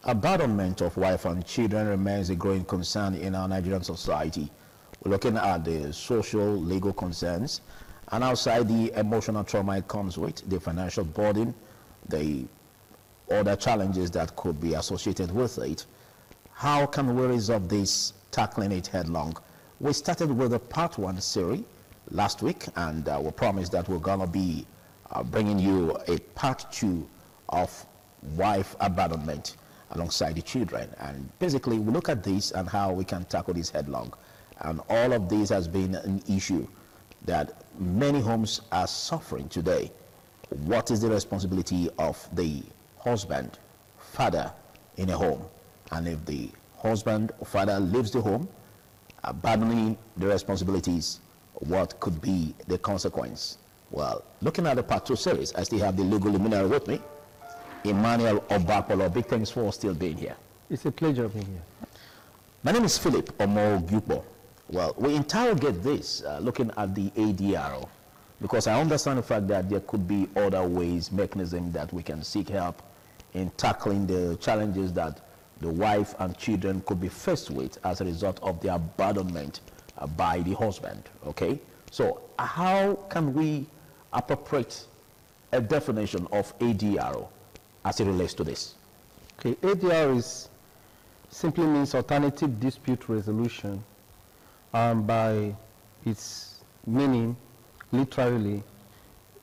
Abandonment of wife and children remains a growing concern in our Nigerian society. We're looking at the social, legal concerns, and outside the emotional trauma it comes with, the financial burden, the other challenges that could be associated with it. How can we resolve this, tackling it headlong? We started with a part 1 series last week, and we promised that we're going to be bringing you a part 2 of wife abandonment alongside the children. And basically, we look at this and how we can tackle this headlong. And all of this has been an issue that many homes are suffering today. What is the responsibility of the husband, father in a home? And if the husband or father leaves the home, abandoning the responsibilities, what could be the consequence? Well, looking at the part 2 series, I still have the legal luminary with me, Emmanuel Obapolo. Big thanks for still being here. It's a pleasure being here. My name is Philip Omo-Gyukbo. Well, we interrogate this looking at the ADRO, because I understand the fact that there could be other ways, mechanisms that we can seek help in tackling the challenges that the wife and children could be faced with as a result of the abandonment by the husband, okay? So how can we appropriate a definition of ADRO as it relates to this? Okay, ADR simply means alternative dispute resolution. By its meaning, literally,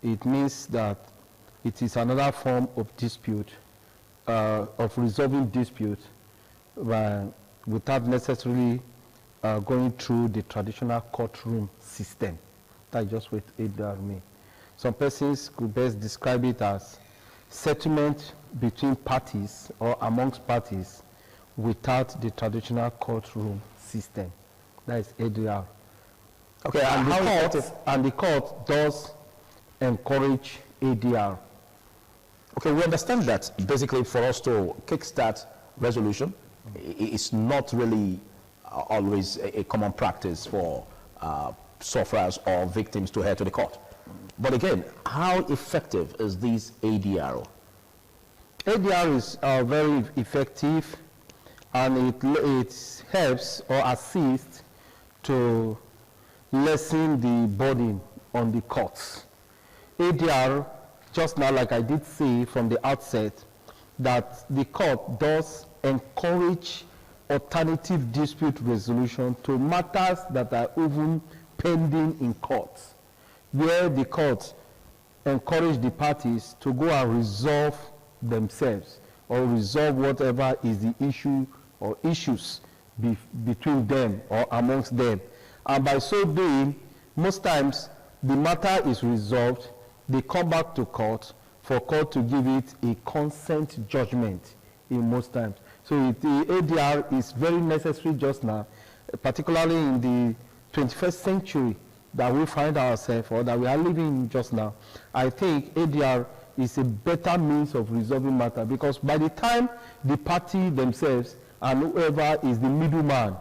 it means that it is another form of dispute, of resolving dispute without necessarily going through the traditional courtroom system. That's just what ADR means. Some persons could best describe it as settlement between parties or amongst parties without the traditional courtroom system. That is ADR. Okay, and the court does encourage ADR. Okay, we understand that basically for us to kickstart resolution, it's not really always a common practice for sufferers or victims to head to the court. But again, how effective is this ADRO? ADR is very effective, and it helps or assists to lessen the burden on the courts. ADR, just now, like I did say from the outset, that the court does encourage alternative dispute resolution to matters that are even pending in courts, where the court encourage the parties to go and resolve themselves or resolve whatever is the issue or issues between them or amongst them. And by so doing, most times the matter is resolved, they come back to court for court to give it a consent judgment in most times. So the ADR is very necessary just now, particularly in the 21st century that we find ourselves or that we are living in just now. I think ADR is a better means of resolving matter, because by the time the party themselves and whoever is the middleman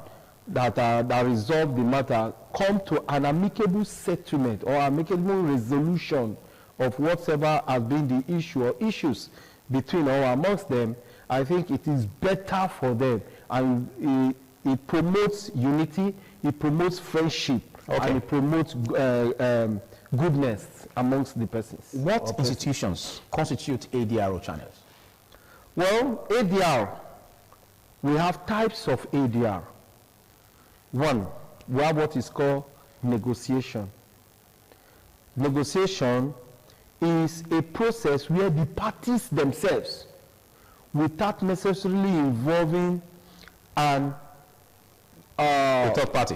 that resolve the matter come to an amicable settlement or amicable resolution of whatever has been the issue or issues between or amongst them, I think it is better for them, and it promotes unity, it promotes friendship, okay, and it promotes goodness amongst the persons. What institutions constitute ADRO channels? Well, ADR, we have types of ADR. One, we have what is called negotiation. Negotiation is a process where the parties themselves, without necessarily involving a third party,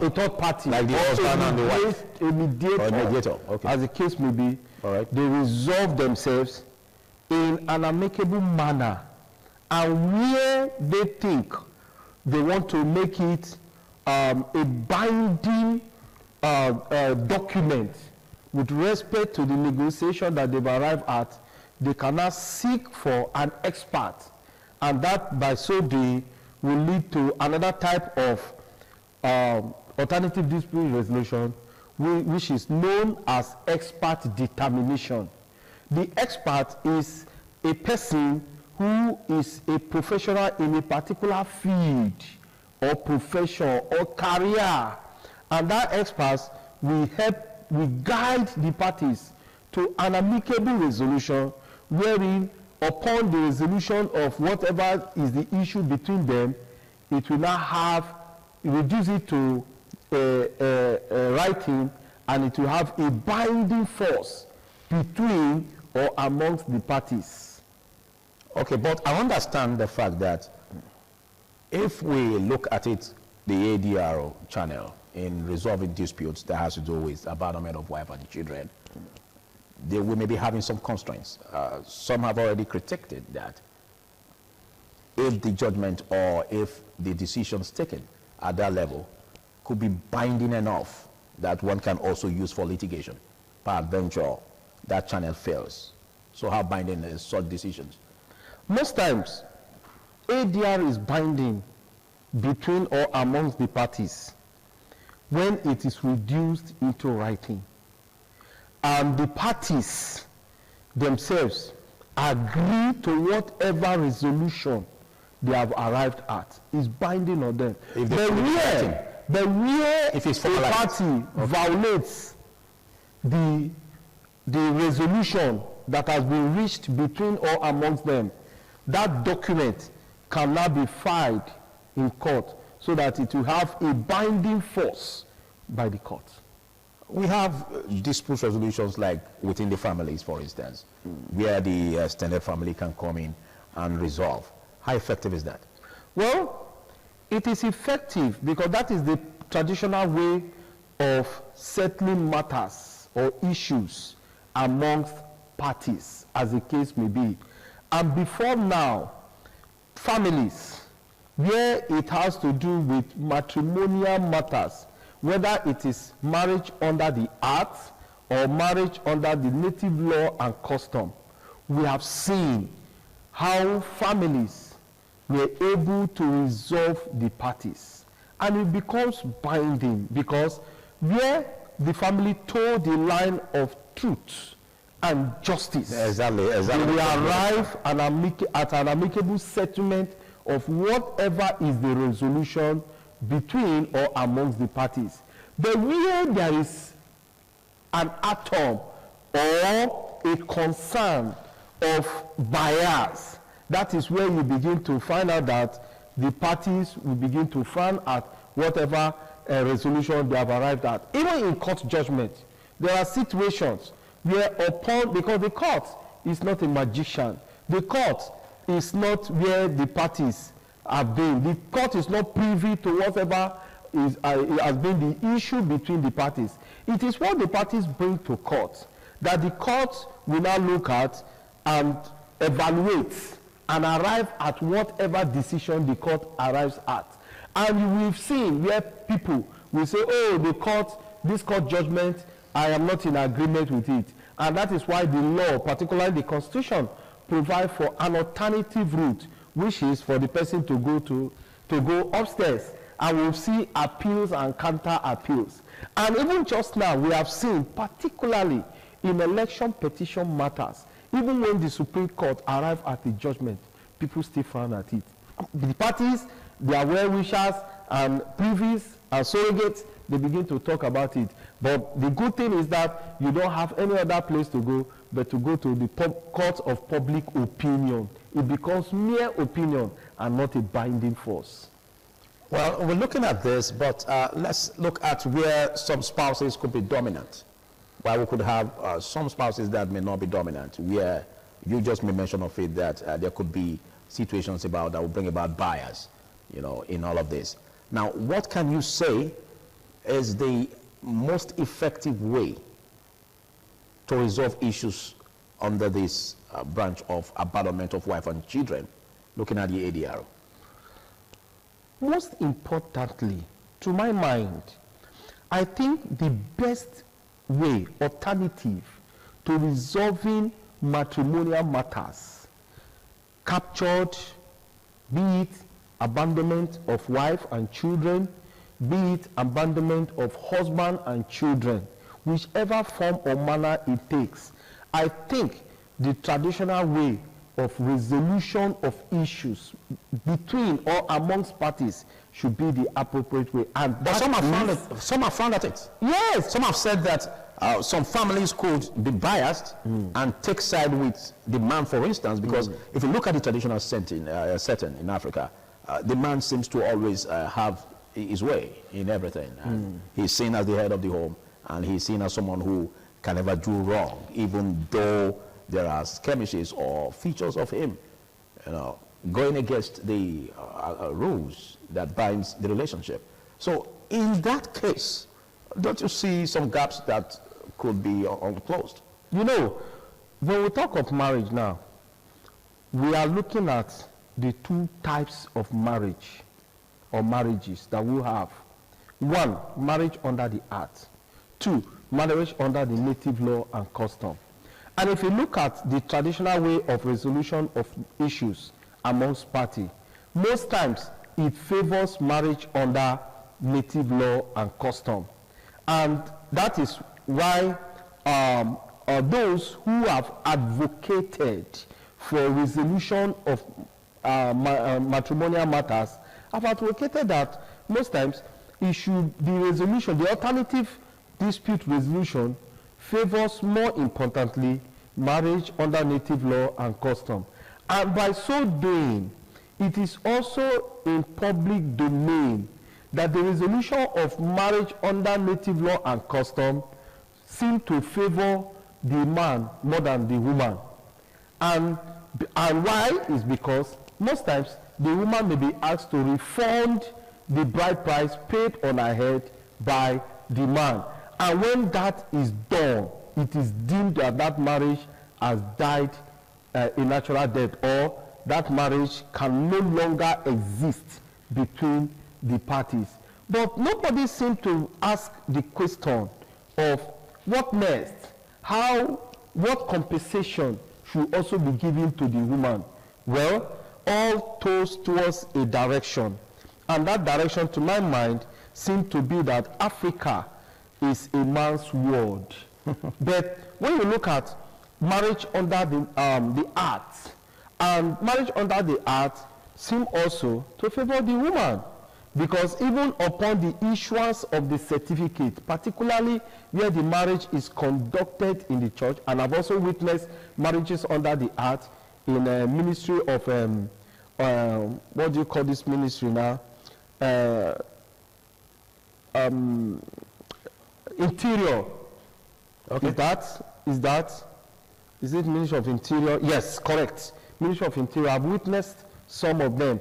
like the husband and the wife, a mediator, okay, as the case may be, all right, they resolve themselves in an amicable manner, and where they think they want to make it a binding document with respect to the negotiation that they've arrived at, they cannot seek for an expert, and that by so doing will lead to another type of alternative dispute resolution, which is known as expert determination. The expert is a person who is a professional in a particular field or profession or career, and that expert will guide the parties to an amicable resolution, wherein upon the resolution of whatever is the issue between them, it will now reduce it to writing, and it will have a binding force between or amongst the parties. Okay, but I understand the fact that if we look at it, the ADRO channel in resolving disputes that has to do with abandonment of wife and children, we may be having some constraints. Some have already critiqued that if the judgment or if the decisions taken at that level could be binding enough that one can also use for litigation, peradventure that channel fails. So how binding is such decisions? Most times, ADR is binding between or amongst the parties when it is reduced into writing, and the parties themselves agree to whatever resolution they have arrived at is binding on them. If a party violates the resolution that has been reached between or amongst them, that document cannot be filed in court so that it will have a binding force by the court. We have dispute resolutions like within the families, for instance, where the extended family can come in and resolve. How effective is that? Well, it is effective because that is the traditional way of settling matters or issues amongst parties, as the case may be. And before now, families, where it has to do with matrimonial matters, whether it is marriage under the Act or marriage under the native law and custom, we have seen how families were able to resolve the parties. And it becomes binding because where the family told the line of truth and justice, exactly. They will arrive at an amicable settlement of whatever is the resolution between or amongst the parties. But where there is an atom or a concern of bias, that is where you begin to find out that the parties will begin to frown at whatever resolution they have arrived at. Even in court judgment, there are situations where because the court is not a magician, the court is not where the parties have been. The court is not privy to whatever has been the issue between the parties. It is what the parties bring to court that the court will now look at and evaluate and arrive at whatever decision the court arrives at. And we've seen where people will say, oh, this court judgment, I am not in agreement with it. And that is why the law, particularly the Constitution, provides for an alternative route, which is for the person to go upstairs. And we'll see appeals and counter appeals. And even just now, we have seen, particularly in election petition matters, even when the Supreme Court arrived at the judgment, people still frown at it. The parties, their well-wishers and privies and surrogates, they begin to talk about it. But the good thing is that you don't have any other place to go but to go to the court of public opinion. It becomes mere opinion and not a binding force. Well, we're looking at this, but let's look at where some spouses could be dominant. While we could have some spouses that may not be dominant, where you just made mention of it that there could be situations that will bring about bias, in all of this. Now, what can you say is the most effective way to resolve issues under this branch of abandonment of wife and children, looking at the ADR? Most importantly, to my mind, I think the best way, alternative to resolving matrimonial matters, captured, be it abandonment of wife and children, be it abandonment of husband and children, whichever form or manner it takes, I think the traditional way of resolution of issues between or amongst parties should be the appropriate way. And but some have frowned at it. Yes. Some have said that some families could be biased and take side with the man, for instance, because if you look at the traditional setting in Africa, the man seems to always have his way in everything. And he's seen as the head of the home, and he's seen as someone who can never do wrong, even though there are skirmishes or features of him, going against the rules that binds the relationship. So in that case, don't you see some gaps that could be closed? When we talk of marriage now, we are looking at the two types of marriage or marriages that we have. One, marriage under the act. Two, marriage under the native law and custom. And if you look at the traditional way of resolution of issues amongst parties, most times it favors marriage under native law and custom. And that is why those who have advocated for resolution of matrimonial matters have advocated that most times the resolution, the alternative dispute resolution favors more importantly marriage under native law and custom. And by so doing, it is also in public domain that the resolution of marriage under native law and custom seem to favor the man more than the woman. And why is because most times the woman may be asked to refund the bride price paid on her head by the man. And when that is done, it is deemed that that marriage has died a natural death, or that marriage can no longer exist between the parties. But nobody seems to ask the question of what next? What compensation should also be given to the woman? Well, all toes towards a direction. And that direction, to my mind, seems to be that Africa is a man's world. But when you look at marriage under the arts, and marriage under the arts seem also to favor the woman, because even upon the issuance of the certificate, particularly where the marriage is conducted in the church, and I've also witnessed marriages under the arts in a ministry of what do you call this ministry now? Interior. Okay. Is it Ministry of Interior? Yes, correct. Ministry of Interior. I've witnessed some of them.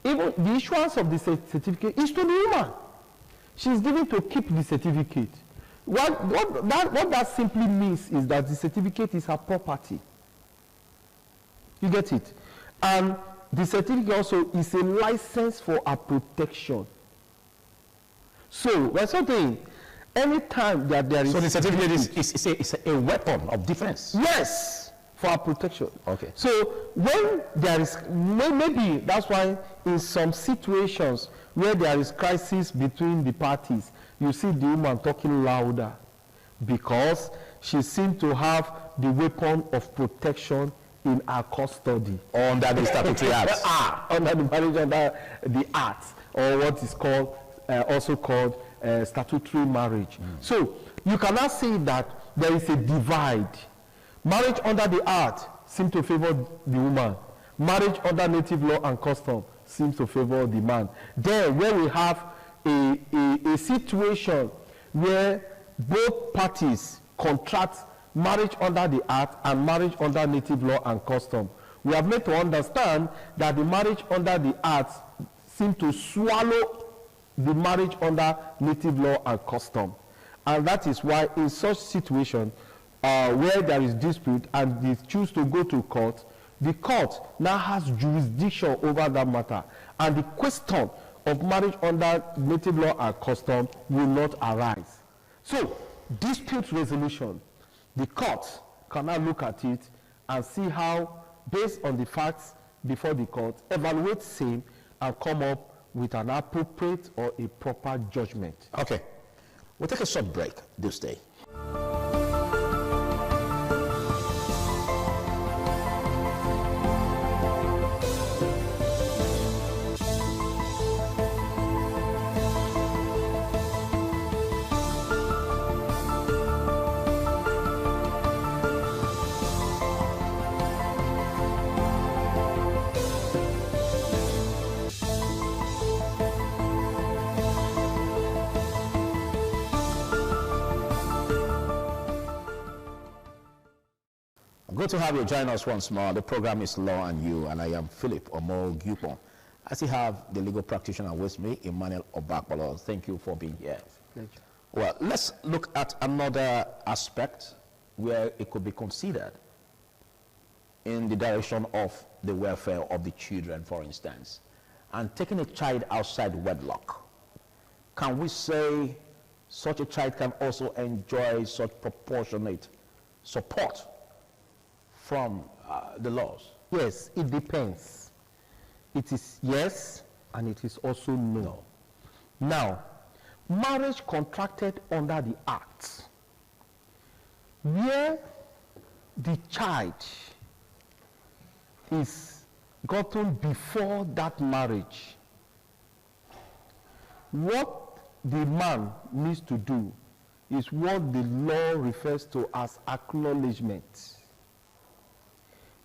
Even the issuance of the certificate is to the woman. She's given to keep the certificate. What that simply means is that the certificate is her property. You get it? And the certificate also is a license for her protection. So, we're saying, anytime that there is... So the certificate is a weapon of defense? Yes, for our protection. Okay. So when there is, maybe that's why in some situations where there is crisis between the parties, you see the woman talking louder because she seems to have the weapon of protection in her custody. Under the statutory acts. Under the marriage under the acts, or what is called, also called statutory marriage. So you cannot say that there is a divide. Marriage under the act seems to favor the woman. Marriage under native law and custom seems to favor the man. Then where we have a situation where both parties contract marriage under the act and marriage under native law and custom, we have made to understand that the marriage under the act seems to swallow the marriage under native law and custom. And that is why in such situation where there is dispute and they choose to go to court, the court now has jurisdiction over that matter. And the question of marriage under native law and custom will not arise. So, dispute resolution, the court can now look at it and see how, based on the facts before the court, evaluate same and come up with an appropriate or a proper judgment. Okay. We'll take a short break this day. Good to have you join us once more. The program is Law and You, and I am Philip Omo-Gupon. I still have the legal practitioner with me, Emmanuel Obakpolo. Thank you for being here. Thank you. Well, let's look at another aspect where it could be considered in the direction of the welfare of the children, for instance. And taking a child outside wedlock, can we say such a child can also enjoy such proportionate support from the laws? Yes, it depends. It is yes, and it is also no. Now, marriage contracted under the Act, where the child is gotten before that marriage, what the man needs to do is what the law refers to as acknowledgement.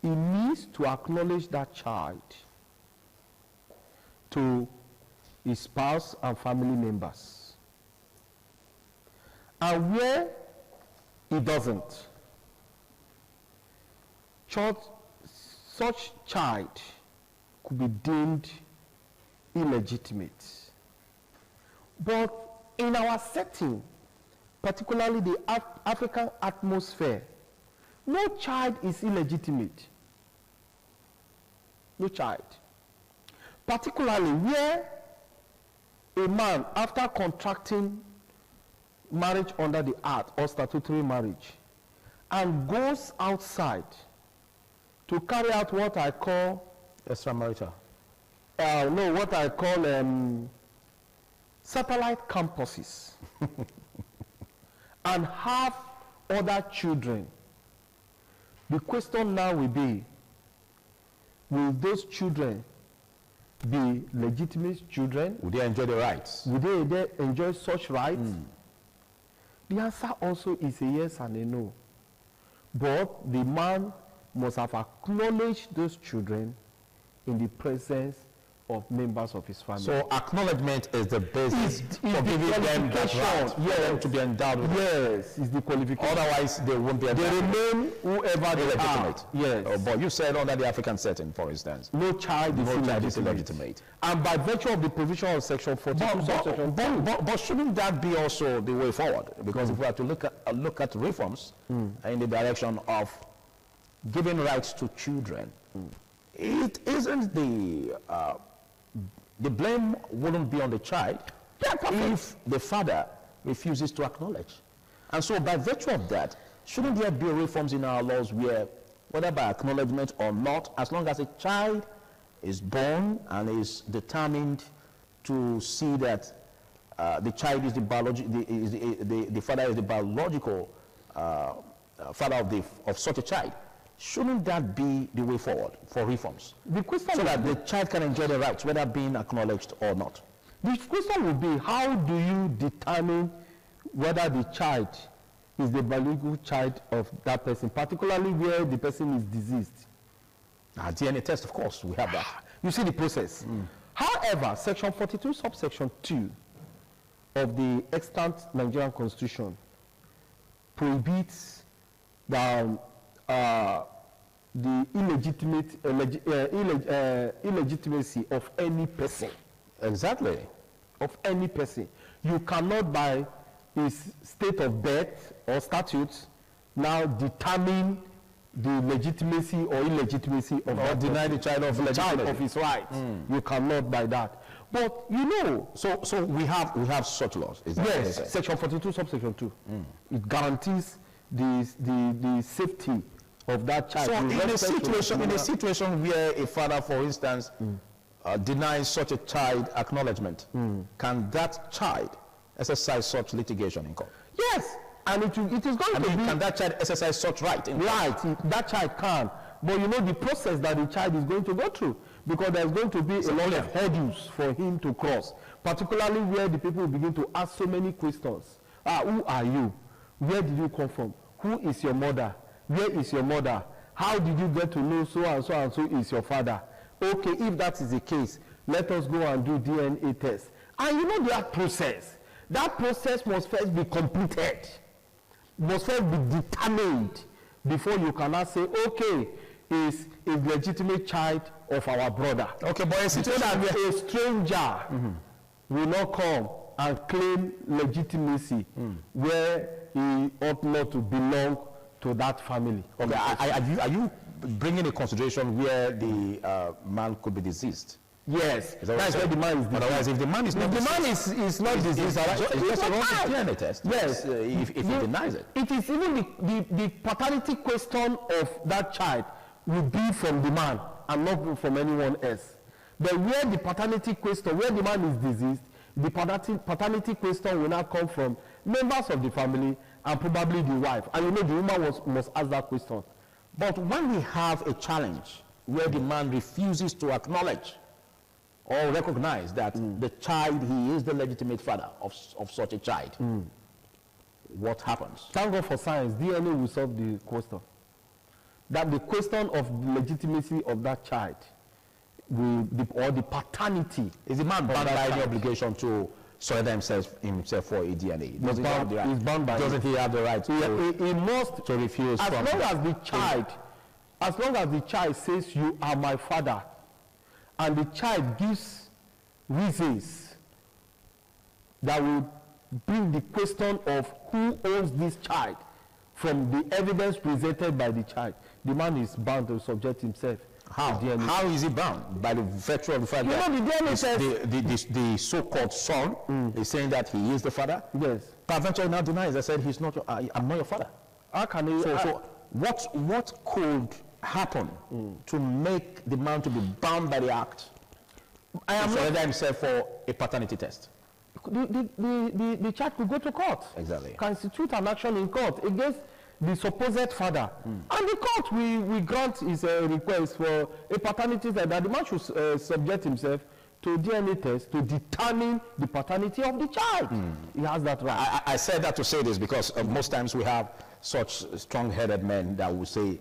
He needs to acknowledge that child to his spouse and family members. And where he doesn't, such child could be deemed illegitimate. But in our setting, particularly the African atmosphere, no child is illegitimate. No child. Particularly where a man, after contracting marriage under the Act or statutory marriage, and goes outside to carry out what I call Extramarital. no, what I call satellite campuses, and have other children. The question now will be, will those children be legitimate children? Would they enjoy the rights? Would they enjoy such rights? The answer also is a yes and a no. But the man must have acknowledged those children in the presence of members of his family. So acknowledgement is the basis for giving them that right, for them to be endowed with. Yes, it's the qualification. Otherwise, they won't be able They to remain whoever they are. Yes. But you said under the African setting, for instance. No child is illegitimate. And by virtue of the provision of Section 42, but shouldn't that be also the way forward? Because if we are to look at reforms in the direction of giving rights to children, it isn't the blame wouldn't be on the child if the father refuses to acknowledge. And so by virtue of that, shouldn't there be reforms in our laws where, whether by acknowledgement or not, as long as a child is born and is determined to see that the child is the father is the biological father of such a child, shouldn't that be the way forward for reforms? The question so that the child can enjoy the rights, whether being acknowledged or not. The question would be, how do you determine whether the child is the biological child of that person, particularly where the person is deceased? DNA test, of course, we have that. You see the process. However, Section 42, subsection 2 of the extant Nigerian Constitution prohibits the illegitimacy of any person. Exactly. Of any person. You cannot, by his state of birth or statute, now determine the legitimacy or illegitimacy of or deny the child of his rights. You cannot by that. But you know, so we have such laws. Is that yes, Section 42, subsection 2. It guarantees the safety of that child. So in a situation where a father, for instance, denies such a child acknowledgement, can that child exercise such litigation in court? Yes, and it is going to be. Can that child exercise such right? That child can. But you know the process that the child is going to go through, because there's going to be a lot of hurdles for him to cross, particularly where the people begin to ask so many questions. Who are you? Where did you come from? Who is your mother? Where is your mother? How did you get to know so and so is your father? Okay, if that is the case, let us go and do DNA test. And you know that process must first be completed, must first be determined before you cannot say, okay, is a legitimate child of our brother. Okay, but so that a stranger will not come and claim legitimacy where he ought not to belong to that family. Okay, are you bringing a consideration where the man could be deceased? Yes, that's where the man is deceased. Otherwise, if the man is not deceased, is not deceased, it's just a DNA test. Yes, if he denies it. It is even the paternity question of that child will be from the man and not from anyone else. But where the paternity question, where the man is deceased, the paternity question will now come from members of the family and probably the wife. And you know the woman must ask that question. But when we have a challenge where the man refuses to acknowledge or recognize that the child, he is the legitimate father of such a child, what happens? Thank God for science. DNA will solve the question. That the question of legitimacy of that child or the paternity. Is the man bound by any obligation to surrender himself for a DNA? Doesn't he have the right he must to refuse? As long as the child says, you are my father, and the child gives reasons that will bring the question of who owns this child from the evidence presented by the child, the man is bound to subject himself. How? How is he bound? By the virtue of the fact that the DNA says the so-called son is saying that he is the father? Yes. Peradventure now denies. I said he's not. I'm not your father. How can he? So what could happen to make the man to be bound by the act? I am surrender himself for a paternity test. The child could go to court. Exactly. Can institute an action in court against the supposed father. And the court will grant his request for a paternity test, that the man should subject himself to DNA test to determine the paternity of the child. He has that right. I said that to say this because most times we have such strong-headed men that will say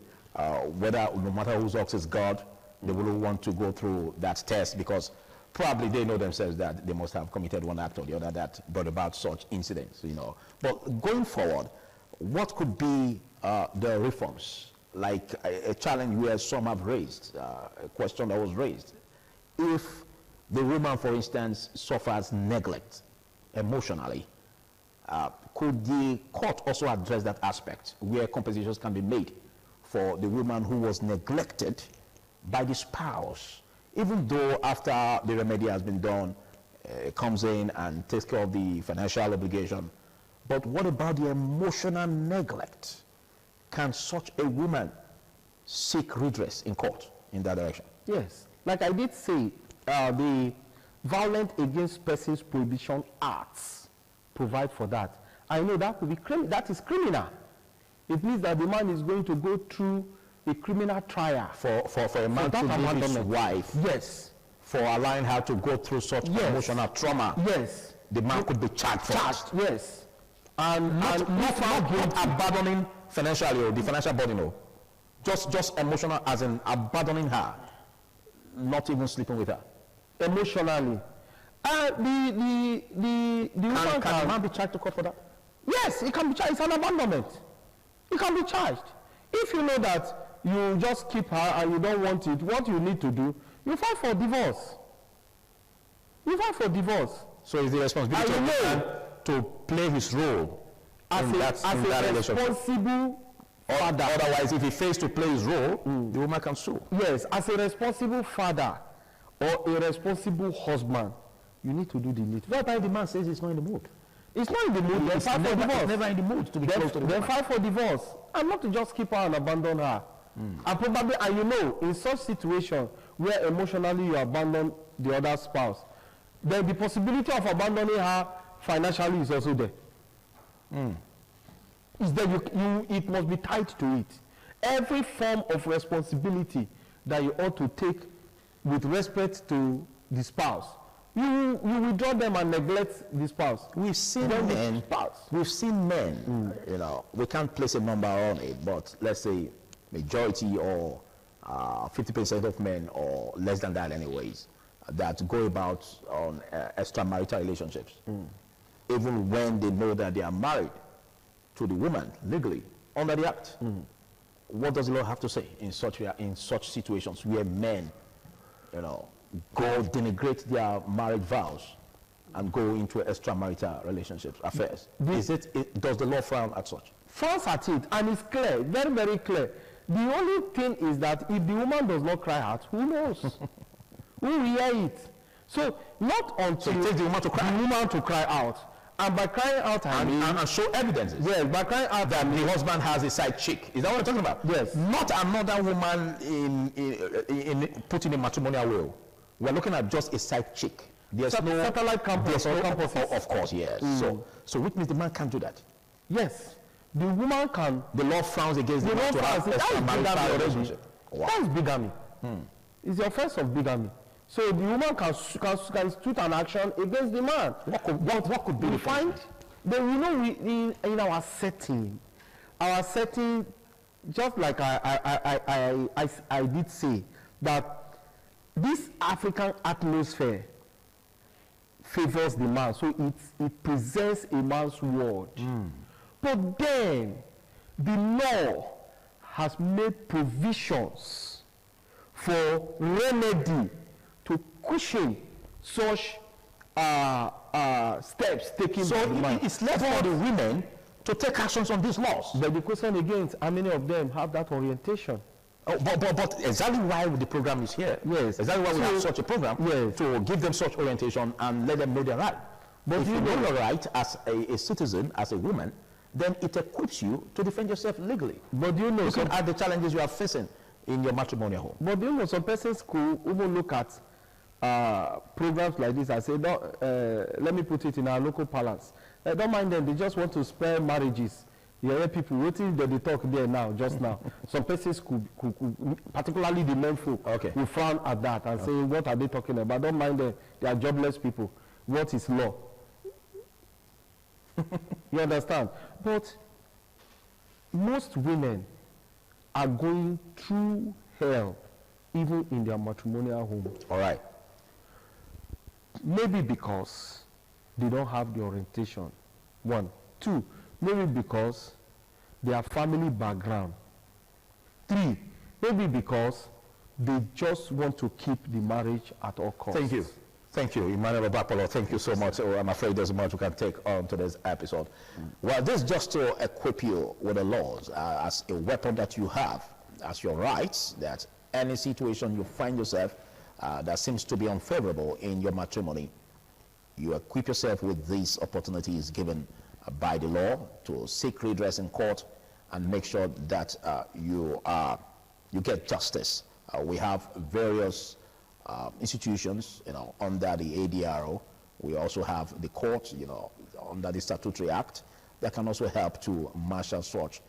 whether, no matter whose ox is God, they will want to go through that test because probably they know themselves that they must have committed one act or the other that brought about such incidents, you know. But going forward, what could be the reforms? Like a challenge where some have raised, a question that was raised. If the woman, for instance, suffers neglect emotionally, could the court also address that aspect where compensations can be made for the woman who was neglected by the spouse, even though after the remedy has been done, comes in and takes care of the financial obligation? But what about the emotional neglect? Can such a woman seek redress in court in that direction? Yes. Like I did say, the Violent Against Persons Prohibition Acts provide for that. I know that could be that is criminal. It means that the man is going to go through a criminal trial for a man to leave his wife. Yes. For allowing her to go through such emotional trauma. Yes. The man could be charged for it. Yes. And not abandoning financially or the financial burden, no. Just emotional, as in abandoning her, not even sleeping with her. Emotionally. The woman can the man be charged to court for that? Yes, he can be charged. It's an abandonment. He can be charged. If you know that you just keep her and you don't want it, what you need to do, you file for divorce. You file for divorce. So it's the responsibility of the man to play his role as a responsible father. Otherwise, if he fails to play his role, the woman can sue. Yes, as a responsible father or a responsible husband, you need to do the need. What if the man says he's not in the mood? It's not in the mood. Then file for divorce. Never in the mood to be close to the woman. Then file for divorce, and not to just keep her and abandon her. And probably, and you know, in such situation where emotionally you abandon the other spouse, then the possibility of abandoning her financially is also there. Is that it must be tied to it. Every form of responsibility that you ought to take with respect to the spouse, you withdraw them and neglect the spouse. We've seen men. You know, we can't place a number on it, but let's say majority or 50% of men, or less than that, anyways, that go about on extramarital relationships, even when they know that they are married to the woman legally under the act. what does the law have to say in such situations where men, go denigrate their marriage vows and go into extramarital relationships, affairs? Does the law frown at such? Frowns at it, and it's clear, very, very clear. The only thing is that if the woman does not cry out, who knows? Who will hear it? So not until it takes the woman to cry out. And by crying out, I mean, and show evidences. Yes, by crying out that the husband has a side chick. Is that what you're talking about? Yes. Not another woman in put in a matrimonial will. We're looking at just a side chick. There's no satellite campus. Of course, yes. So which means the man can't do that. Yes, the woman can. The law frowns against the man to have extramarital relationship. Wow. That is bigamy. It's the offense of bigamy. So the woman can institute an action against the man. What could be the find? Then in our setting, just like I did say, that this African atmosphere favors the man, so it presents a man's world. But then the law has made provisions for remedy to cushion such steps taken by the man. It's left for the women to take actions on these laws. But the question again is, how many of them have that orientation? Oh, but exactly why the program is here. Yes. Exactly why we have such a program, to give them such orientation and let them know their right. But if you know your right as a citizen, as a woman, then it equips you to defend yourself legally. But you know, looking at the challenges you are facing in your matrimonial home. But you know, some persons could even look at programs like this and say, let me put it in our local parlance. Don't mind them, they just want to spare marriages. You hear people waiting that they talk there now, just now. Some persons could, particularly the men folk, will frown at that and say, what are they talking about? Don't mind them, they are jobless people. What is law? You understand? But most women are going through hell, even in their matrimonial home. All right. Maybe because they don't have the orientation. 1. 2, maybe because their family background. 3, maybe because they just want to keep the marriage at all costs. Thank you. Thank you, Emmanuel Obapolo. Thank you so much. I'm afraid there's much we can take on today's episode. Well, this is just to equip you with the laws as a weapon that you have, as your rights, that any situation you find yourself that seems to be unfavorable in your matrimony, you equip yourself with these opportunities given by the law to seek redress in court and make sure that you get justice. We have various institutions, under the ADRO. We also have the court, under the Statutory Act, that can also help to marshal such,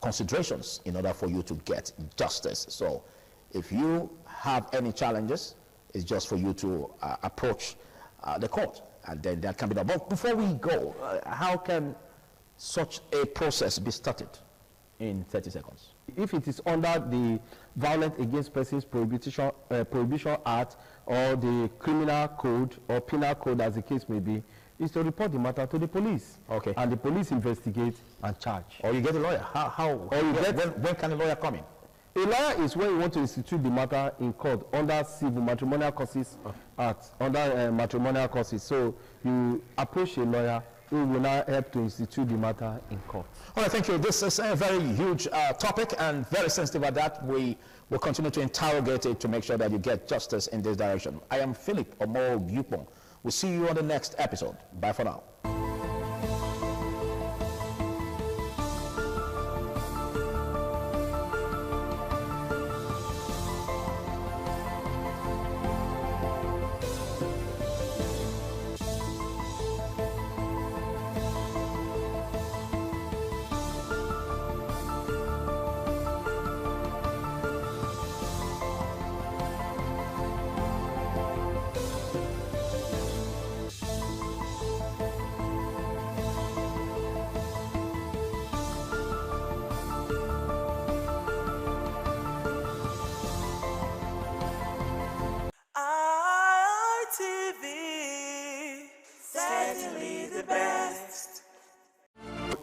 considerations in order for you to get justice. So if you have any challenges, it's just for you to approach the court, and then that can be done. But before we go, how can such a process be started in 30 seconds? If it is under the Violence Against Persons Prohibition Act or the Criminal Code or Penal Code, as the case may be, is to report the matter to the police. Okay. And the police investigate and charge. Or you get a lawyer. When can a lawyer come in? A lawyer is when you want to institute the matter in court under Civil Matrimonial Causes Act, under matrimonial causes. So you approach a lawyer who will now help to institute the matter in court. All right, thank you. This is a very huge topic and very sensitive at that. We will continue to interrogate it to make sure that you get justice in this direction. I am Philip Omo Yupon. We'll see you on the next episode. Bye for now.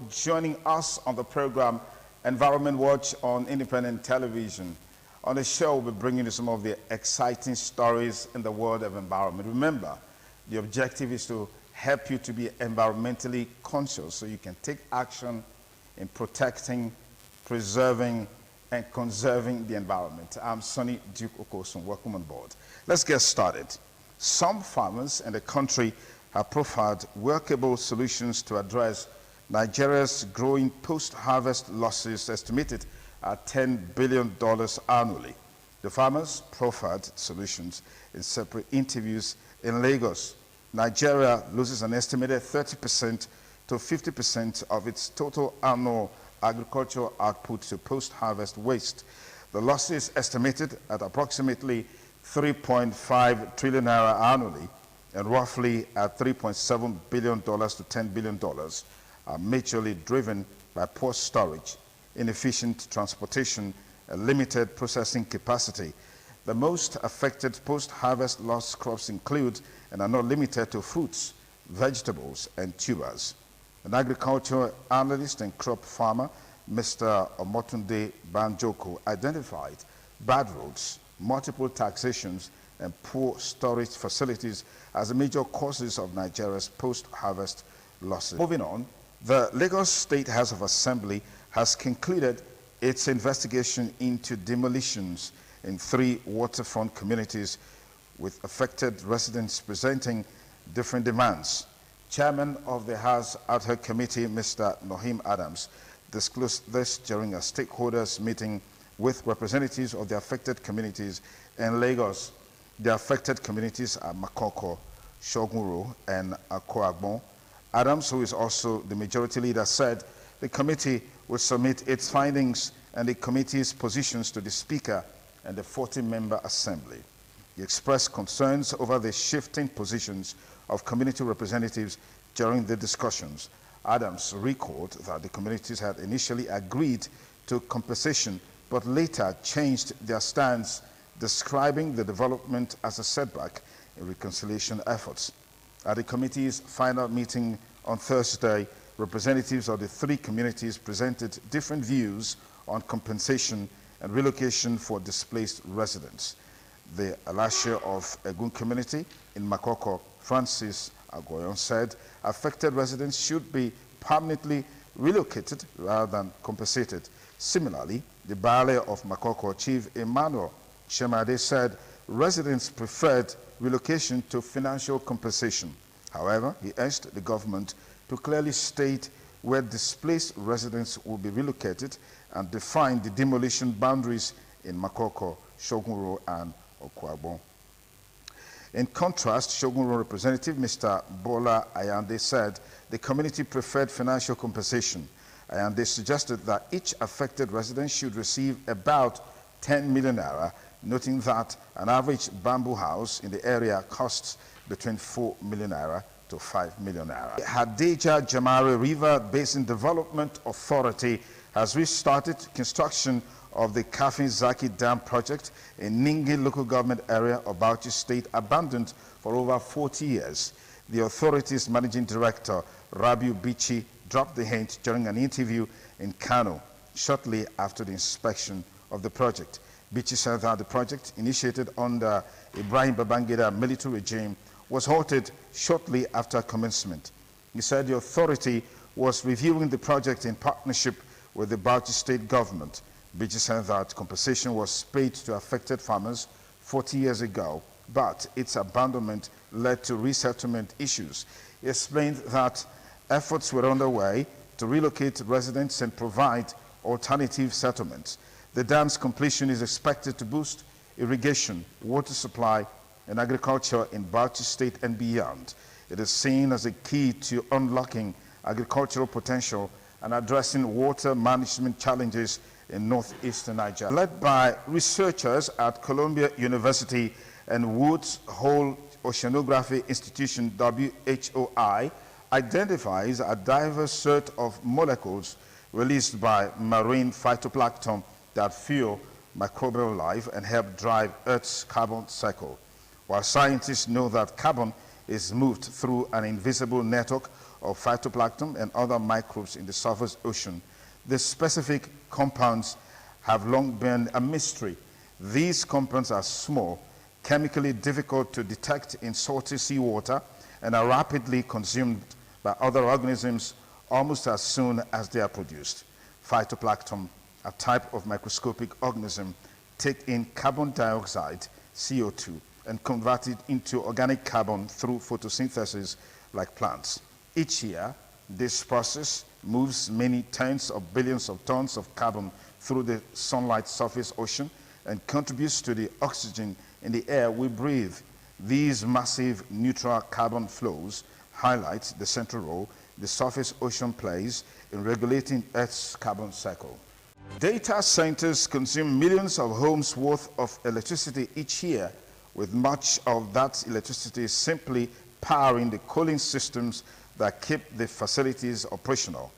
Joining us on the program Environment Watch on Independent Television. On the show, we'll be bringing you some of the exciting stories in the world of environment. Remember, the objective is to help you to be environmentally conscious so you can take action in protecting, preserving, and conserving the environment. I'm Sonny Duke Okosun. Welcome on board. Let's get started. Some farmers in the country have profiled workable solutions to address Nigeria's growing post-harvest losses, estimated at $10 billion annually. The farmers profiled solutions in separate interviews in Lagos. Nigeria loses an estimated 30% to 50% of its total annual agricultural output to post-harvest waste. The loss is estimated at approximately 3.5 trillion naira annually, and roughly at $3.7 billion to $10 billion, are majorly driven by poor storage, inefficient transportation, and limited processing capacity. The most affected post-harvest loss crops include and are not limited to fruits, vegetables, and tubers. An agricultural analyst and crop farmer, Mr. Omotunde Banjoko, identified bad roads, multiple taxations, and poor storage facilities as the major causes of Nigeria's post-harvest losses. Moving on, the Lagos State House of Assembly has concluded its investigation into demolitions in 3 waterfront communities, with affected residents presenting different demands. Chairman of the House Ad Hoc Committee, Mr. Nohim Adams, disclosed this during a stakeholders meeting with representatives of the affected communities in Lagos. The affected communities are Makoko, Shoguro, and Akwa-Agbon. Adams, who is also the majority leader, said the committee will submit its findings and the committee's positions to the Speaker and the 40-member Assembly. He expressed concerns over the shifting positions of community representatives during the discussions. Adams recalled that the communities had initially agreed to compensation, but later changed their stance, describing the development as a setback in reconciliation efforts. At the committee's final meeting on Thursday, representatives of the 3 communities presented different views on compensation and relocation for displaced residents. The Alashe of Egun community in Makoko, Francis Agoyon, said affected residents should be permanently relocated rather than compensated. Similarly, the Baale of Makoko, Chief Emmanuel Shemade, said residents preferred relocation to financial compensation. However, he urged the government to clearly state where displaced residents will be relocated and define the demolition boundaries in Makoko, Shoguro, and Akwa-Agbon. In contrast, Shoguro representative Mr. Bola Ayande said the community preferred financial compensation. Ayande suggested that each affected resident should receive about 10 million naira, noting that an average bamboo house in the area costs between 4 million naira to 5 million naira. Hadejia Jamare River Basin Development Authority has restarted construction of the Kafin Zaki Dam project in Ningi local government area of Bauchi State, abandoned for over 40 years. The authority's managing director, Rabiu Bichi, dropped the hint during an interview in Kano shortly after the inspection of the project. Bichi said that the project, initiated under Ibrahim Babangida military regime, was halted shortly after commencement. He said the authority was reviewing the project in partnership with the Bauchi state government. Bichi said that compensation was paid to affected farmers 40 years ago, but its abandonment led to resettlement issues. He explained that efforts were underway to relocate residents and provide alternative settlements. The dam's completion is expected to boost irrigation, water supply, and agriculture in Bauchi State and beyond. It is seen as a key to unlocking agricultural potential and addressing water management challenges in northeastern Nigeria. Led by researchers at Columbia University and Woods Hole Oceanography Institution, WHOI, identifies a diverse set of molecules released by marine phytoplankton that fuel microbial life and help drive Earth's carbon cycle. While scientists know that carbon is moved through an invisible network of phytoplankton and other microbes in the surface ocean, The specific compounds have long been a mystery. These compounds are small, chemically difficult to detect in salty seawater, and are rapidly consumed by other organisms almost as soon as they are produced. Phytoplankton, a type of microscopic organism, take in carbon dioxide, CO2, and convert it into organic carbon through photosynthesis like plants. Each year, this process moves many tens of billions of tons of carbon through the sunlight surface ocean and contributes to the oxygen in the air we breathe. These massive neutral carbon flows highlight the central role the surface ocean plays in regulating Earth's carbon cycle. Data centers consume millions of homes worth of electricity each year, with much of that electricity simply powering the cooling systems that keep the facilities operational.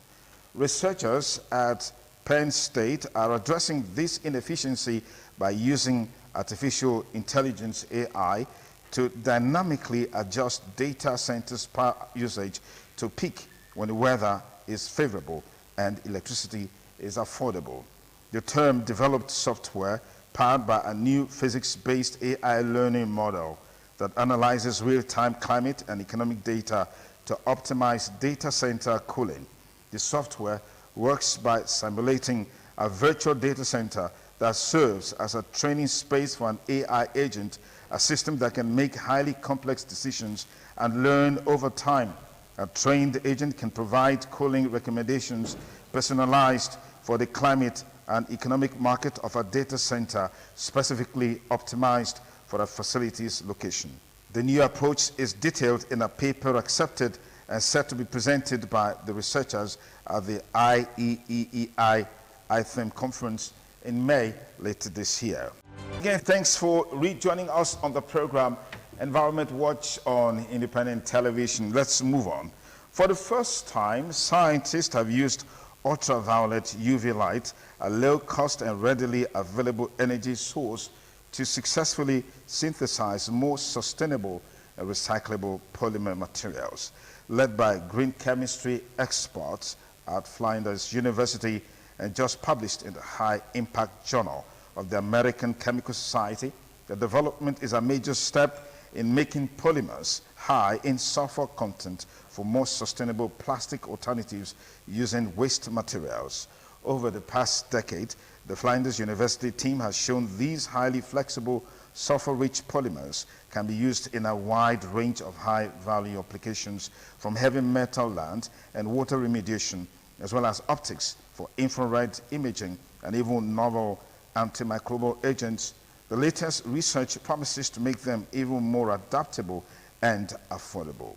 Researchers at Penn State are addressing this inefficiency by using artificial intelligence AI to dynamically adjust data centers' power usage to peak when the weather is favorable and electricity is affordable. The term developed software powered by a new physics-based AI learning model that analyzes real-time climate and economic data to optimize data center cooling. The software works by simulating a virtual data center that serves as a training space for an AI agent, a system that can make highly complex decisions and learn over time. A trained agent can provide cooling recommendations personalized for the climate and economic market of a data center, specifically optimized for a facility's location. The new approach is detailed in a paper accepted and set to be presented by the researchers at the IEEE ITHEM conference in May later this year. Again, thanks for rejoining us on the program Environment Watch on Independent Television. Let's move on. For the first time, scientists have used ultraviolet UV light, a low-cost and readily available energy source, to successfully synthesize more sustainable and recyclable polymer materials. Led by green chemistry experts at Flinders University and just published in the High Impact Journal of the American Chemical Society, the development is a major step in making polymers high in sulfur content for more sustainable plastic alternatives using waste materials. Over the past decade, the Flinders University team has shown these highly flexible sulfur-rich polymers can be used in a wide range of high-value applications, from heavy metal land and water remediation, as well as optics for infrared imaging and even novel antimicrobial agents. The latest research promises to make them even more adaptable and affordable.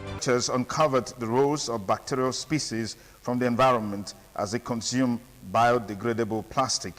Researchers uncovered the roles of bacterial species from the environment as they consume biodegradable plastic.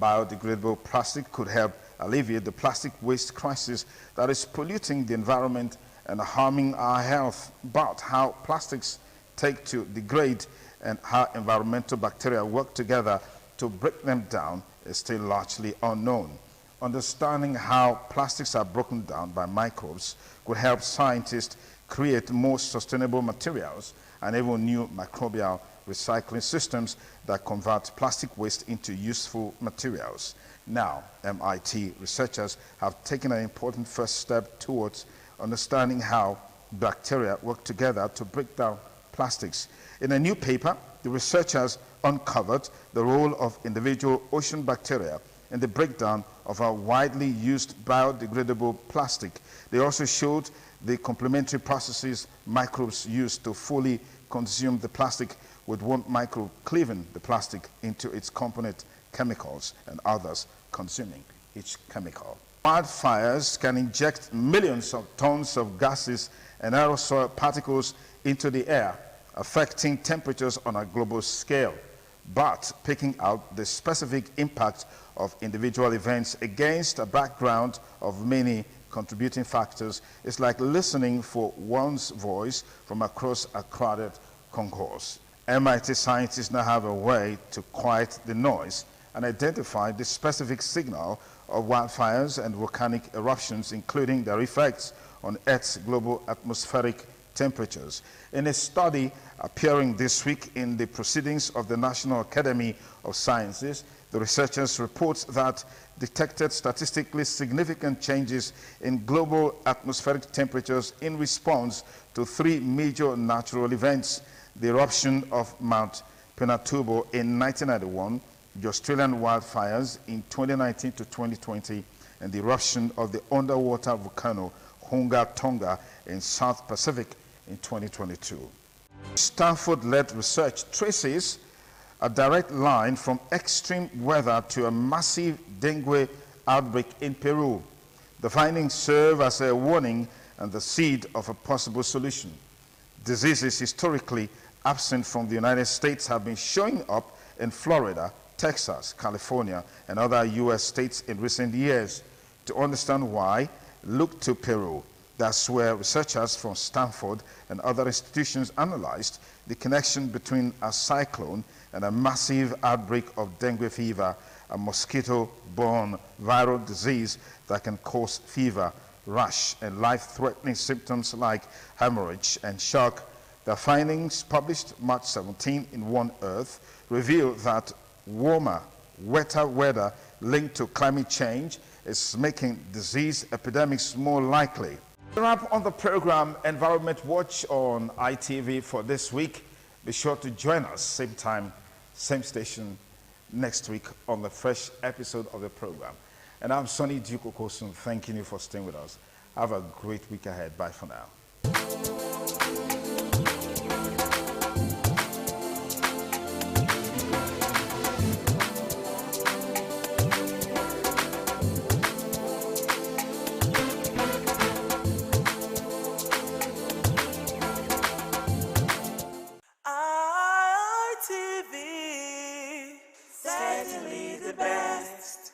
Biodegradable plastic could help alleviate the plastic waste crisis that is polluting the environment and harming our health. But how plastics take to degrade and how environmental bacteria work together to break them down is still largely unknown. Understanding how plastics are broken down by microbes could help scientists create more sustainable materials and even new microbial recycling systems that convert plastic waste into useful materials. Now, MIT researchers have taken an important first step towards understanding how bacteria work together to break down plastics. In a new paper, the researchers uncovered the role of individual ocean bacteria in the breakdown of a widely used biodegradable plastic. They also showed the complementary processes microbes use to fully consume the plastic, with one microbe cleaving the plastic into its component chemicals and others consuming each chemical. Wildfires can inject millions of tons of gases and aerosol particles into the air, affecting temperatures on a global scale. But picking out the specific impact of individual events against a background of many contributing factors is like listening for one's voice from across a crowded concourse. MIT scientists now have a way to quiet the noise and identify the specific signal of wildfires and volcanic eruptions, including their effects on Earth's global atmospheric temperatures. In a study appearing this week in the Proceedings of the National Academy of Sciences, the researchers report that detected statistically significant changes in global atmospheric temperatures in response to 3 major natural events: the eruption of Mount Pinatubo in 1991, the Australian wildfires in 2019 to 2020, and the eruption of the underwater volcano Hunga Tonga in South Pacific in 2022. Stanford-led research traces a direct line from extreme weather to a massive dengue outbreak in Peru. The findings serve as a warning and the seed of a possible solution. Diseases historically absent from the United States have been showing up in Florida, Texas, California, and other U.S. states in recent years. To understand why, look to Peru. That's where researchers from Stanford and other institutions analyzed the connection between a cyclone and a massive outbreak of dengue fever, a mosquito-borne viral disease that can cause fever, rash, and life-threatening symptoms like hemorrhage and shock. The findings, published March 17 in One Earth, reveal that warmer, wetter weather linked to climate change is making disease epidemics more likely. Wrap on the program Environment Watch on ITV for this week. Be sure to join us same time, same station next week on the fresh episode of the program. And I'm Sonny Duke Okosun, thanking you for staying with us. Have a great week ahead. Bye for now. Certainly the best.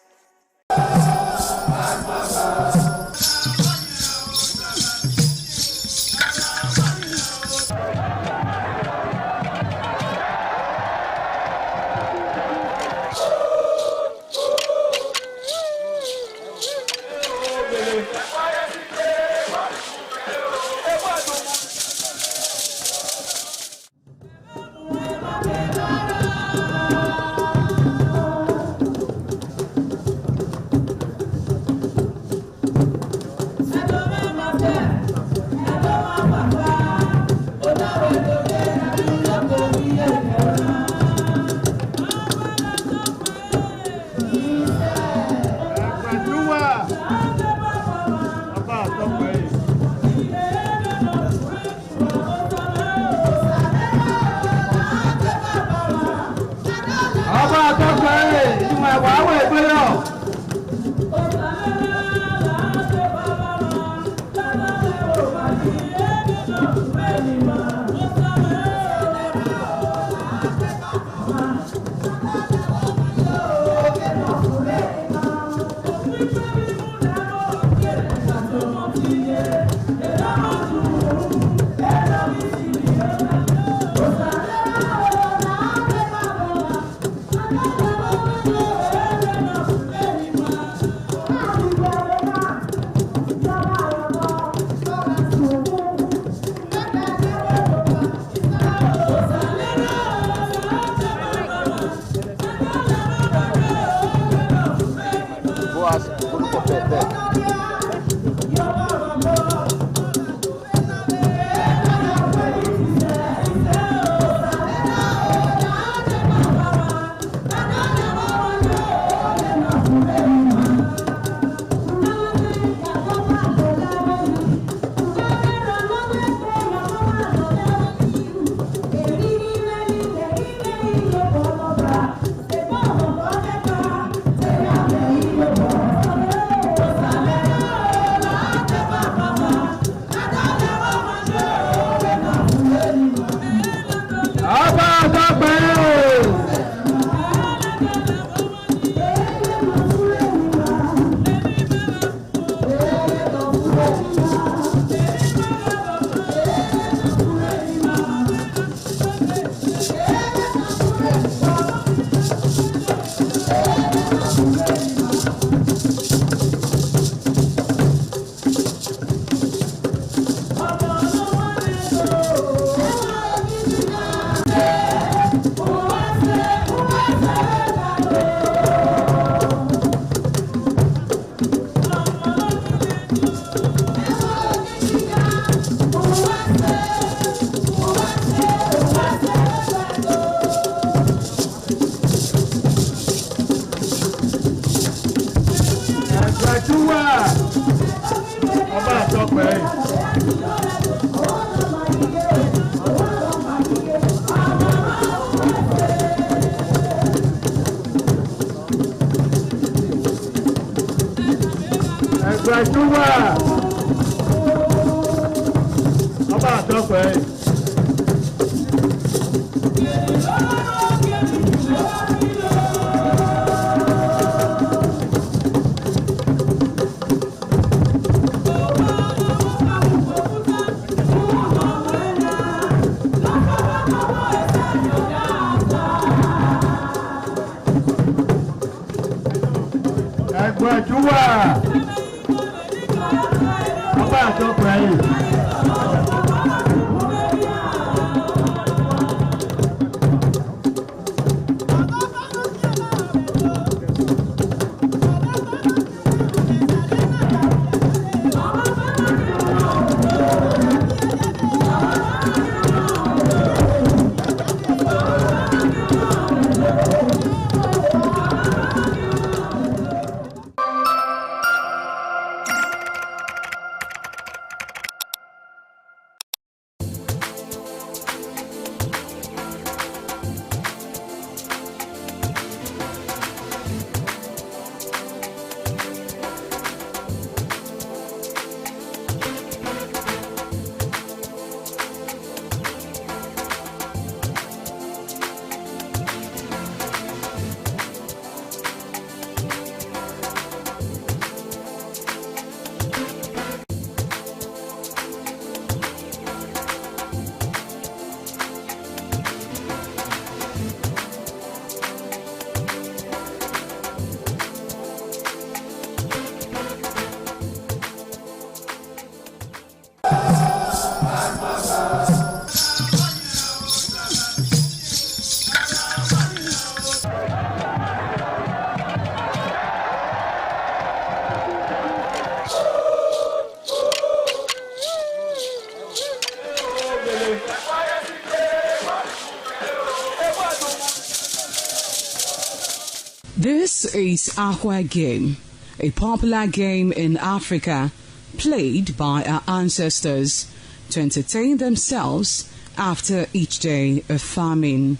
This is Aqua Game, a popular game in Africa played by our ancestors to entertain themselves after each day of farming.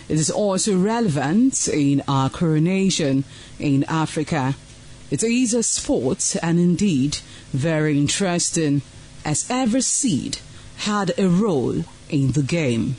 It is also relevant in our coronation in Africa. It is a sport and indeed very interesting, as every seed had a role in the game.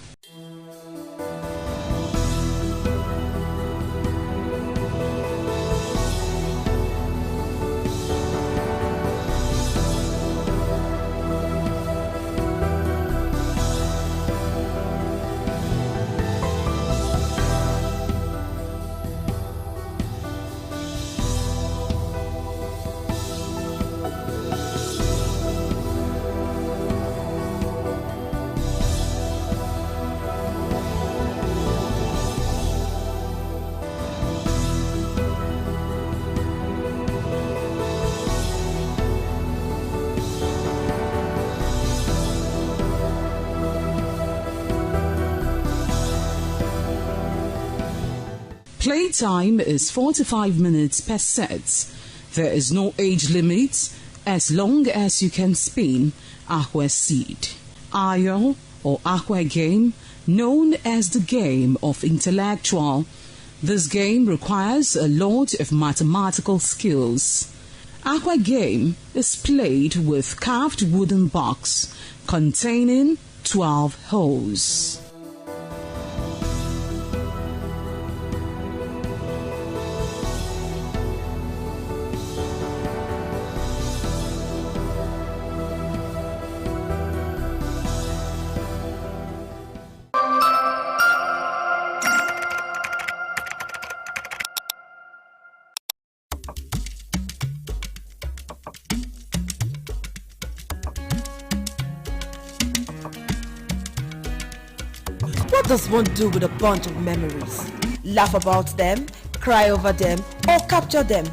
Playtime is 45 minutes per set. There is no age limit as long as you can spin aqua seed. Ayo or aqua game, known as the game of intellectual. This game requires a lot of mathematical skills. Aqua game is played with carved wooden box containing 12 holes. What does one do with a bunch of memories? Laugh about them, cry over them, or capture them?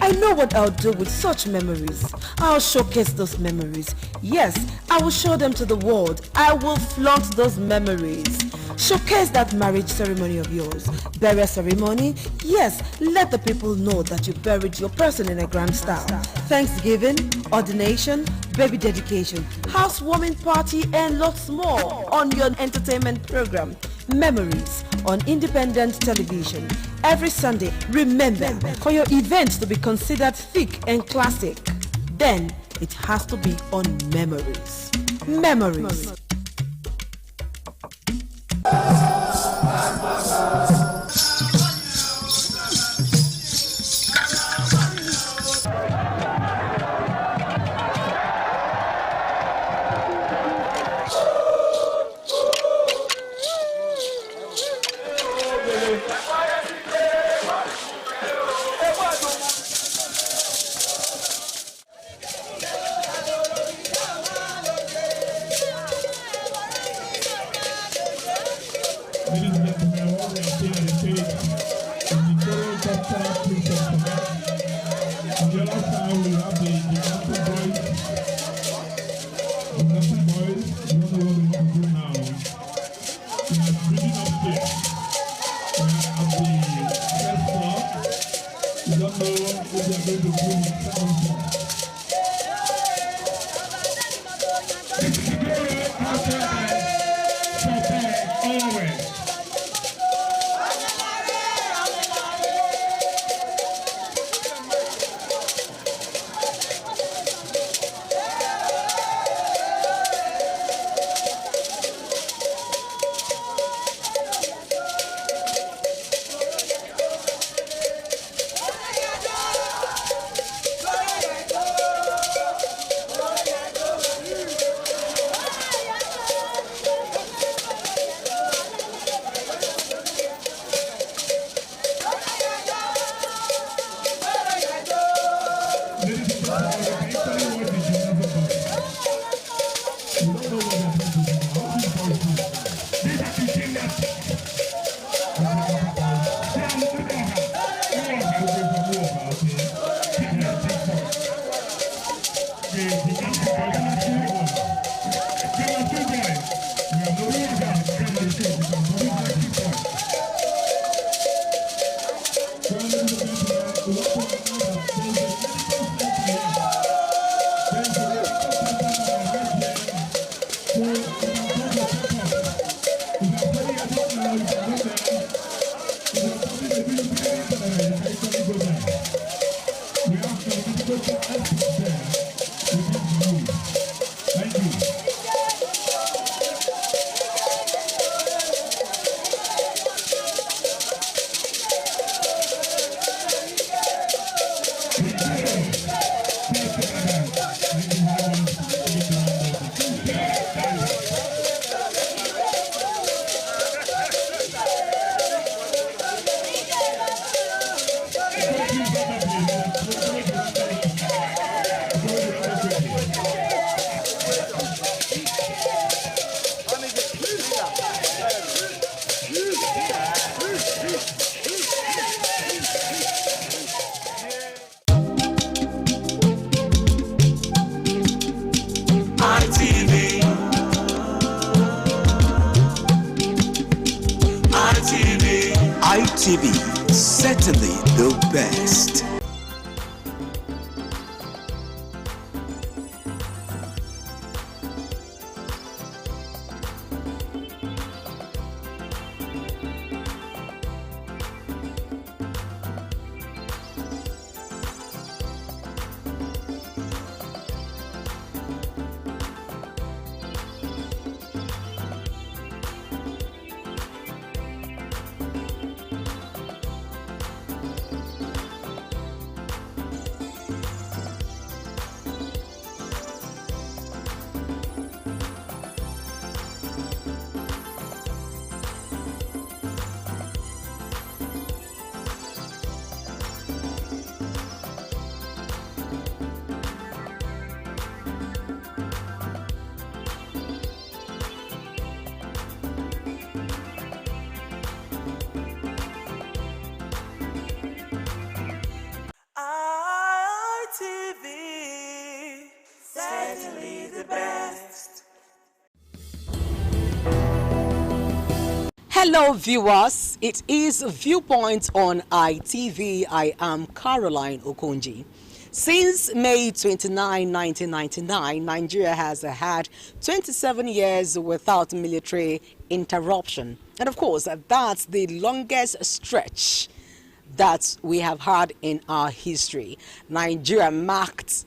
I know what I'll do with such memories. I'll showcase those memories. Yes, I will show them to the world. I will flaunt those memories. Showcase that marriage ceremony of yours. Burial ceremony? Yes, let the people know that you buried your person in a grand style. Thanksgiving, ordination, baby dedication, housewarming party, and lots more on your entertainment program, Memories, on Independent Television. Every Sunday, remember, for your event to be considered thick and classic, then it has to be on Memories. Memories. ITV, certainly the best. Certainly the best. Hello viewers, it is Viewpoint on ITV. I am Caroline Okonji. Since May 29, 1999, Nigeria has had 27 years without military interruption. And of course, that's the longest stretch that we have had in our history. Nigeria marked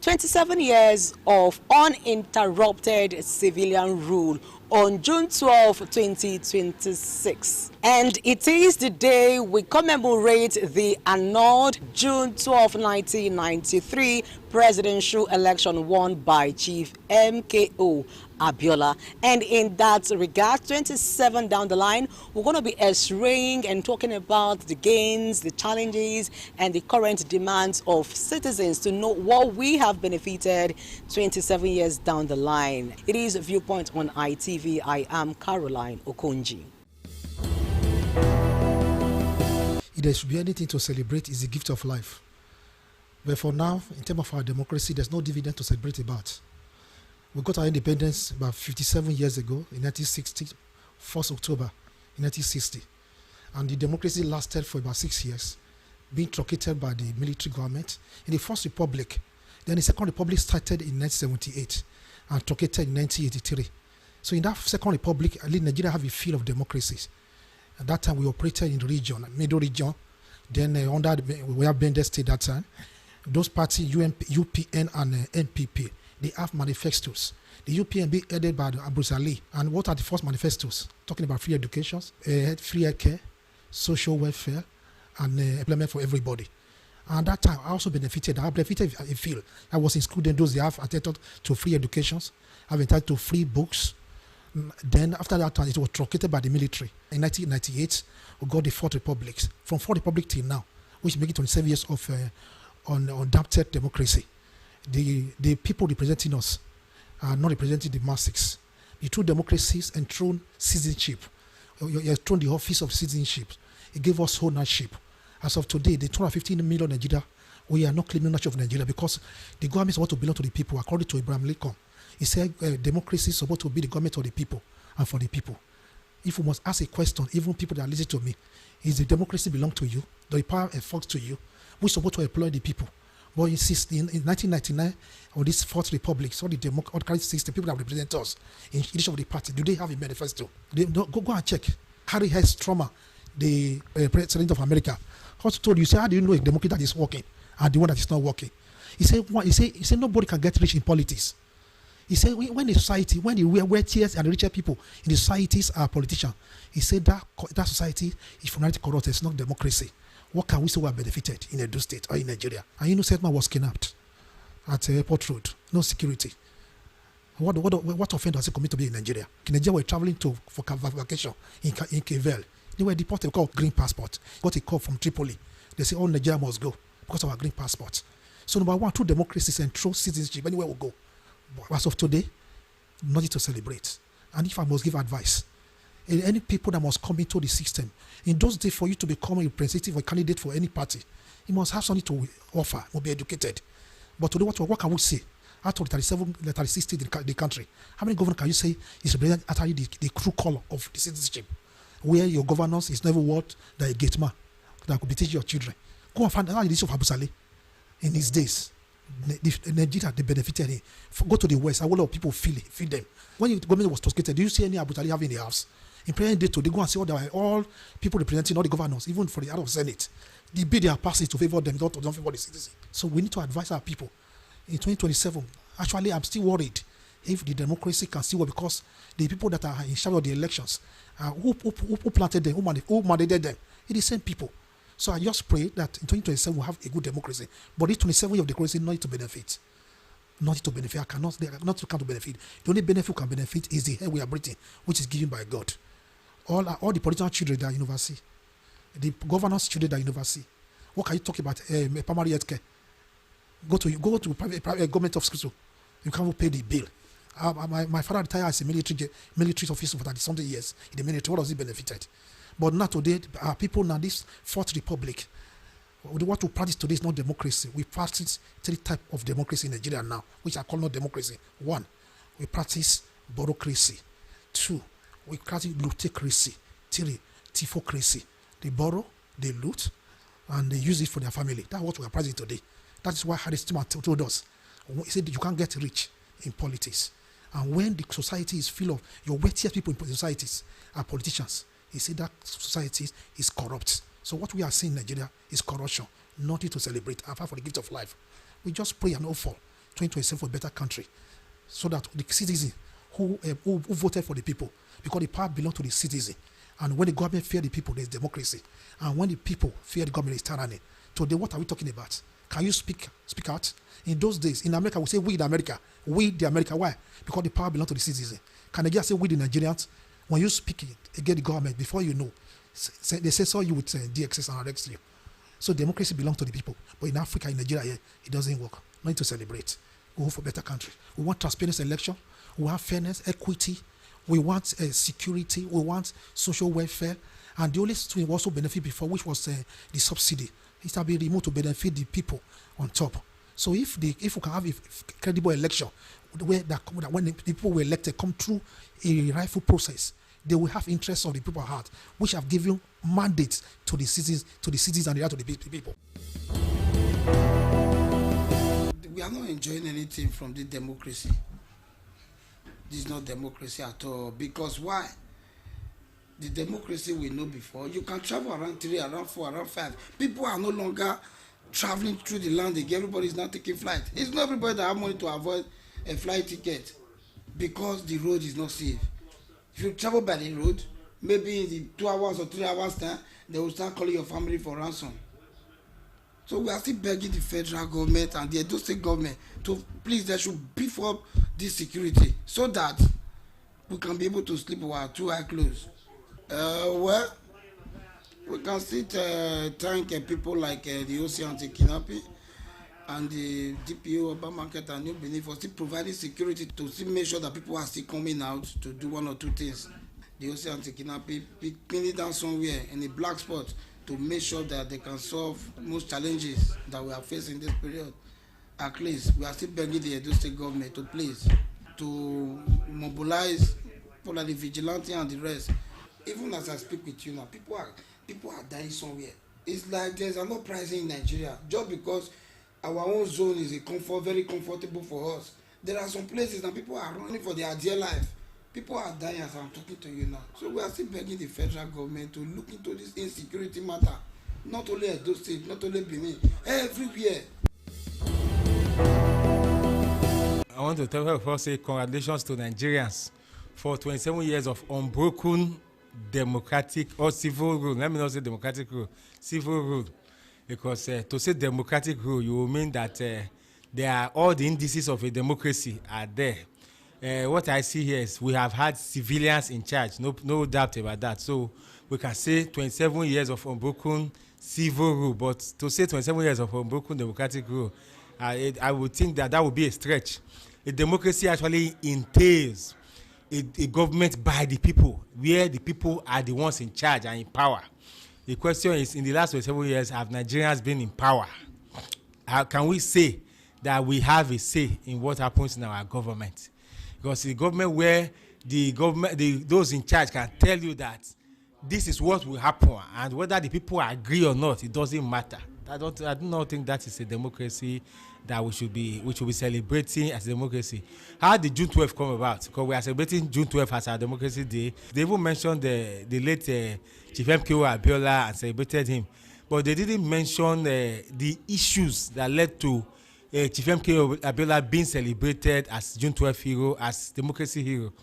27 years of uninterrupted civilian rule on June 12, 2026. And it is the day we commemorate the annulled June 12, 1993 presidential election won by Chief MKO Abiola. And in that regard, 27 down the line, we're going to be surveying and talking about the gains, the challenges, and the current demands of citizens to know what we have benefited 27 years down the line. It is Viewpoint on ITV. I am Caroline Okonji. If there should be anything to celebrate, is the gift of life. But for now, in terms of our democracy, there's no dividend to celebrate about. We got our independence about 57 years ago, in 1960, 1st October in 1960. And the democracy lasted for about 6 years, being truncated by the military government. In the First Republic, then the Second Republic started in 1978 and truncated in 1983. So in that Second Republic, at least Nigeria have a feel of democracy. At that time, we operated in the region, middle region. Then under we have Bende State that time. Those parties, UPN and NPP, they have manifestos. The UPN being headed by Abu Ali. And what are the first manifestos? Talking about free education, free healthcare, social welfare, and employment for everybody. And that time, I also benefited. I benefited, I feel. I was included those they have entitled to free educations, have entitled to free books. Then after that time, it was truncated by the military. In 1998, we got the Fourth Republic. From Fourth Republic till now, which make it 27 years of unadapted democracy. The people representing us are not representing the masses. The true democracies enthroned citizenship. You enthroned the office of citizenship. It gave us ownership. As of today, the 215 million Nigeria, we are not claiming ownership of Nigeria because the government is supposed to belong to the people, according to Abraham Lincoln. He said democracy is supposed to be the government of the people and for the people. If we must ask a question, even people that listen to me, is the democracy belong to you? The power affords to you? We're supposed to employ the people. But in 1999, or this Fourth Republic, so the democratic system, people that represent us in each of the parties, do they have a manifesto? Go and check. Harry S. Truman, the president of America, also told you, say, how do you know a democracy that is working and the one that is not working? He said nobody can get rich in politics. He said, when the society, when the wealthiest and the richer people in the societies are politicians, he said that society is fundamentally corrupt. It's not democracy. What can we say we are benefited in Edo State or in Nigeria? And you know, Setman was kidnapped at Airport Road. No security. What offense does he commit to be in Nigeria? In Nigeria, we're traveling for vacation in Kevel. They were deported, called green passport. Got a call from Tripoli. They say, all Nigeria must go because of our green passport. So number one, true democracy and true citizenship, anywhere we go. But as of today, nothing to celebrate. And if I must give advice, any people that must come into the system, in those days for you to become a representative or candidate for any party, you must have something to offer, must be educated. But today, what can we say? Out of the 36 states in the country, how many governors can you say is representing actually the true color of the citizenship? Where your governance is never what the gate man that could be teaching your children. Go and find out the issue of Abu Saleh in his days. Nigeria, they benefited him. Go to the West, a lot of people feel them. When the government was toasted, do you see any Abu Saleh having in the house? In present day, they go and see all people representing all the governors, even for the House of Senate. The bill they are passing to favor them, don't favor the citizens. So we need to advise our people. In 2027, actually, I'm still worried if the democracy can still work because the people that are in charge of the elections, who planted them, who mandated them, it's the same people. So I just pray that in 2027 we'll have a good democracy. But this 27 years of democracy, not to benefit. Not to benefit. They are not to come to benefit. The only benefit we can benefit is the air we are breathing, which is given by God. All the political children that are university, the governors' children that are university. What can you talk about? Primary healthcare. Go to private government hospital. You can't pay the bill. My father retired as a military officer for 30-something years in the military. What has he benefited? But not today. People now, this Fourth Republic, What we practice today is not democracy. We practice 3 types of democracy in Nigeria now, which are called not democracy. 1, we practice borrowcracy. 2, we practice lootocracy. 3, tifocracy. They borrow, they loot, and they use it for their family. That's what we are practicing today. That is why Harris Timmer told us, he said you can't get rich in politics. And when the society is full of your wealthiest people in societies are politicians, he said that society is corrupt. So what we are seeing in Nigeria is corruption, nothing to celebrate, apart from the gift of life. We just pray and hope for 2027 for a better country, so that the citizen who voted for the people, because the power belongs to the citizen. And when the government fear the people, there's democracy. And when the people fear the government, it's tyranny. Today, what are we talking about? Can you speak out? In those days, in America, we say we the America. We the America. Why? Because the power belongs to the citizen. Can Nigeria say we the Nigerians? When you speak against the government, before you know, they say so you would DXS and arrest you. So democracy belongs to the people. But in Africa, in Nigeria, here, it doesn't work. No need to celebrate. We hope for a better country. We want transparent election. We want fairness, equity. We want security. We want social welfare. And the only thing we also benefit before, which was the subsidy, it has been removed to benefit the people on top. So if we can have a credible election, where when the people were elected come through a rightful process, they will have interests of the people at heart, which have given mandates to the cities and the right of the people. We are not enjoying anything from the democracy. This is not democracy at all. Because why? The democracy we know before, you can travel around 3, around 4, around 5. People are no longer traveling through the land again. Everybody is not taking flight. It's not everybody that have money to avoid a flight ticket because the road is not safe. If you travel by the road, maybe in the 2 hours or 3 hours time, they will start calling your family for ransom. So we are still begging the federal government and the Edo State government to please, they should beef up this security so that we can be able to sleep with our 2 eyes closed. Well, we can still thank people like the OC Anti-Kidnapping and the DPO Urban Market and New Benin for still providing security to still make sure that people are still coming out to do 1 or 2 things. The OC Anti-Kidnapping pinning down somewhere in a black spot to make sure that they can solve most challenges that we are facing this period. At least we are still begging the Edo State government to please to mobilize people like the vigilante and the rest. Even as I speak with you now, people are dying somewhere. It's like there's an uprising in Nigeria just because our own zone is very comfortable for us. There are some places that people are running for their dear life. People are dying as I'm talking to you now. So we are still begging the federal government to look into this insecurity matter. Not only at those states, not only Benin, everywhere. I want to first say congratulations to Nigerians for 27 years of unbroken democratic or civil rule. Let me not say democratic rule, civil rule. Because to say democratic rule, you will mean that there are all the indices of a democracy are there. What I see here is we have had civilians in charge, no doubt about that. So we can say 27 years of unbroken civil rule, but to say 27 years of unbroken democratic rule, I would think that would be a stretch. A democracy actually entails a government by the people, where the people are the ones in charge and in power. The question is, in the last 27 years, have Nigerians been in power? How can we say that we have a say in what happens in our government? Because the government where those in charge can tell you that this is what will happen, and whether the people agree or not, it doesn't matter. I do not think that is a democracy that we should be celebrating as a democracy. How did June 12 come about? Because we are celebrating June 12 as our democracy day. They even mentioned the late Chief MKO Abiola and celebrated him, but they didn't mention the issues that led to Chief MKO Abiola being celebrated as June 12 hero, as democracy hero.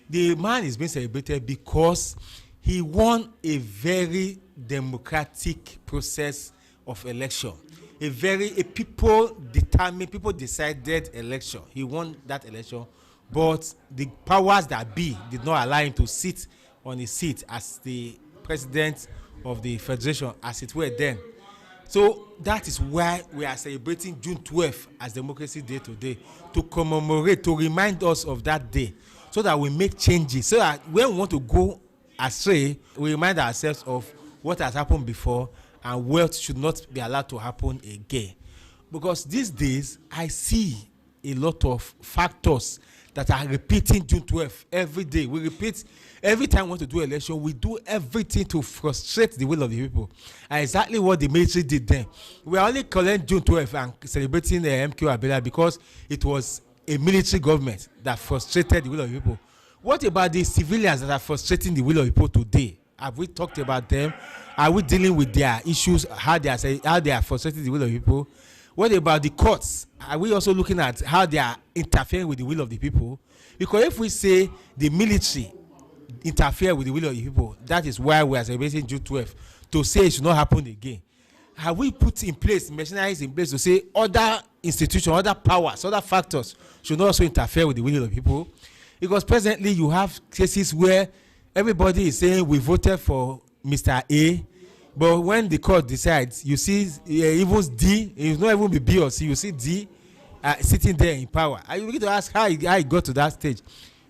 The man is being celebrated because he won a very democratic process of election. A people decided election. He won that election, but the powers that be did not allow him to sit on his seat as the president of the federation, as it were then. So that is why we are celebrating June 12 as Democracy Day today, to commemorate, to remind us of that day, so that we make changes, so that when we want to go astray, we remind ourselves of what has happened before and wealth should not be allowed to happen again. Because these days, I see a lot of factors that are repeating June 12th every day. We repeat every time we want to do election, we do everything to frustrate the will of the people. And exactly what the military did then. We are only calling June 12th and celebrating MQ Abela because it was a military government that frustrated the will of the people. What about the civilians that are frustrating the will of the people today? Have we talked about them? Are we dealing with their issues, how they are frustrating the will of the people? What about the courts? Are we also looking at how they are interfering with the will of the people? Because if we say the military interfere with the will of the people, that is why we are celebrating June 12th, to say it should not happen again. Have we put in place, machineries in place to say other institutions, other powers, other factors should not also interfere with the will of the people? Because presently you have cases where everybody is saying we voted for Mr. A, but when the court decides, you see even D, it will not even be B or C, you see D sitting there in power. And you begin to ask how he got to that stage.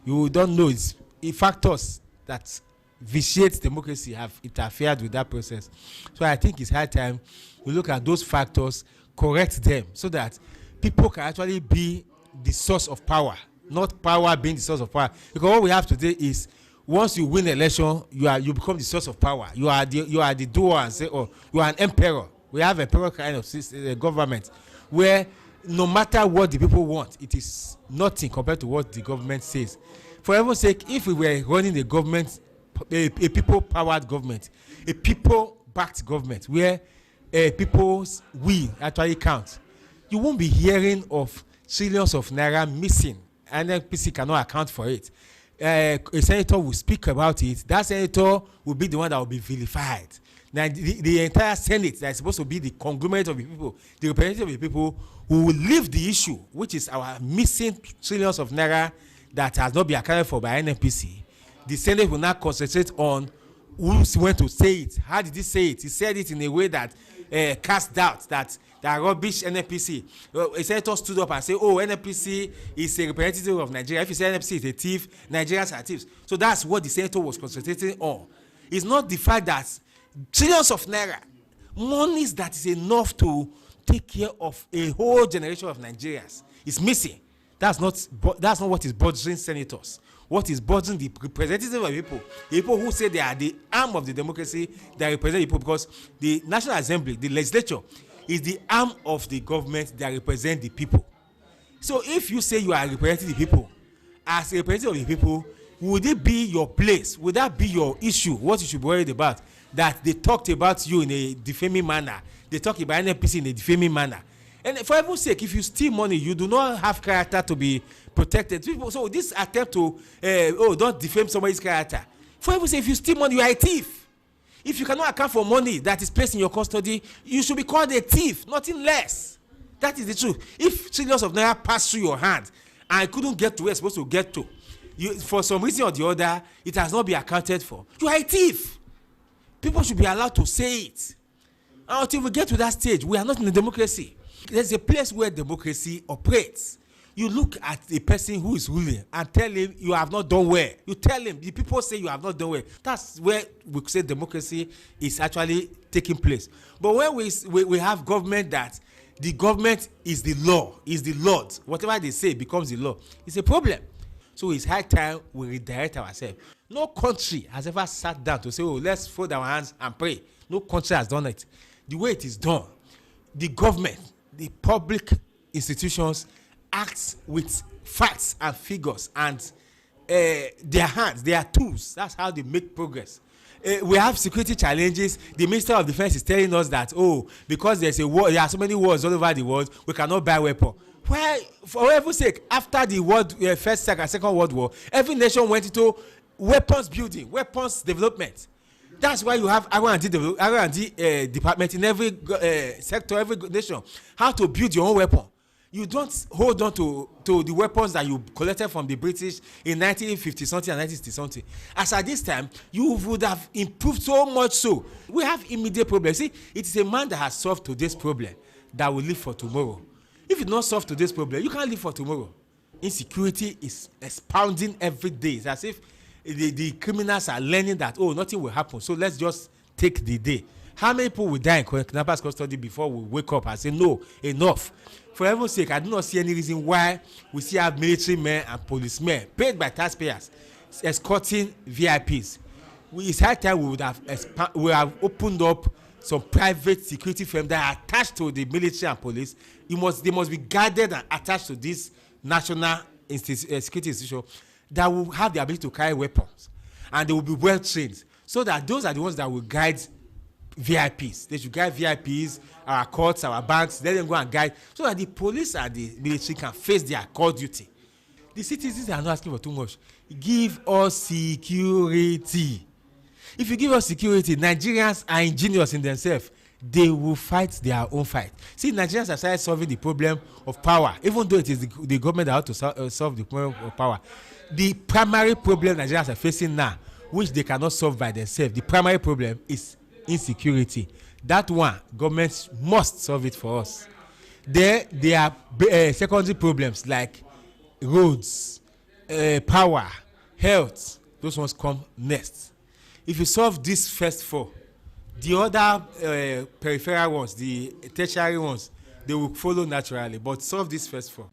You don't know. It's factors that vitiate democracy have interfered with that process. So I think it's high time we look at those factors, correct them, so that people can actually be the source of power, not power being the source of power. Because what we have today is, once you win election, you become the source of power. You are the doer and say, oh, you are an emperor. We have emperor kind of system, government where no matter what the people want, it is nothing compared to what the government says. For heaven's sake, if we were running a government, a people-powered government, a people-backed government where people's will actually count, you won't be hearing of trillions of naira missing, and NPC cannot account for it. A senator will speak about it. That senator will be the one that will be vilified. Now, the entire Senate that is supposed to be the conglomerate of the people, the representative of the people, who will leave the issue, which is our missing trillions of naira that has not been accounted for by NNPC. The Senate will now concentrate on who went to say it. How did he say it? He said it in a way that cast doubt that rubbish NNPC. A senator stood up and said, oh, NNPC is a representative of Nigeria. If you say NNPC is a thief, Nigerians are thieves. So that's what the senator was concentrating on. It's not the fact that trillions of naira, monies that is enough to take care of a whole generation of Nigerians, is missing. That's not what is bothering senators. What is bothering the representatives of the people who say they are the arm of the democracy, they represent the people, because the National Assembly, the legislature, is the arm of the government that represent the people. So if you say you are representing the people, as a representative of the people, would it be your place? Would that be your issue? What you should be worried about? That they talked about you in a defaming manner. They talk about NNPC in a defaming manner. And for heaven's sake, if you steal money, you do not have character to be protected. So this attempt to, don't defame somebody's character. For heaven's sake, if you steal money, you are a thief. If you cannot account for money that is placed in your custody, you should be called a thief, nothing less. That is the truth. If trillions of naira pass through your hand and couldn't get to where it's supposed to get to, for some reason or the other, it has not been accounted for, you are a thief. People should be allowed to say it. And until we get to that stage, we are not in a democracy. There's a place where democracy operates. You look at the person who is ruling and tell him you have not done well. You tell him, the people say you have not done well. That's where we say democracy is actually taking place. But when we have government that the government is the law, is the Lord, whatever they say becomes the law, it's a problem. So it's high time we redirect ourselves. No country has ever sat down to say, oh, let's fold our hands and pray. No country has done it. The way it is done, the government, the public institutions act with facts and figures and their hands, their tools. That's how they make progress. We have security challenges. The Minister of Defense is telling us that, oh, because there's a war, there are so many wars all over the world, we cannot buy weapons. Why, for heaven's sake, after the First, Second World War, every nation went into weapons building, weapons development. That's why you have R&D department in every sector, every nation. How to build your own weapon. You don't hold on to the weapons that you collected from the British in 1950-something and 1960-something. As at this time, you would have improved so much so. We have immediate problems. See, it is a man that has solved today's problem that will live for tomorrow. If you not solve today's problem, you can't live for tomorrow. Insecurity is expounding every day. It's as if the criminals are learning that, oh, nothing will happen, so let's just take the day. How many people will die in kidnappers' custody before we wake up and say, no, enough? For heaven's sake, I do not see any reason why we still have military men and policemen paid by taxpayers escorting VIPs. It's high time we would have opened up some private security firms that are attached to the military and police. They must be guarded and attached to this national security institution that will have the ability to carry weapons, and they will be well trained, so that those are the ones that will guide VIPs. They should guide VIPs, our courts, our banks. Let them go and guide, so that the police and the military can face their core duty. The citizens are not asking for too much. Give us security. If you give us security, Nigerians are ingenious in themselves. They will fight their own fight. See, Nigerians have started solving the problem of power, even though it is the government that has to solve the problem of power. The primary problem Nigerians are facing now, which they cannot solve by themselves, the primary problem is insecurity. That one, governments must solve it for us. There are secondary problems like roads, power, health. Those ones come next. If you solve these first four, the other peripheral ones, the tertiary ones, they will follow naturally. But solve these first four.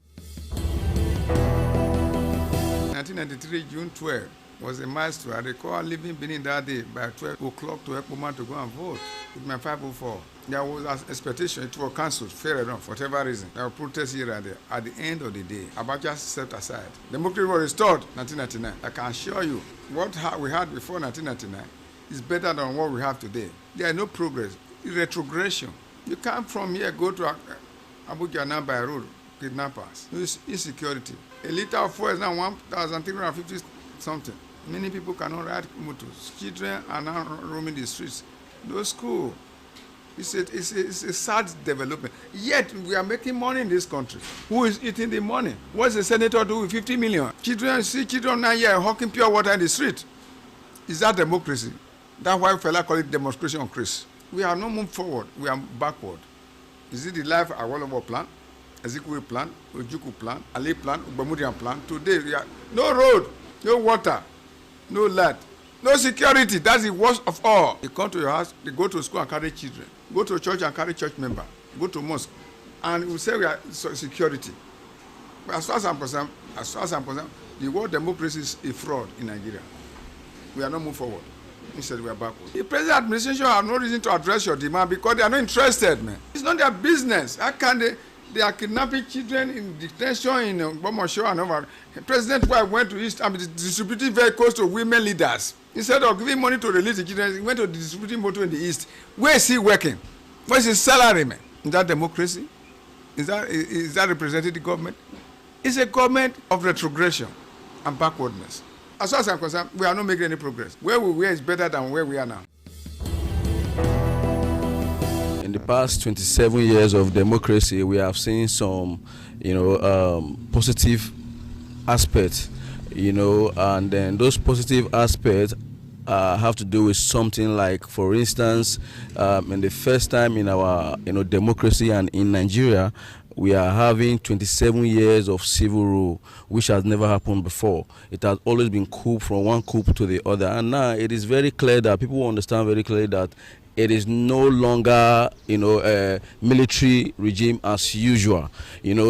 1993, June 12, was a milestone. I recall leaving Benin that day by 12 o'clock to Ekpoma to go and vote with my 504. There was an expectation it was cancelled, fair enough, for whatever reason. There were protests here and there. At the end of the day, Abacha stepped aside. Democracy was restored in 1999. I can assure you, what we had before 1999 is better than what we have today. There is no progress. It's retrogression. You come from here, go to Abuja now by road, kidnappers, insecurity. A liter of fuel is now 1,350 something. Many people cannot ride motors. Children are now roaming the streets. No school. It's a sad development. Yet we are making money in this country. Who is eating the money? What's the senator do with 50 million? Children 9 years hawking pure water in the street. Is that democracy? That's why fella call it demonstration on Chris. We are not moving forward. We are backward. Is it the life Awolowo plan, Ezekwe plan, Ojukwu plan, Ali plan, Ubamudian plan? Today we are no road, no water, no light, no security. That's the worst of all. They come to your house, they go to school and carry children. Go to church and carry church member. Go to mosque. And we say we are security. But as far as I'm concerned, the word democracy is a fraud in Nigeria. We are not moving forward. Instead, we are backward. The present administration have no reason to address your demand because they are not interested, man. It's not their business. How can they are kidnapping children in detention in Bomosho and over. President wife went to East and distributing vehicles to women leaders. Instead of giving money to release the children, he went to distributing motor in the East. Where is he working? Where's his salary, man? Is that democracy? Is that representing the government? It's a government of retrogression and backwardness. As far as I'm concerned, we are not making any progress. Where we were is better than where we are now. In the past 27 years of democracy, we have seen some, positive aspects, and then those positive aspects have to do with something like, for instance, in the first time in our, democracy and in Nigeria, we are having 27 years of civil rule, which has never happened before. It has always been coup from one coup to the other. And now it is very clear that people understand very clearly that it is no longer, a military regime as usual.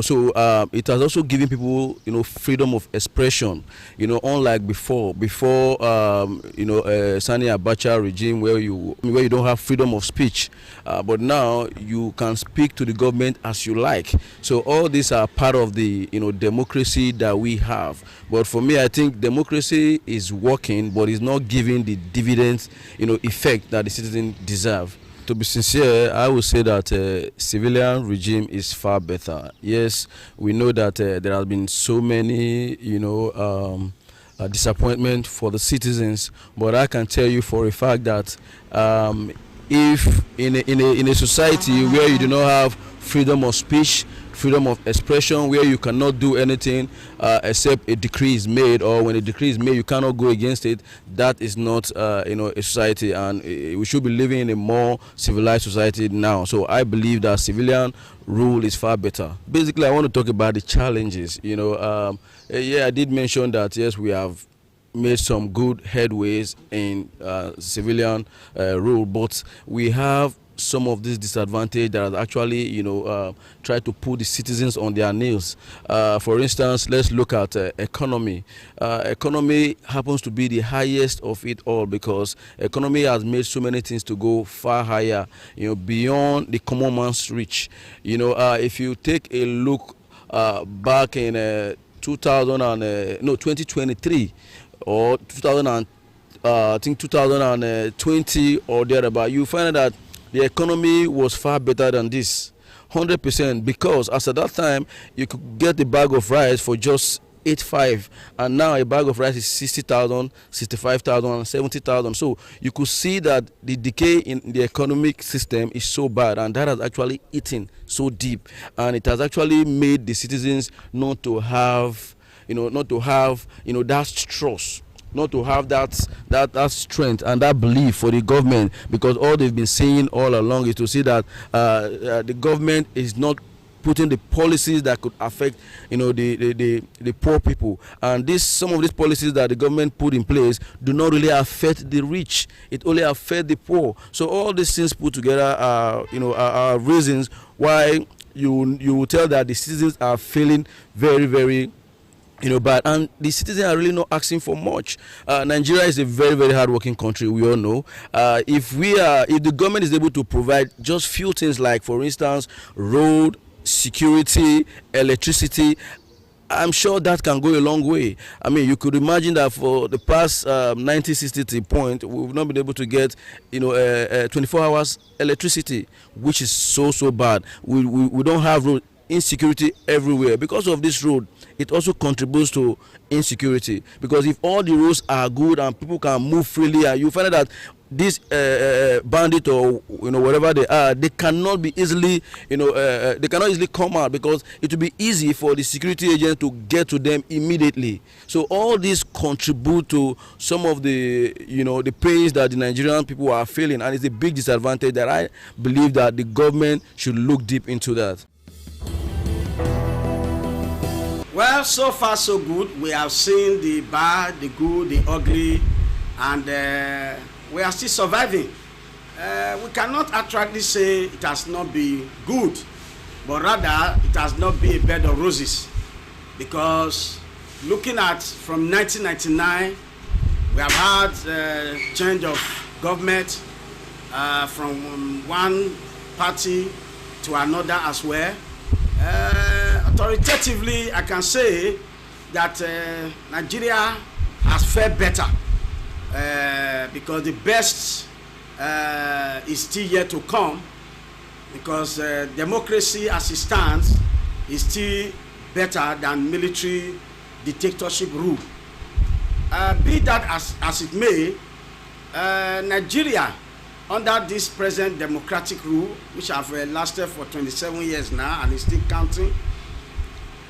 So it has also given people, freedom of expression. Unlike before, Sani Abacha regime where you don't have freedom of speech, but now you can speak to the government as you like. So all these are part of the, democracy that we have. But for me, I think democracy is working, but it's not giving the dividends, effect that the citizen deserve. To be sincere, I would say that civilian regime is far better. Yes, we know that there have been so many, disappointment for the citizens, but I can tell you for a fact that if in a society where you do not have freedom of speech, freedom of expression, where you cannot do anything except a decree is made, or when a decree is made you cannot go against it, that is not a society, and we should be living in a more civilized society now. So I believe that civilian rule is far better. Basically, I want to talk about the challenges. I did mention that yes, we have made some good headways in civilian rule, but we have some of this disadvantage that has actually, tried to put the citizens on their nails. For instance, let's look at economy. Economy happens to be the highest of it all because economy has made so many things to go far higher, beyond the common man's reach. If you take a look back in 2023 or 2020 or thereabout, you find that the economy was far better than this, 100%, because as at that time you could get a bag of rice for just 8.5, and now a bag of rice is 60,000, 65,000, 70,000. So you could see that the decay in the economic system is so bad, and that has actually eaten so deep, and it has actually made the citizens not to have that trust, not to have that strength and that belief for the government, because all they've been saying all along is to see that the government is not putting the policies that could affect the poor people, and some of these policies that the government put in place do not really affect the rich. It only affects the poor. So all these things put together are reasons why you tell that the citizens are feeling very, very bad, and the citizens are really not asking for much. Nigeria is a very, very hard-working country. We all know. If the government is able to provide just few things, like for instance road, security, electricity, I'm sure that can go a long way. I mean, you could imagine that for the past 1960 point, we've not been able to get 24 hours electricity, which is so bad. We don't have road. Insecurity everywhere. Because of this road, it also contributes to insecurity, because if all the roads are good and people can move freely, and you find out that these bandits or whatever they are, they cannot be easily they cannot easily come out, because it will be easy for the security agent to get to them immediately. So all these contribute to some of the the pains that the Nigerian people are feeling, and it's a big disadvantage that I believe that the government should look deep into that. Well, so far so good. We have seen the bad, the good, the ugly, and we are still surviving. We cannot actually say it has not been good, but rather it has not been a bed of roses, because looking at from 1999, we have had change of government from one party to another as well. Authoritatively, I can say that Nigeria has fared better, because the best is still yet to come, because democracy as it stands is still better than military dictatorship rule. Be that as it may, Nigeria, under this present democratic rule, which have lasted for 27 years now and is still counting,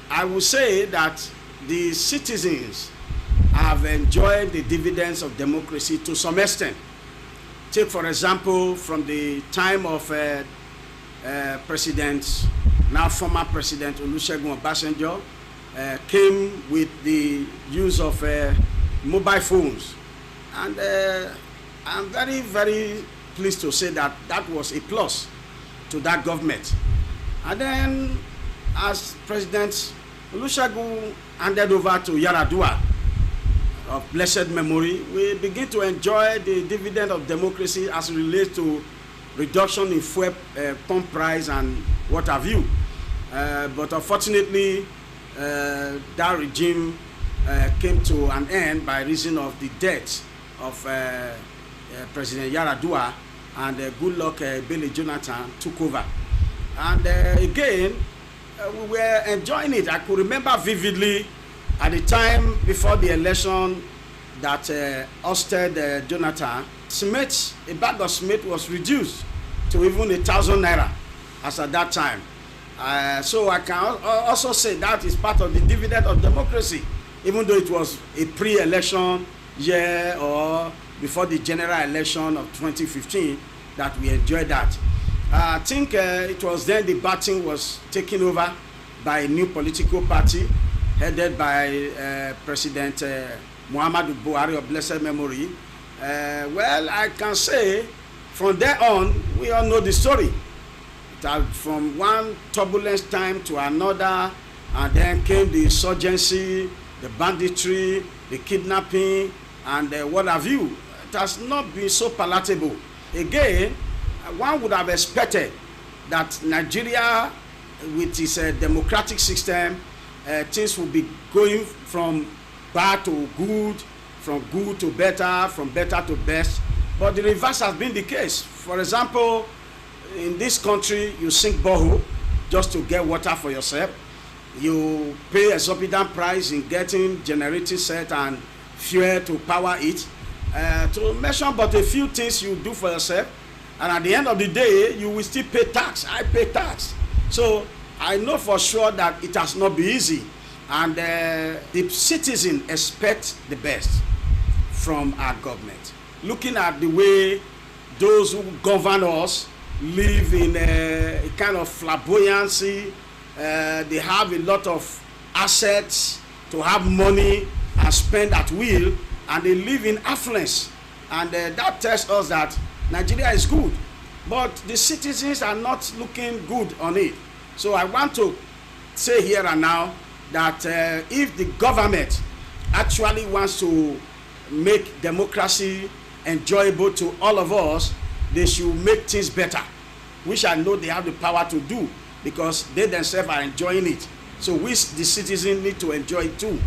I would say that the citizens have enjoyed the dividends of democracy to some extent. Take, for example, from the time of now former President Olusegun Obasanjo, came with the use of mobile phones. And I'm very, very pleased to say that that was a plus to that government. And then, as President Olusegun handed over to Yar'Adua of blessed memory, we begin to enjoy the dividend of democracy as it relates to reduction in fuel pump price and what have you. But unfortunately, that regime came to an end by reason of the death of President Yar'Adua, and Goodluck Ebele Jonathan took over. And again, we were enjoying it. I could remember vividly at the time before the election that ousted Jonathan, cement, a bag of cement was reduced to even 1,000 naira as at that time. So I can also say that is part of the dividend of democracy, even though it was a pre-election year or before the general election of 2015 that we enjoyed that. I think it was then the batting was taken over by a new political party headed by President Muhammadu Buhari of blessed memory. Well, I can say from there on, we all know the story. That from one turbulent time to another, and then came the insurgency, the banditry, the kidnapping, and what have you. It has not been so palatable. Again, one would have expected that Nigeria, with its democratic system, things will be going from bad to good, from good to better, from better to best. But the reverse has been the case. For example, in this country, you sink borehole just to get water for yourself. You pay exorbitant price in getting generating set and fuel to power it. To mention but a few things you do for yourself, and at the end of the day, you will still pay tax. I pay tax. So I know for sure that it has not been easy. And the citizens expect the best from our government. Looking at the way those who govern us live in a kind of flamboyancy, they have a lot of assets to have money and spend at will, and they live in affluence. And that tells us that Nigeria is good, but the citizens are not looking good on it. So I want to say here and now that if the government actually wants to make democracy enjoyable to all of us, they should make things better, which I know they have the power to do because they themselves are enjoying it. So we, the citizens, need to enjoy it too.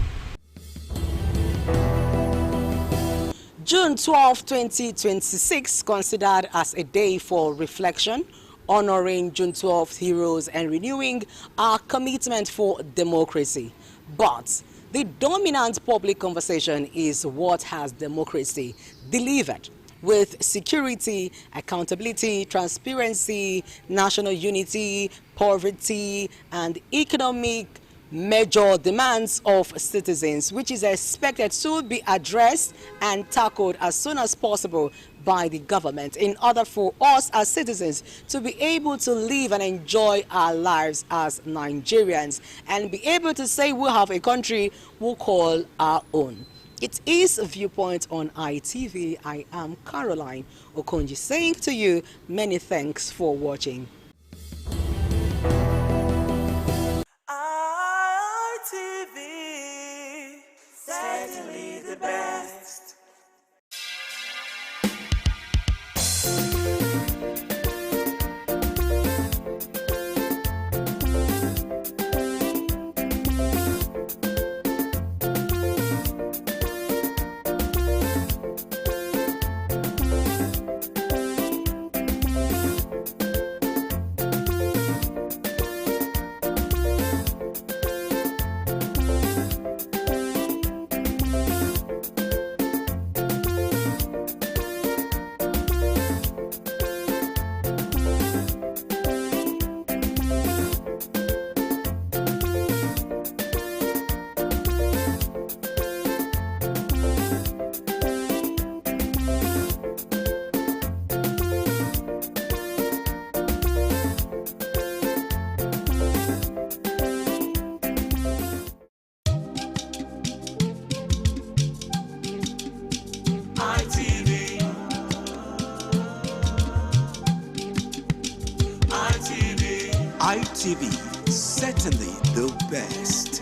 June 12, 2026, considered as a day for reflection, honoring June 12 heroes and renewing our commitment for democracy. But the dominant public conversation is what has democracy delivered, with security, accountability, transparency, national unity, poverty, and economic major demands of citizens, which is expected to be addressed and tackled as soon as possible by the government in order for us as citizens to be able to live and enjoy our lives as Nigerians and be able to say we have a country we call our own. It is a Viewpoint on ITV. I am Caroline Okonji saying to you many thanks for watching. ITV, certainly the best. ITV, certainly the best.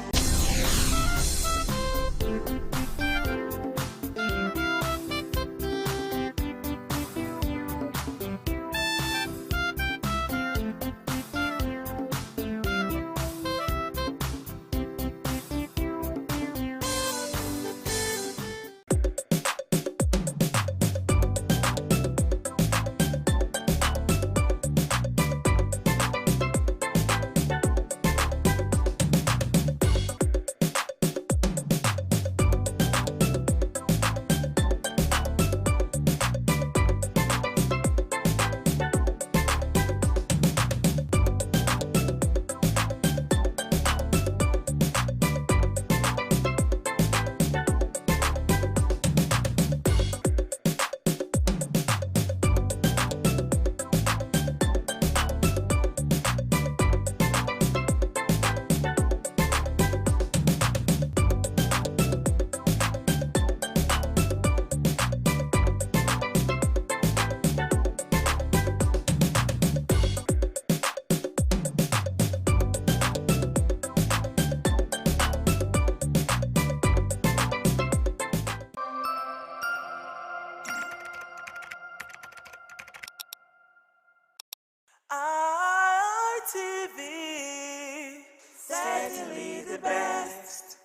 certainly the best.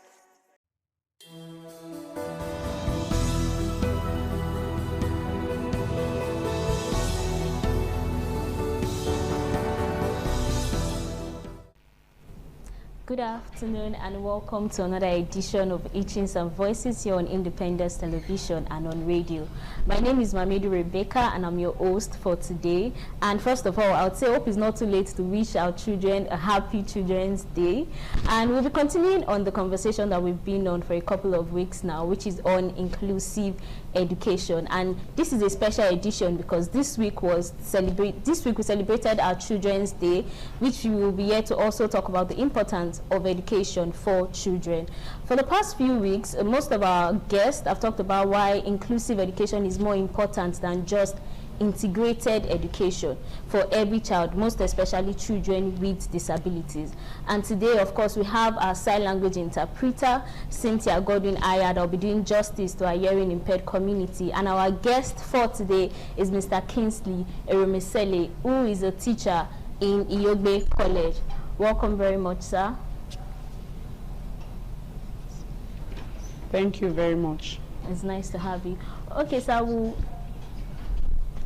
Good afternoon and welcome to another edition of Itchings and Voices here on Independence Television and on radio. My name is Mamedu Rebecca and I'm your host for today. And first of all, I would say hope it's not too late to wish our children a happy Children's Day. And we'll be continuing on the conversation that we've been on for a couple of weeks now, which is on inclusive education. And this is a special edition because this week we celebrated our Children's Day, which we will be here to also talk about the importance of education for children. For the past few weeks, most of our guests have talked about why inclusive education is more important than just integrated education for every child, most especially children with disabilities. And today, of course, we have our sign language interpreter, Cynthia Godwin-Aya, that will be doing justice to our hearing impaired community. And our guest for today is Mr. Kingsley Eromesele, who is a teacher in Iyogbe College. Welcome very much, sir. Thank you very much. It's nice to have you. Okay, sir, we'll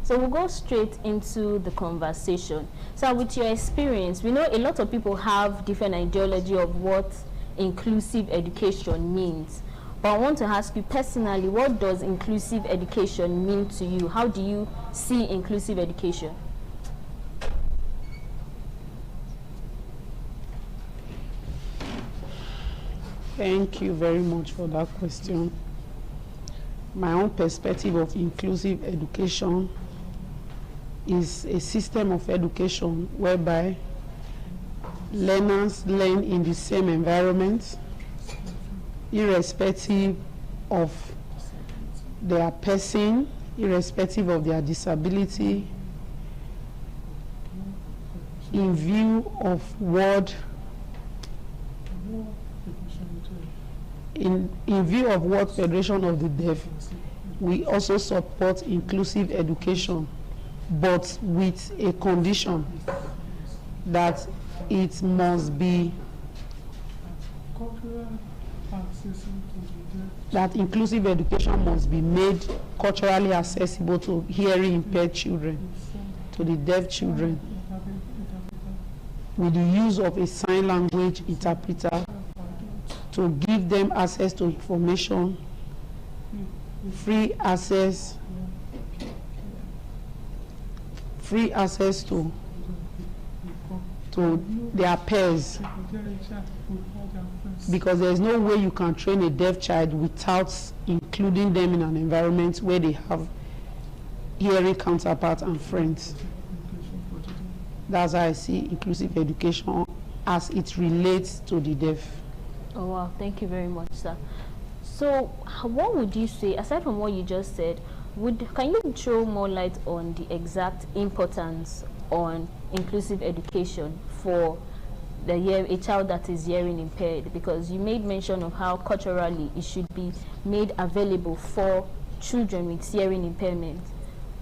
go straight into the conversation. So with your experience, we know a lot of people have different ideology of what inclusive education means. But I want to ask you personally, what does inclusive education mean to you? How do you see inclusive education? Thank you very much for that question. My own perspective of inclusive education is a system of education whereby learners learn in the same environment, irrespective of their person, irrespective of their disability, in view of what Federation of the Deaf, we also support inclusive education, but with a condition that it must be that inclusive education must be made culturally accessible to hearing impaired children, to the deaf children, with the use of a sign language interpreter to give them access to information, free access to their peers, because there is no way you can train a deaf child without including them in an environment where they have hearing counterparts and friends. That's how I see inclusive education as it relates to the deaf. Oh wow, thank you very much, sir. So what would you say, aside from what you just said, can you throw more light on the exact importance on inclusive education for a child that is hearing impaired? Because you made mention of how culturally it should be made available for children with hearing impairment.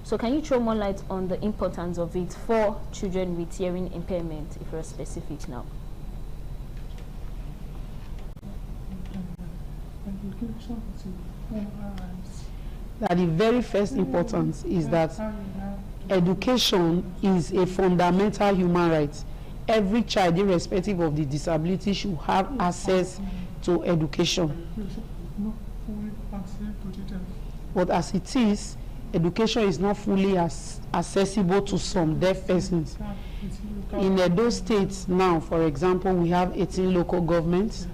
So can you throw more light on the importance of it for children with hearing impairment, if you're specific now? That the very first importance is that education is a fundamental human right. Every child, irrespective of the disability, should have access to education. But as it is, education is not fully accessible to some deaf persons. In Edo State now, for example, we have 18 local governments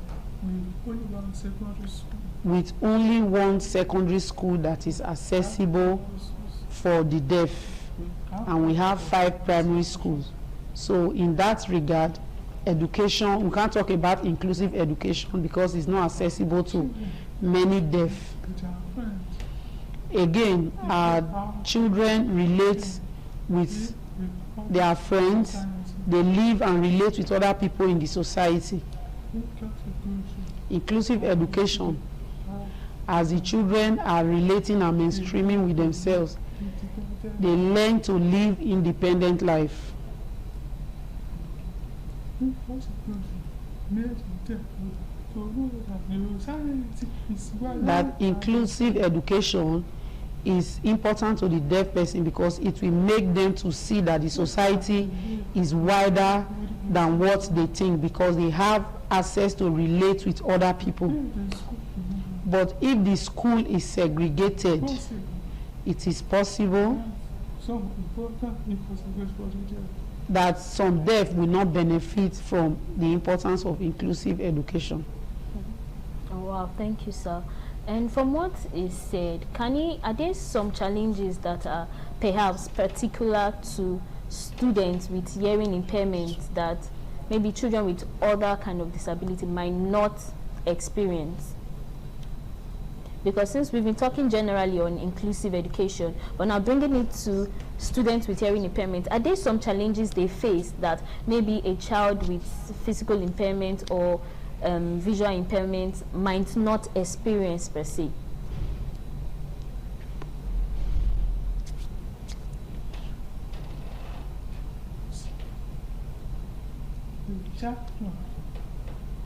with only one secondary school that is accessible for the deaf, and we have 5 primary schools. So in that regard, education, we can't talk about inclusive education because it's not accessible to many deaf. Again, our children relate with their friends, they live and relate with other people in the society. Inclusive education, as the children are relating and mainstreaming with themselves, they learn to live independent life. that inclusive education is important to the deaf person because it will make them to see that the society is wider than what they think because they have access to relate with other people. But if the school is segregated, it is possible that some deaf will not benefit from the importance of inclusive education. Oh, wow, thank you, sir. And from what is said, are there some challenges that are perhaps particular to students with hearing impairment that maybe children with other kind of disability might not experience? Because since we've been talking generally on inclusive education, but now bringing it to students with hearing impairment, are there some challenges they face that maybe a child with physical impairment or visual impairment might not experience per se?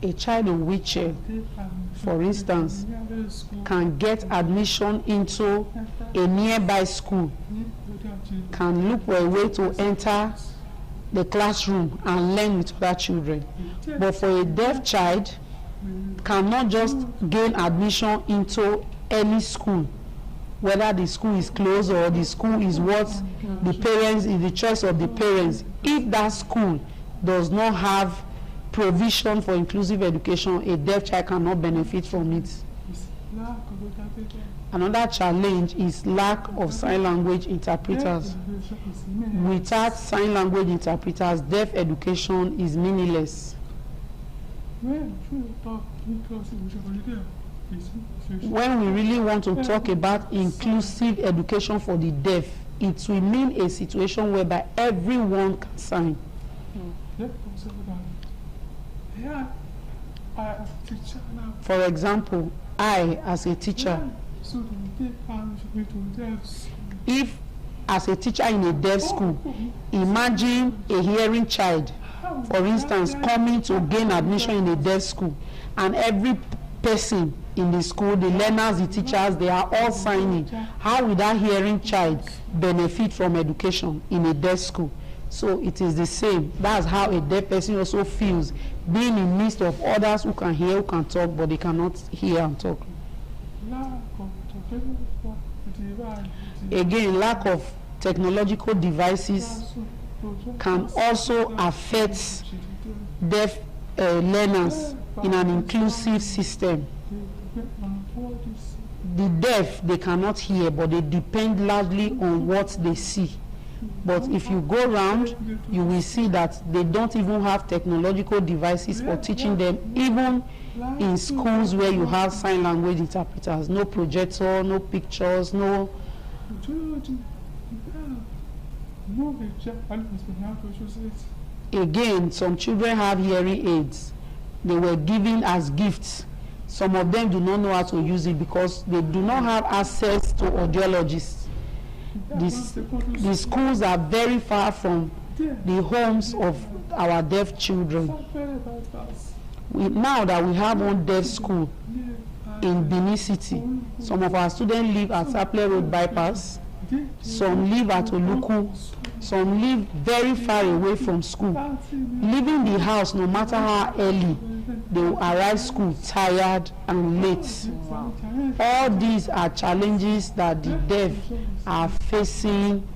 A child in wheelchair, for instance, can get admission into a nearby school, can look for a way to enter the classroom and learn with other children. But for a deaf child, cannot just gain admission into any school, whether the school is closed or the school is what the parents, is the choice of the parents. If that school does not have provision for inclusive education, a deaf child cannot benefit from it. Another challenge is lack of sign language interpreters. Without sign language interpreters, deaf education is meaningless. When we really want to talk about inclusive education for the deaf, it will mean a situation whereby everyone can sign. For example, I, as a teacher, if as a teacher in a deaf school, imagine a hearing child, for instance, coming to gain admission in a deaf school, and every person in the school, the learners, the teachers, they are all signing. How will that hearing child benefit from education in a deaf school? So it is the same. That's how a deaf person also feels, being in midst of others who can hear, who can talk, but they cannot hear and talk. Again, lack of technological devices can also affect deaf learners in an inclusive system. The deaf, they cannot hear, but they depend largely on what they see. But if you go around, you will see that they don't even have technological devices for teaching them, even in schools where you have sign language interpreters. No projector, no pictures, no. Again, some children have hearing aids. They were given as gifts. Some of them do not know how to use it because they do not have access to audiologists. The schools are very far from the homes of our deaf children. Now that we have one deaf school in Benin City, some of our students live at Saple Road Bypass, some live at Oluku, some live very far away from school. Leaving the house, no matter how early, they will arrive school tired and late. All these are challenges that the deaf are facing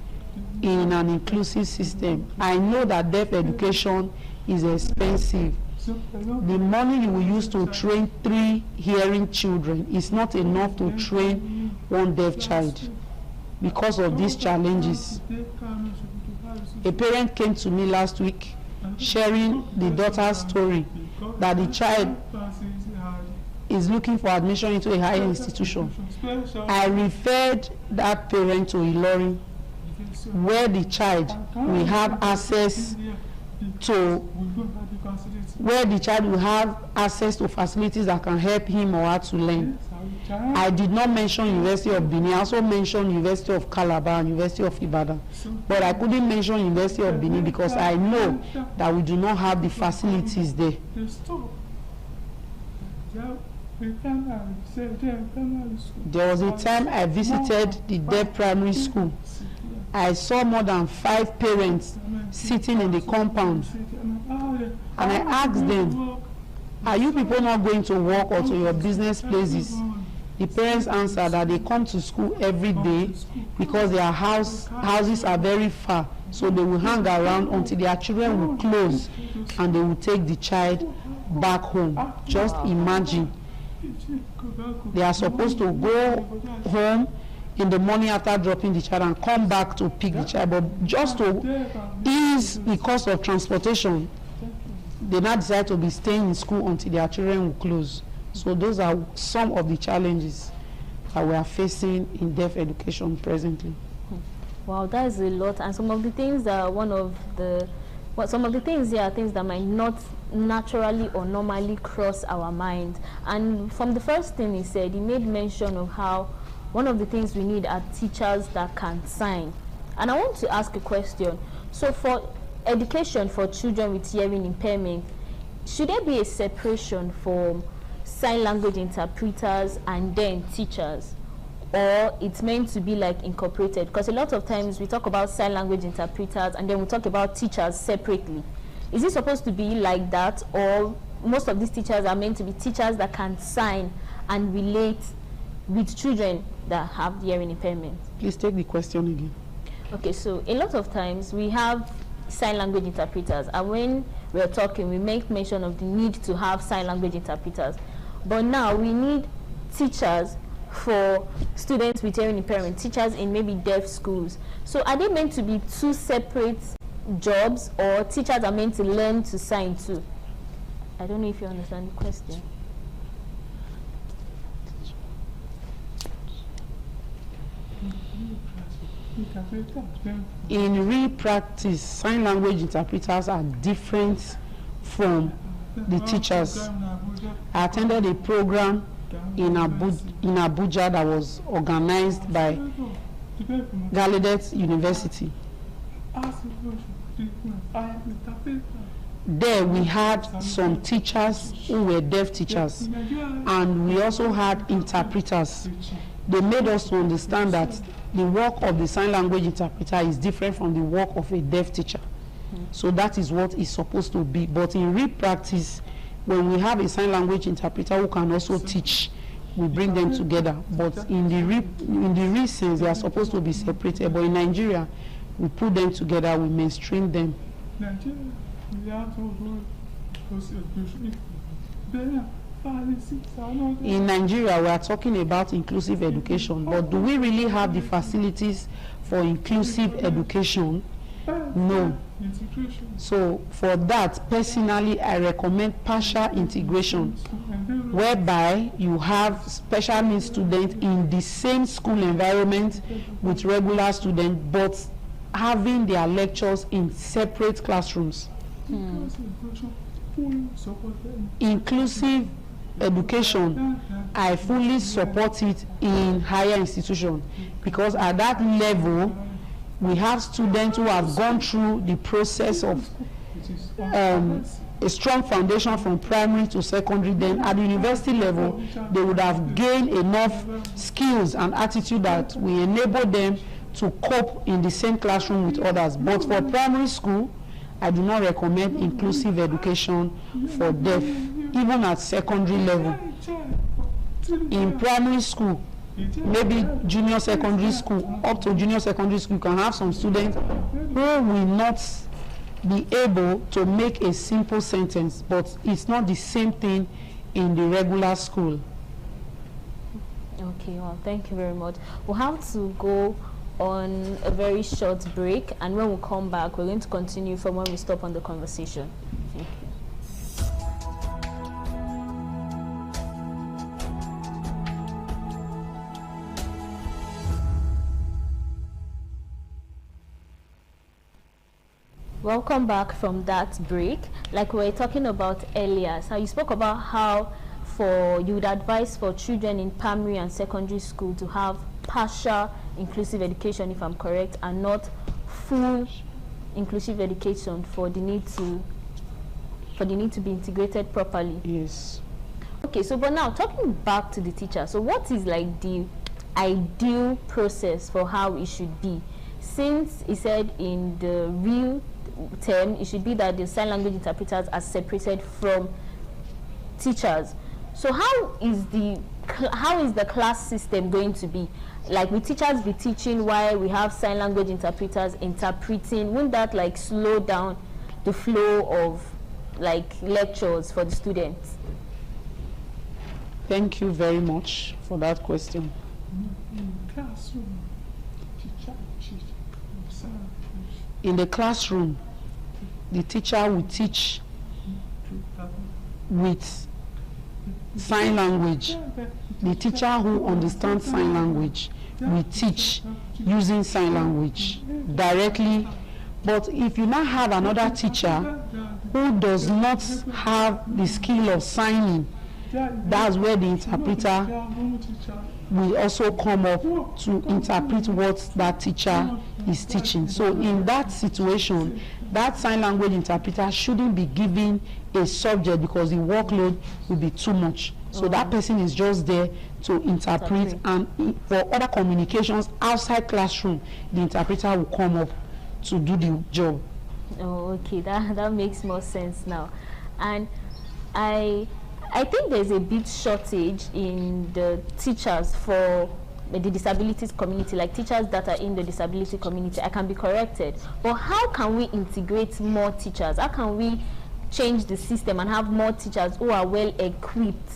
in an inclusive system. I know that deaf education is expensive. The money you will use to train 3 hearing children is not enough to train one deaf child because of these challenges. A parent came to me last week sharing the daughter's story that the child is looking for admission into a higher institution. I referred that parent to Ilorin, where the child will have access to facilities that can help him or her to learn. I did not mention University of Benin. I also mentioned University of Calabar and University of Ibadan. But I couldn't mention University of Benin because I know that we do not have the facilities there. There was a time I visited the deaf primary school. I saw more than 5 parents sitting in the compound, and I asked them, "Are you people not going to work or to your business places?" The parents answered that they come to school every day because their houses are very far, so they will hang around until their children will close and they will take the child back home. Just imagine, they are supposed to go home in the morning after dropping the child and come back to pick the child, but just to ease the cost of transportation, they now decide to be staying in school until their children will close. So those are some of the challenges that we are facing in deaf education presently. Wow, that is a lot, and some of the things that some of the things are things that might not naturally or normally cross our mind. And from the first thing he said, he made mention of how one of the things we need are teachers that can sign. And I want to ask a question. So for education for children with hearing impairment, should there be a separation for sign language interpreters and then teachers, or it's meant to be like incorporated? Because a lot of times we talk about sign language interpreters and then we talk about teachers separately. Is it supposed to be like that, or most of these teachers are meant to be teachers that can sign and relate with children that have hearing impairment? Please take the question again. Okay, so a lot of times we have sign language interpreters, and when we're talking we make mention of the need to have sign language interpreters, but now we need teachers for students with hearing impairment, teachers in maybe deaf schools. So are they meant to be two separate jobs, or teachers are meant to learn to sign too? I don't know if you understand the question. In real practice, sign language interpreters are different from the teachers. I attended a program in Abuja that was organized by Gallaudet University. There we had some teachers who were deaf teachers, and we also had interpreters. They made us to understand that the work of the sign language interpreter is different from the work of a deaf teacher. So that is what it's supposed to be. But in real practice, when we have a sign language interpreter who can also teach, we bring them together. But in the real sense, they are supposed to be separated. But in Nigeria, we put them together, we mainstream them. In Nigeria, we are talking about inclusive education, but do we really have the facilities for inclusive education? No. So for that, personally, I recommend partial integration, whereby you have special needs students in the same school environment with regular students, but having their lectures in separate classrooms. Inclusive education, I fully support it in higher institutions, because at that level we have students who have gone through the process of a strong foundation from primary to secondary. Then at the university level, they would have gained enough skills and attitude that will enable them to cope in the same classroom with others. But for primary school, I do not recommend inclusive education for deaf, even at secondary level. In primary school, maybe junior secondary school, up to junior secondary school, you can have some students who will not be able to make a simple sentence, but it's not the same thing in the regular school. Okay, well, thank you very much. We'll have to go on a very short break, and when we come back, we're going to continue from when we stop on the conversation. Thank you. Welcome back from that break. Like we were talking about earlier, so you spoke about how you would advise for children in primary and secondary school to have partial inclusive education, if I'm correct, and not full inclusive education for the need to be integrated properly. Yes. Okay. Okay, so but now talking back to the teacher, so what is like the ideal process for how it should be? Since he said in the real term, it should be that the sign language interpreters are separated from teachers. So how is the class system going to be? Like, will teachers be teaching while we have sign language interpreters interpreting? Won't that like slow down the flow of like lectures for the students? Thank you very much for that question. In the classroom, the teacher will teach with sign language. The teacher who understands sign language will teach using sign language directly. But if you now have another teacher who does not have the skill of signing, that's where the interpreter will also come up to interpret what that teacher is teaching. So in that situation, that sign language interpreter shouldn't be given a subject because the workload will be too much. So that person is just there to interpret, and for other communications outside classroom, the interpreter will come up to do the job. Oh, okay, that makes more sense now. And I think there's a bit shortage in the teachers for the disabilities community, like teachers that are in the disability community. I can be corrected, but how can we integrate more teachers? How can we change the system and have more teachers who are well equipped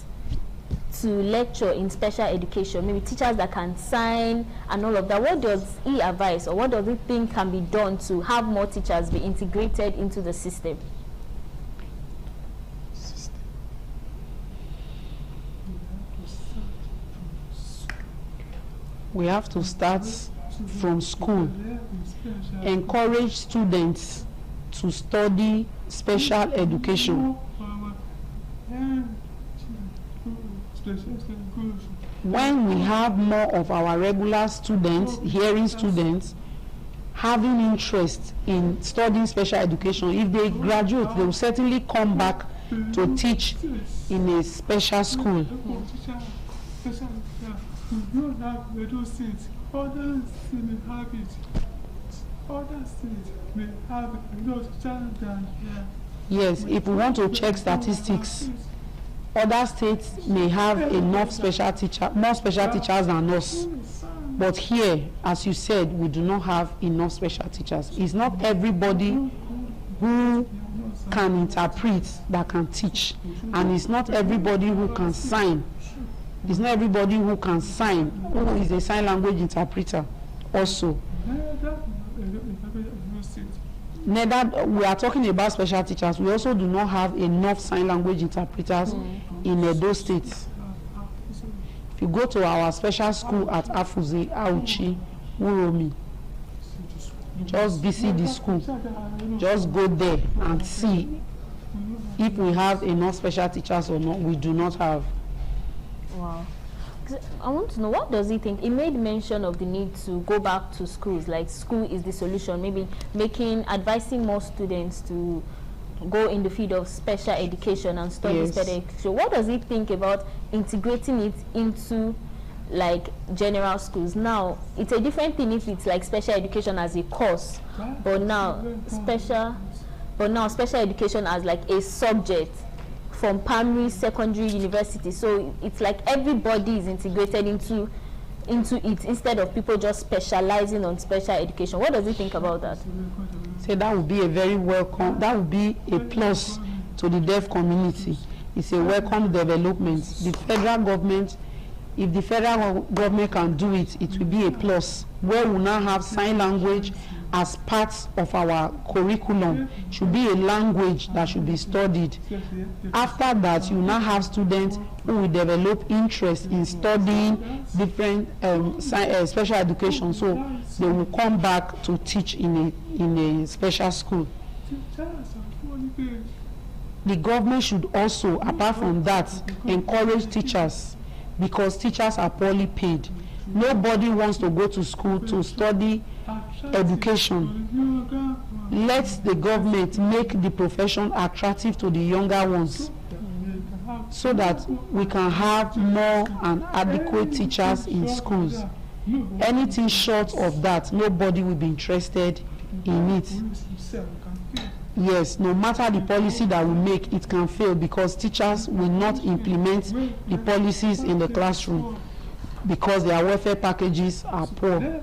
to lecture in special education? Maybe teachers that can sign and all of that. What does he advise, or what does he think can be done to have more teachers be integrated into the system? We have to start from school, encourage students to study special education. When we have more of our regular students, hearing students, having interest in studying special education, if they graduate, they will certainly come back to teach in a special school. You don't have Edo State, other states may have it. Other states may have a lot than here. Yes, if we want to check statistics, other states may have enough special teachers, more special teachers than us. But here, as you said, we do not have enough special teachers. It's not everybody who can interpret that can teach, and it's not everybody who can sign. It's not everybody who can sign, who is a sign language interpreter also. Neither, we are talking about special teachers. We also do not have enough sign language interpreters in Edo State. If you go to our special school at Afuze, Auchi, Uromi, just visit the school. Just go there and see if we have enough special teachers or not. We do not have. Wow. I want to know, what does he think? He made mention of the need to go back to schools, like school is the solution, maybe advising more students to go in the field of special education and study special education. What does he think about integrating it into like general schools? Now, it's a different thing if it's like special education as a course, but now special education as like a subject from primary, secondary, university. So it's like everybody is integrated into it instead of people just specializing on special education. What does he think about that? So that would be a very welcome, that would be a plus to the deaf community. It's a welcome development. The federal government, if the federal government can do it, it will be a plus. Where we now have sign language as part of our curriculum, should be a language that should be studied. After that, you now have students who will develop interest in studying different special education, so they will come back to teach in a special school. The government should also, apart from that, encourage teachers, because teachers are poorly paid. Nobody wants to go to school to study education. Let the government make the profession attractive to the younger ones. so that we can have more and adequate teachers in schools. Anything short of that, nobody will be interested in it. Yes, no matter the policy that we make, it can fail because teachers will not implement the policies in the classroom because their welfare packages are poor.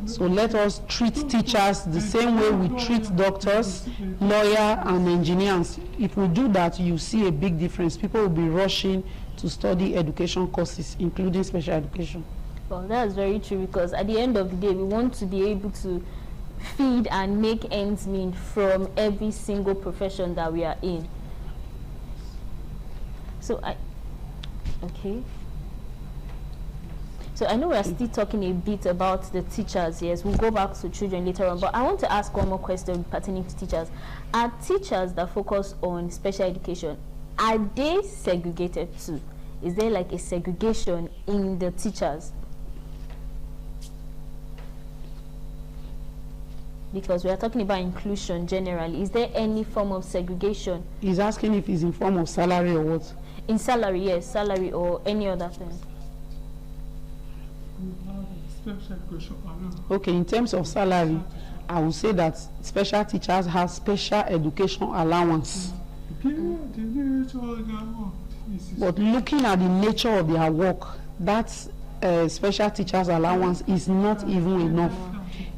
So let us treat teachers the same way we treat doctors, lawyers, and engineers. If we do that, you see a big difference. People will be rushing to study education courses, including special education. Well, that's very true, because at the end of the day, we want to be able to feed and make ends meet from every single profession that we are in. So So I know we are still talking a bit about the teachers. Yes, we'll go back to children later on, but I want to ask one more question pertaining to teachers. Are teachers that focus on special education, are they segregated too? Is there like a segregation in the teachers? Because we are talking about inclusion generally. Is there any form of segregation? He's asking if it's in form of salary or what? In salary, yes, salary or any other thing. Okay, in terms of salary, I would say that special teachers have special education allowance. But looking at the nature of their work, that special teachers allowance is not even enough.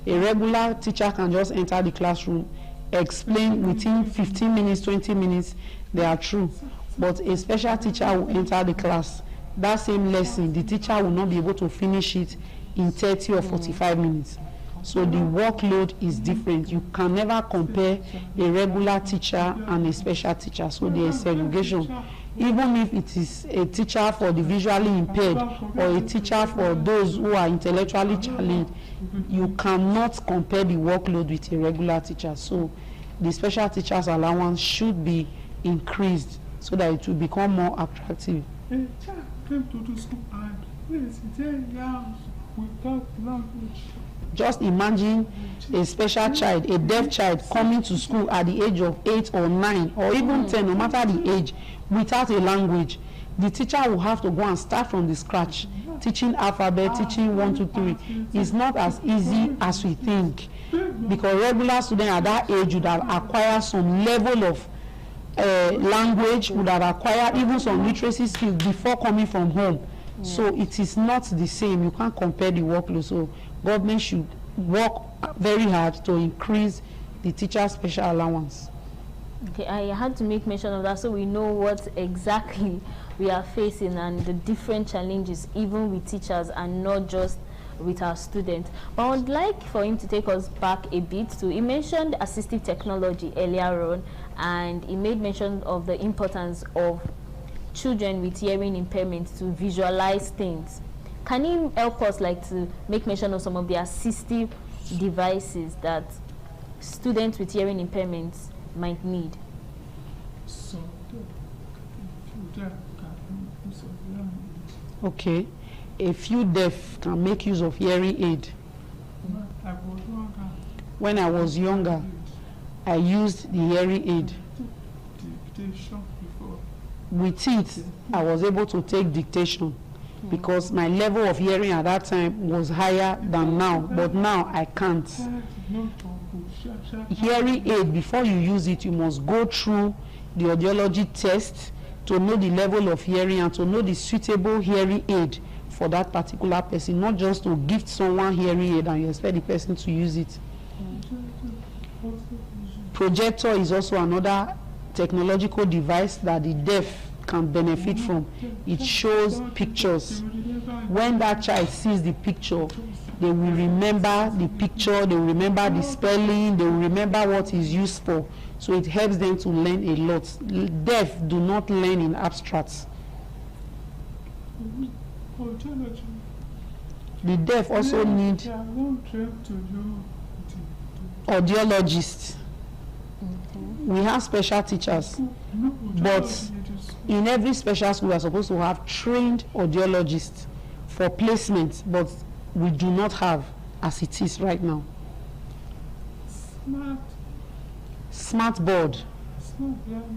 A regular teacher can just enter the classroom, explain within 15 minutes, 20 minutes, they are through. But a special teacher will enter the class. That same lesson, the teacher will not be able to finish it in 30 or 45 minutes. So the workload is different. You can never compare a regular teacher and a special teacher. So there is segregation. Even if it is a teacher for the visually impaired or a teacher for those who are intellectually challenged, you cannot compare the workload with a regular teacher. So the special teacher's allowance should be increased so that it will become more attractive. A child came to the school and please, without language. Just imagine a special child, a deaf child, coming to school at the age of 8 or 9 or even 10, no matter the age, without a language. The teacher will have to go and start from the scratch, teaching alphabet, teaching 1, 2, 3. It's not as easy as we think, because regular students at that age would have acquired some level of language, would have acquired even some literacy skills before coming from home. So it is not the same. You can't compare the workload. So government should work very hard to increase the teacher special allowance. Okay, I had to make mention of that so we know what exactly we are facing and the different challenges even with teachers and not just with our students. But I would like for him to take us back a bit to, he mentioned assistive technology earlier on, and he made mention of the importance of children with hearing impairment to visualize things. Can you help us to make mention of some of the assistive devices that students with hearing impairments might need? Okay, a few deaf can make use of hearing aid. When I was younger, I used the hearing aid. With it, I was able to take dictation because my level of hearing at that time was higher than now, but now I can't. Hearing aid, before you use it, you must go through the audiology test to know the level of hearing and to know the suitable hearing aid for that particular person, not just to gift someone hearing aid and you expect the person to use it. Projector is also another technological device that the deaf can benefit from. It shows pictures. When that child sees the picture, they will remember the picture, they will remember the spelling, they will remember what is used for. So it helps them to learn a lot. Deaf do not learn in abstracts. The deaf also need audiologists. We have special teachers, but in every special school we are supposed to have trained audiologists for placement, but we do not have as it is right now. Smart board.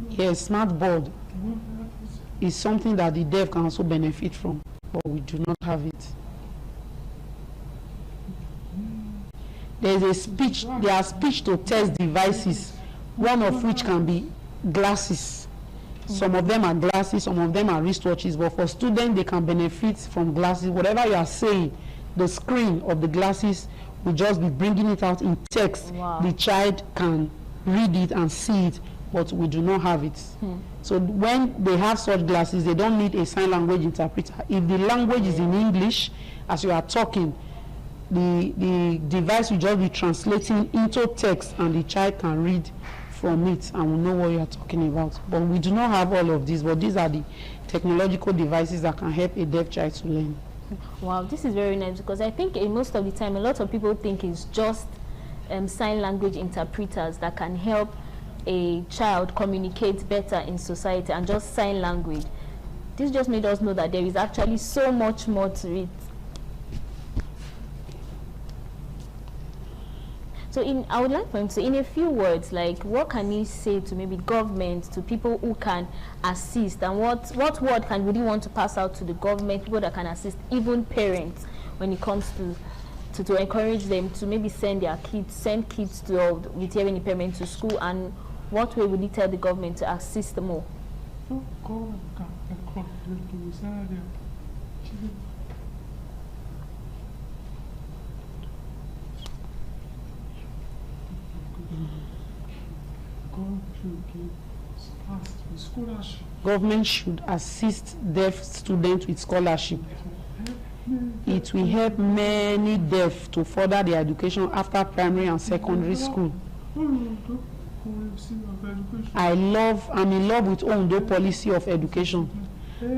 Yes, smart board. is something that the deaf can also benefit from, but we do not have it. There are speech to text devices, one of which can be glasses. Some of them are glasses, some of them are wristwatches, but for students, they can benefit from glasses. Whatever you are saying, the screen of the glasses will just be bringing it out in text. Wow. The child can read it and see it, but we do not have it. So when they have such glasses, they don't need a sign language interpreter. If the language is in English, as you are talking, the device will just be translating into text, and the child can read from it and will know what you are talking about. But we do not have all of these, but these are the technological devices that can help a deaf child to learn. Wow, this is very nice, because I think most of the time a lot of people think it's just sign language interpreters that can help a child communicate better in society, and just sign language. This just made us know that there is actually so much more to it. So I would like for him to, in a few words, like what can he say to maybe government, to people who can assist, and what word would he want to pass out to the government, people that can assist, even parents, when it comes to encourage them to maybe send kids to with hearing impairment to school, and what way would he tell the government to assist them more? Government should assist deaf students with scholarship. It will help many deaf to further their education after primary and secondary school. I'm in love with Ondo policy of education.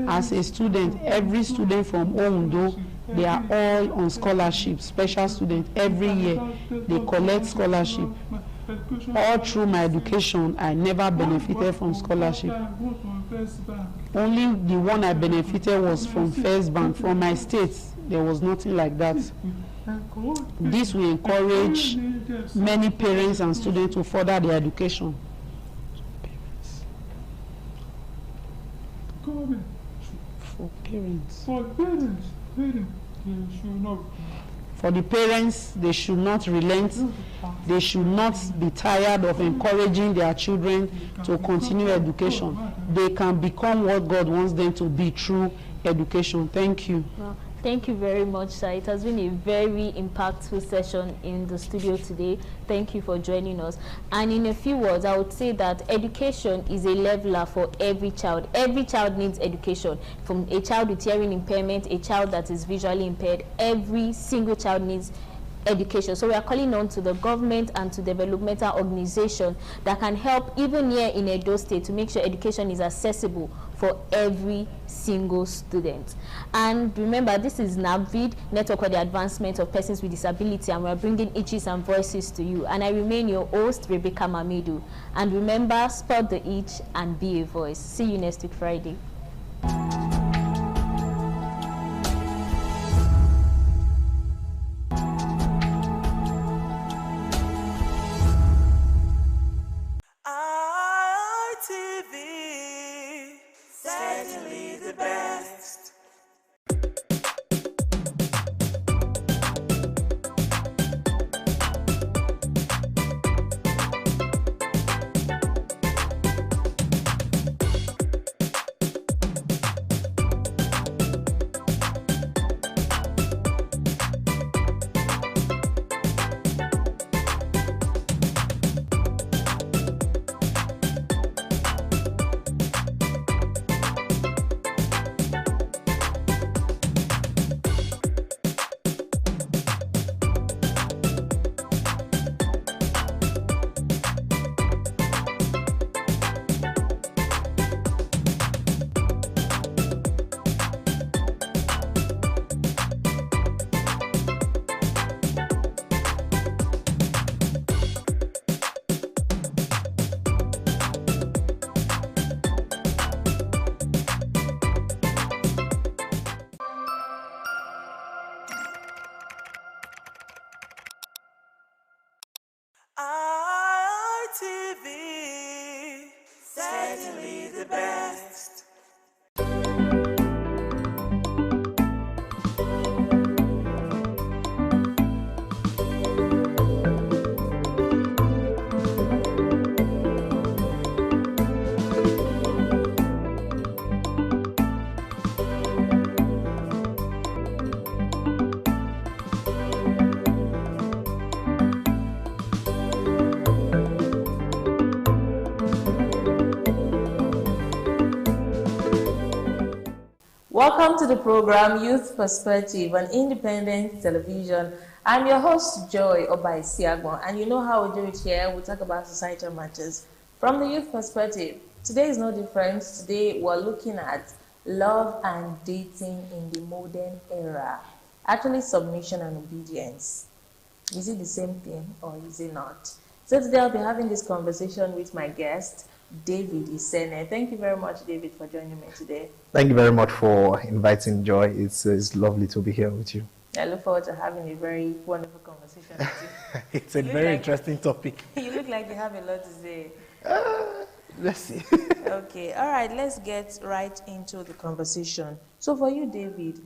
As a student, every student from Ondo, they are all on scholarship, special students. Every year, they collect scholarship. All through my education, I never benefited from scholarship. Only the one I benefited was from First Bank. From my state, there was nothing like that. This will encourage many parents and students to further their education. For parents. For the parents, they should not relent. They should not be tired of encouraging their children to continue education. They can become what God wants them to be through education. Thank you. Well, thank you very much, sir. It has been a very impactful session in the studio today. Thank you for joining us. And in a few words, I would say that education is a leveler for every child. Every child needs education. From a child with hearing impairment, a child that is visually impaired, every single child needs education. So we are calling on to the government and to developmental organizations that can help even here in Edo State to make sure education is accessible for every single student. And remember, this is NAVID, Network for the Advancement of Persons with Disability, and we're bringing Itches and Voices to you. And I remain your host, Rebecca Mamidu. And remember, spot the itch and be a voice. See you next week, Friday. Certainly the best. Welcome to the program Youth Perspective on Independent Television. I'm your host, Joy Obai Siagbon, and you know how we do it here. We talk about societal matters from the youth perspective. Today is no different. Today we're looking at love and dating in the modern era. Actually, submission and obedience. Is it the same thing or is it not? So today I'll be having this conversation with my guest, David Isene. Thank you very much, David, for joining me today. Thank you very much for inviting Joy. It's lovely to be here with you. I look forward to having a very wonderful conversation with you. It's a very interesting topic. You look like you have a lot to say. Let's see. Okay, all right, let's get right into the conversation. So for you, David,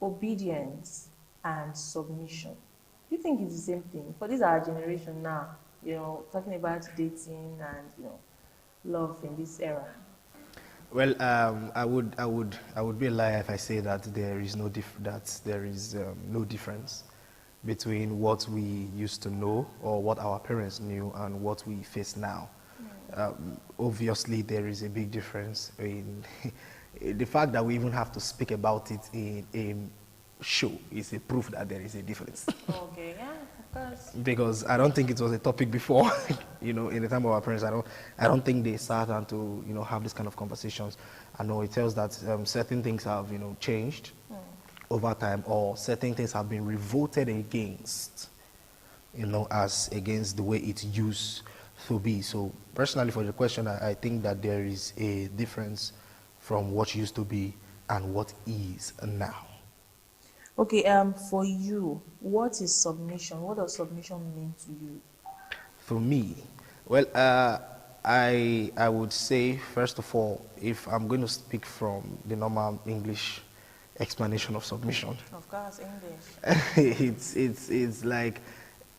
obedience and submission, do you think it's the same thing? For this our generation now, you know, talking about dating and, you know, love in this era. Well, I would be a liar if I say that there is no difference between what we used to know or what our parents knew and what we face now. Obviously, there is a big difference in the fact that we even have to speak about it in a show is a proof that there is a difference. Okay, yeah, of course. Because I don't think it was a topic before, you know, in the time of our parents. I don't think they sat down to, you know, have this kind of conversations. I know it tells that certain things have, you know, changed over time, or certain things have been revolted against, you know, as against the way it used to be. So personally, for the question, I think that there is a difference from what used to be and what is now. Okay, for you, what is submission? What does submission mean to you? For me, well, I would say, first of all, if I'm going to speak from the normal English explanation of submission. Of course, English.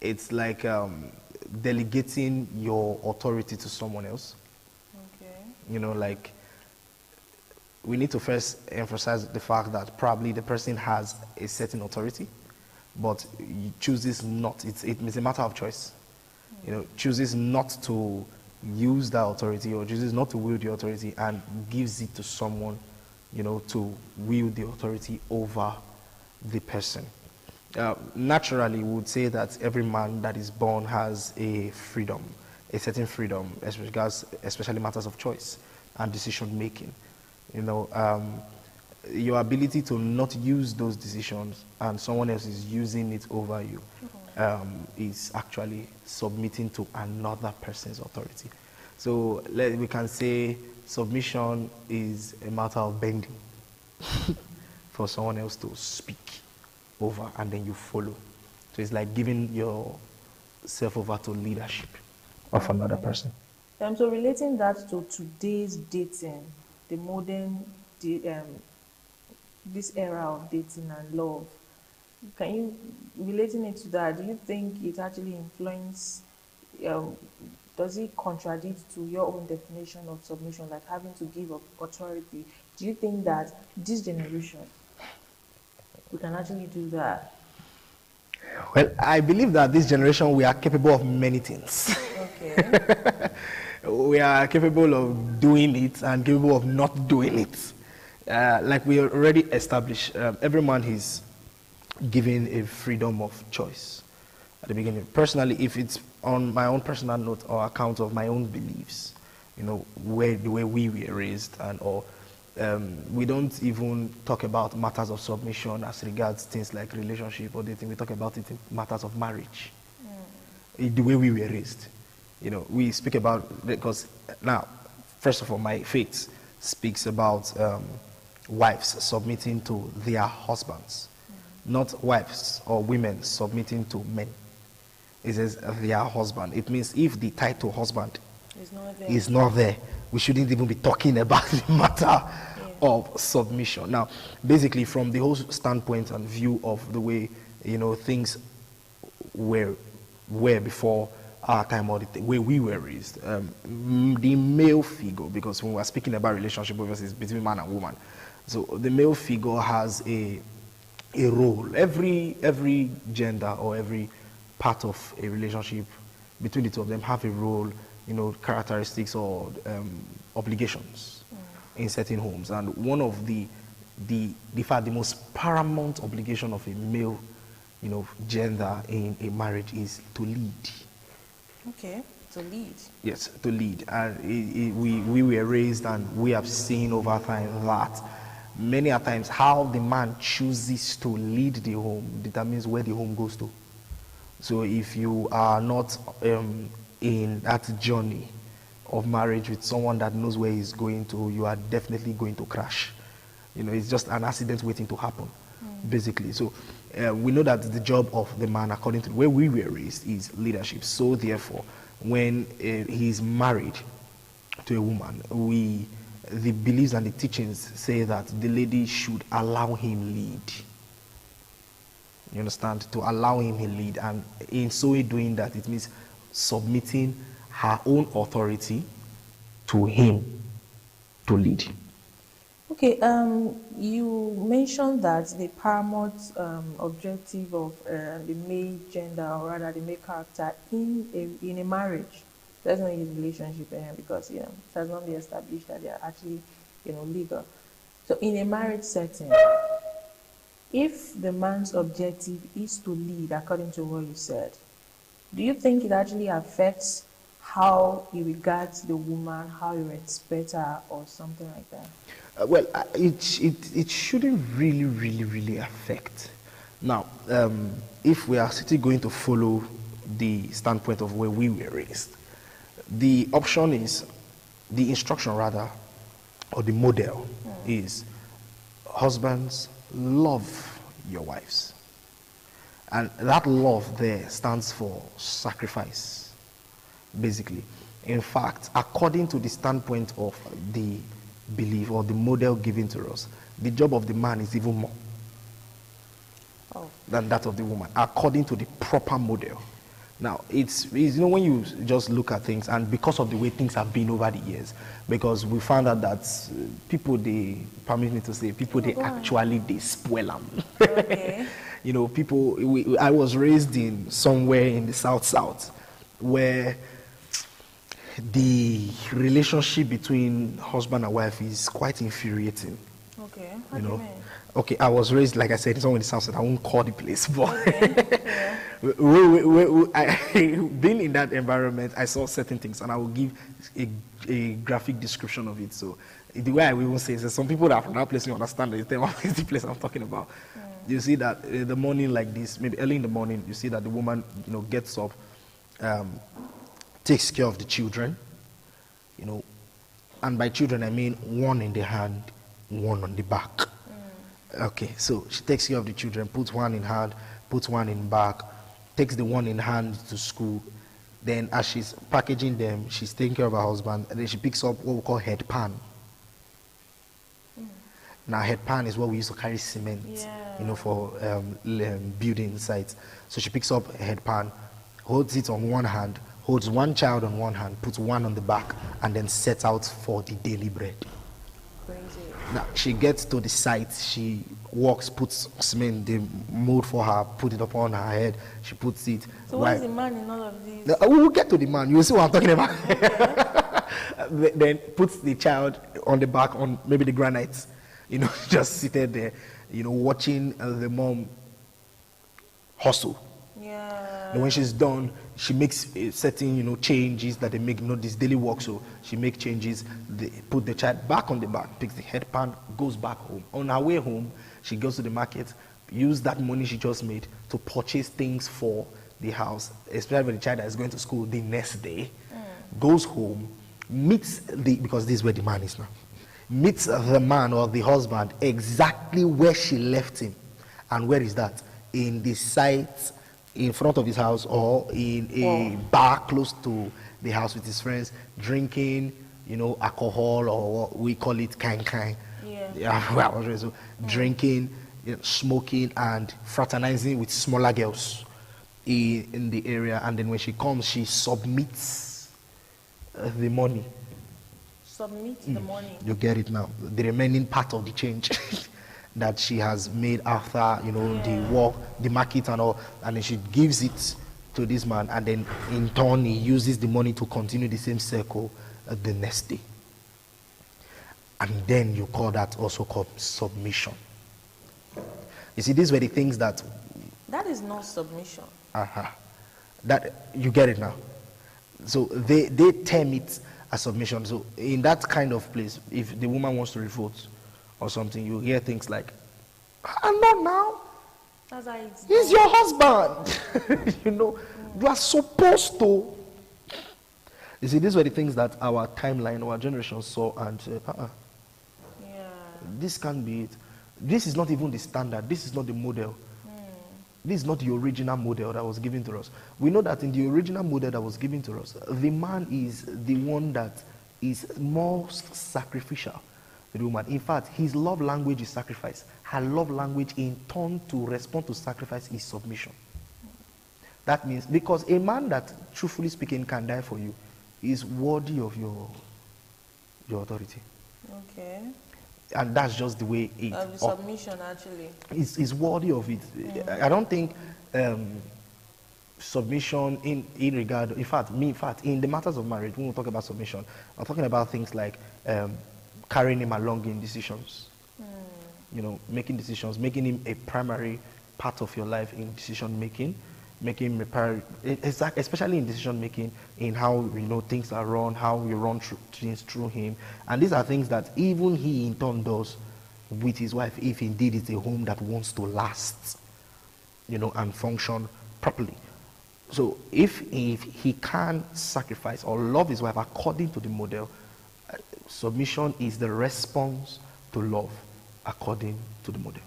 it's like delegating your authority to someone else. Okay. You know, like, we need to first emphasize the fact that probably the person has a certain authority, but he chooses not. It's a matter of choice. You know, chooses not to use that authority or chooses not to wield the authority and gives it to someone, you know, to wield the authority over the person. Naturally, we would say that every man that is born has a freedom, a certain freedom, especially matters of choice and decision making. You know, your ability to not use those decisions and someone else is using it over you is actually submitting to another person's authority. So we can say submission is a matter of bending for someone else to speak over and then you follow. So it's like giving yourself over to leadership of another person. So relating that to today's dating, the modern, this era of dating and love, can you, relating it to that, do you think it actually influences, does it contradict to your own definition of submission, like having to give up authority? Do you think that this generation, we can actually do that? Well, I believe that this generation, we are capable of many things. Okay. We are capable of doing it and capable of not doing it. Like we already established, every man is given a freedom of choice at the beginning. Personally, if it's on my own personal note or account of my own beliefs, you know, the way we were raised and all, we don't even talk about matters of submission as regards things like relationship or dating. We talk about it in matters of marriage, the way we were raised. You know, we speak about, because now, first of all, my faith speaks about wives submitting to their husbands, not wives or women submitting to men. It says their husband. It means if the title husband is not there, we shouldn't even be talking about the matter of submission. Now, basically, from the whole standpoint and view of the way, you know, things were before our time or the way we were raised, the male figure, because when we're speaking about relationship, obviously it's between man and woman, so the male figure has a role. Every gender or every part of a relationship between the two of them have a role, you know, characteristics or obligations in certain homes. And one of the the most paramount obligation of a male, gender in a marriage is to lead. Okay, to lead. Yes, to lead. And we were raised, and we have seen over time that many a times how the man chooses to lead the home determines where the home goes to. So if you are not in that journey of marriage with someone that knows where he's going to, you are definitely going to crash. It's just an accident waiting to happen, basically. So we know that the job of the man, according to the way we were raised, is leadership. So therefore, when he's married to a woman, the beliefs and the teachings say that the lady should allow him lead. You understand? To allow him to lead. And in so doing that, it means submitting her own authority to him to lead. Okay, you mentioned that the paramount objective of the male gender, or rather the male character in a marriage, that's not his relationship, because it has not been established that they are actually legal. So in a marriage setting, if the man's objective is to lead, according to what you said, do you think it actually affects how he regards the woman, how he respects her, or something like that? Well, it shouldn't really affect. Now, if we are still going to follow the standpoint of where we were raised, the option is, the instruction rather, or the model is, husbands, love your wives. And that love there stands for sacrifice, basically. In fact, according to the standpoint of the belief or the model given to us, the job of the man is even more than that of the woman, according to the proper model. Now, it's when you just look at things, and because of the way things have been over the years, because we found out that people, they actually spoil them. Okay. I was raised in somewhere in the South, where the relationship between husband and wife is quite infuriating. Okay. How do you mean? Okay, I was raised, like I said, somewhere in the South, I won't call the place, but being in that environment, I saw certain things, and I will give a graphic description of it. So the way I will say is that some people that are from that place, you understand that what is the place I'm talking about. You see that in the morning like this, maybe early in the morning, you see that the woman, gets up, takes care of the children, and by children I mean one in the hand, one on the back. Okay, so she takes care of the children, puts one in hand, puts one in back, takes the one in hand to school. Then as she's packaging them, she's taking care of her husband, and then she picks up what we call head pan. Now head pan is what we used to carry cement, for building sites. So she picks up a head pan, holds it on one hand, holds one child on one hand, puts one on the back, and then sets out for the daily bread. Crazy. Now she gets to the site, she walks, puts cement, they mold for her, put it upon her head, she puts it. So what is the man in all of this? We will get to the man, you'll see what I'm talking about. Okay. Then puts the child on the back, on maybe the granites, just seated there, watching the mom hustle. Yeah. And when she's done, she makes certain, changes that they make, this daily work. So she makes changes, they put the child back on the back, picks the head pan, goes back home. On her way home, she goes to the market, use that money she just made to purchase things for the house, especially when the child is going to school the next day, goes home, meets because this is where the man is now, meets the man or the husband exactly where she left him. And where is that? In the site in front of his house, or in a bar close to the house with his friends, drinking, alcohol, or what we call it kind. So drinking, smoking, and fraternizing with smaller girls in the area. And then when she comes, she submits the money. Submit the money. You get it now. The remaining part of the change that she has made after, the work, the market and all, and then she gives it to this man, and then in turn he uses the money to continue the same circle the next day. And then you call that also called submission. You see, these were the things that... That is not submission. That, you get it now. So they term it as submission. So in that kind of place, if the woman wants to revolt or something, you hear things like, "I'm not now. That's how He's your husband." You know, you are supposed to. You see, these were the things that our timeline, our generation saw and said, this can't be it. This is not even the standard. This is not the model. This is not the original model that was given to us. We know that in the original model that was given to us, the man is the one that is most sacrificial to the woman. In fact, his love language is sacrifice. Her love language in turn to respond to sacrifice is submission. That means, because a man that, truthfully speaking, can die for you is worthy of your authority. Okay. And that's just the way it Of the submission, actually. is worthy of it. I don't think submission in regard, in fact, in the matters of marriage, when we talk about submission, I'm talking about things like carrying him along in decisions. You know, making decisions, making him a primary part of your life in decision making, making him a primary, especially in decision making, in how things are run, how you run things through him. And these are things that even he in turn does with his wife, if indeed it's a home that wants to last, and function properly. So if he can sacrifice or love his wife according to the model, submission is the response to love according to the model.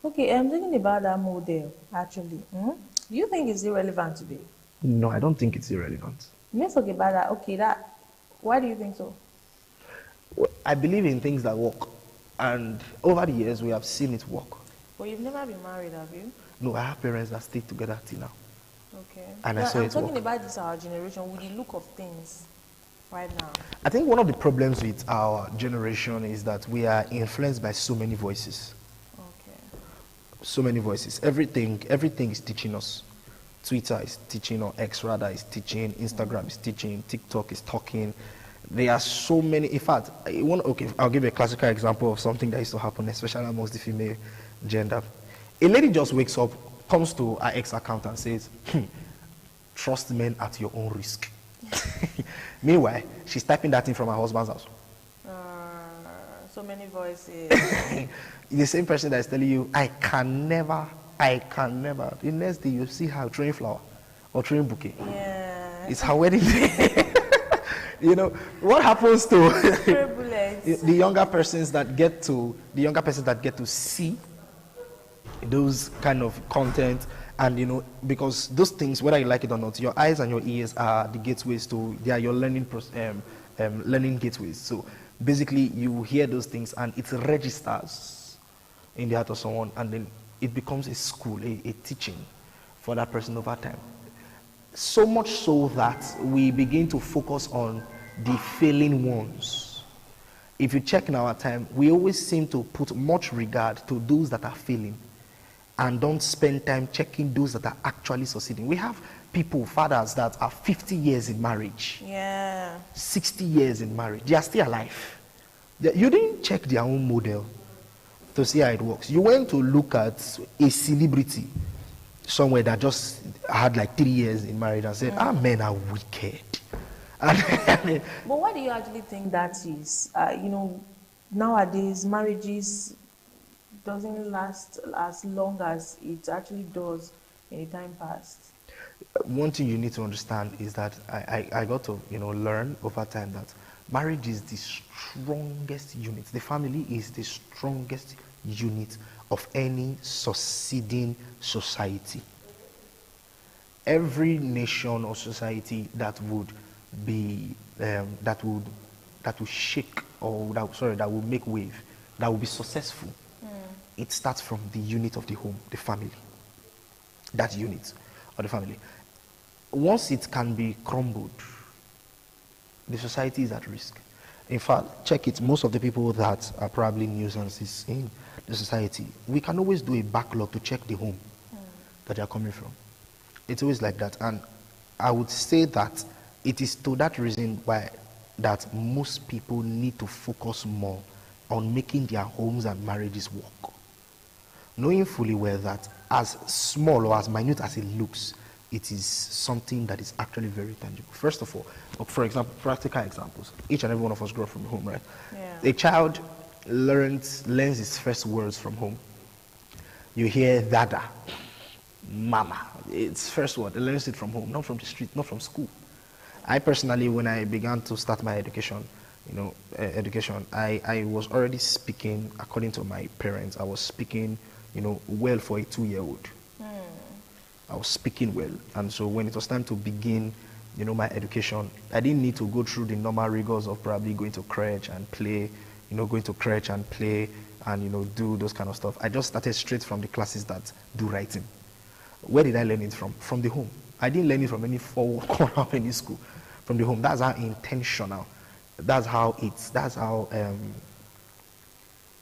Okay, I'm thinking about that model, actually. Do you think it's irrelevant today? No, I don't think it's irrelevant. Let's talk about that. Okay, why do you think so? Well, I believe in things that work. And over the years, we have seen it work. But you've never been married, have you? No, I have parents that stay together till now. Okay. And I saw I'm it talking work. about this, our generation, with the look of things right now. I think one of the problems with our generation is that we are influenced by so many voices. So many voices. Everything is teaching us. Twitter is teaching, or X rather is teaching, Instagram is teaching, TikTok is talking. There are so many. In fact, I'll give you a classical example of something that used to happen, especially amongst the female gender. A lady just wakes up, comes to her ex account and says, "Trust men at your own risk." Meanwhile, she's typing that in from her husband's house. So many voices. The same person that is telling you, I can never. The next day you see her throwing flower or throwing bouquet. Yeah. It's her wedding day. What happens to the younger persons that get to see those kind of content, and because those things, whether you like it or not, your eyes and your ears are the gateways they are your learning gateways. So basically you hear those things and it registers in the heart of someone, and then it becomes a school, a teaching for that person over time. So much so that we begin to focus on the failing ones. If you check in our time, we always seem to put much regard to those that are failing and don't spend time checking those that are actually succeeding. We have people, fathers that are 50 years in marriage, 60 years in marriage. They are still alive. You didn't check their own model to see how it works. You went to look at a celebrity somewhere that just had like 3 years in marriage and said, men are wicked. But why do you actually think that is? Nowadays, marriages doesn't last as long as it actually does in the time past. One thing you need to understand is that I got to learn over time that marriage is the strongest unit. The family is the strongest unit of any succeeding society. Every nation or society that would be that will shake, or that will make wave, that will be successful, it starts from the unit of the home, the family. That unit of the family. Once it can be crumbled, the society is at risk. In fact, check it, most of the people that are probably nuisances in the society, we can always do a backlog to check the home that they are coming from. It's always like that. And I would say that it is to that reason why that most people need to focus more on making their homes and marriages work, knowing fully well that as small or as minute as it looks, it is something that is actually very tangible. First of all, for example, practical examples. Each and every one of us grew up from home, right? Yeah. A child learns his first words from home. You hear dada, mama. It's first word. He learns it from home, not from the street, not from school. I personally, when I began to start my education, I was already speaking according to my parents. I was speaking, well for a 2-year-old. I was speaking well. And so when it was time to begin, my education, I didn't need to go through the normal rigors of probably going to crèche and play, and do those kind of stuff. I just started straight from the classes that do writing. Where did I learn it from? From the home. I didn't learn it from any forward corner of any school. From the home. That's how intentional. That's how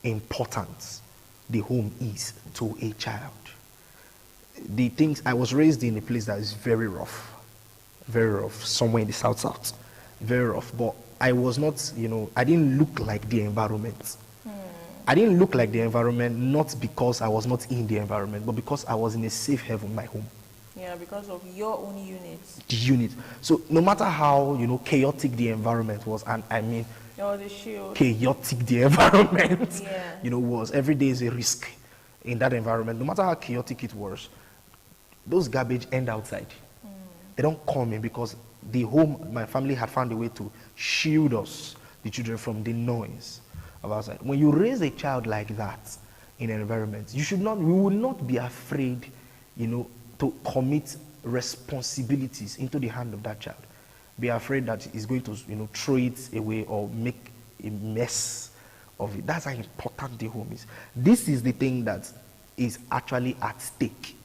important the home is to a child. The things, I was raised in a place that is very rough, somewhere in the south, very rough. But I was not, I didn't look like the environment. I didn't look like the environment not because I was not in the environment, but because I was in a safe haven, my home. Yeah, because of your own unit. The unit. So no matter how, chaotic the environment was, and I mean, the shield. Chaotic the environment, was, every day is a risk in that environment. No matter how chaotic it was, those garbage end outside. They don't come in because the home, my family had found a way to shield us, the children, from the noise of outside. When you raise a child like that in an environment, we will not be afraid, to commit responsibilities into the hand of that child. Be afraid that he's going to, throw it away or make a mess of it. That's how important the home is. This is the thing that is actually at stake.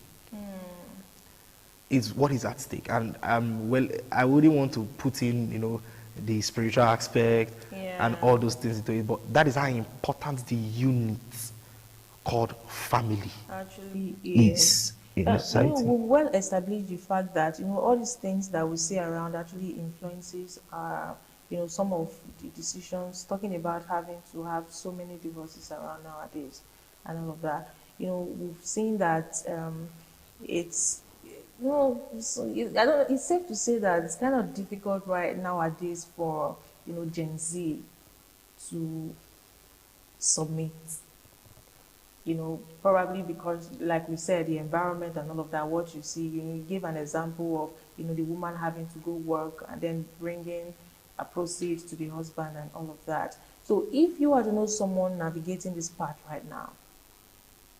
Is what is at stake. And I wouldn't want to put in, the spiritual aspect and all those things into it, but that is how important the unit called family actually is in society. We well established the fact that all these things that we see around actually influences some of the decisions, talking about having to have so many divorces around nowadays and all of that. We've seen that it's it's safe to say that it's kind of difficult right nowadays for Gen Z to submit. Probably because, like we said, the environment and all of that. What you see, you give an example of the woman having to go work and then bringing a proceeds to the husband and all of that. So if you are to know someone navigating this path right now,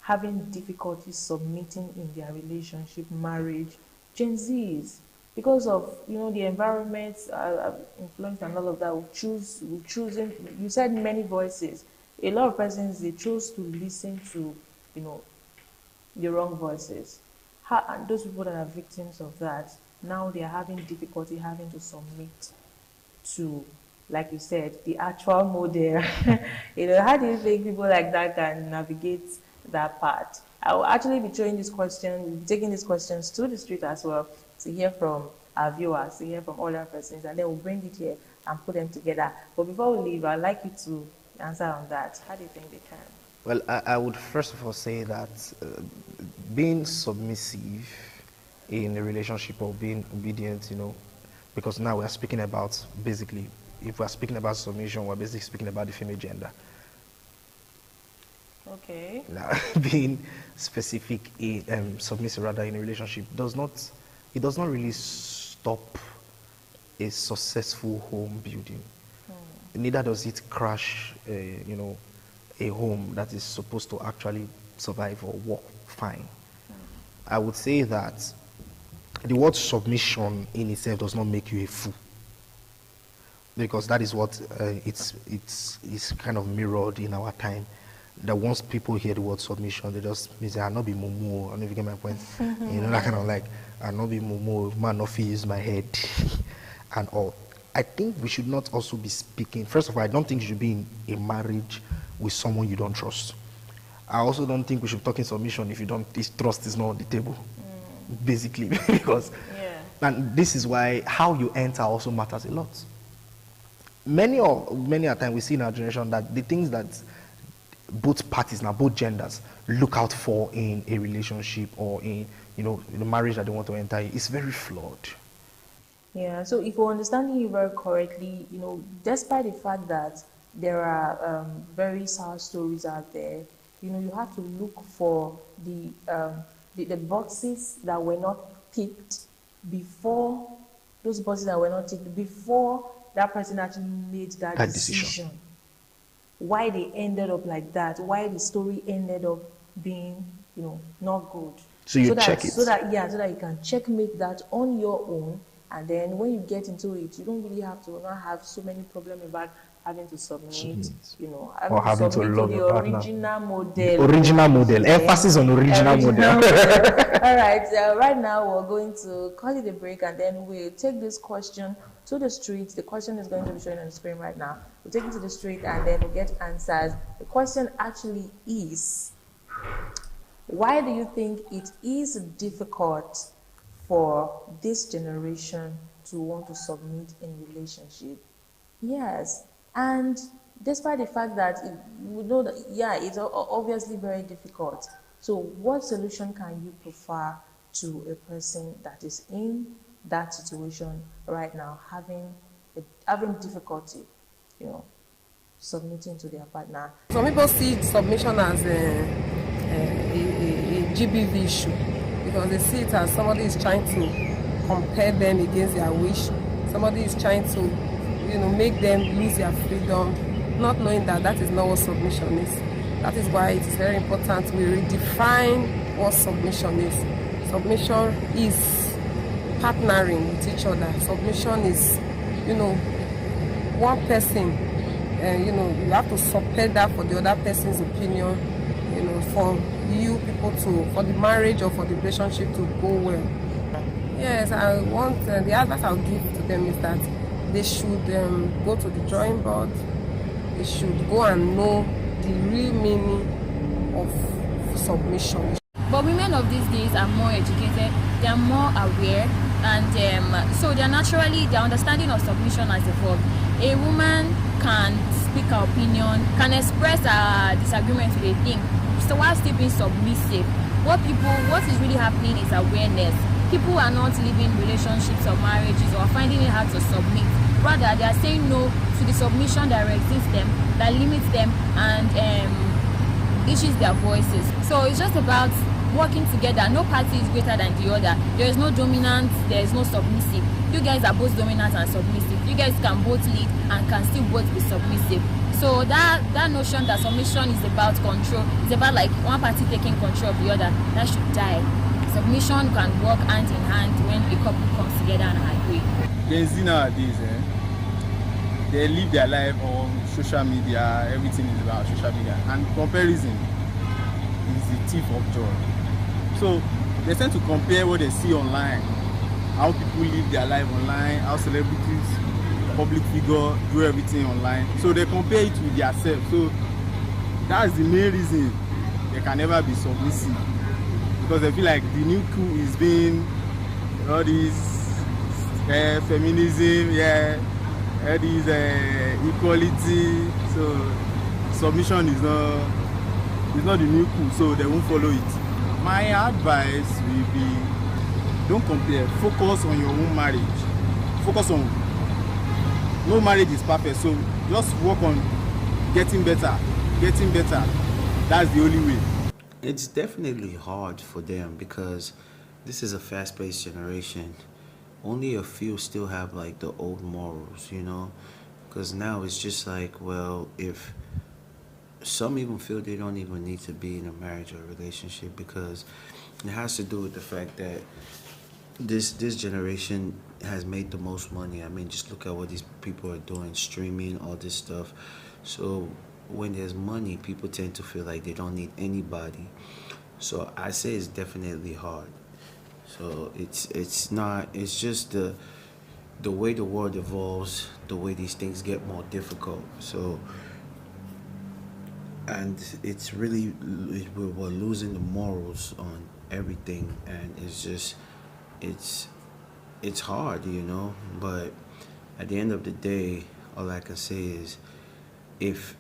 having difficulty submitting in their relationship, marriage, Gen Zs, because of the environment, influence and all of that, we're choosing. You said many voices. A lot of persons, they choose to listen to the wrong voices. And those people that are victims of that, now they are having difficulty having to submit to, like you said, the actual model. How do you think people like that can navigate that part? I will actually be throwing this question, we'll be taking these questions to the street as well to hear from our viewers, to hear from other persons, and then we'll bring it here and put them together. But before we leave, I'd like you to answer on that. How do you think they can? Well, I would first of all say that being submissive in a relationship or being obedient, because now we're speaking about, basically, if we're speaking about submission, we're basically speaking about the female gender. Okay. Now, being specific, submissive rather, in a relationship does not really stop a successful home building. Neither does it crash, a home that is supposed to actually survive or work fine. I would say that the word submission in itself does not make you a fool, because that is what it's kind of mirrored in our time. That once people hear the word submission, they just say, "I'll not be mumu." I don't know if you get my point. That kind of like, "I'll not be mumu, man, not use my head," and all. I think we should not also be speaking. First of all, I don't think you should be in a marriage with someone you don't trust. I also don't think we should talk in submission if trust is not on the table. Basically, because and this is why how you enter also matters a lot. many a time we see in our generation that the things that both parties now, both genders, look out for in a relationship or in, you know, the marriage that they want to enter is very flawed. Yeah, so if we're understanding you very correctly, you know, despite the fact that there are very sad stories out there, you know, you have to look for the boxes that were not ticked before, those boxes that were not ticked before that person actually made that decision. Why they ended up like that, why the story ended up being, you know, not good. So you check it. So that you can checkmate that on your own, and then when you get into it, you don't really have to not have so many problems about having to submit, you know, having to love the original model. Original model. Emphasis on original model. All right. Right now, we're going to call it a break, and then we'll take this question to the street. The question is going to be showing on the screen right now. We'll take it to the street, and then we'll get answers. The question actually is, why do you think it is difficult for this generation to want to submit in relationship? Yes. And despite the fact that we know that, yeah, it's obviously very difficult. So what solution can you prefer to a person that is in that situation right now, having difficulty, you know, submitting to their partner? Some people see submission as a GBV issue, because they see it as somebody is trying to compare them against their wish. Somebody is trying to, you know, make them lose their freedom, not knowing that that is not what submission is. That is why it is very important we redefine what submission is. Submission is partnering with each other. Submission is, you know, one person, you know, you have to support that for the other person's opinion, you know, for you people for the marriage or for the relationship to go well. Yes, I want, the advice I'll give to them is that they should go to the drawing board. They should go and know the real meaning of submission. But women of these days are more educated, they are more aware, and so their understanding of submission has evolved. A woman can speak her opinion, can express her disagreement with a thing, so while still being submissive. What is really happening is awareness. People are not living relationships or marriages or finding it hard to submit. Rather, they are saying no to the submission that resists them, that limits them, and issues their voices. So it's just about working together. No party is greater than the other. There is no dominant, there is no submissive. You guys are both dominant and submissive. You guys can both lead and can still both be submissive. So that notion that submission is about control, it's about like one party taking control of the other, that should die. Submission can work hand in hand when a couple comes together and agree. Gen Z nowadays, they live their life on social media. Everything is about social media, and comparison is the thief of joy. So they tend to compare what they see online, how people live their life online, how celebrities, public figure do everything online. So they compare it with themselves. So that's the main reason they can never be submissive, because they feel like the new coup is being all these feminism, all these equality. So submission is not the new coup, so they won't follow it. My advice will be, don't compare. Focus on your own marriage. Focus on, no marriage is perfect, so just work on getting better. That's the only way. It's definitely hard for them because this is a fast-paced generation. Only a few still have like the old morals, you know, because now it's just like, well, if some even feel they don't even need to be in a marriage or a relationship, because it has to do with the fact that this generation has made the most money. I mean, just look at what these people are doing, streaming, all this stuff. So when there's money, people tend to feel like they don't need anybody. So I say it's definitely hard. So it's just the way the world evolves, the way these things get more difficult. So, and it's really, we're losing the morals on everything, and it's just, it's hard, you know. But at the end of the day, all I can say is if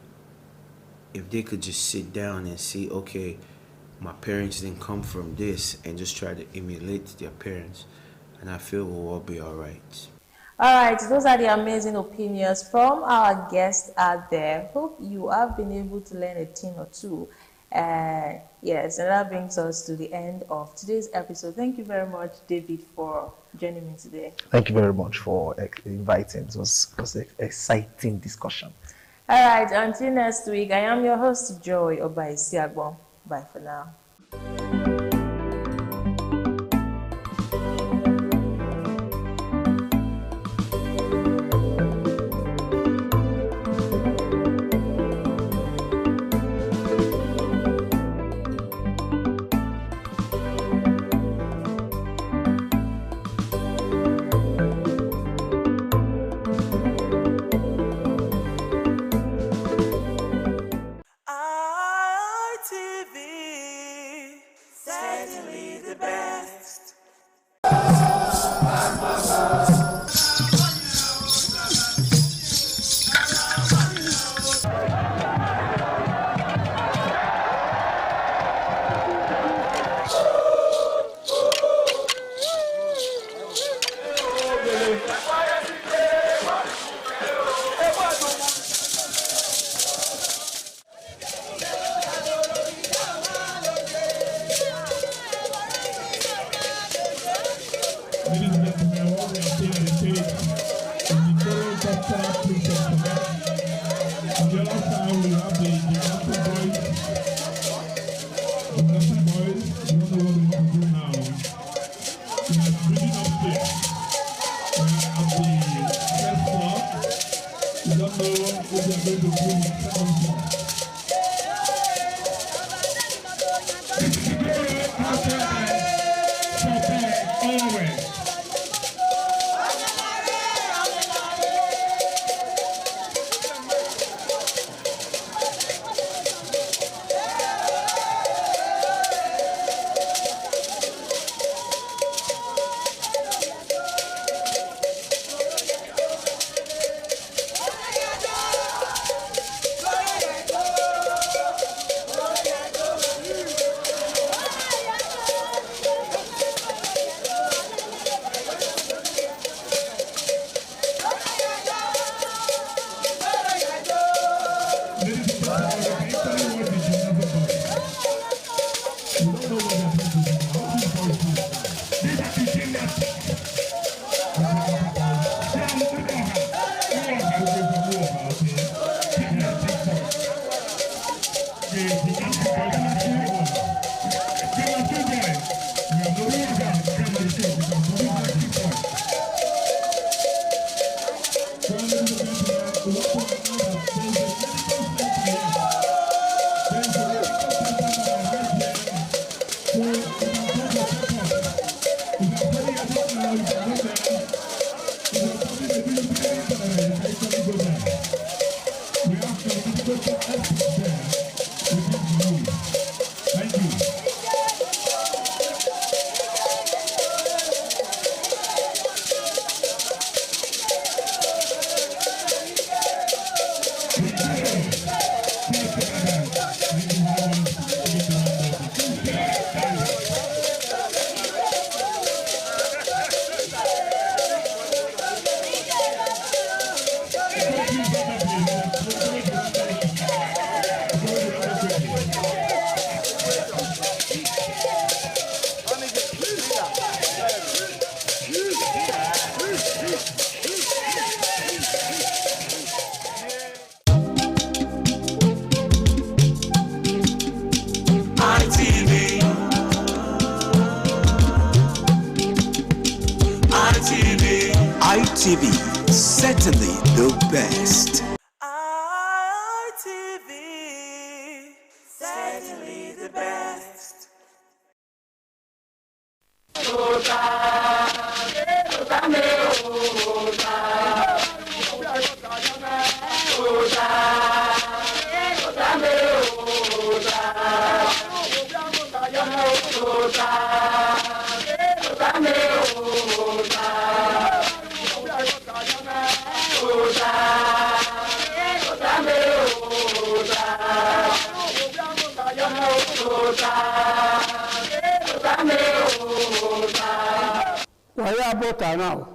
they could just sit down and see, okay, my parents didn't come from this, and just try to emulate their parents, and I feel we'll all be all right. All right, those are the amazing opinions from our guests out there. Hope you have been able to learn a thing or two. Yes, and that brings us to the end of today's episode. Thank you very much, David, for joining me today. Thank you very much for inviting. It was an exciting discussion. All right, until next week, I am your host, Joy Obaisiagbo. Bye for now. ITV, certainly the best. ITV, certainly the best. Oda ya bota now.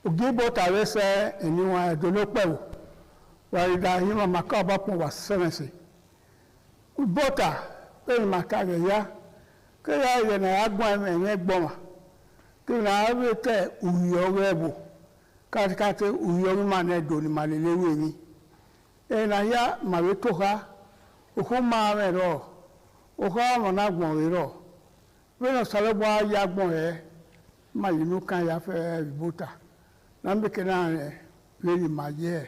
Ugi bota wese eniwa donopewo. Warida hima makaba po wa sense. Bota pe makage ya. Ke ya ye na agba enye gboma. Ke na abete uyo webo. Katikate uyo ma na do ni malelewe ni. Na ya ma we to ha. Oho ma me ro. Oho ma na gbon ro. We no sale bwa ya gbon e. Ma yinu kan ya fe bota. Na mbeke na we ni ma je.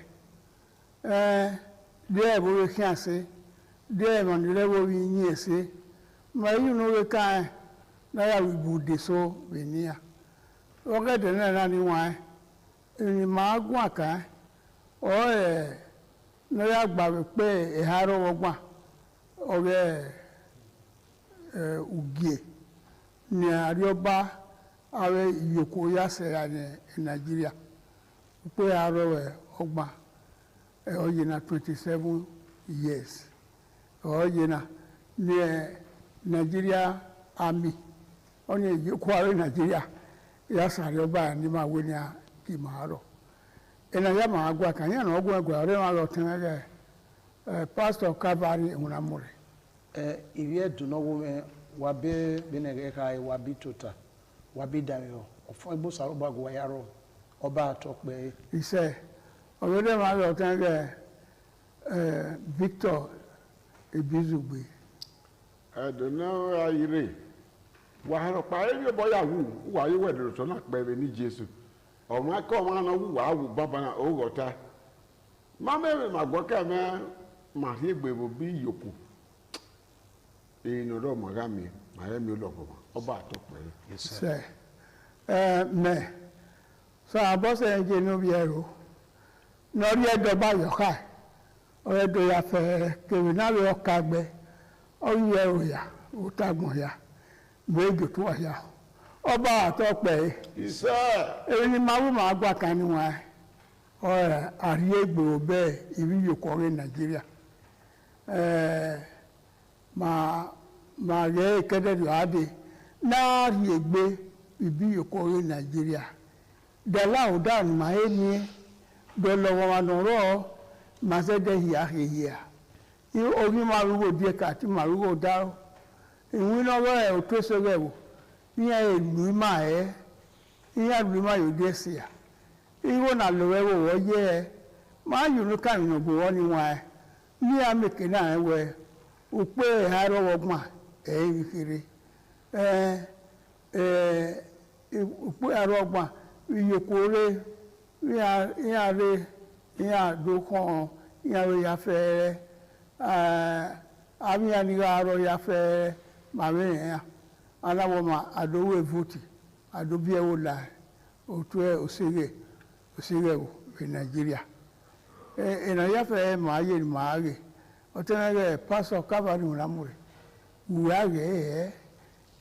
De bo we kan se. De ma ni le wo wi yin se. Ma you no we kan na ya we bude so we ni ya. O ga de na ni wa. Ni ma gun aka. O na ya gba pe e haro wo gba. O ge ugie ni arioba awe yoko ya se ya ni Nigeria. Pe haro we ogba. Oye na 27 years. Oye na ni Nigeria Army. Onye kware Nigeria. Ya sare oba ni ma we ni ki maharo. Ena ya ma agwa kan ya na ogwa agwa ore ma lo tenege pastor Calvary unamure. Iwie do no wo wa be benege kai wa bi tota. Wa bi dayo. Ofo igbo saro ba go yaro. Oba atokpe. Ise ore ma lo tenege Victor Ebizugbe. Adona ayire. Wa haro pa ere boya wu wa yi wedro so na pe ni Jesu. O ma ko ma na wu wa wu baba na o gota. Ma me ma gbo ka me ma hi gbe bo bi yoku. No do magami ma ye mi logo oba atokpe. Yes sir. Me so abose enje no bi ero. No ri edo ba yo kai. O edo ya fe ke we na we okagbe. O ye o ya, o tagun ya. Gbege to ya. Oba atokpe. Isa. Eni ma wu ma gba kan ni wa. O ari egbe obe ibi yoko re Nigeria. Ma ge kede do ade na ri egbe ibi yoko re Nigeria. De la o da ni ma eni do lo wa no ro ma se de hiya. I ogi ma rugo die ka ti ma rugo da. Iwi no we o to so gewo. Ni e lu ma e. Iya lu ma yo de sia. Iwo na lo we wo ye. Ma yu no kan no bo woni wa. Ni a meke na we. O pe ha ro wo gba e kiri. O pe ha ro gba iyokore ya do kon ya we ya fe ami ani ga ro ya fe ma me ya alawo ma adowo evuti adobi e wo la o to e osire o Nigeria na ya fe ma ye ma ge o tenere pastor Calvary unamure uwa ge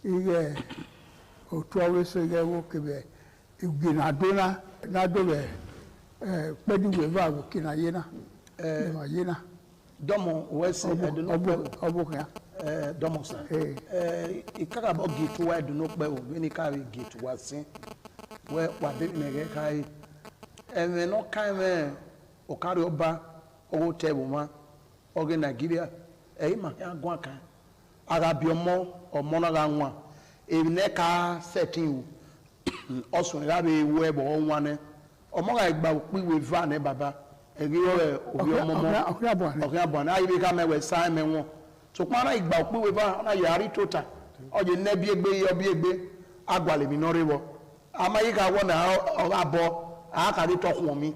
ige o to we so ge wo kebe igina dona na do be pedi we ba wo kina yena ma yena domo wese eduno obuka domo sa ikaka bo gitu wa eduno pe o ni ka ri gitu wa sin we wa be mege kai eme no kai me o kari oba o tebo ma oge Nigeria ma ya gwa kan ara bi omo na ga nwa e ne ka setting osun ra be we bo nwa ne omo ga igba opi we va ne baba egi o obi omo oke abon ayi be ka me we sai me won so para igba opi we va na yari tota oje ne bi egbe yo bi egbe agwale mi no rewo amayi ka won na abo aka ri tokun mi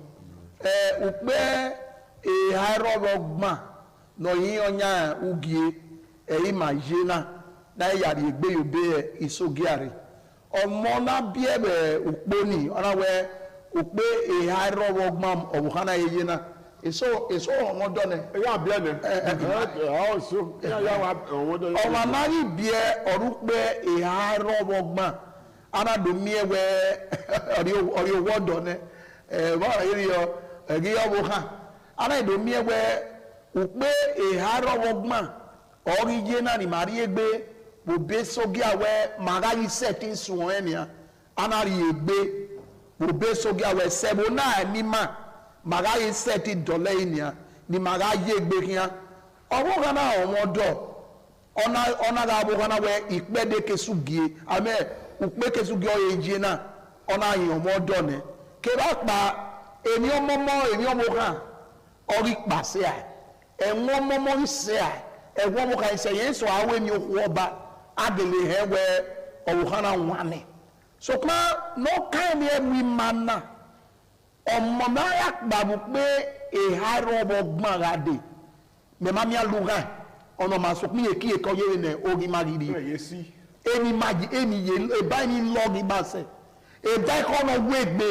upe e hairo gba no yin onya ugie ma yena na yari egbe yo be isogiare omo na bi ebe ukponi ona we ukpe e hairo gba obukana yena eso won do ne ya bia ne so ya wa won do o ma mari bie orukpe e hairo gba ana do mi ewe ori owo do ne ba iri yo egi yo buka ana do mi ewe ukpe e hairo gba ori yena ni mari egbe bo be sogi awe magayi setting suwon enia anari egbe obe sogi awe sebo na ni ma maga ye seti dole inia ni maga ye egbe kian owo kana omodo ona ga bo kana we ipede kesugie ame upe kesugie oyeje na ona yin omodo ne ke ba pa eni omo kan ori pase a enwon momo ise a enwon mo kan ise yen so awe mi oku oba adele he we owo kana wane so pa no kan ye mi mana ọmọ ma ya gbabu pé eharo ogbon rade me ma mi aluga ọ̀nà ma so pé ki e ko ye ne ori magidi emi magi emi ye e ba ni logi ba se e da ko no wegbe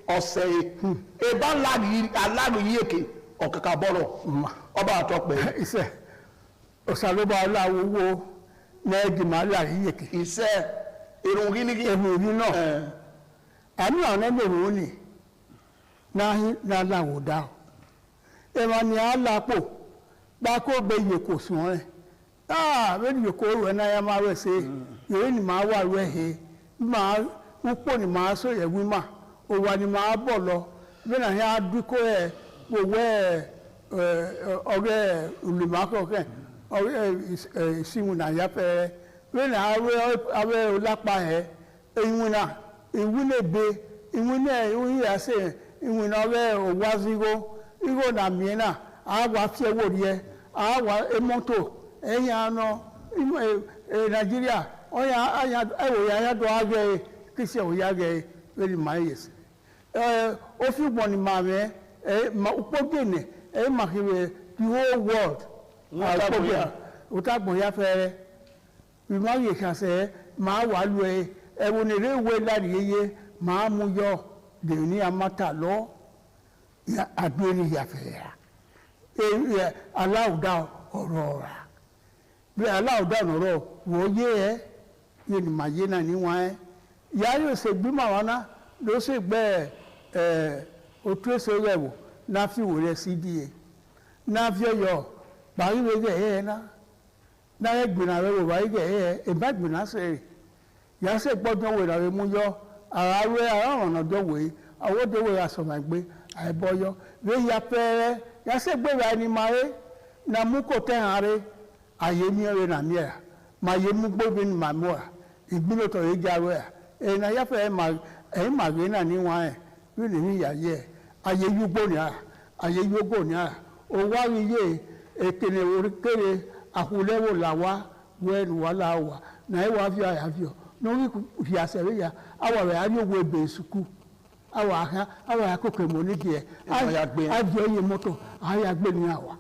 ose e ba lagi alaru yeke okaka boro ọba atope ise osaloba alawo na egi ma la yeke ise irun gini ki ehu ni no ani ona le ru ni na lawo da e ma ni alapo ba ko be ye ko sun e be ye ko we na ya ma we se ye ni ma wa we he ma upo ni ma so ye wi ma o wa ni ma bo lo be na ya du ko e wo we oge ulima ko ke oge simu na ya pe be na awe olapa he eyuna ewune be ewune oyi ase ewune oge owazigo igo na miena agwa fiewo rie agwa emoto eyan no Nigeria oya aya ewo ya do age kisi o ya ge very mayes o fi gbon ni ma me ma upogene ma hiwe the whole world utagbon ya fere we ma ye kan se ma wa lu ewo ni rewe la riye ma mu yo de ni amata lo ya agbeni ya fere aláwùdá ọ̀rọ̀ ọ̀rà bí aláwùdá ọ̀rọ̀ wò yé ẹ yé ni mà yé náà níwọ̀n ẹ ìyá yóò ṣe gbímọ̀ wọn ná ló ṣe gbẹ òtún èso rẹ wò náà fi wò rẹ sí díẹ̀ náà fi ọyọ parí rẹ gẹ ẹ náà yẹ gbìnà rẹ wò parí gẹ ẹ ìbá gbìnà ṣe rè ìyá ṣe gbọ́dọ̀ wò rẹ mú yọ ara rẹ ara ọ̀nà dọ̀ wò yìí àwọn òde wò yà sọ̀mọ̀ gbé àìbọ̀yọ rẹ yà pẹ́ẹ́rẹ́ yase gbera ni mare na muko tenare aye mi ere na mia ma ye mu gbobi ni ma mo igbilo to ye jawe e na ya fe ma ge na ni wa e wi ni ya ye aye yugo ni a o wa wi ye ekene orikere akulewo lawa wen wala wa na e wa fi aya fi o no wi fi ase ri ya awa re ari owo ebe suku awa akoko mo ni die ajo ye moto aya gbe ni awa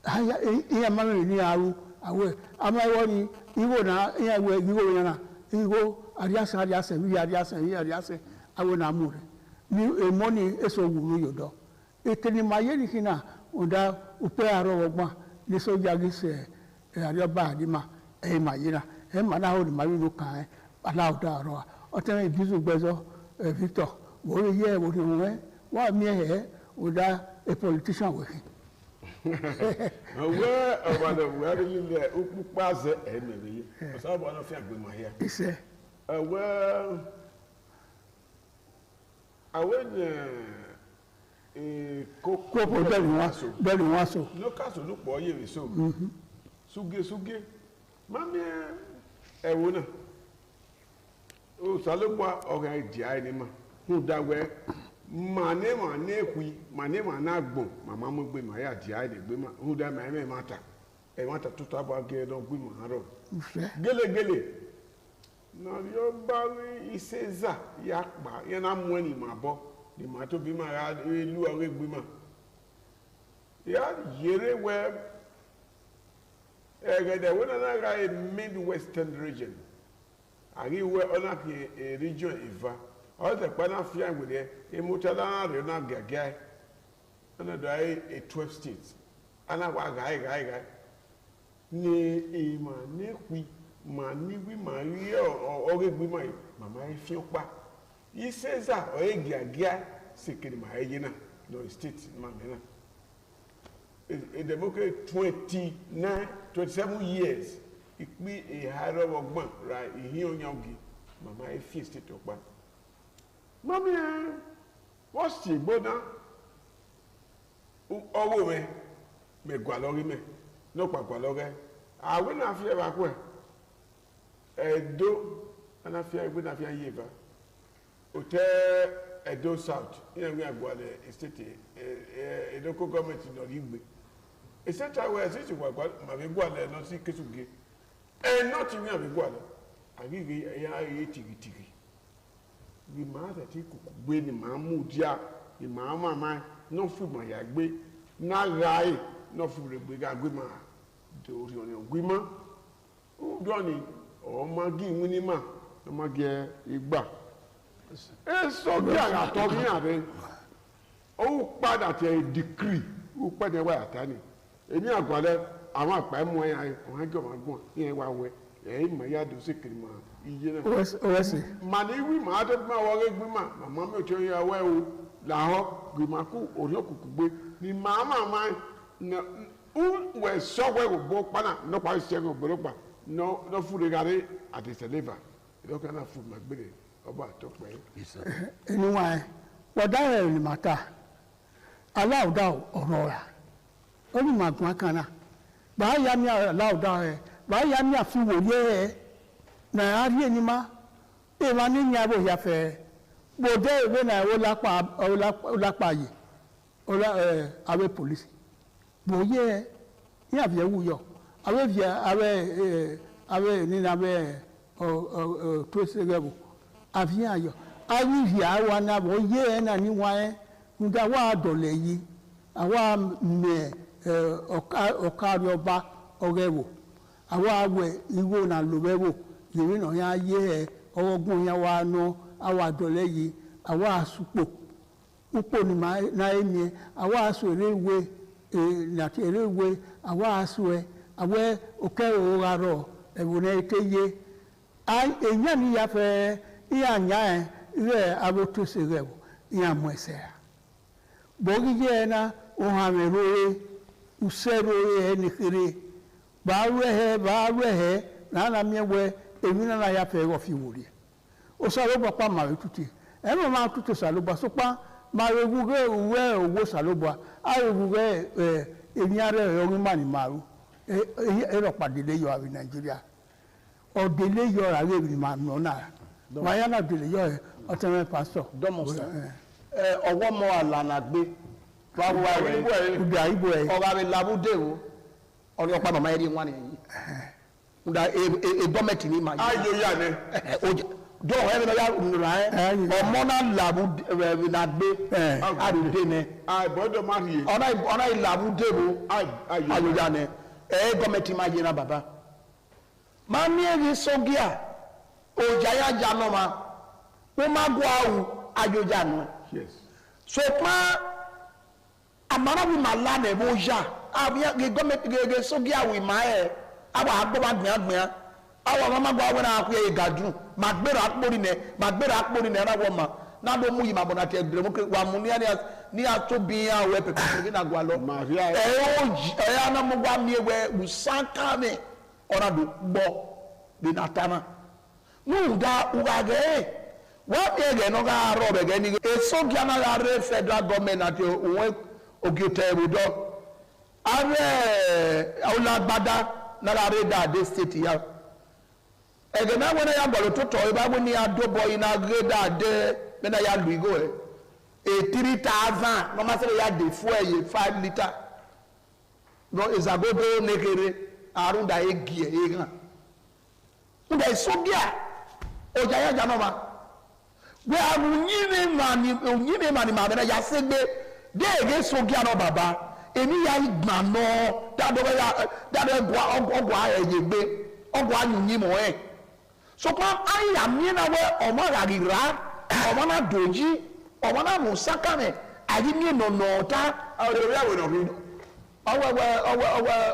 aya iya mami ni aru awe ama wo ni iwo na iya we iwo yana iwo ariasa wi awe na mu re ni emoni eso wu nu yodo eteni maye ni kina onda upe aro ogbon ni so jagi se ari oba adima maye na ma na ho ni maye lu kan ala oda aro o te bizu gbezo Victor, what a year, what you wear, what me here without a politician with him. Where about the wearing there, who pass it, and maybe someone of your here. He said, well, I went a cocoa, very muscle. No castle, look for you, so. Suge, Mammy, a winner. O salogba oga ijai ni ma hu dawe mane kwi mane na gbon mama mo gbe ma ya jai de gbe ma hu da ma me mata e mata tuta ba ge don gbe ma ro gele na yo ba wi iseza ya pa ye na mu ni ma bo ni ma to bi ma ya lu awe gbe ma ya yere we egede wona na ga a Midwestern region ari we ona ki region iva o te pa na fia ngode e mutala na re na gaga ana do ai 12 states ana wa ga ni e ma ne kwi ma ni wi ma ri o ge gbi ma mama e fi opa yi seza o e gaga sekiri ma e na no state ma me na a democracy 27 years ikpi e haro ogbon ra ihin onyangi màmá yẹn fi èsì tó pa mami ẹ wọ́n sì gbóná ọwọ́ mi mẹ̀gbà lọ́rí mẹ́ lọ́pàgbà lọ́rẹ́ àwọn náà fi ẹ̀rọ akọ ẹ̀ ẹ̀dọ́ náà fi ẹ̀gbẹ́ náà fi ẹ̀yẹ ìbá òtẹ́ ẹ̀dọ́ south ní ẹ̀gbẹ́ àgbọ̀lẹ̀ estate ẹ̀dọ́kọ̀ gọ́ọ̀mẹ̀ntì náà rí gbé estate àwọn ẹ̀sìn ìsìnkú àgbà màmí gbọ́lẹ̀ lọ sí késùgé ẹ̀ náà ti rí àmì gbọ́lẹ̀ àrírí ẹ̀yà ayé tìrìtìrì bí màá tẹ̀tí kùkù gbé ni màá mú díà ni màá màmá náà fún màyà gbé náà ra ẹ̀ náà fún rẹ̀ gbé gbé máa dòrí ọ̀nà ògbé mọ́ ó dọ́ni ọmọgí wínímà ọmọgí ìgbà ẹ sọ bí àyàtọ̀ ní àrẹ ó padà tẹ̀ dìkírì ó pẹ́ẹ́dẹ̀ wáyà tání èmi àgbàlẹ̀ àwọn àpá ẹ̀mú ẹ̀yà ọ̀hán jọ̀ máa gbọ̀n ní ẹ̀wà wẹ̀ ẹ̀yìn mọ̀ yá dòsí kiri mọ̀ iye náà. màní wí màá tó máa wọlé gbé mà màmá mi ò tí ó yẹ ẹwẹ́ o làhọ́ gbèmàkú òní òkùnkùn gbé ni màmá máa wẹ̀ sọ́wọ́ ẹ̀wọ̀ bọ́ pánà lọ́pàá ìṣẹ́gun ògbólógbà lọ́ fún regare àtẹ̀sẹ̀lẹ́fà ìlọ́kàn náà fún màgbére ọba àtọ́pẹ́. ẹniwa ẹ wọ́dà ẹ̀ ní màtá aláwùdá ọ̀rọ̀ rà ó ní màgùn kan náà bàá yá mi aláwùdá ẹ̀ bàá yá mi àfiwòye ẹ̀ náà rí ẹni má èèmà ní ní abò ìyàfẹ́ gbòdé ìwé náà ó lápá yìí àwẹ̀ pòlìsì gbòye ẹ̀ ní àbíyẹ̀ wúyọ̀ àwẹ̀ nínú àwẹ̀ tó ṣe rẹ̀ wò àfihàn ayọ̀ ayíhì àwa náà wọ́n yé ẹ̀ náà níwọ̀n ẹ̀ nígbà wà á dọ̀lẹ̀ yìí àwa mẹ̀ ọ̀kárí ọba ọ̀rẹ́ wò àwa awẹ̀ ìwò náà lò rẹ̀ wò yìí náà yà yé ẹ̀ ọwọ́gbọ́n yà wà nù àwa dọ̀lẹ̀ yìí àwa àsùpò púpọ̀ ní náà ẹ̀mí ẹ̀ àwa àsù eréwé nàti eréwé àwa àsù ẹ̀ àwẹ̀ òkè òwúrọ̀ ẹ̀wọ̀n náà ètè yé èyàn ni yà fẹ́ ìyá nya ẹ̀ rẹ̀ abótóse rẹ̀ wò ìyá mọ̀ ẹsẹ̀ rà bọ́ọ̀gì jẹ́ ẹ̀ náà òhàn mi rore ùsẹ̀ rore ẹ̀ nìkiri bàá rẹ̀ ẹ̀ nàánà miẹ̀wẹ̀ èmi náà yà fẹ́ ẹ̀rọ fi wòlíẹ̀ ó sàlóbà pa màrí tutù ẹ̀ mọ̀ máa tutù sàlóbà sọ́pà màrí ewúrẹ́ òwúrẹ́ òwò sàlóbà àrẹ ewúrẹ́ èmi àrẹ ọ̀rìn màní màrú ẹ̀rọ pàdé yọ àrí Nàìjíríà ọ̀dẹ̀lẹ̀ yọ àrẹ èmi mà nọ náà wáyà náà délé yọ ẹ ọtẹmẹ pásítọ̀. dọ́mọ̀sán ọwọ́ mọ àlànà gbé fáwọn ibi àyíbò ẹ ọba rẹ làbúdé o ọ̀rẹ́ ọ̀pá màmá yẹn ní wọn nìyí nda edọ́mẹ̀tì ní ma yẹ. ayò yà ni. dọ́ọ̀ ẹ̀ bẹ́ẹ̀ yà nùrà ẹ̀ ọmọ náà làbúdé náà gbé àdùdé nẹ. àbọ̀dọ̀ má rí i. ọ̀nà ìlàbúdé o ayò yà ni ẹ̀ gọ́mẹ̀tì má yẹ náà bàbá. máa ní èrè sọ́gíà ojaya jano ma uma guau ajojano yes so pa amara bi malane boja abia ge gomet ge sogia wi mae aba agbo agban awa mama gwa we na akwe gadu magbera akpori ne na wo ma na do mu yi mabona te edre mo wa mu ni atobi a we pepe na gwa lo ya na mo gwa mi we usaka me ora do gbo de natana nuda ugage what again no ga robe ge ni eso gya na ga re federal government ati won ogiote ebudo are olagbada na ga re da de state ya ege na wona ya gboro to to e ba ni adobo ina re da de me na ya lu igo e 3000 no ma se ya de fuel 5 liter no izagodo nekere arunda egie egan nda isogia ojaya janoma we anyine mani ma bena ya segbe de ege sogia no baba emi ya igba no dado gwa ogwa eyegbe ogwa anyunyi mo so kwa aya mi na we omo rarira omo na doji omo na musaka me ayi mi no ta ore ya we no ri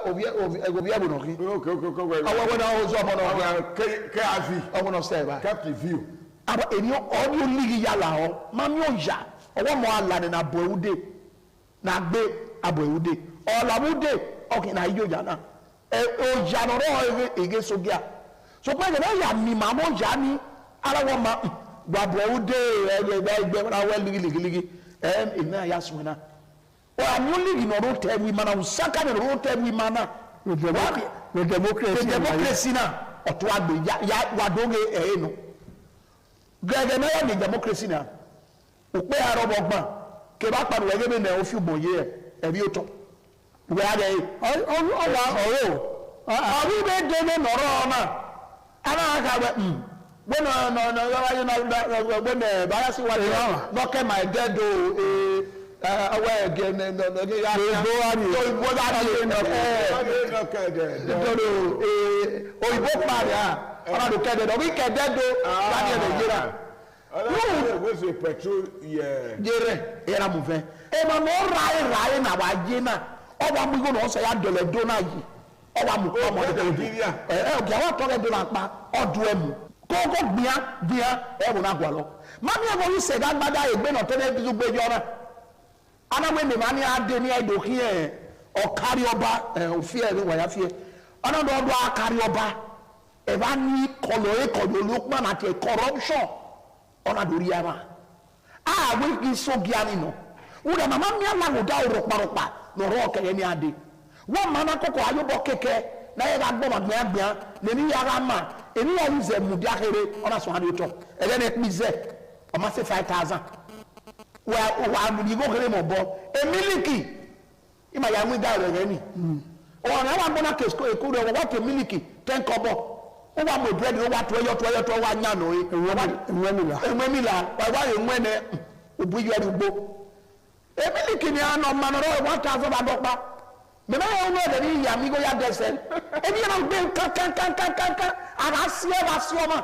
obi abu no ri owo na o so mo no ke afi omo no say ba captive view aba eni audio ligi yala ho ma mi o ya owo mo ala ni na bo ewude na gbe abo ewude o la bude okin na ijo ja na o ja no ro ege sogia so pe na ya mi ma mo ja ni ara wọn ma gbàbọ̀ ó dé ẹgbẹ́ wọn awẹ́ ligiligi ìná yà sùn náà wọ́n àmì ó lìgì náà ló tẹ̀ wí ma náà sáká ní ló tẹ̀ wí ma náà the democracy náà ọ̀tún àgbè wà dóge ẹ̀yẹ́ nù gẹ́gẹ́ náà yà ní democracy náà òpé àrọ̀bọ̀ gbọ̀n kébà pàdé wẹ́gẹ́ bí náà ó fi bọ̀ yé ẹ̀bí ó tọ́ wẹ́ adé yìí ọwọ́ ọ̀rọ̀ ọ̀rí bẹ́ẹ̀ dé ní nọ̀rọ̀ náà anáhàkà wẹ́ gbọ́nà báyà sí wájú lọ́kẹ́ máa dẹ́dọ̀ ọwọ́ ẹ̀gẹ́ òyìnbó parí à ọ̀nàdù kẹ́dẹ̀dọ̀ orí kẹ́dẹ̀dọ̀ láti ẹ̀rẹ̀ yíra yẹrẹ yẹra mú fẹ́ ẹ ma mọ ráyé nà wà jẹ́ náà ọwọ́ amúgbó náà ọ̀sẹ̀ yà dọ̀lẹ̀ dó náà yìí ọwọ́ amúgbó ọmọ ọ̀gá wọn tọ́lẹ̀ dó náà pa ọdún ẹ̀mú kókó gbìyà ẹ̀rù náà gbà lọ mami ẹ̀fọ́ yìí sẹ̀dá gbádá ẹgbẹ́ náà tẹ́lẹ̀ bí gbé jọ náà anáwó ẹ̀mí máa ní adé ní ẹ̀dọ̀ kí ẹ̀ ọ̀kárí ọba òfin ẹ̀rí wàyà fi ẹ̀ ọ̀nàdọ̀ ọdọ̀ akárí ọba ẹ̀ bá ní kọlọ̀ olókùnmá àti ẹ̀ corruption ọ̀nàdọ̀ rí ara àwọn igi sógi ànínà wúdà màmá mi aláwòdà òrùparùpà lọ́rọ̀ ọ̀kẹ́yẹ ní adé wọ́n máa ná kókò ayọ́bọ̀ kékeré náà yẹ ká gbọ́mọ̀ gbìyàngbìyàn lèmi yàrá mà èmi yà ń zẹ̀ mùdí akéde ọ̀nà sọ̀rọ̀ àdé tọ̀ ẹ̀rẹ́ ní pí zẹ̀ ọmọ sí 5,000 wà àmùdí ìbò kéré mọ̀ bọ́ emílíkì ìmọ̀ yà ń wí dáa rẹ̀ ni ọ̀nà àwọn agbọ́nà kèsìkò èkó rẹ̀ wọ́n wọ́n tó emílíkì 10 kọ́bọ̀ ó wà mọ̀ búrẹ́dì ó wà tó wà nyànà ìwẹ́mìlà wà ìwẹ́nẹ òbú yẹ ẹ̀dùgbò emílíkì ni àná ọmọ náà 1,000 àdọ́gba mẹ náà yẹn wọ́n ní ìyá mi kó yá dẹ́sẹ̀ ẹni yẹn náà gbé kankankankankan àlàásíọ́ bá síọ́ ma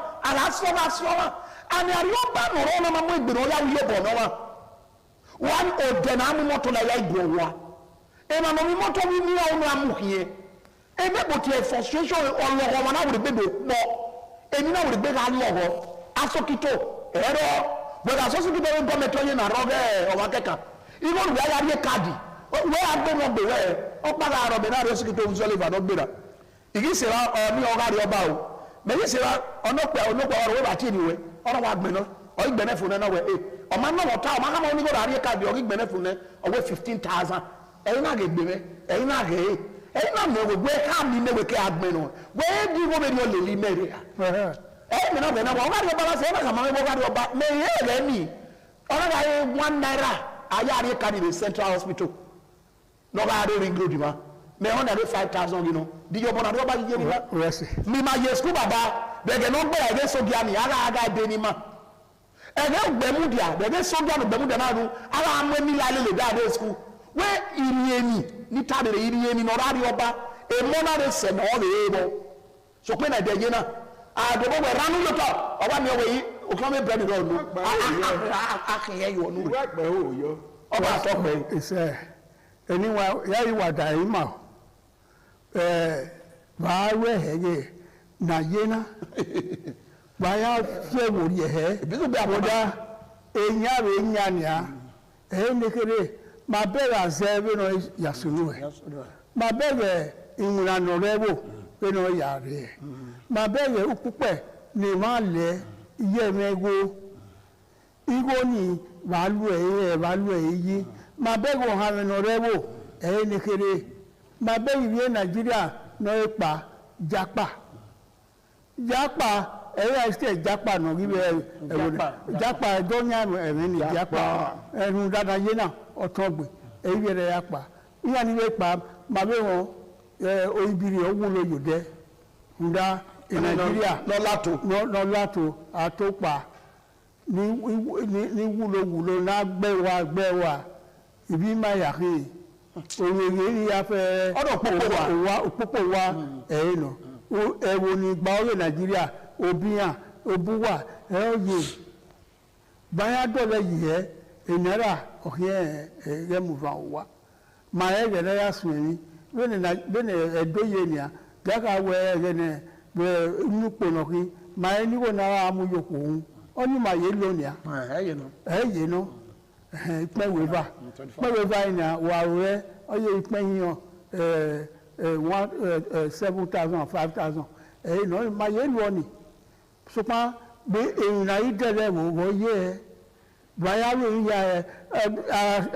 àmì àríwá bá nọ̀rọ̀ ọ̀nà máa mú ìgbèrè ọ̀yá wíyẹ bọ̀ náà wa wọn ọ̀dẹ̀ náà mú mọ́tò náà yá ìgbò wa ẹ̀mà náà mi mọ́tò mi ní ọ̀nà amúhìyẹ ẹ̀mí kò tiẹ̀ frustration ọlọ́wọ́ wọn náà wòlé gbé bò pọ̀ ẹ̀mí náà wòlé gbé ká lọ́wọ́ asọ́kító ẹ̀rọ gbọdọ̀ asọ́kító ní gọ́ọ̀mẹ̀tì ọ̀yẹ́ náà rọ́gẹ́ ọ̀wá kẹ́kà ìwọ́n ìwé ayé ayé káàdì wọ́n á gbé wọn gbé wẹ́ ọ̀pára àrọ̀ bẹ̀ náà rẹ̀ tó ń sọ́lé ìbàdàn gbéra ìgbésẹ̀ ní ọ̀gá rí ọba o mẹ̀yìn sẹ́ra ọ̀nọ́pẹ̀ ọ̀rọ̀ wẹ́bà tí ìwé ọ̀rọ̀ wa gbẹ̀nà ọ̀yí gbẹ̀nẹ́ fún náà wẹ̀ ọ̀ma náà wọ̀ tá ọ̀ma kama onígbọ̀dọ̀ àríyé káàdì ọ̀yí gbẹ̀nẹ́ fún náà ọ̀wẹ́ 15,000 ẹ̀yin náà gẹ̀ gbẹ̀mẹ́ ẹ̀yin náà gẹ̀ ẹ̀yin náà mẹ̀wẹ̀ gbẹ̀ káàmì mẹ̀wẹ̀ kẹ́ agbẹ̀nà wẹ́ẹ́ di wọ́n bẹ̀rẹ̀ lè lí mẹ́rẹ̀ ẹ̀yin mi náà bẹ̀ náà wọ́n ọ̀gá ọba lásẹ̀ ẹ̀ bàkà máa ń ọ̀gá ọba mẹ̀yìn rẹ̀ mi ọ̀gá ayé 1 naira ayé àríyé káàdì ní Central Hospital lọ́gá àríyé ring road ma mẹ 105,000 yìí nọ díjọ bọ́nà àdúgbò bá yíyé nígbà mi ma yẹ skul bàbá bẹ̀gẹ̀ náà gbẹ̀rẹ̀ ẹ̀gẹ́ sójà ní ara aga ẹ̀dẹ́ ni ma ẹ̀gẹ́ gbẹ̀múdìá bẹ̀gẹ̀ sójà ní gbẹ̀múdìá náà dùn ara amú ẹ̀mí lálẹ́ lè dá adé skul wẹ́ ìrìnyẹ̀nì níta bẹ̀rẹ̀ ìrìnyẹ̀nì náà rárí ọba èmọ́ náà rẹ̀ sẹ̀ náà rẹ̀ é bọ̀ sọpẹ́ náà ẹ̀dẹ́ yé náà àdùgbò wẹ̀ ránú yóò ọba mi ọwọ́ yìí òkè ọmọ ìbẹ̀rẹ̀ náà nù akẹ́yẹ yọ̀ nù ọba àtọ́pẹ́ ẹni wa yàrá ìwà dàrí mà bàá wẹ̀ ẹ̀yẹ nà yéna bàá fẹ́ wòlí ẹ̀hẹ́ bọ́dá ẹ̀yìn àrò ẹ̀yìn àníyá ẹ̀yẹ́ nìkéré mà bẹ̀rẹ̀ àzẹ́ bẹ́ẹ̀ náà yàsùnú ẹ̀ mà bẹ̀rẹ̀ ìwúranà rẹ̀ wò bẹ́ẹ̀ náà yà rẹ̀ mà bẹ̀rẹ̀ òkúpẹ̀ ní má lẹ̀ iye mẹ́gbó igbó ni bàá lù ẹ̀yẹ yí mà bẹ̀rẹ̀ ọ̀hánà rẹ̀ wò ẹ̀yẹ́ nìkéré mà bẹ̀rẹ̀ ìwé Nàìjíríà náà pa japa ẹ̀rọ ẹ̀sẹ̀ japa náà rí japa ẹ̀dọ́nyà ẹ̀rín ní japa ẹ̀rùn dáadáa yé náà ọ̀tún ọ̀gbìn èyí rẹ̀ yà pa ìyá ni wọ́n pa màbẹ́ wọn oyibiri ọ̀hún ló yò dẹ́ ǹda Nàìjíríà lọ́látò àtọ́pa ní wúlowúlo náà gbẹ́wà ìbí máa yà kí òwèrè ní afẹ́ òpópó wa ẹ̀yìn nà ẹ̀wò ní ìgbà ọ̀rẹ́ Nàìjíríà òbíyàn òbúwà ẹ̀ọ́yè báyà dọ̀lẹ̀ yìí ẹ̀ ìnára ọ̀hìn ẹ̀rẹ́ mùfà wà mà ẹ̀rẹ́ náà yà sùn ẹ̀mí bẹ́ẹ̀ ẹ̀dọ́yè nìyà gàkà wẹ̀ ẹ̀rẹ́ nẹ̀ bẹ́ẹ̀ nùpọ̀ nọ̀kí mà ẹ̀ níwò náà amúyọ̀kọ̀ òun ọ́ ní mà yé lónìí ẹ̀yẹ nà ìpẹ́wẹ́fà yìí nà wà rẹ̀ ọyẹ ìpẹ́yìn 7,000 5,000 ẹ̀yìn náà ma yé lọ ni sọpá be na idele wo ye baya we ya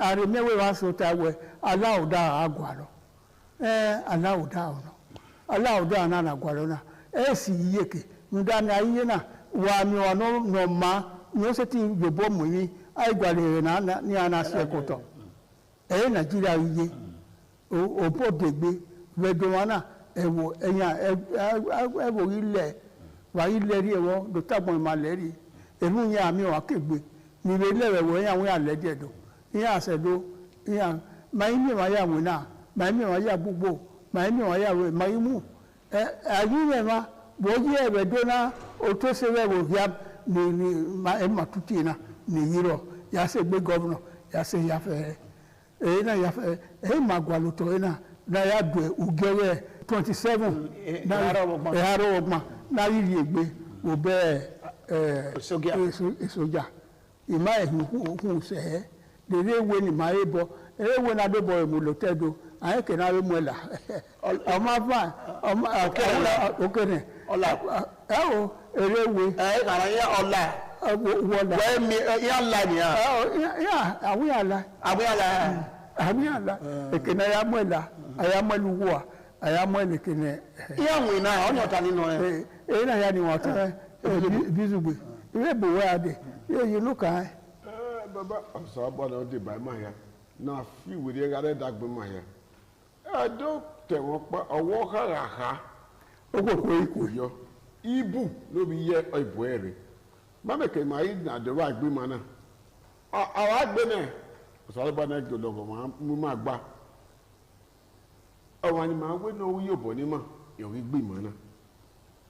aremewe wa so ta we alauda agwaro alauda ono alauda na agwaro na esi yeke nda na iye na wa mi ono no ma ni o se ti yobo mu ni ai gwale na ni ana se koto Nigeria iye o bodegbe wedowana ewo eyan ewo ile wa ile ri ewo do tagbon ma le ri elu yan mi wa kegbe ni le lewe wo yan wi ale die do yan asedo yan mai mi wa ya wi na mai mi wa ya gbogbo mai mi wa ya we mai mu ayire ma bo ye ewe do na o to se we wo ya ni ma e matuti na ni yiro ya se gbe governor ya se ya fe na ya fe magwalo to na ya do ugewe 27 na haro ogma na yiri egbe obe soja ima hu se de rewe ni ma ebo rewe na do boy mu lo tedo aye ke na we mu la o ma fa o ma okene ola o rewe kara ya ola wọ́n mi yàlla ni ya awuyala ekene ayamọluwa ayamọlekene iyanwin na ọ̀nà ọ̀tá nínú ẹ̀ èyí náà yà ni wọ́n tẹ́ bizugbe ìwé ìbòwé adé yóò ló kàn án. bàbá ọ̀sán abọ́ náà dé báyìí máa ya náà fi ìwé rẹ̀ rẹ̀ dàgbé máa ya ẹ̀dọ́ tẹ̀wọ́n pa ọwọ́ kàràkà ó kò kó ikú yọ ibù ló bí yẹ ìbò ẹ̀ rẹ̀ mameke ma yi na de wa gbe ma na awa gbe na so ba na gbe logo ma mu ma gba awani ma we no wi obo ni ma yo wi gbe ma na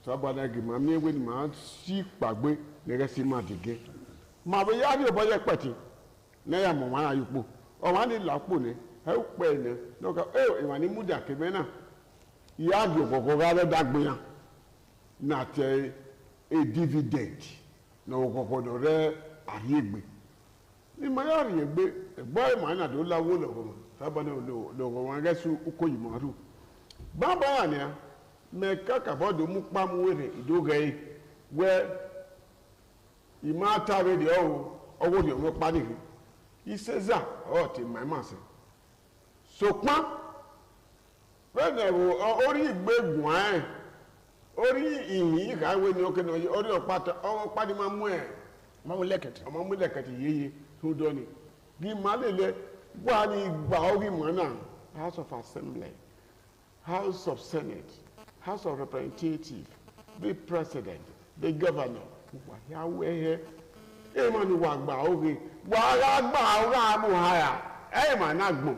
so ba na gbe ma mi we ni ma si pagbe ne re si ma dige ma be ya ni obo ye peti na ya mo ma ayupo o wa ni lapo ni e pe ne no ka iwani mu da ke be na ya gbe gogo ga le dagbe yan na te a dividend na okoko re ariegbe ni ma ya ariegbe egbo ma na do lawo logo ma saba na logo wa gesu ukoyi maru baba ya ni me kaka bodo mu pa mu were idoge we imata re de owo de mo pa ni iseza o ti ma ma se so pa bene ori igbegun an ori ihin ka we ni oke no ori opata o pa ni ma mu e ma mu lekete yeye to do ni bi ma lele wa ni gba ori mo na House of Assembly, House of Senate, House of Representatives, the President, the Governor wa ya we he e ma ni wa gba ori wa ra gba ora mu haya e ma na gbon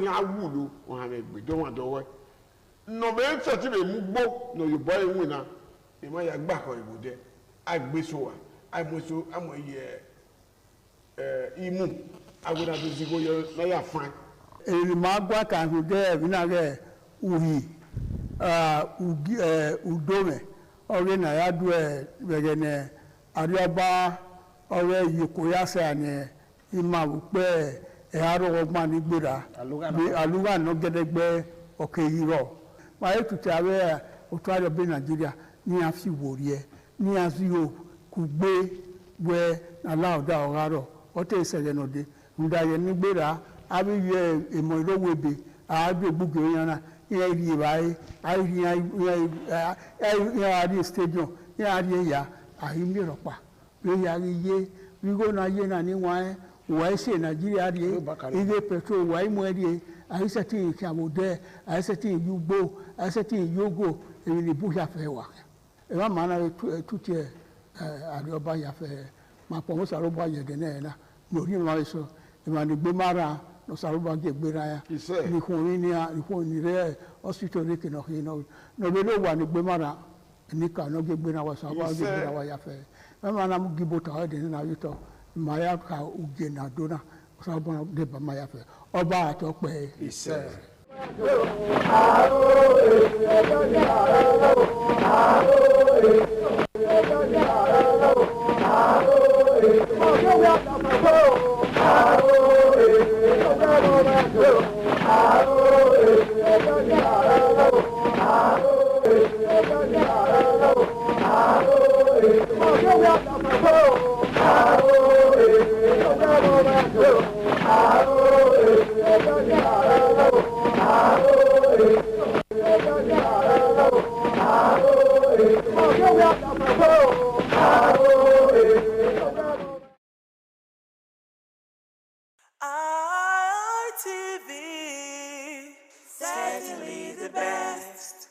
ni awulo o ha me gbe do wa dowe no be so ti be mu gbo no yo boy wi na e ma ya gba ko ibude agbeso wa amoso amoye imu agora do zigo yo na ya fan e ma gba kan fi de bi na ge uhi udome ore na ya du bege ne ariaba ore yiko ya se ani ima wupe aro ogma ni gbera bi aluga no gedegbe oke yiro ma e tuti awe otu ayo be Nigeria ni a fi worie ni a fi o kugbe we ala oda oraro o te sele no de nda ye ni gbera abi ye emo lowebe abi gbugbe yan na ye ri bai ai ri stadium ya ri ya ahi mi ropa we ya ri ye we go na ye na ni wa se Nigeria ri ile petrol wa imo ri aiseti kamode aiseti yugbo aiseti yogo èmi ni bu ya fe wa e ma mana tuti ari oba ya fe ma po mo saro ba ye de na no ri ma so e ma ni gbe mara no saro ba je gbera ya ni ko ni re hospital ni ke no be lo wa ni gbe mara ni ka no ge gbera wa saro ba ge gbera wa ya fe ma mana mu gibo ta de na yito ma ya ka uje na dona saro ba de ba ma ya fe ọba àtọpẹ ìṣe. ITV, certainly the best.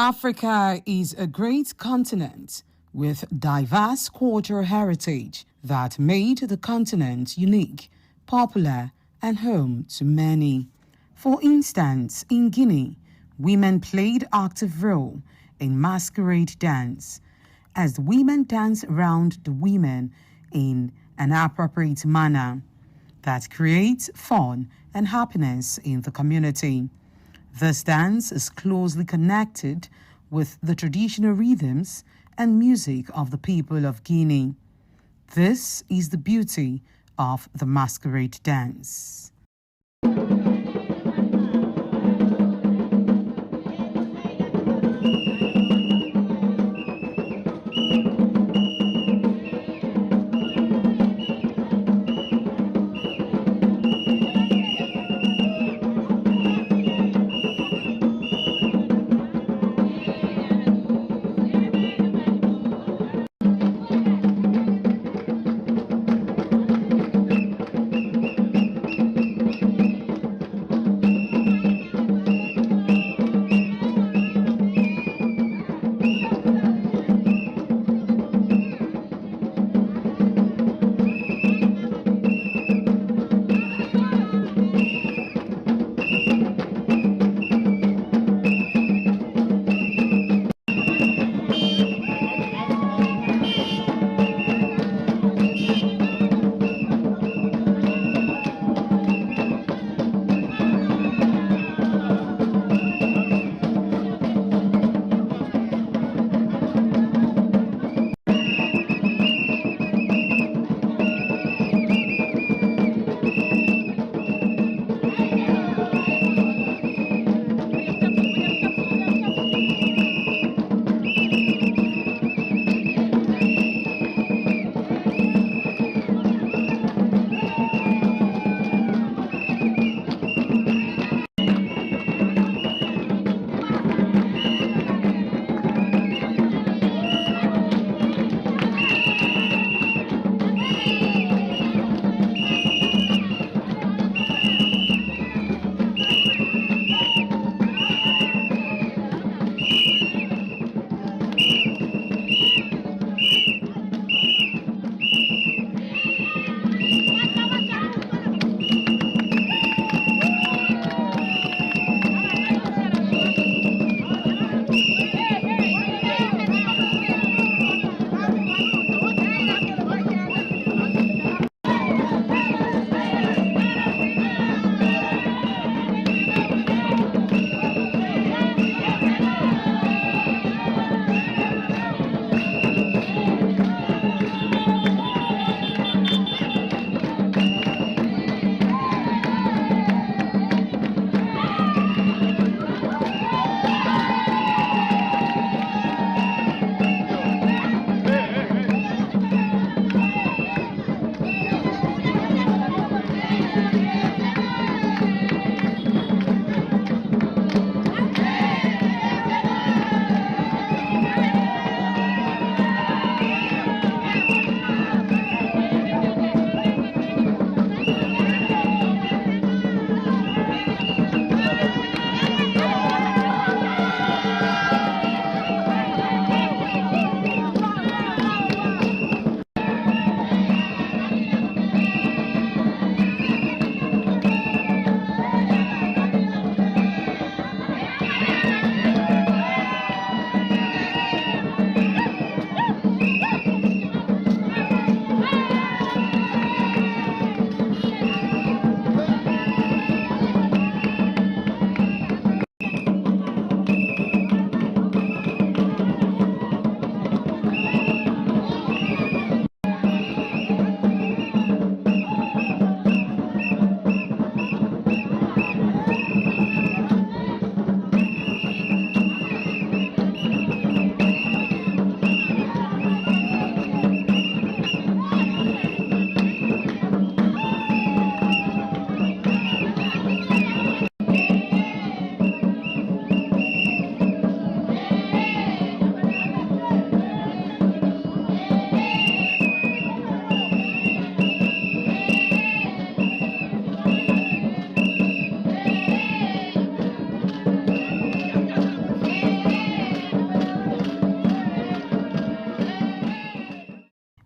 Africa is a great continent with diverse cultural heritage that made the continent unique, popular, and home to many. For instance, in Guinea, women played active role in masquerade dance, as the women dance around the women in an appropriate manner that creates fun and happiness in the community. This dance is closely connected with the traditional rhythms and music of the people of Guinea. This is the beauty of the masquerade dance.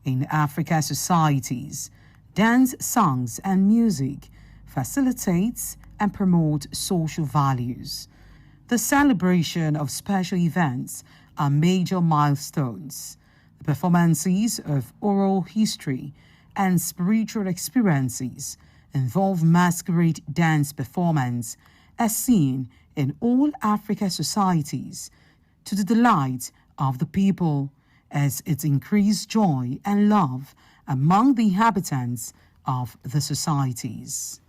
In African societies, dance, songs, and music facilitates and promote social values. The celebration of special events are major milestones. The performances of oral history and spiritual experiences involve masquerade dance performance as seen in all African societies to the delight of the people, as it increased joy and love among the inhabitants of the societies.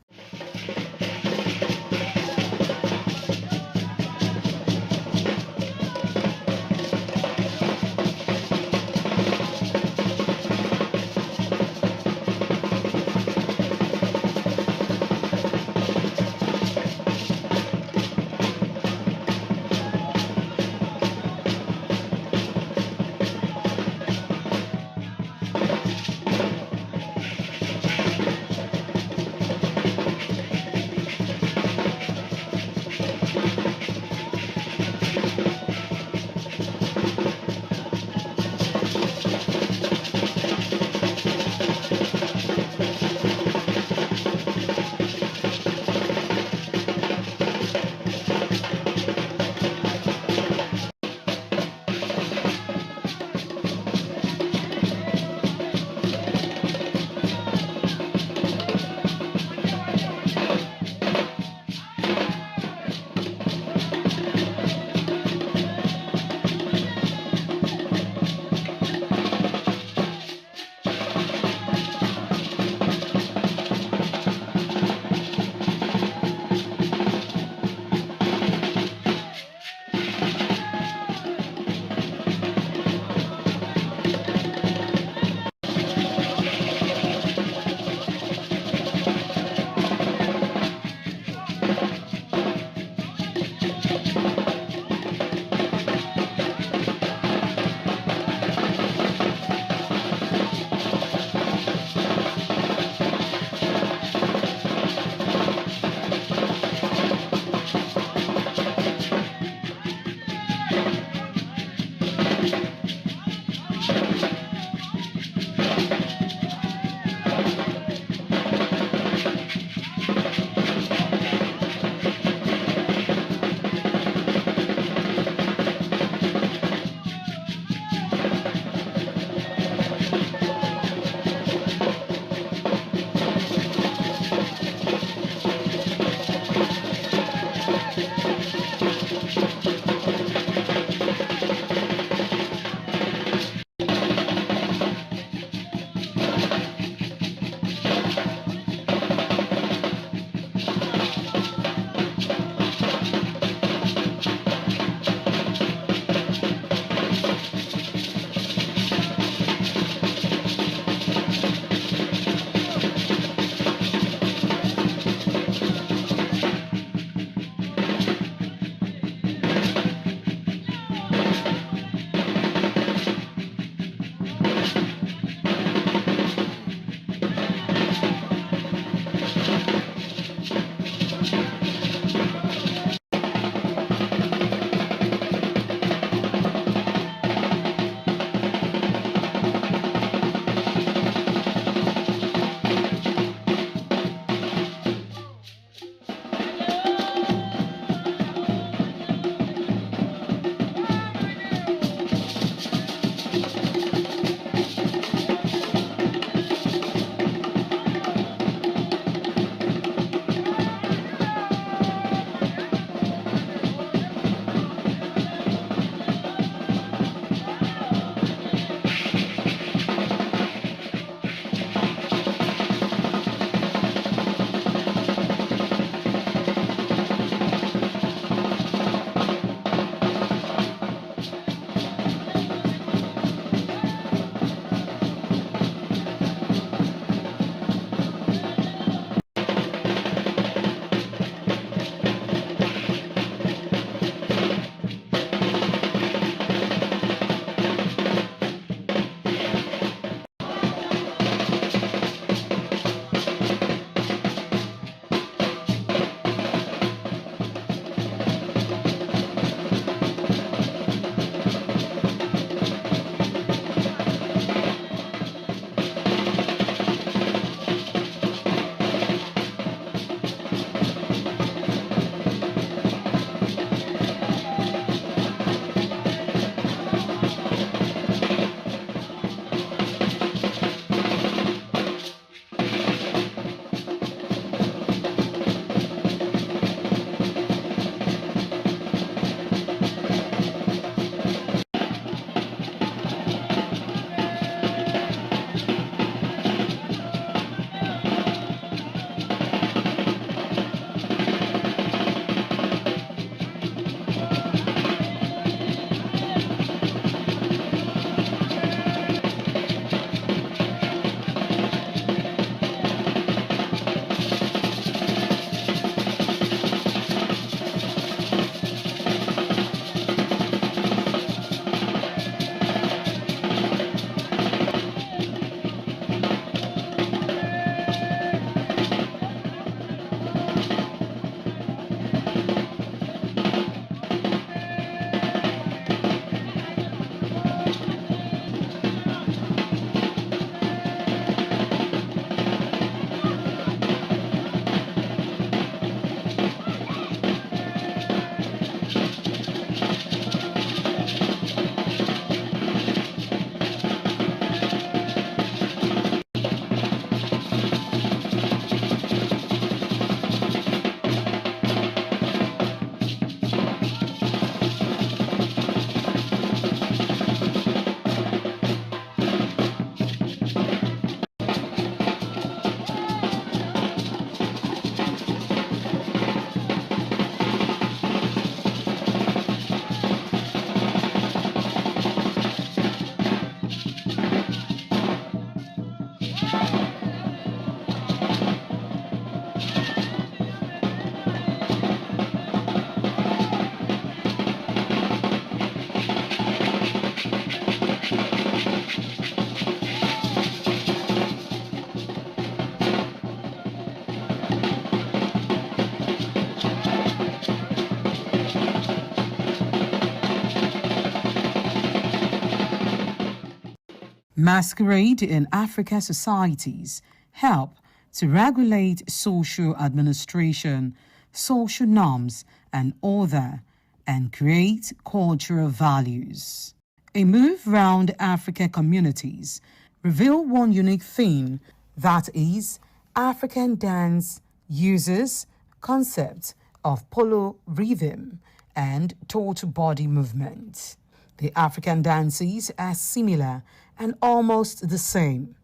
Masquerade in African societies help to regulate social administration, social norms, and order, and create cultural values. A move round African communities reveal one unique thing, that is, African dance uses concepts of polo rhythm and total body movement. The African dances are similar and almost the same,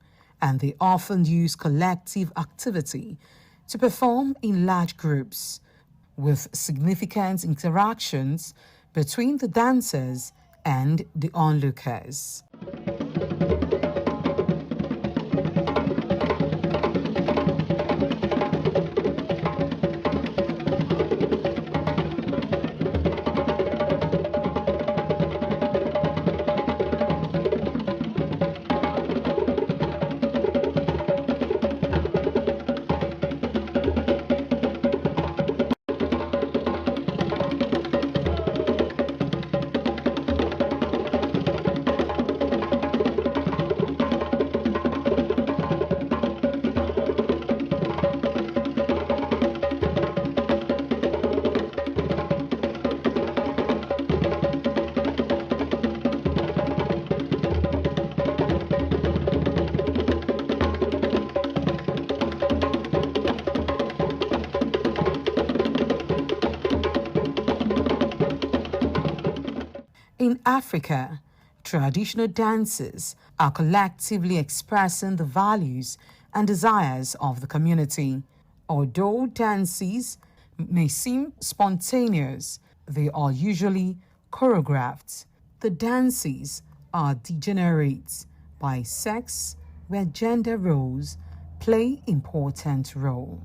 and they often use collective activity to perform in large groups, with significant interactions between the dancers and the onlookers. In Africa, traditional dances are collectively expressing the values and desires of the community. Although dances may seem spontaneous, they are usually choreographed. The dances are degenerate by sex, where gender roles play important role.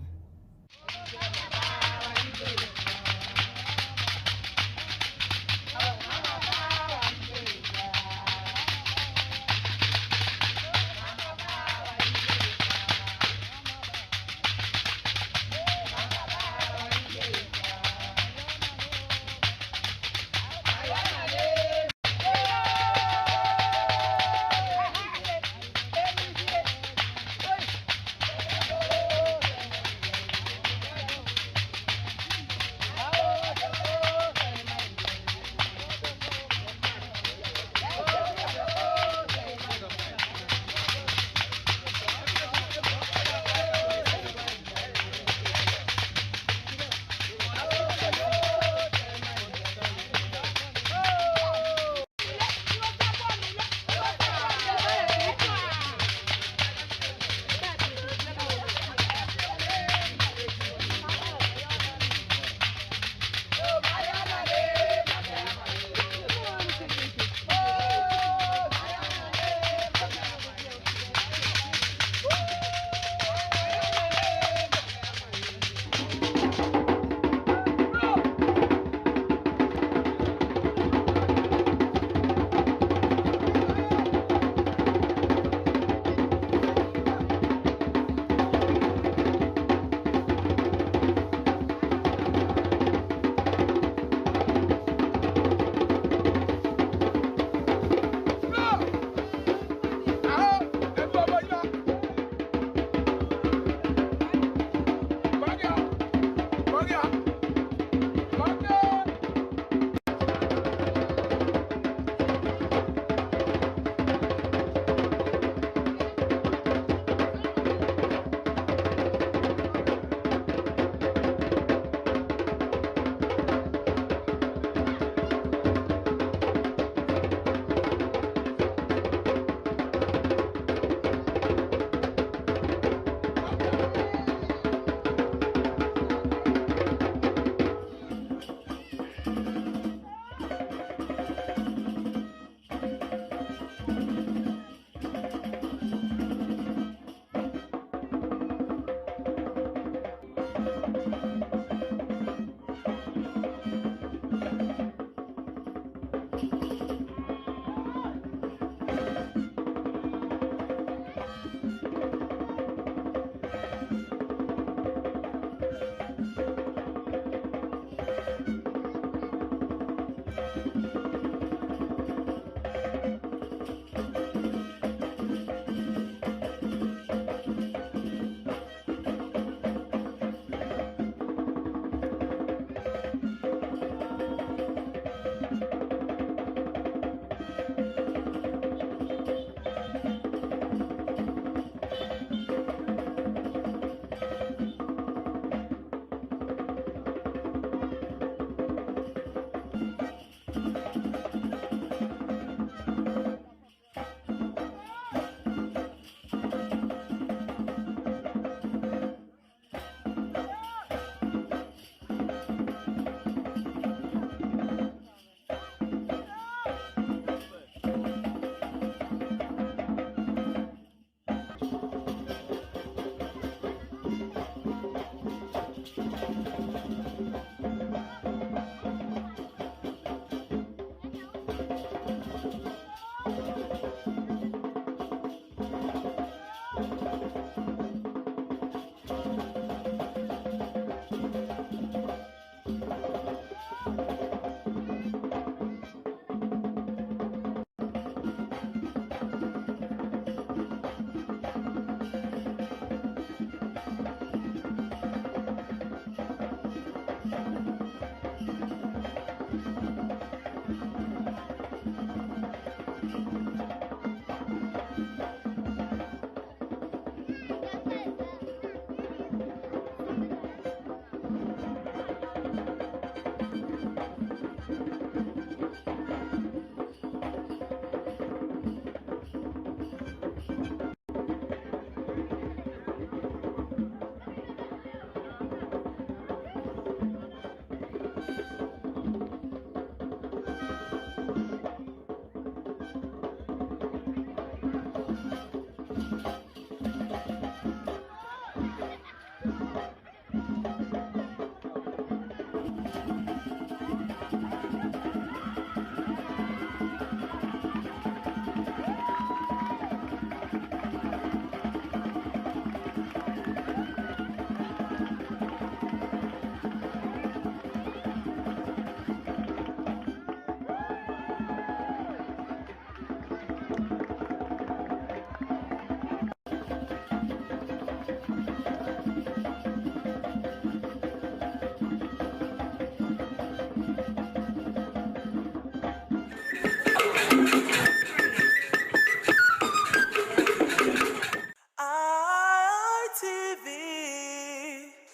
ITV,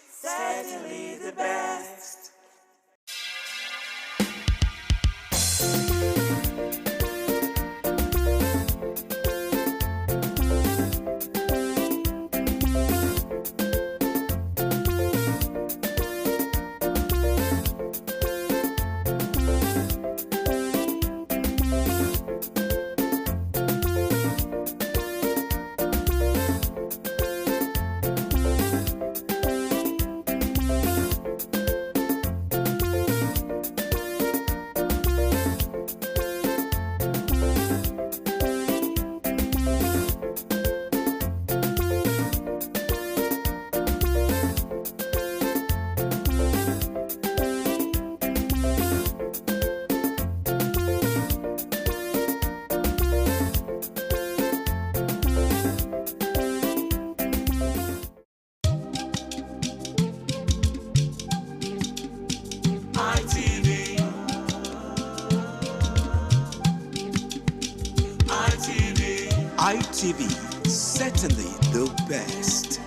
certainly the best. ITV, certainly the best.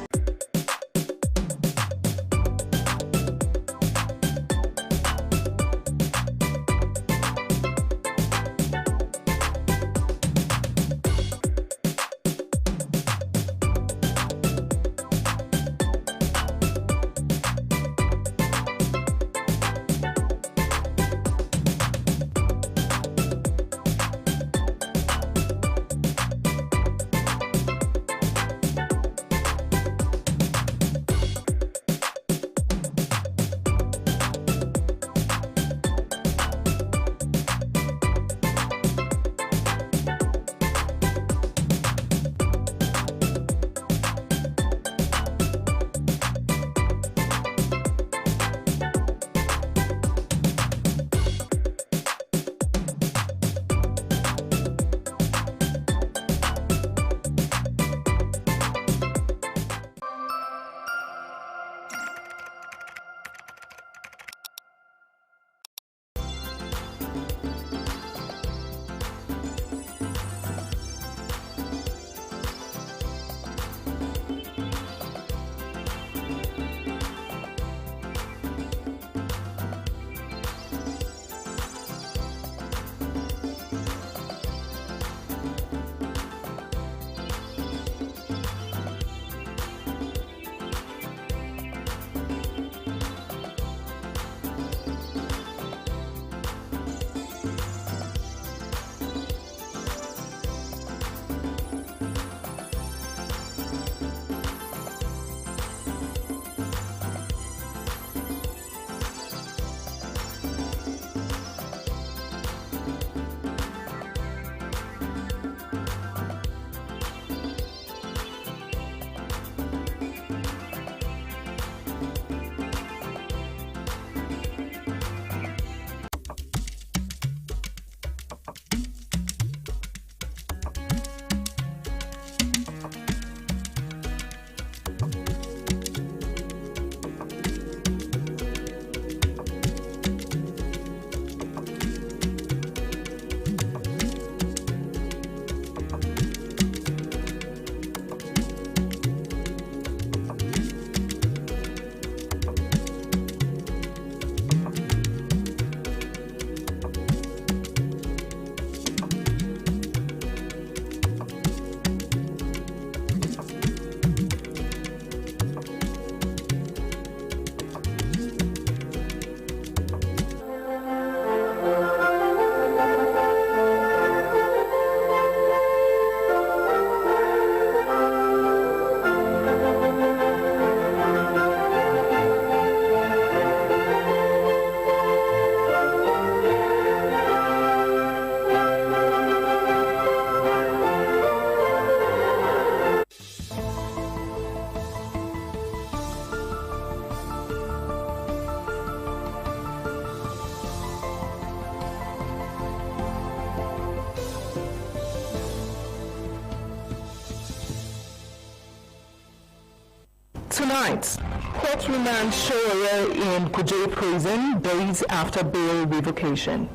Tonight, court remand Showore in Kuje prison days after bail revocation.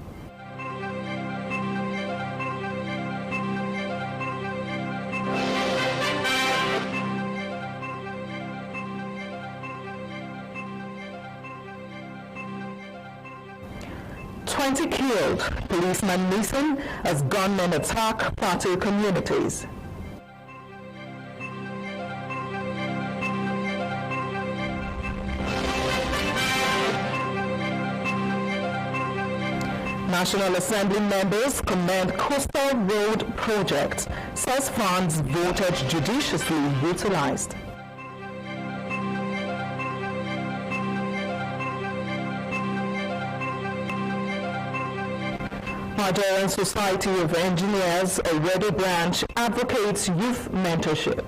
Killed. Policeman Mason as gunmen attack Plateau communities. National Assembly members commend Coastal Road project, says funds voted judiciously utilized. Nigerian Society of Engineers, a Ready branch, advocates youth mentorship.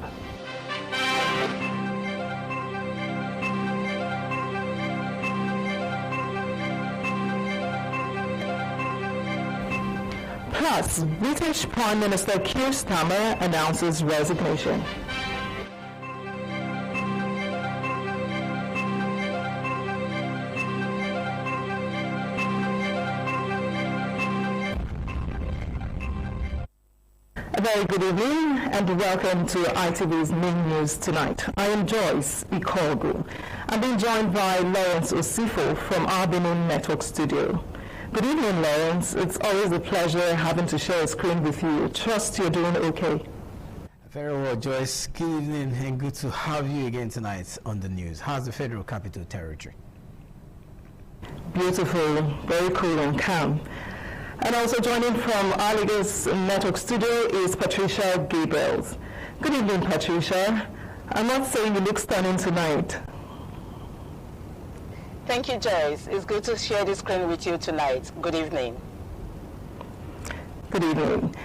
Plus, British Prime Minister Keir Starmer announces resignation. A very good evening and welcome to ITV's main news tonight. I am Joyce Ikogu. I'm being joined by Lawrence Osifo from our Benin Network Studio. Good evening, Lawrence. It's always a pleasure having to share a screen with you. Trust you're doing okay. Very well, Joyce. Good evening and good to have you again tonight on the news. How's the Federal Capital Territory? Beautiful, very cool and calm. And also joining from our Lagos Network Studio is Patricia Gabriels. Good evening, Patricia. I'm not saying you look stunning tonight. Thank you, Joyce. It's good to share this screen with you tonight. Good evening. Good evening.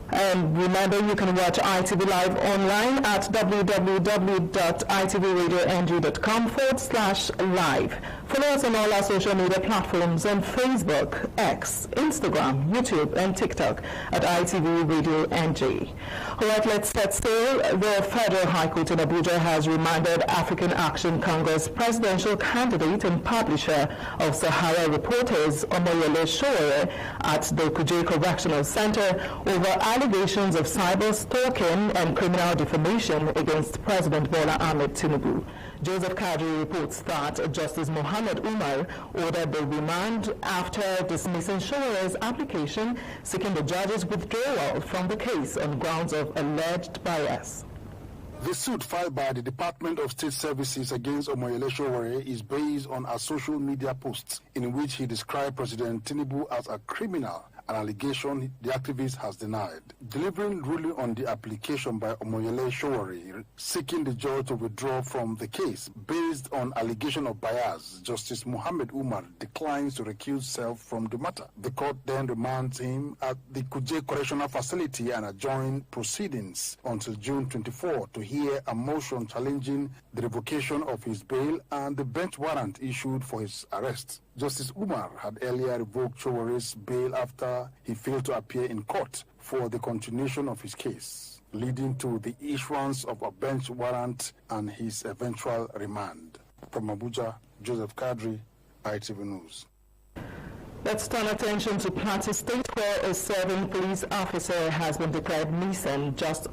And remember, you can watch ITV Live online at www.itvradioNG.com/live. Follow us on all our social media platforms on Facebook, X, Instagram, YouTube, and TikTok at ITV Radio NG. All right, let's set sail. The Federal High Court in Abuja has remanded African Action Congress presidential candidate and publisher of Sahara Reporters, Omoyele Showore, at the Kuje Correctional Center over allegations of cyber stalking and criminal defamation against President Bola Ahmed Tinubu. Joseph Kadri reports that Justice Mohammed Umar ordered the remand after dismissing Showore's application seeking the judge's withdrawal from the case on grounds of alleged bias. The suit filed by the Department of State Services against Omoyele Showore is based on a social media post in which he described President Tinubu as a criminal, an allegation the activist has denied. Delivering ruling on the application by Omoyele Showore seeking the judge to withdraw from the case based on allegation of bias, Justice Mohammed Umar declines to recuse self from the matter. The court then remands him at the Kuje Correctional Facility and adjourned proceedings until June 24 to hear a motion challenging the revocation of his bail and the bench warrant issued for his arrest. Justice Umar had earlier revoked Showore's bail after he failed to appear in court for the continuation of his case, leading to the issuance of a bench warrant and his eventual remand. From Abuja, Joseph Kadri, ITV News. Let's turn attention to Plateau State, where a serving police officer has been declared missing just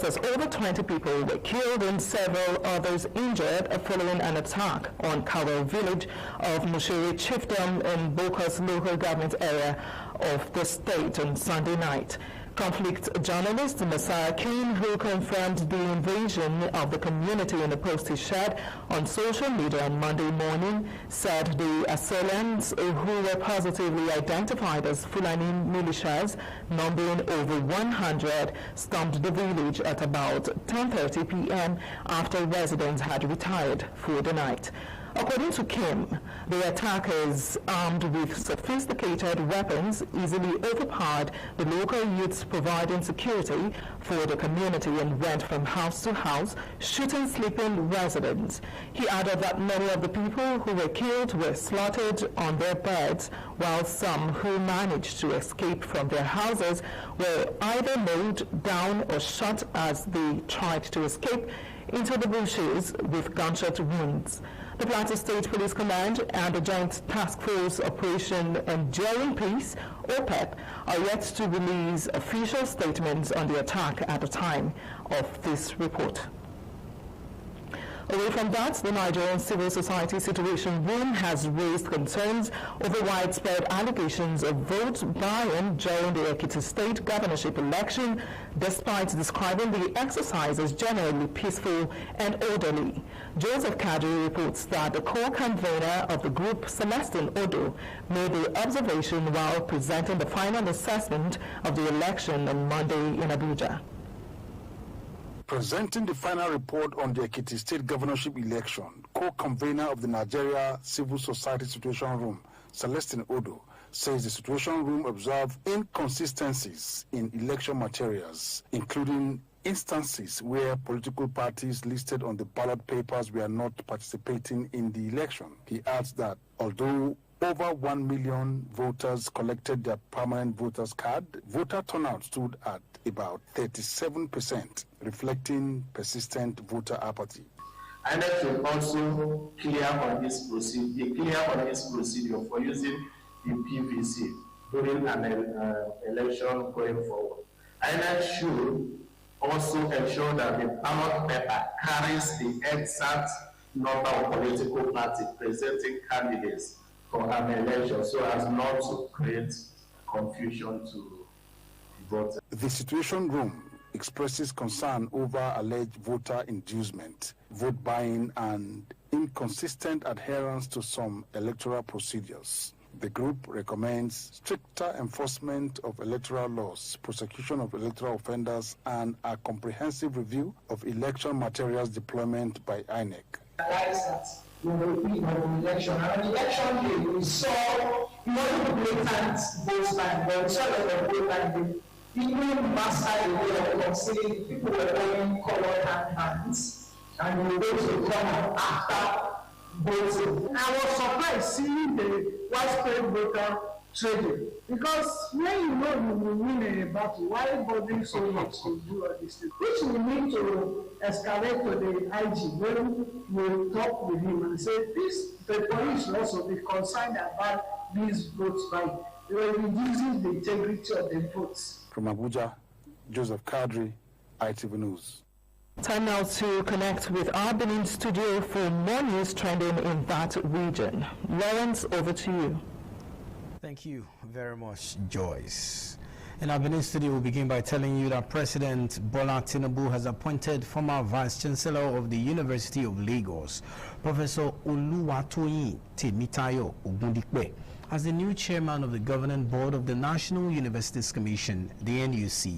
as over 20 people were killed and several others injured following an attack on Kawel village of Mushiri Chiefdom in Bokas local government area of the state on Sunday night. Conflict journalist Messiah King, who confirmed the invasion of the community in a post he shared on social media on Monday morning, said the assailants, who were positively identified as Fulani militias, numbering over 100, stormed the village at about 10:30 p.m. after residents had retired for the night. According to Kim, the attackers, armed with sophisticated weapons, easily overpowered the local youths providing security for the community and went from house to house, shooting sleeping residents. He added that many of the people who were killed were slaughtered on their beds, while some who managed to escape from their houses were either mowed down or shot as they tried to escape. into the bushes with gunshot wounds. The Plateau State Police Command and the Joint Task Force Operation Enduring Peace, OPEP, are yet to release official statements on the attack at the time of this report. Away from that, the Nigerian Civil Society Situation Room has raised concerns over widespread allegations of vote buying during the Ekiti State governorship election, despite describing the exercise as generally peaceful and orderly. Joseph Kadri reports that the co-convener of the group, Celestine Odo, made the observation while presenting the final assessment of the election on Monday in Abuja. Presenting the final report on the Ekiti State governorship election, co-convener of the Nigeria Civil Society Situation Room, Celestine Odo, says the Situation Room observed inconsistencies in election materials, including instances where political parties listed on the ballot papers were not participating in the election. He adds that although over 1 million voters collected their permanent voters card, voter turnout stood at about 37%, reflecting persistent voter apathy. INEC should also clear on this procedure for using the PVC during an election going forward. INEC should also ensure that the ballot paper carries the exact number of political parties presenting candidates for an election so as not to create confusion to voters. The Situation Room expresses concern over alleged voter inducement, vote buying, and inconsistent adherence to some electoral procedures. The group recommends stricter enforcement of electoral laws, prosecution of electoral offenders, and a comprehensive review of election materials deployment by INEC. Election. And on election day, we saw not blatant vote time, but we saw that the vote time, even master a way of saying people were wearing colored handbands and they were going to come after voting. I was surprised seeing the widespread voter trading, because when you know you will win a battle, why bothering so much to do all these things? Which we need to escalate to the IG when we talk with him and say, the police should also be concerned about these votes by reducing the integrity of the votes. From Abuja, Joseph Kadri, ITV News. Time now to connect with our Benin studio for more news trending in that region. Lawrence, over to you. Thank you very much, Joyce. In our Benin studio, we'll begin by telling you that President Bola Tinubu has appointed former Vice-Chancellor of the University of Lagos, Professor Oluwatoyin Temitayo Ogundikpe, as the new chairman of the governing board of the National Universities Commission, the NUC.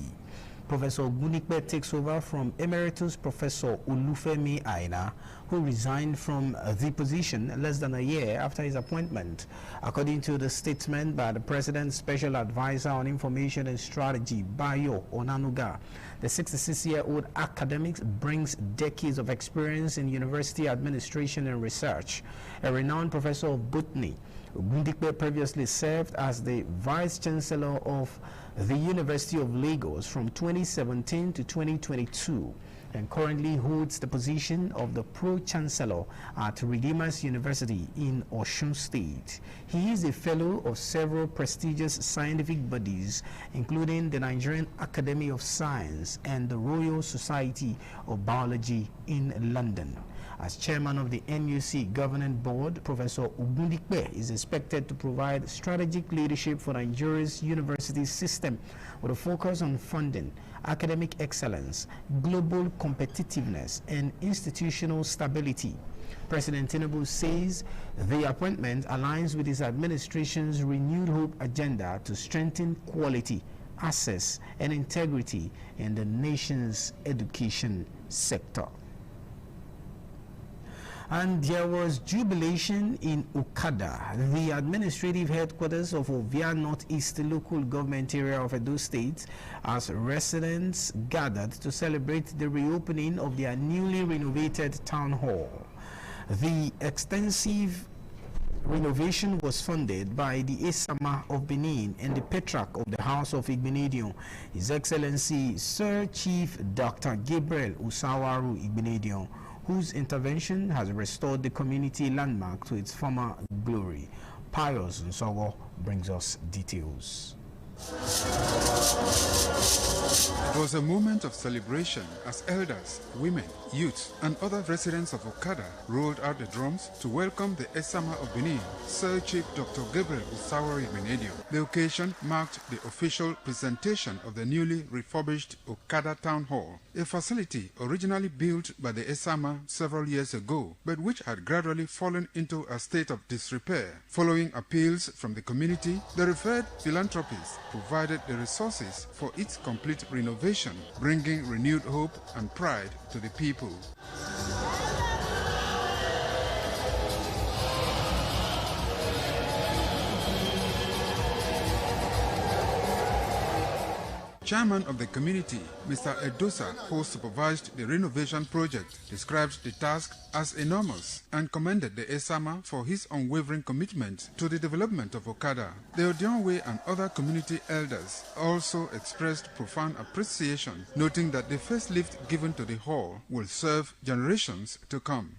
Professor Ogundikpe takes over from Emeritus Professor Olufemi Aina, who resigned from the position less than a year after his appointment. According to the statement by the President's Special Advisor on Information and Strategy, Bayo Onanuga, the 66-year-old academic brings decades of experience in university administration and research. A renowned professor of botany, Ogundikpe previously served as the Vice-Chancellor of the University of Lagos from 2017 to 2022 and currently holds the position of the Pro-Chancellor at Redeemers University in Osun State. He is a fellow of several prestigious scientific bodies, including the Nigerian Academy of Science and the Royal Society of Biology in London. As chairman of the NUC Governing Board, Professor Ogundikpe is expected to provide strategic leadership for Nigeria's university system with a focus on funding, academic excellence, global competitiveness, and institutional stability. President Tinubu says the appointment aligns with his administration's renewed hope agenda to strengthen quality, access, and integrity in the nation's education sector. And there was jubilation in Okada, the administrative headquarters of Ovia Northeast local government area of Edo State, as residents gathered to celebrate the reopening of their newly renovated town hall. The extensive renovation was funded by the Esama of Benin and the Petrarch of the House of Igbenedion, His Excellency Sir Chief Dr. Gabriel Usawaru Igbenedion, whose intervention has restored the community landmark to its former glory. Pius Nsogo brings us details. It was a moment of celebration as elders, women, youth, and other residents of Okada rolled out the drums to welcome the Esama of Benin, Sir Chief Dr. Gabriel Usawaru Igbenedion. The occasion marked the official presentation of the newly refurbished Okada Town Hall, a facility originally built by the Esama several years ago, but which had gradually fallen into a state of disrepair. Following appeals from the community, the referred philanthropists provided the resources for its complete renovation, bringing renewed hope and pride to the people. Chairman of the community, Mr. Edosa, who supervised the renovation project, described the task as enormous and commended the Esama for his unwavering commitment to the development of Okada. The Odionwe and other community elders also expressed profound appreciation, noting that the first lift given to the hall will serve generations to come.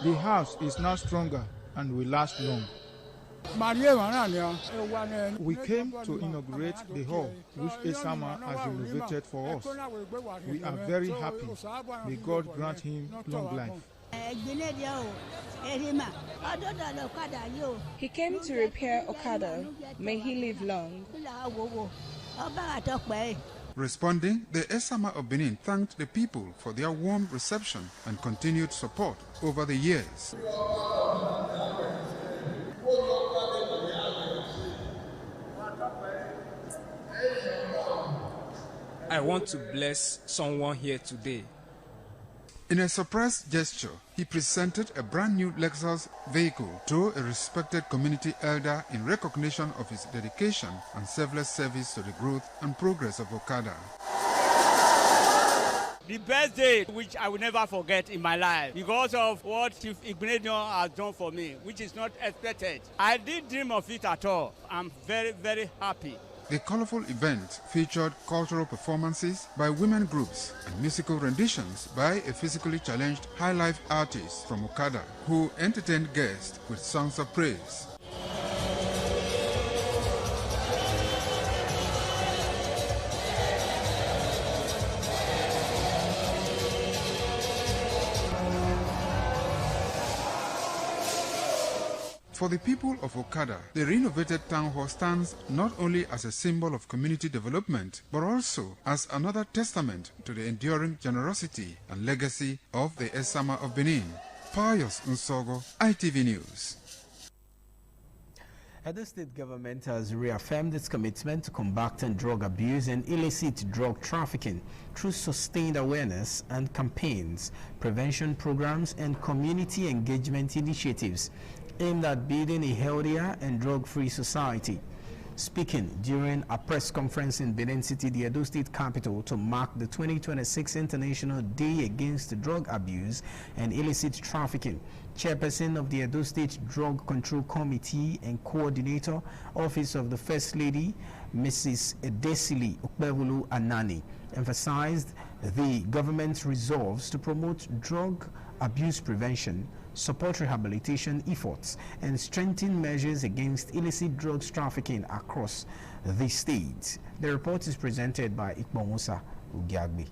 The house is now stronger and will last long. We came to inaugurate the hall which Esama has renovated for us. We are very happy. May God grant him long life. He came to repair Okada. May he live long. Responding, the Esama of Benin thanked the people for their warm reception and continued support over the years. I want to bless someone here today. In a surprise gesture, he presented a brand new Lexus vehicle to a respected community elder in recognition of his dedication and selfless service to the growth and progress of Okada. The best day which I will never forget in my life because of what Chief Igbenedion has done for me, which is not expected. I didn't dream of it at all. I'm very, very happy. The colorful event featured cultural performances by women groups and musical renditions by a physically challenged high-life artist from Okada, who entertained guests with songs of praise. For the people of Okada, the renovated town hall stands not only as a symbol of community development, but also as another testament to the enduring generosity and legacy of the Esama of Benin. Pius Nsogo, ITV News. The state government has reaffirmed its commitment to combating drug abuse and illicit drug trafficking through sustained awareness and campaigns, prevention programs, and community engagement initiatives aimed at building a healthier and drug-free society. Speaking during a press conference in Benin City, the Edo State capital, to mark the 2026 International Day Against Drug Abuse and Illicit Trafficking, Chairperson of the Edo State Drug Control Committee and Coordinator, Office of the First Lady, Mrs. Edesili Okpebulu Anani, emphasized the government's resolves to promote drug abuse prevention, support rehabilitation efforts, and strengthen measures against illicit drugs trafficking across the state. The report is presented by Ikpo Musa Ugiagbi.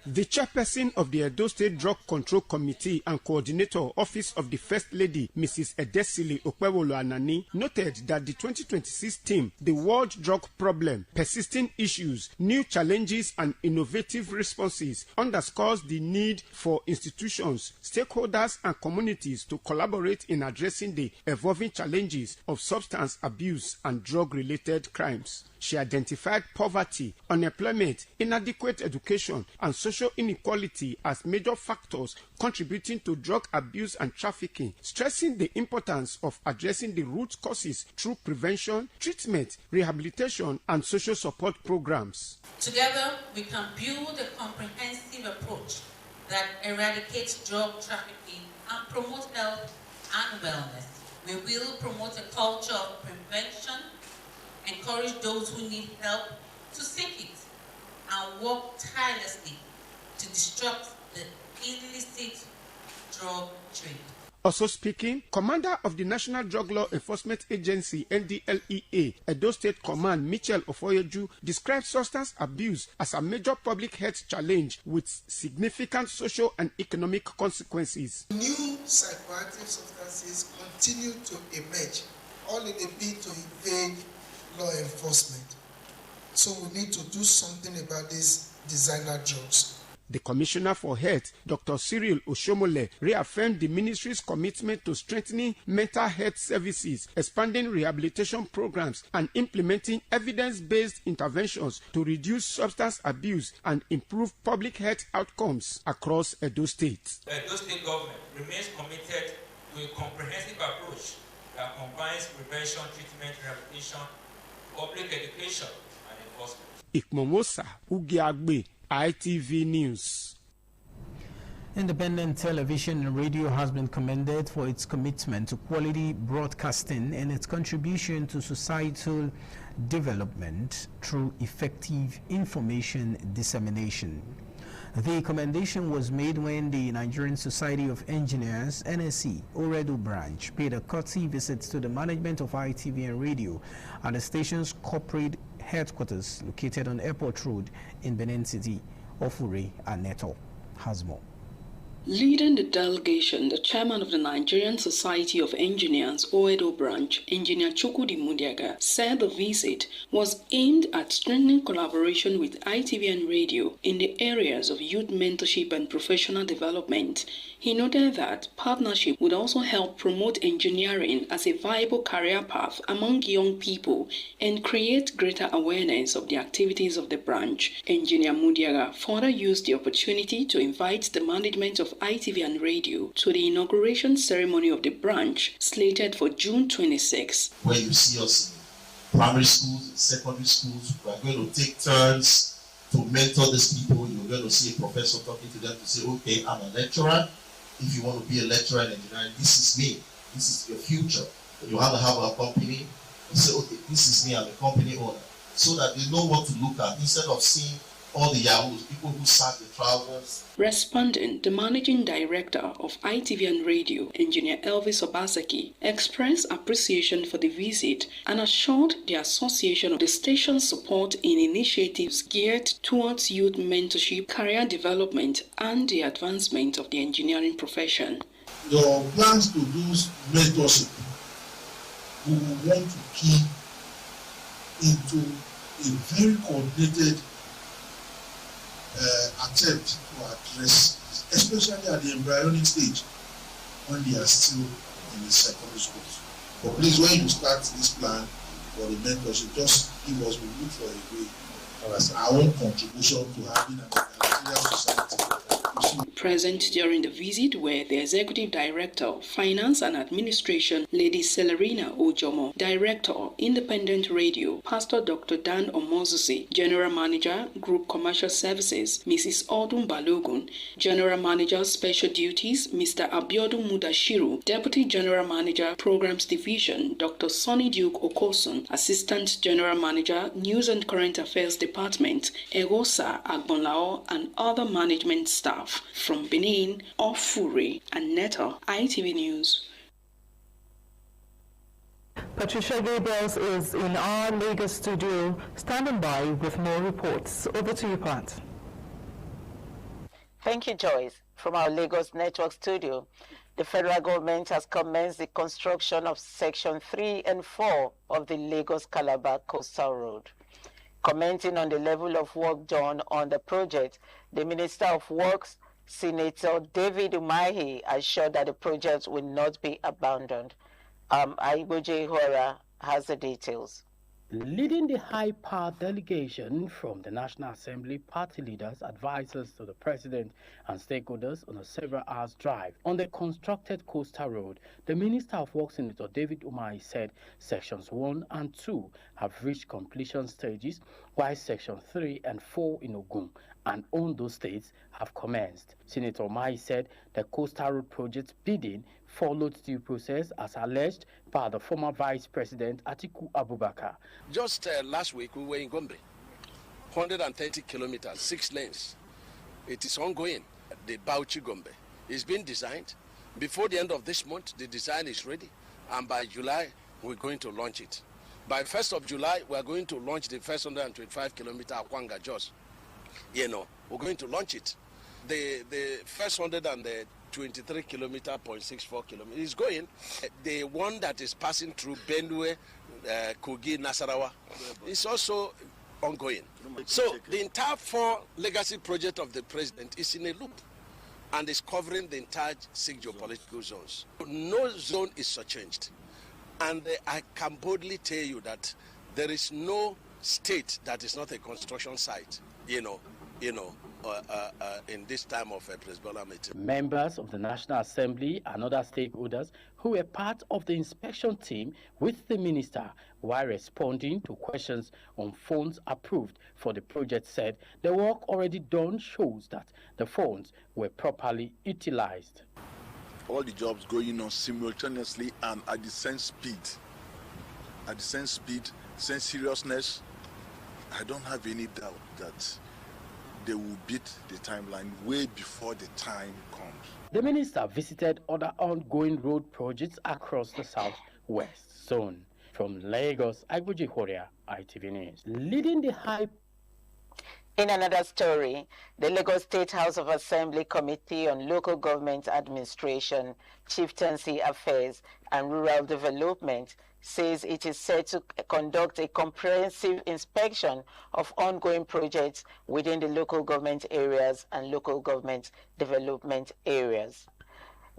The chairperson of the Edo State Drug Control Committee and coordinator, Office of the First Lady, Mrs. Edesili Okpebulu Anani, noted that the 2026 theme, The World Drug Problem, Persisting Issues, New Challenges and Innovative Responses, underscores the need for institutions, stakeholders and communities to collaborate in addressing the evolving challenges of substance abuse and drug-related crimes. She identified poverty, unemployment, inadequate education, and social inequality as major factors contributing to drug abuse and trafficking, stressing the importance of addressing the root causes through prevention, treatment, rehabilitation, and social support programs. Together, we can build a comprehensive approach that eradicates drug trafficking and promote health and wellness. We will promote a culture of prevention, encourage those who need help to seek it, and work tirelessly to disrupt the illicit drug trade. Also speaking, Commander of the National Drug Law Enforcement Agency, NDLEA, Edo State Command, Michel Ofoyeju, described substance abuse as a major public health challenge with significant social and economic consequences. New psychoactive substances continue to emerge, all in a bid to evade law enforcement. So we need to do something about these designer drugs. The Commissioner for Health, Dr. Cyril Oshomole, reaffirmed the ministry's commitment to strengthening mental health services, expanding rehabilitation programs, and implementing evidence-based interventions to reduce substance abuse and improve public health outcomes across Edo State. The Edo State government remains committed to a comprehensive approach that combines prevention, treatment, rehabilitation, public education, and enforcement. Ikmomosa Ugiagbe, ITV News. Independent television and radio has been commended for its commitment to quality broadcasting and its contribution to societal development through effective information dissemination. The commendation was made when the Nigerian Society of Engineers, NSE, Oredo branch, paid a courtesy visit to the management of ITV and radio at the station's corporate headquarters located on Airport Road in Benin City, Ofure and Neto. Hasmo. Leading the delegation, the chairman of the Nigerian Society of Engineers, Oedo branch, Engineer Chukwudi Mudiaga, said the visit was aimed at strengthening collaboration with ITV and radio in the areas of youth mentorship and professional development. He noted that partnership would also help promote engineering as a viable career path among young people and create greater awareness of the activities of the branch. Engineer Mudiaga further used the opportunity to invite the management of ITV and radio to the inauguration ceremony of the branch slated for June 26. Where you see us in primary schools, secondary schools, we are going to take turns to mentor these people. You're going to see a professor talking to them to say, okay, I'm a lecturer. If you want to be a lecturer in engineering, this is me. This is your future. You have to have a company. You say, okay, this is me, I'm a company owner. So that they know what to look at instead of seeing all the yahoos, people who sack the travelers. Responding, the managing director of ITV and radio, Engineer Elvis Obaseki, expressed appreciation for the visit and assured the association of the station's support in initiatives geared towards youth mentorship, career development, and the advancement of the engineering profession. Your plans to do mentorship, we want to key into a very coordinated attempt to address, especially at the embryonic stage when they are still in the secondary schools. But please, when you start this plan for the mentorship, just give us, we look for a way as our own contribution to having a Nigerian society. Present during the visit were the Executive Director, Finance and Administration, Lady Celerina Ojomo, Director, Independent Radio, Pastor Dr. Dan Omozusi, General Manager, Group Commercial Services, Mrs. Odun Balogun, General Manager, Special Duties, Mr. Abiodun Mudashiru, Deputy General Manager, Programs Division, Dr. Sonny Duke Okosun, Assistant General Manager, News and Current Affairs Department, Egosa Agbonlao, and other management staff. From Benin, Ofure and Neto, ITV News. Patricia Gabriels is in our Lagos studio, standing by with more reports. Over to you, Pat. Thank you, Joyce. From our Lagos Network studio, the federal government has commenced the construction of Section 3 and 4 of the Lagos-Calabar Coastal Road. Commenting on the level of work done on the project, the Minister of Works, Senator David Umahi, assured that the project will not be abandoned. Aiboje Hora has the details. Leading the high-powered delegation from the National Assembly, party leaders, advisors to the president and stakeholders on a several-hours drive on the constructed coastal road, the Minister of Works, Senator David Umahi, said Sections 1 and 2 have reached completion stages, while Section 3 and 4 in Ogun and Ondo states have commenced. Senator Mai said the Coastal Road project bidding followed due process as alleged by the former Vice President Atiku Abubakar. Just last week we were in Gombe, 130 kilometers, 6 lanes. It is ongoing. The Bauchi Gombe is being designed. Before the end of this month, the design is ready, and by July we're going to launch it. By 1st of July, we are going to launch the first 125 kilometer Akwanga Jos. We're going to launch it. The first 123 kilometer, 0.64 kilometers is going. The one that is passing through Benue, Kogi, Nasarawa is also ongoing. So the entire 4 legacy project of the president is in a loop and is covering the entire 6 geopolitical zones. No zone is surchanged. And I can boldly tell you that there is no state that is not a construction site, in this time of President Bola meeting. Members of the National Assembly and other stakeholders who were part of the inspection team with the minister while responding to questions on funds approved for the project said the work already done shows that the funds were properly utilized. All the jobs going on simultaneously and at the same speed. At the same speed, same seriousness. I don't have any doubt that they will beat the timeline way before the time comes. The minister visited other ongoing road projects across the southwest zone. From Lagos, Agboji Horia, ITV News. Leading the high. In another story, the Lagos State House of Assembly Committee on Local Government Administration, Chieftaincy Affairs and Rural Development says it is set to conduct a comprehensive inspection of ongoing projects within the local government areas and local government development areas.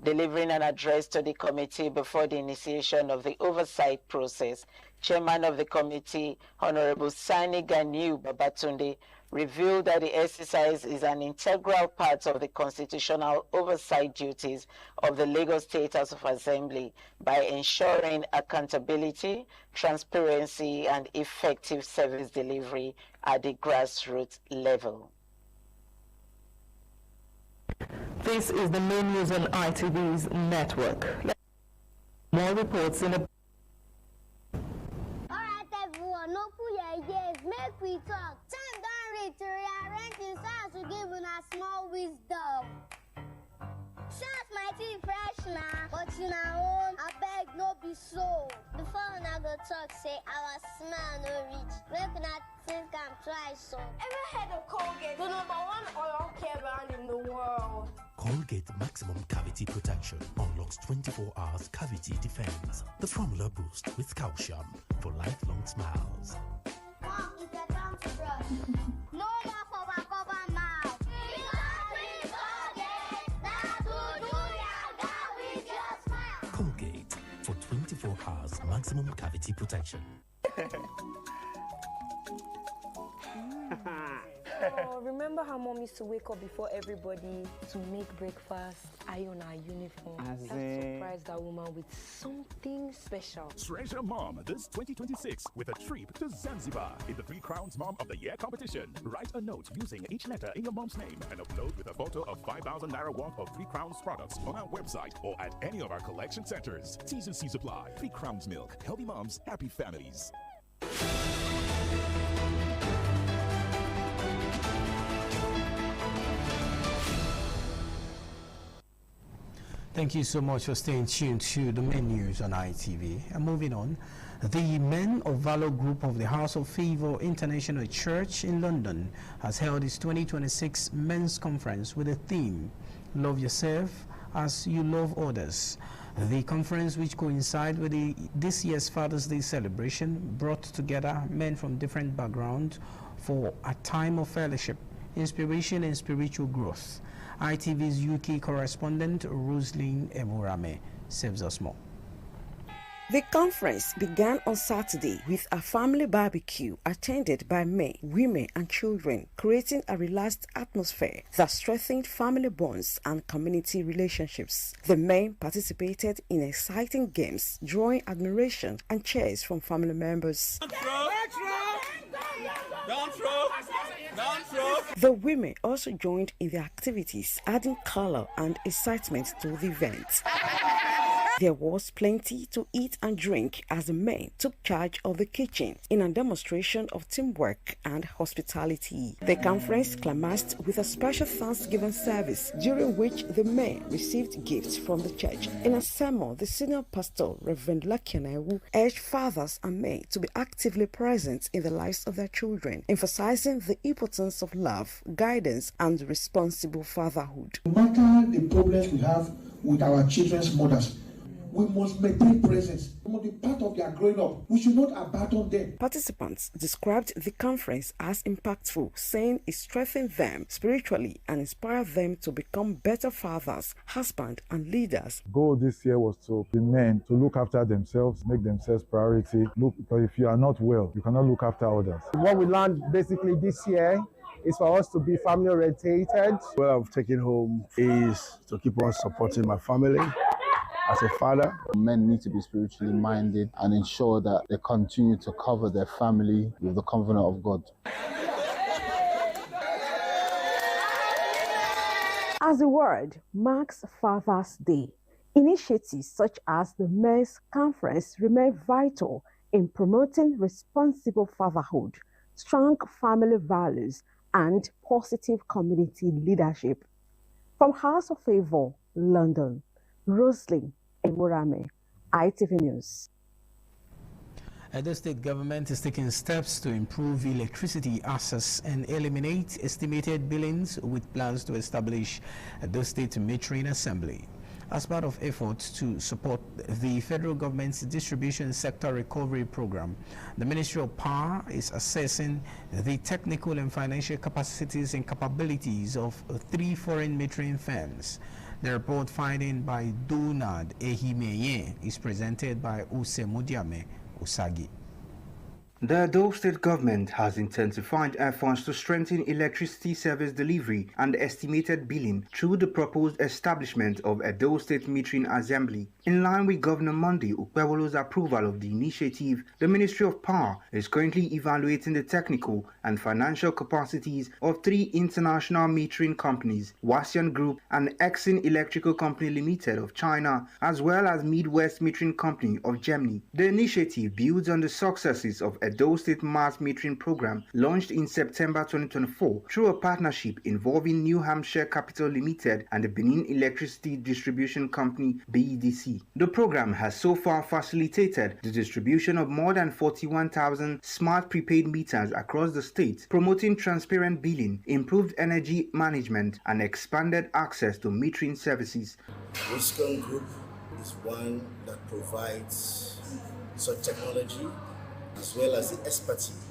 Delivering an address to the committee before the initiation of the oversight process, Chairman of the committee, Honorable Sani Ganiu Babatunde, revealed that the exercise is an integral part of the constitutional oversight duties of the Lagos State House of Assembly by ensuring accountability, transparency, and effective service delivery at the grassroots level. This is the main news on ITV's network. More reports in a... Alright everyone, no pull your ears, make we talk. Time don't reach to rearrange the sounds to give una small wisdom. Sounds might be fresh now, but in our own, I beg no be so. Before una go talk, say our smell no reach. Make una think I'm try so. Ever heard of Colgate, the #1 oral care brand in the world? Colgate Maximum Cavity Protection unlocks 24 hours cavity defense. The formula boost with calcium for lifelong smiles. Mom, it's a time to brush. No more for cover mouth. Colgate for 24 hours maximum cavity protection. Oh, remember how mom used to wake up before everybody to make breakfast, iron our uniform? That's surprise that woman with something special. Treasure Mom this 2026 with a trip to Zanzibar in the 3 Crowns Mom of the Year competition. Write a note using each letter in your mom's name and upload with a photo of 5,000 Naira worth of 3 Crowns products on our website or at any of our collection centers. T's and C's apply. 3 Crowns Milk. Healthy moms, happy families. Thank you so much for staying tuned to the main news on ITV. And moving on, the Men of Valor group of the House of Favour International Church in London has held its 2026 Men's Conference with the theme, Love Yourself as You Love Others. The conference, which coincides with this year's Father's Day celebration, brought together men from different backgrounds for a time of fellowship, inspiration and spiritual growth. ITV's UK correspondent Roslyn Eburame saves us more. The conference began on Saturday with a family barbecue attended by men, women and children, creating a relaxed atmosphere that strengthened family bonds and community relationships. The men participated in exciting games, drawing admiration and cheers from family members. The The women also joined in the activities, adding color and excitement to the event. There was plenty to eat and drink as the men took charge of the kitchen in a demonstration of teamwork and hospitality. The conference climaxed with a special Thanksgiving service during which the men received gifts from the church. In a sermon, the senior pastor, Reverend Lakianewu, urged fathers and men to be actively present in the lives of their children, emphasizing the importance of love, guidance, and responsible fatherhood. No matter the problems we have with our children's mothers, we must maintain presence. We must be part of their growing up. We should not abandon them. Participants described the conference as impactful, saying it strengthened them spiritually and inspired them to become better fathers, husbands, and leaders. The goal this year was to the men to look after themselves, make themselves priority. Look, because if you are not well, you cannot look after others. What we learned basically this year is for us to be family orientated. What I've taken home is to keep on supporting my family. As a father, men need to be spiritually minded and ensure that they continue to cover their family with the covenant of God. As the world marks Father's Day, initiatives such as the Men's Conference remain vital in promoting responsible fatherhood, strong family values, and positive community leadership. From House of Favor, London, Roslyn Emurame, ITV News. The state government is taking steps to improve electricity access and eliminate estimated billings with plans to establish the state metering assembly. As part of efforts to support the federal government's distribution sector recovery program, the Ministry of Power is assessing the technical and financial capacities and capabilities of 3 foreign metering firms. The report finding by Donald Ehimeye is presented by Usemudiame Usagi. The Edo State government has intensified efforts to strengthen electricity service delivery and estimated billing through the proposed establishment of Edo State Metering Assembly. In line with Governor Monday Ukpewolo's approval of the initiative, the Ministry of Power is currently evaluating the technical and financial capacities of 3 international metering companies, Wasion Group and Exin Electrical Company Limited of China, as well as Midwest Metering Company of Germany. The initiative builds on the successes of Edo State Mass Metering Program launched in September 2024 through a partnership involving New Hampshire Capital Limited and the Benin Electricity Distribution Company BEDC. The program has so far facilitated the distribution of more than 41,000 smart prepaid meters across the state, promoting transparent billing, improved energy management, and expanded access to metering services. Wasion Group is one that provides such technology as well as the expertise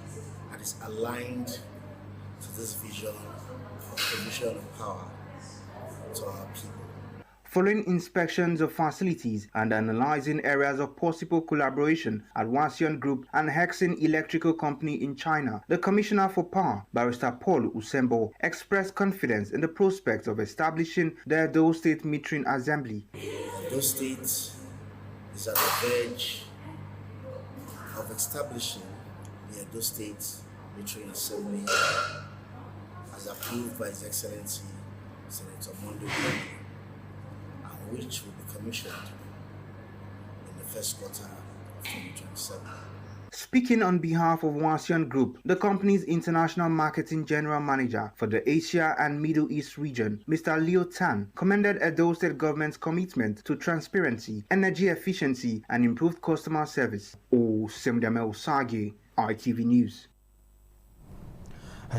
that is aligned to this vision of provision of power to our people. Following inspections of facilities and analyzing areas of possible collaboration at Wasion Group and Hexin Electrical Company in China, the Commissioner for Power, Barrister Paul Usembo, expressed confidence in the prospects of establishing the Edo State Metering Assembly. Edo State is at the verge of establishing the Edo State Metering Assembly as approved by His Excellency Senator Mondo Gombe, and which will be commissioned in the first quarter of 2027. Speaking on behalf of Wasion Group, the company's international marketing general manager for the Asia and Middle East region, Mr. Leo Tan, commended Edo State government's commitment to transparency, energy efficiency, and improved customer service. Semdame Osage, ITV News.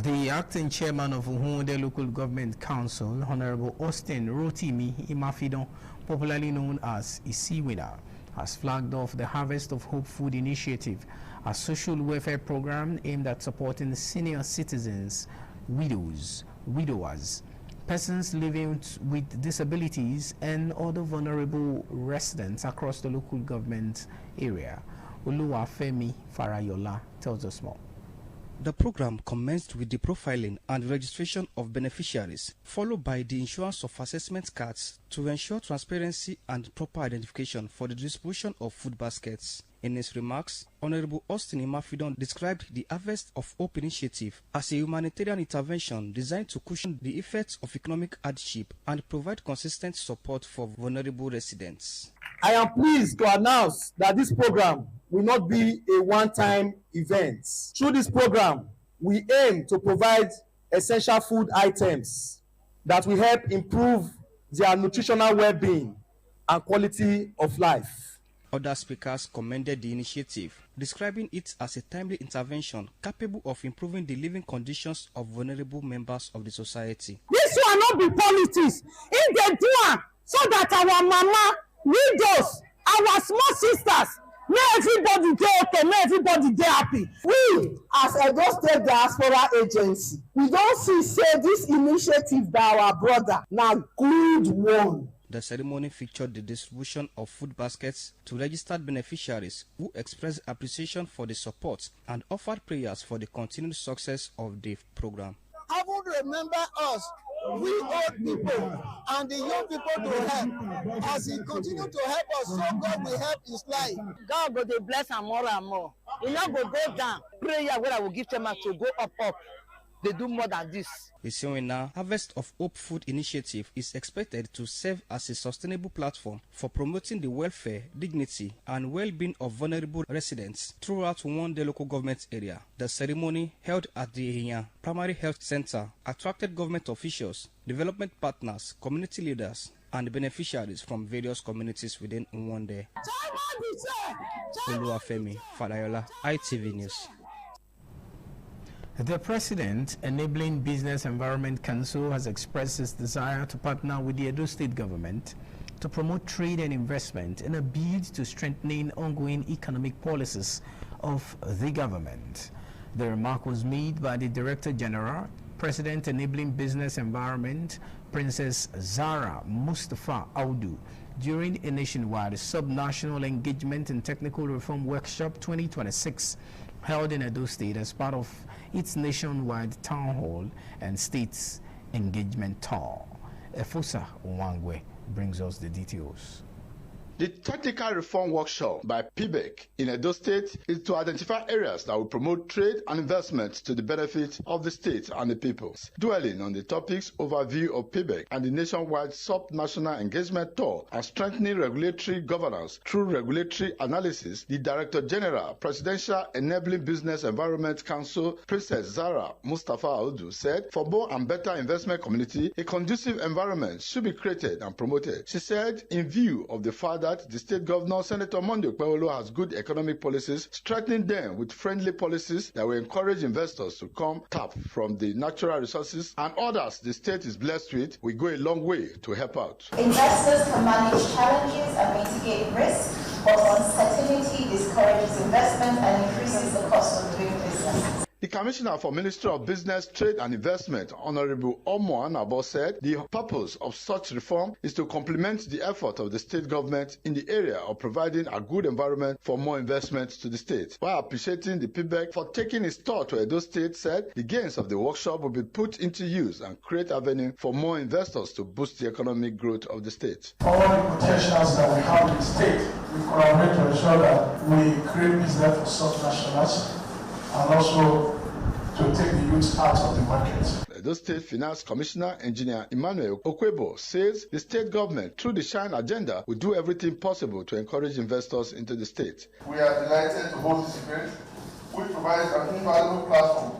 The acting chairman of Uhunde Local Government Council, Honorable Austin Rotimi Imafidon, popularly known as Isiwina, has flagged off the Harvest of Hope Food Initiative, a social welfare program aimed at supporting senior citizens, widowers, persons living with disabilities, and other vulnerable residents across the local government area. Oluwafemi Farayola tells us more. The program commenced with the profiling and registration of beneficiaries, followed by the issuance of assessment cards to ensure transparency and proper identification for the distribution of food baskets. In his remarks, Honorable Austin Imafidon described the Harvest of Hope initiative as a humanitarian intervention designed to cushion the effects of economic hardship and provide consistent support for vulnerable residents. I am pleased to announce that this program will not be a one-time event. Through this program, we aim to provide essential food items that will help improve their nutritional well-being and quality of life. Other speakers commended the initiative, describing it as a timely intervention capable of improving the living conditions of vulnerable members of the society. This will not be politics. If they do it so that our mama, widows, our small sisters, may everybody get okay, may everybody get happy. We, as Edo State Diaspora Agency, we don't see say this initiative by our brother now good one. The ceremony featured the distribution of food baskets to registered beneficiaries who expressed appreciation for the support and offered prayers for the continued success of the program. I would remember us, we old people and the young people to help. As he continue to help us, so God will help his life. God will bless him more and more. He not go down. Prayer where I will give them to go up. They do more than this. The Siwina Harvest of Hope Food initiative is expected to serve as a sustainable platform for promoting the welfare, dignity, and well-being of vulnerable residents throughout Wonde local government area. The ceremony, held at the Ihinya Primary Health Center, attracted government officials, development partners, community leaders, and beneficiaries from various communities within Wonde. Oluwafemi Falayola, ITV News. The President, Enabling Business Environment Council, has expressed its desire to partner with the Edo State government to promote trade and investment in a bid to strengthening ongoing economic policies of the government. The remark was made by the Director General, President, Enabling Business Environment, Princess Zara Mustafa Audu, during a nationwide Subnational Engagement and Technical Reform Workshop 2026 held in Edo State as part of its nationwide town hall and states engagement tour. Efosa Wangwe brings us the details. The Technical Reform Workshop by PBEC in Edo State is to identify areas that will promote trade and investment to the benefit of the state and the people. Dwelling on the topics overview of PBEC and the nationwide sub-national engagement tour and strengthening regulatory governance through regulatory analysis, the Director General, Presidential Enabling Business Environment Council, Princess Zara Mustafa Audu, said, for more and better investment community, a conducive environment should be created and promoted. She said, in view of the fact that the state governor, Senator Monday Okpebholo, has good economic policies, strengthening them with friendly policies that will encourage investors to come tap from the natural resources and others the state is blessed with, will go a long way to help out. Investors can manage challenges and mitigate risk, but uncertainty discourages investment and increases the cost of doing business. The Commissioner for Ministry of Business, Trade and Investment, Honorable Omo Anabo, said the purpose of such reform is to complement the effort of the state government in the area of providing a good environment for more investment to the state. While appreciating the PBEC for taking its tour to Edo State, said the gains of the workshop will be put into use and create avenue for more investors to boost the economic growth of the state. All the potentials that we have in the state, we collaborate to ensure that we create business for sub-nationals and also to take the youth out of the market. Edo State Finance Commissioner Engineer Emmanuel Okwebo says the state government, through the SHINE agenda, will do everything possible to encourage investors into the state. We are delighted to host this event, which provides an invaluable platform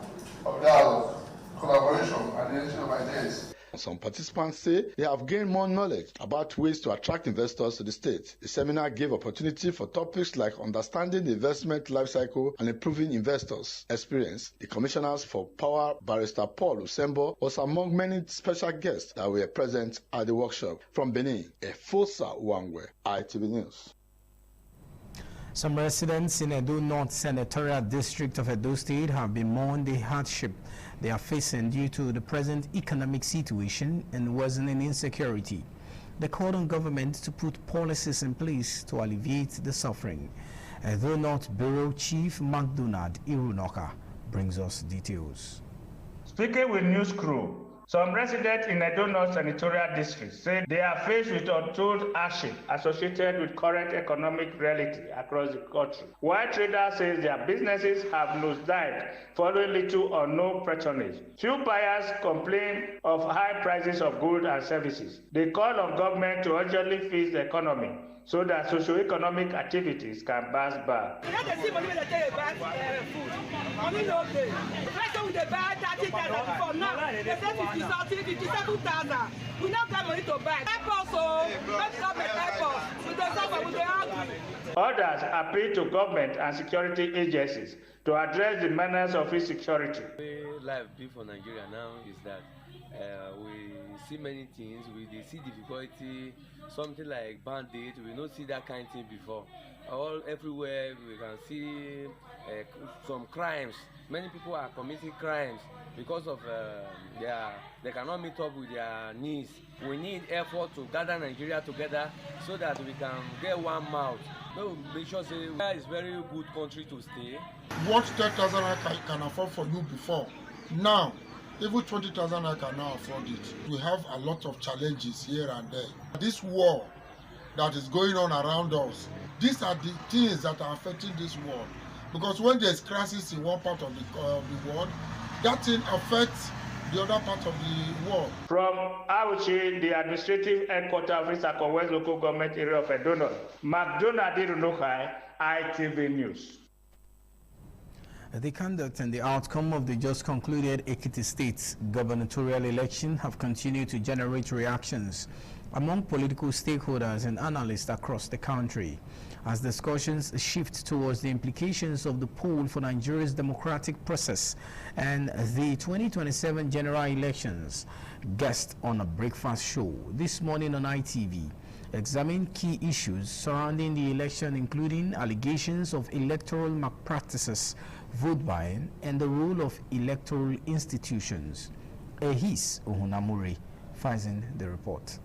of dialogue, collaboration, and the exchange of ideas. Some participants say they have gained more knowledge about ways to attract investors to the state. The seminar gave opportunity for topics like understanding the investment life cycle and improving investors' experience. The commissioners for power, Barrister Paul Usembo, was among many special guests that were present at the workshop. From Benin, Efosa Wangwe, ITV News. Some residents in Edo North Senatorial District of Edo State have bemoaned the hardship they are facing due to the present economic situation and worsening insecurity. They called on government to put policies in place to alleviate the suffering. Edo North Bureau Chief McDonald Irunoka brings us details. Speaking with News Crew Some residents in Edo North Senatorial District say they are faced with untold hardship associated with current economic reality across the country. While traders say their businesses have nosedived following little or no patronage. Few buyers complain of high prices of goods and services. They call on government to urgently fix the economy so that socio-economic activities can bounce back. We don't see money when they take back food. Money no day. First time they buy 30,000 before now. They say 57,000. We don't got money to buy. Help us, oh. Let government help us. We don't suffer, we don't angry. Others appeal to government and security agencies to address the menace of insecurity. Life for Nigeria now is that we see many things, we see difficulty, something like bandit, we don't see that kind of thing before. Everywhere we can see some crimes. Many people are committing crimes because of they cannot meet up with their needs. We need effort to gather Nigeria together so that we can get one mouth. No, make sure say it's a very good country to stay. What 10,000 I can afford for you before, now even 20,000 I can now afford it. We have a lot of challenges here and there. This war that is going on around us, these are the things that are affecting this world. Because when there's crisis in one part of the world, that thing affects the other part of the world. From Auchi, the administrative headquarters of Isako West Local Government Area of Edo North, McDonald Irunokai, ITV News. The conduct and the outcome of the just concluded Ekiti State gubernatorial election have continued to generate reactions among political stakeholders and analysts across the country as discussions shift towards the implications of the poll for Nigeria's democratic process and the 2027 general elections. Guest on a breakfast show this morning on ITV examined key issues surrounding the election, including allegations of electoral malpractices, vote buying, and the role of electoral institutions. Ehis Ohunamure finds in the report.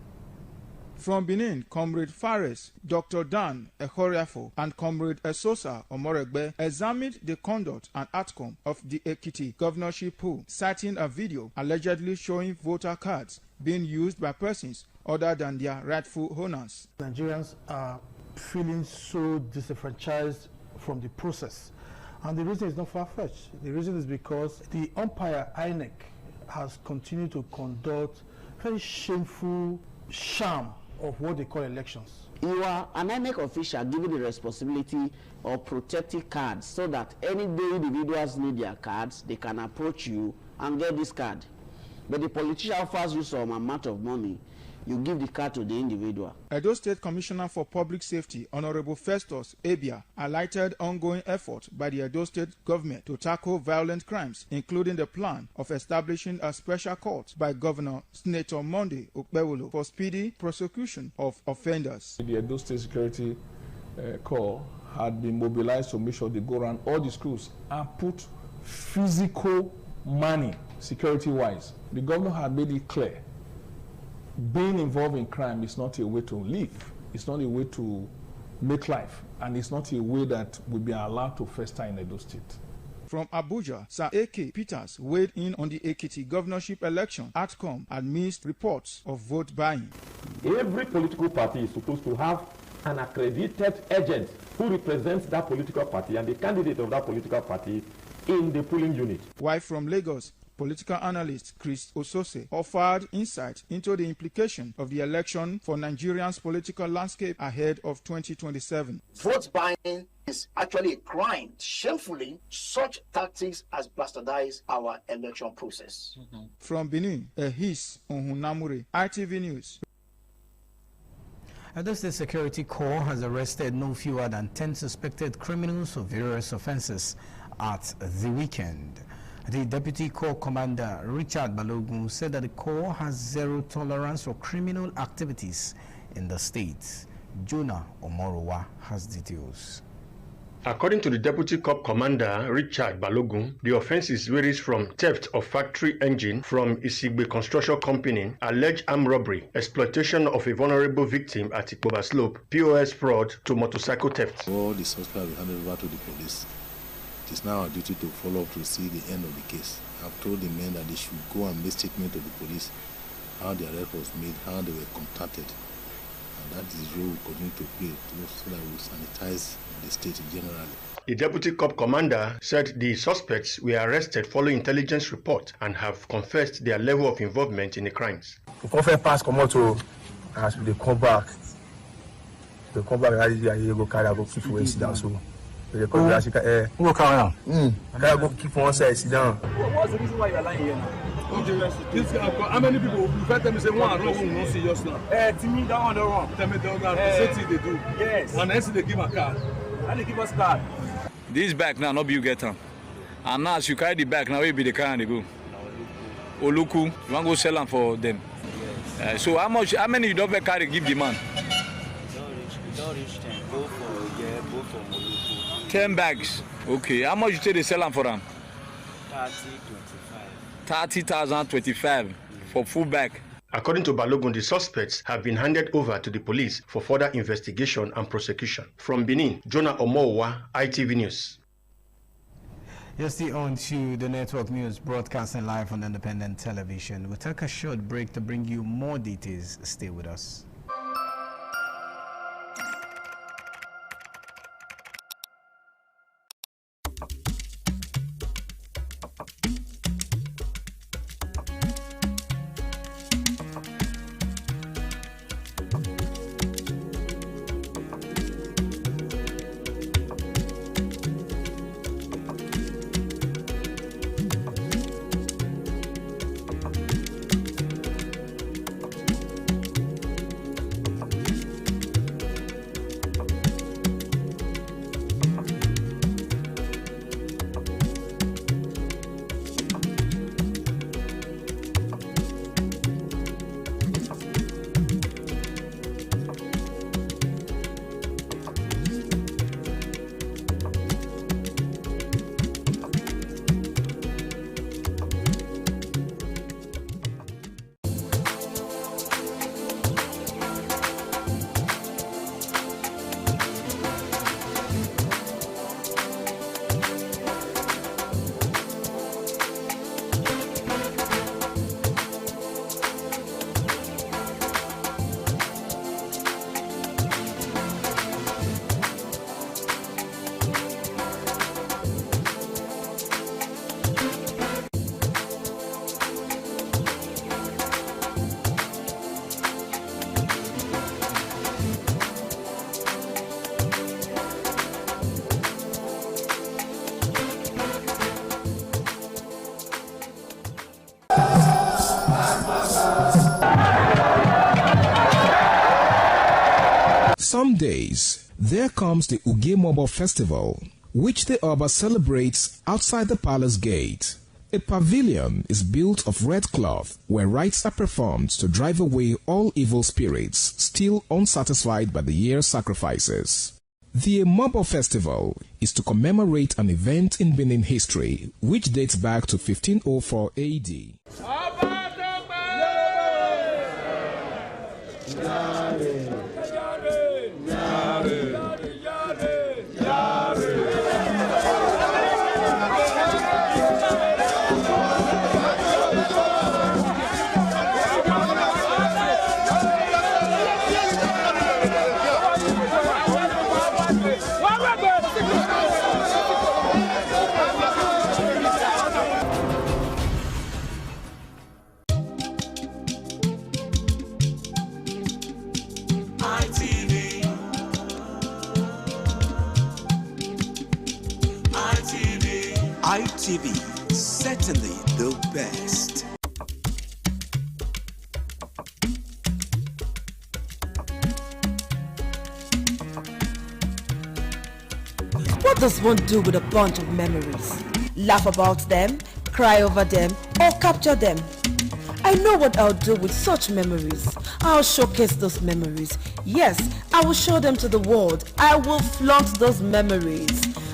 From Benin, Comrade Fares, Dr. Dan Ehoriafo, and Comrade Esosa Omoregbe examined the conduct and outcome of the Ekiti governorship poll, citing a video allegedly showing voter cards being used by persons other than their rightful owners. Nigerians are feeling so disenfranchised from the process. And the reason is not far-fetched. The reason is because the umpire INEC has continued to conduct very shameful sham of what they call elections. You are an INEC official given the responsibility of protecting cards so that any day individuals need their cards, they can approach you and get this card. But the politician offers you some amount of money, you give the card to the individual. Edo State Commissioner for Public Safety, Honorable Festus Abia, highlighted ongoing efforts by the Edo State government to tackle violent crimes, including the plan of establishing a special court by Governor Senator Monday Okpewolo for speedy prosecution of offenders. The Edo State Security Corps had been mobilized to make sure they go around all the schools and put physical money, security-wise. The governor had made it clear being involved in crime is not a way to live. It's not a way to make life. And it's not a way that will be allowed to fester in Edo State. From Abuja, Sir A.K. Peters weighed in on the Ekiti governorship election outcome amidst reports of vote buying. Every political party is supposed to have an accredited agent who represents that political party and the candidate of that political party in the polling unit. While from Lagos, political analyst Chris Osose offered insight into the implication of the election for Nigeria's political landscape ahead of 2027. Vote buying is actually a crime. Shamefully, such tactics has bastardized our election process. From Benin, Ehis Ohunamure, ITV News. Edo State Security Corps has arrested no fewer than 10 suspected criminals for various offenses at the weekend. The Deputy Corps Commander Richard Balogun said that the Corps has zero tolerance for criminal activities in the state. Jonah Omorowa has details. According to the Deputy Corps Commander Richard Balogun, the offences varies from theft of factory engine from Isigbe Construction Company, alleged armed robbery, exploitation of a vulnerable victim at Ikoba Slope, POS fraud to motorcycle theft. All the suspects will be handed over to the police It is now our duty to follow up to see the end of the case. I've told the men that they should go and make statement to the police, how the arrest was made, how they were contacted. And that is the role we continue to play so that we sanitize the state generally. The deputy corps commander said the suspects were arrested following intelligence report and have confessed their level of involvement in the crimes. The confess pass come out to as they come back. They come back, I go carry, go keep for sit down. So they come back, go carry on. I go keep one side, sit down. What's the reason why you are lying here now? This how many people you first tell me say one wrong, we not see just now. To me that one wrong. Tell me the other, same thing they do. Yes. And then they give a card. And they give us card. This bag now, not be you get them. And now as you carry the bag, now we be the car and they go. Oluku, you want to go sell them for them. Yes. So how many you don't carry give the man? We don't reach 10. Go for go from Oluku. 10 bags. Okay. How much you say they sell them for them? 30,000, 25 for full bag. According to Balogun, the suspects have been handed over to the police for further investigation and prosecution. From Benin, Jonah Omowa, ITV News. You're still on to the network news, broadcasting live on independent television. We'll take a short break to bring you more details. Stay with us. Some days, there comes the Ugemobo Festival, which the Oba celebrates outside the palace gate. A pavilion is built of red cloth where rites are performed to drive away all evil spirits still unsatisfied by the year's sacrifices. The Ugemobo Festival is to commemorate an event in Benin history which dates back to 1504 AD. ITV, certainly the best. What does one do with a bunch of memories? Laugh about them, cry over them, or capture them? I know what I'll do with such memories. I'll showcase those memories. Yes, I will show them to the world. I will flaunt those memories.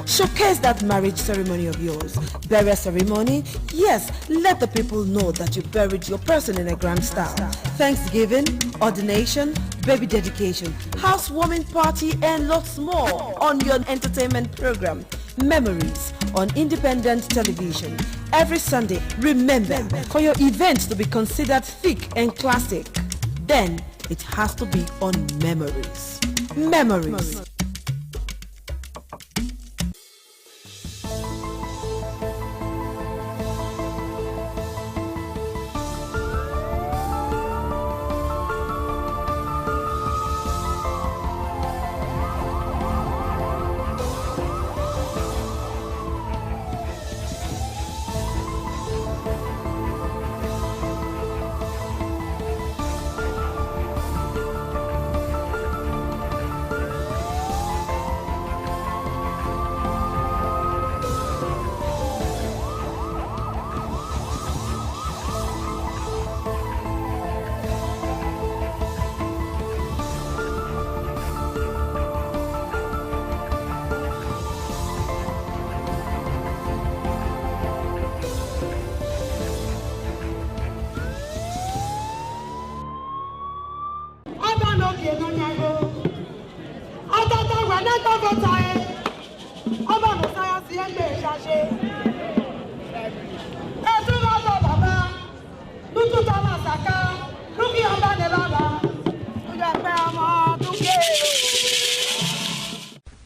Showcase that marriage ceremony of yours. Burial ceremony? Yes, let the people know that you buried your person in a grand style. Thanksgiving, ordination, baby dedication, housewarming party, and lots more on your entertainment program. Memories on independent television every Sunday. Remember, for your event to be considered thick and classic, then it has to be on Memories. Memories.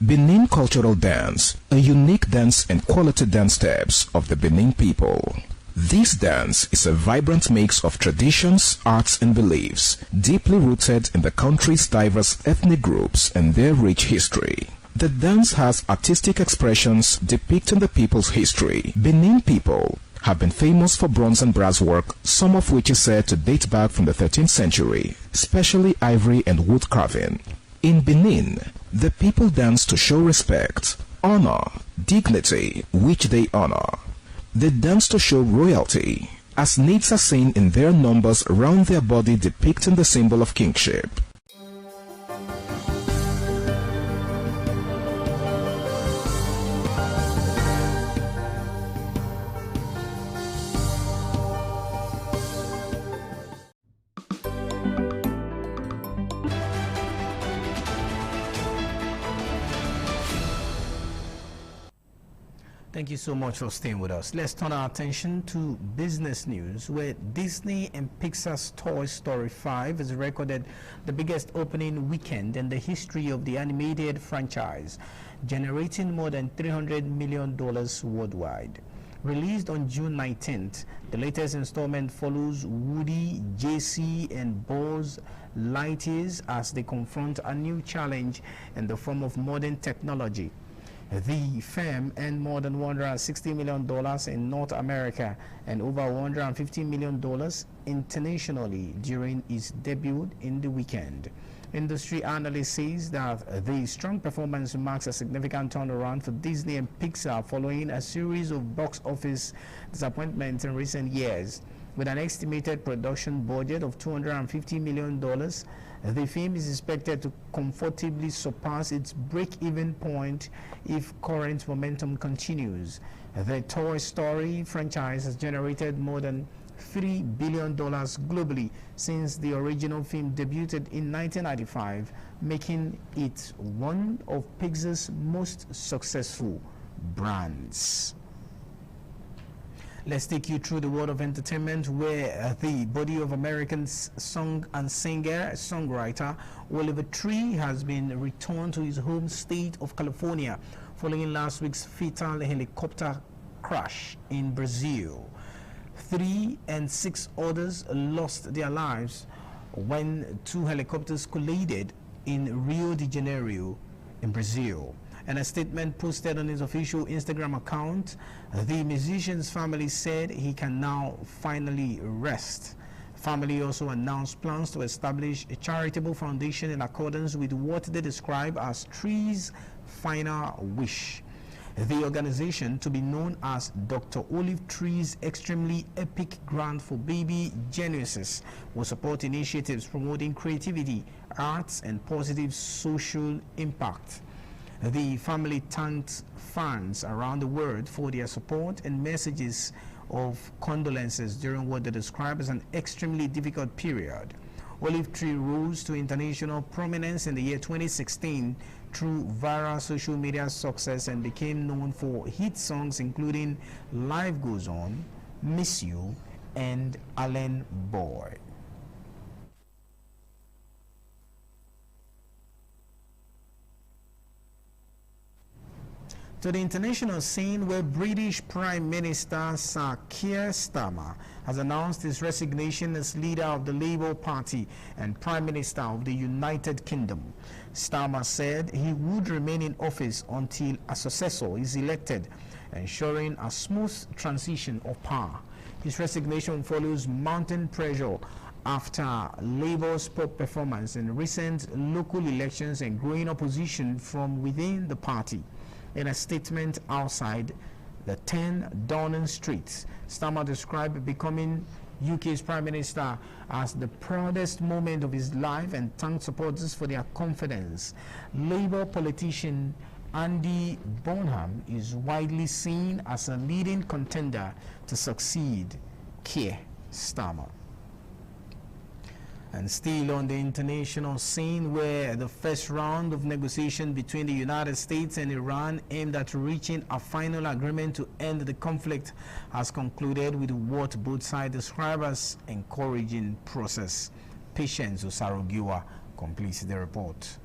Benin Cultural Dance, a unique dance and quality dance steps of the Benin people. This dance is a vibrant mix of traditions, arts and beliefs, deeply rooted in the country's diverse ethnic groups and their rich history. The dance has artistic expressions depicting the people's history. Benin people have been famous for bronze and brass work, some of which is said to date back from the 13th century, especially ivory and wood carving. In Benin, the people dance to show respect, honor, dignity, which they honor. They dance to show royalty, as natives are seen in their numbers around their body depicting the symbol of kingship. Thank you so much for staying with us. Let's turn our attention to business news, where Disney and Pixar's Toy Story 5 has recorded the biggest opening weekend in the history of the animated franchise, generating more than $300 million worldwide. Released on June 19th, the latest installment follows Woody, JC, and Buzz Lightyear as they confront a new challenge in the form of modern technology. The film earned more than $160 million in North America and over $150 million internationally during its debut in the weekend. Industry analysts says that the strong performance marks a significant turnaround for Disney and Pixar following a series of box office disappointments in recent years. With an estimated production budget of $250 million, the film is expected to comfortably surpass its break-even point if current momentum continues. The Toy Story franchise has generated more than $3 billion globally since the original film debuted in 1995, making it one of Pixar's most successful brands. Let's take you through the world of entertainment, where the body of American song and singer, songwriter Oliver Tree has been returned to his home state of California following last week's fatal helicopter crash in Brazil. 3 and 6 others lost their lives when 2 helicopters collided in Rio de Janeiro in Brazil. In a statement posted on his official Instagram account, the musician's family said he can now finally rest. Family also announced plans to establish a charitable foundation in accordance with what they describe as Tree's final wish. The organization, to be known as Dr. Olive Tree's Extremely Epic Grant for Baby Geniuses, will support initiatives promoting creativity, arts, and positive social impact. The family thanked fans around the world for their support and messages of condolences during what they describe as an extremely difficult period. Olive Tree rose to international prominence in the year 2016 through viral social media success and became known for hit songs including Life Goes On, Miss You, and Allen Boy. To the international scene, where British Prime Minister Sir Keir Starmer has announced his resignation as leader of the Labour Party and Prime Minister of the United Kingdom. Starmer said he would remain in office until a successor is elected, ensuring a smooth transition of power. His resignation follows mounting pressure after Labour's poor performance in recent local elections and growing opposition from within the party. In a statement outside the 10 Downing Street, Starmer described becoming UK's Prime Minister as the proudest moment of his life and thanked supporters for their confidence. Labour politician Andy Bonham is widely seen as a leading contender to succeed Keir Starmer. And still on the international scene, where the first round of negotiation between the United States and Iran aimed at reaching a final agreement to end the conflict has concluded with what both sides describe as encouraging process. Patience Osarogiwa completes the report.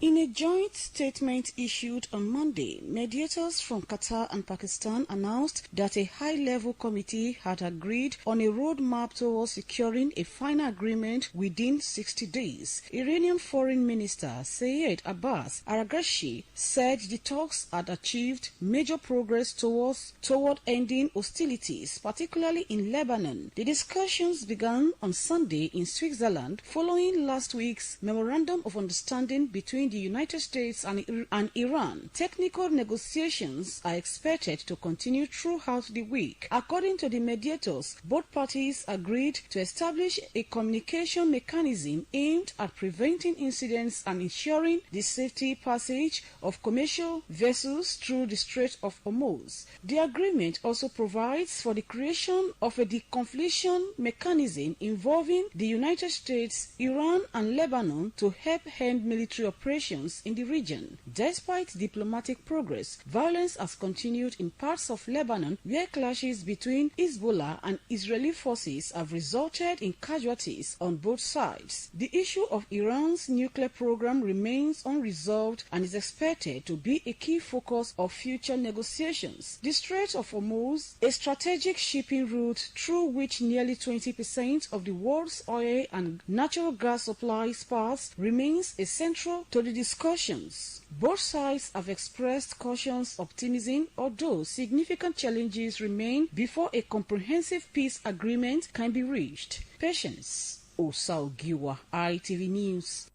In a joint statement issued on Monday, mediators from Qatar and Pakistan announced that a high-level committee had agreed on a roadmap towards securing a final agreement within 60 days. Iranian Foreign Minister Sayed Abbas Araghchi said the talks had achieved major progress toward ending hostilities, particularly in Lebanon. The discussions began on Sunday in Switzerland following last week's Memorandum of Understanding between the United States and Iran. Technical negotiations are expected to continue throughout the week. According to the mediators, both parties agreed to establish a communication mechanism aimed at preventing incidents and ensuring the safety passage of commercial vessels through the Strait of Hormuz. The agreement also provides for the creation of a deconfliction mechanism involving the United States, Iran, and Lebanon to help end military operations in the region. Despite diplomatic progress, violence has continued in parts of Lebanon where clashes between Hezbollah and Israeli forces have resulted in casualties on both sides. The issue of Iran's nuclear program remains unresolved and is expected to be a key focus of future negotiations. The Strait of Hormuz, a strategic shipping route through which nearly 20% of the world's oil and natural gas supplies pass, remains essential to the discussions. Both sides have expressed cautious optimism, although significant challenges remain before a comprehensive peace agreement can be reached. Patience Osaogiwa, ITV News.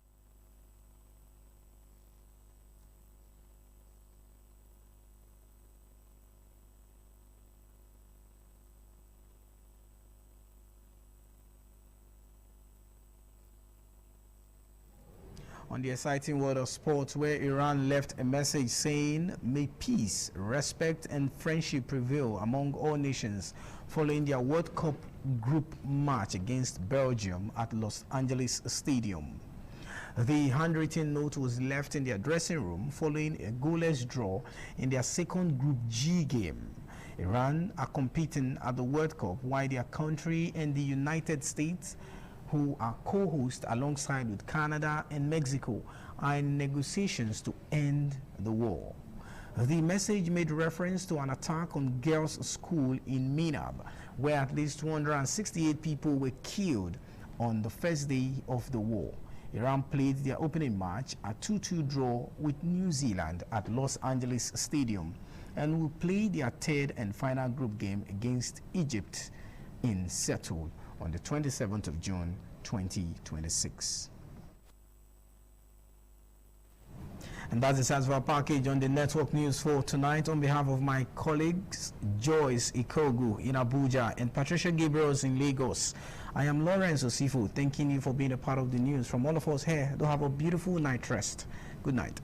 On the exciting world of sports, where Iran left a message saying, "May peace, respect and friendship prevail among all nations," following their World Cup group match against Belgium at Los Angeles Stadium. The handwritten note was left in their dressing room following a goalless draw in their second Group G game. Iran are competing at the World Cup, while their country and the United States, who are co-hosts alongside with Canada and Mexico, are in negotiations to end the war. The message made reference to an attack on girls' school in Minab, where at least 268 people were killed on the first day of the war. Iran played their opening match, a 2-2 draw with New Zealand at Los Angeles Stadium, and will play their third and final group game against Egypt in Seattle on the 27th of June 2026. And that's the size of our package on the network news for tonight. On behalf of my colleagues Joyce Ikogu in Abuja and Patricia Gabriels in Lagos, I am Lawrence Osifo, thanking you for being a part of the news. From all of us here, do have a beautiful night rest. Good night.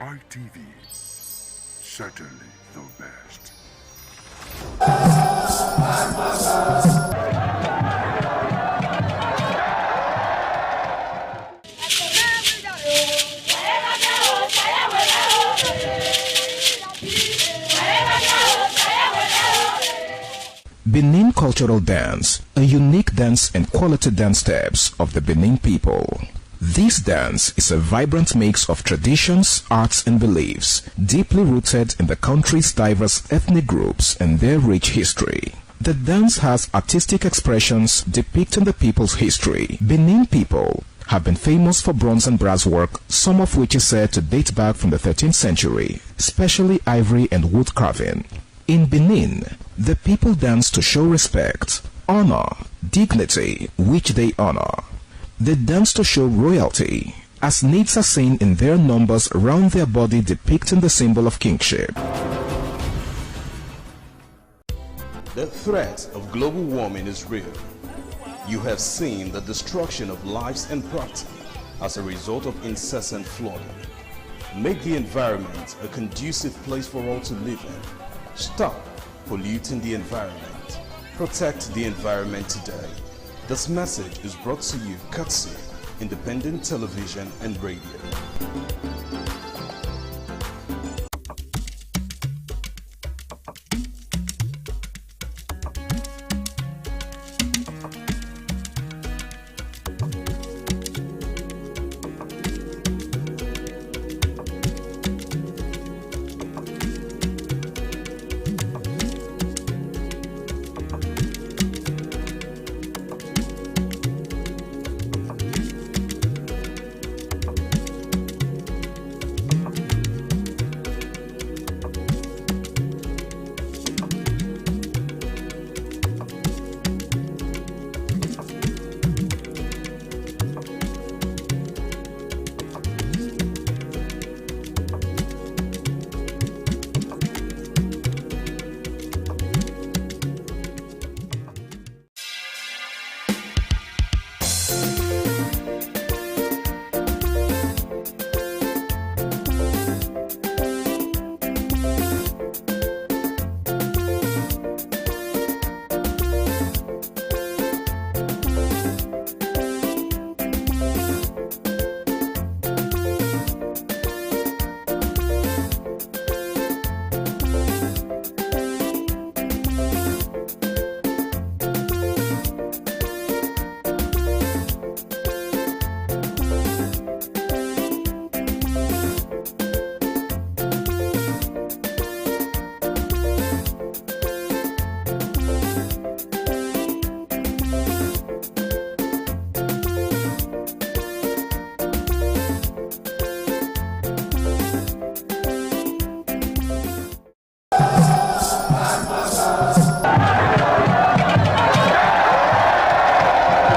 ITV, certainly the best. Benin Cultural Dance, a unique dance and quality dance steps of the Benin people. This dance is a vibrant mix of traditions, arts and beliefs, deeply rooted in the country's diverse ethnic groups and their rich history. The dance has artistic expressions depicting the people's history. Benin people have been famous for bronze and brass work, some of which is said to date back from the 13th century, especially ivory and wood carving. In Benin, the people dance to show respect, honor, dignity, which they honor. They dance to show royalty, as natives are seen in their numbers around their body depicting the symbol of kingship. The threat of global warming is real. You have seen the destruction of lives and property as a result of incessant flooding. Make the environment a conducive place for all to live in. Stop polluting the environment. Protect the environment today. This message is brought to you courtesy Independent Television and Radio.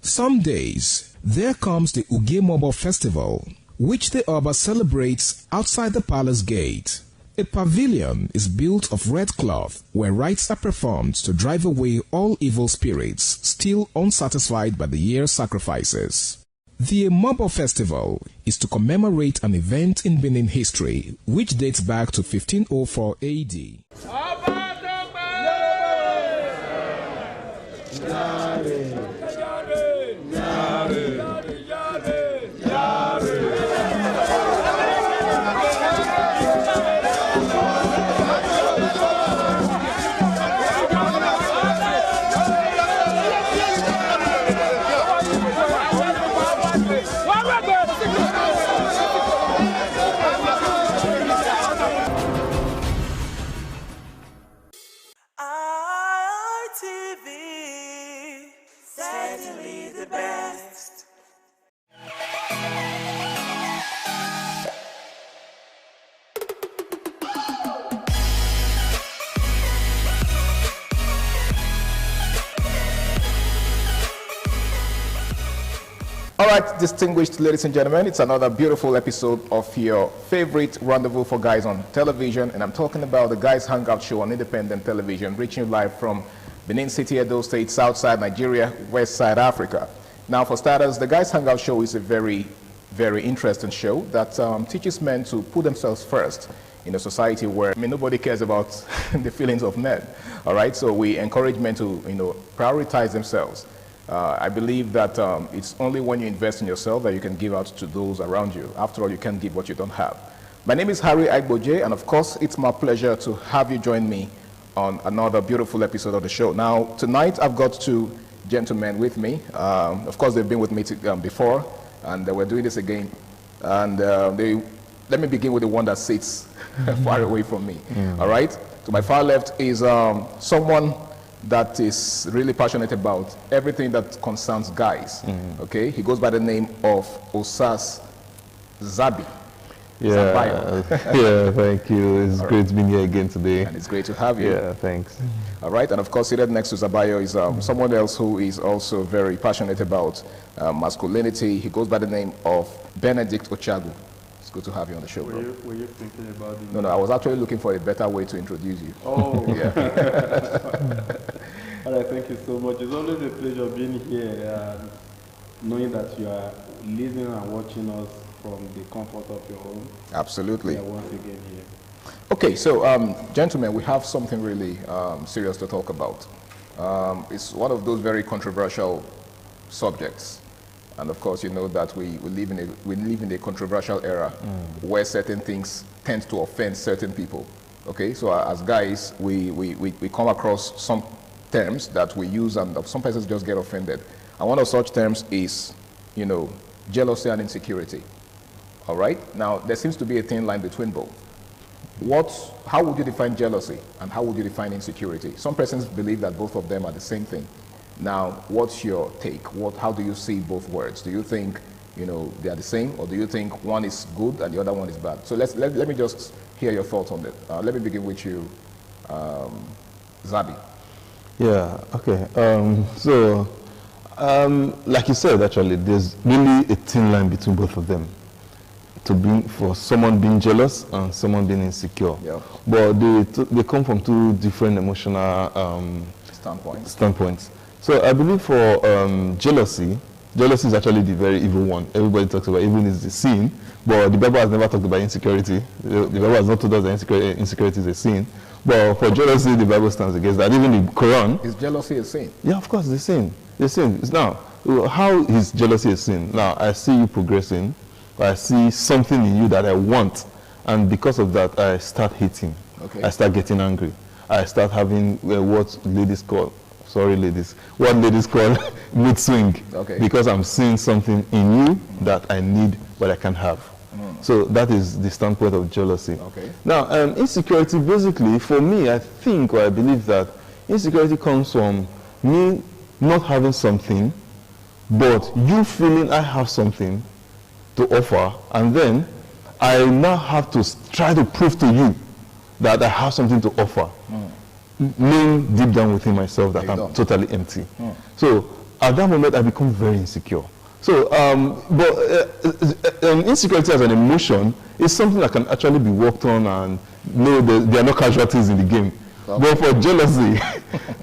Some days, there comes the Ugemobo Festival, which the Oba celebrates outside the palace gate. A pavilion is built of red cloth where rites are performed to drive away all evil spirits still unsatisfied by the year's sacrifices. The Ugemobo Festival is to commemorate an event in Benin history which dates back to 1504 AD. All right, distinguished ladies and gentlemen, it's another beautiful episode of your favorite Rendezvous for Guys on Television, and I'm talking about the Guys Hangout Show on Independent Television, reaching you live from Benin City, Edo State, Southside Nigeria, West Side Africa. Now, for starters, the Guys Hangout Show is a very very interesting show that teaches men to put themselves first in a society where, nobody cares about the feelings of men. All right, so we encourage men to, prioritize themselves. I believe that it's only when you invest in yourself that you can give out to those around you. After all, you can't give what you don't have. My name is Harry Agboje, and of course, it's my pleasure to have you join me on another beautiful episode of the show. Now, tonight I've got two gentlemen with me. Of course, they've been with me before, and we're doing this again. And let me begin with the one that sits far away from me. All right? To my far left is someone that is really passionate about everything that concerns guys. Okay? He goes by the name of Osas Zabi. Yeah, yeah, thank you. It's great being here again today. And it's great to have you. Yeah, thanks. All right, and of course, seated next to Zabayo is someone else who is also very passionate about masculinity. He goes by the name of Benedict Ochagu. It's good to have you on the show, bro. Were you thinking about it? No, I was actually looking for a better way to introduce you. Oh, yeah. All right, thank you so much. It's always a pleasure being here and knowing that you are listening and watching us from the comfort of your home. Absolutely. Yeah, once again here. Okay, so gentlemen, we have something really serious to talk about. It's one of those very controversial subjects. And of course, you know that we live in a controversial era where certain things tend to offend certain people. Okay, so as guys, we come across some terms that we use, and some persons just get offended. And one of such terms is, jealousy and insecurity. All right? Now, there seems to be a thin line between both. How would you define jealousy and how would you define insecurity? Some persons believe that both of them are the same thing. Now, what's your take? How do you see both words? Do you think, they are the same, or do you think one is good and the other one is bad? So let me just hear your thoughts on that. Let me begin with you, Zabi. Yeah, okay. Like you said, actually, there's really a thin line between both of them. For someone being jealous and someone being insecure. Yeah. But they come from two different emotional standpoints. So I believe for jealousy is actually the very evil one. Everybody talks about evil is the sin, but the Bible has never talked about insecurity. The Bible has not told us that insecurity is a sin. But for jealousy, the Bible stands against that. Even the Quran. Is jealousy a sin? Yeah, of course, it's a sin. It's a sin. Now, how is jealousy a sin? Now, I see you progressing. I see something in you that I want, and because of that, I start hating. Okay. I start getting angry. I start having what ladies call mood swing. Okay. Because I'm seeing something in you that I need but I can't have. So that is the standpoint of jealousy. Okay. Now, insecurity, basically, for me, I think or I believe that insecurity comes from me not having something, but you feeling I have something to offer, and then I now have to try to prove to you that I have something to offer, knowing deep down within myself that I'm totally empty. So at that moment, I become very insecure. So, insecurity as an emotion is something that can actually be worked on, and there are no casualties in the game. But for jealousy,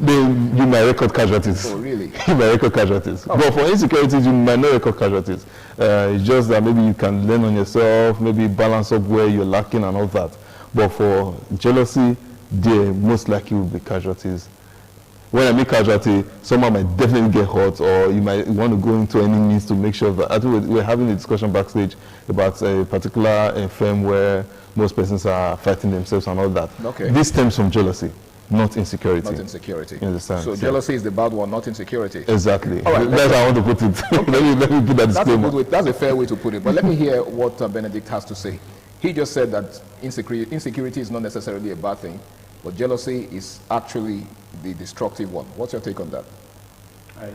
you might record casualties. Oh, really? You might record casualties. Oh. But for insecurities, you might not record casualties. It's just that maybe you can learn on yourself, maybe balance up where you're lacking and all that. But for jealousy, there most likely will be casualties. When I make casualty, someone might definitely get hurt, or you might want to go into any means to make sure that. I think we're having a discussion backstage about a particular firm where most persons are fighting themselves and all that. Okay. This stems from jealousy, not insecurity. Not insecurity. You understand? So jealousy is the bad one, not insecurity. Exactly. All right, that's how I want to put it. Okay. let me put that disclaimer. That's a fair way to put it. But let me hear what Benedict has to say. He just said that insecurity is not necessarily a bad thing, but jealousy is actually the destructive one. What's your take on that? I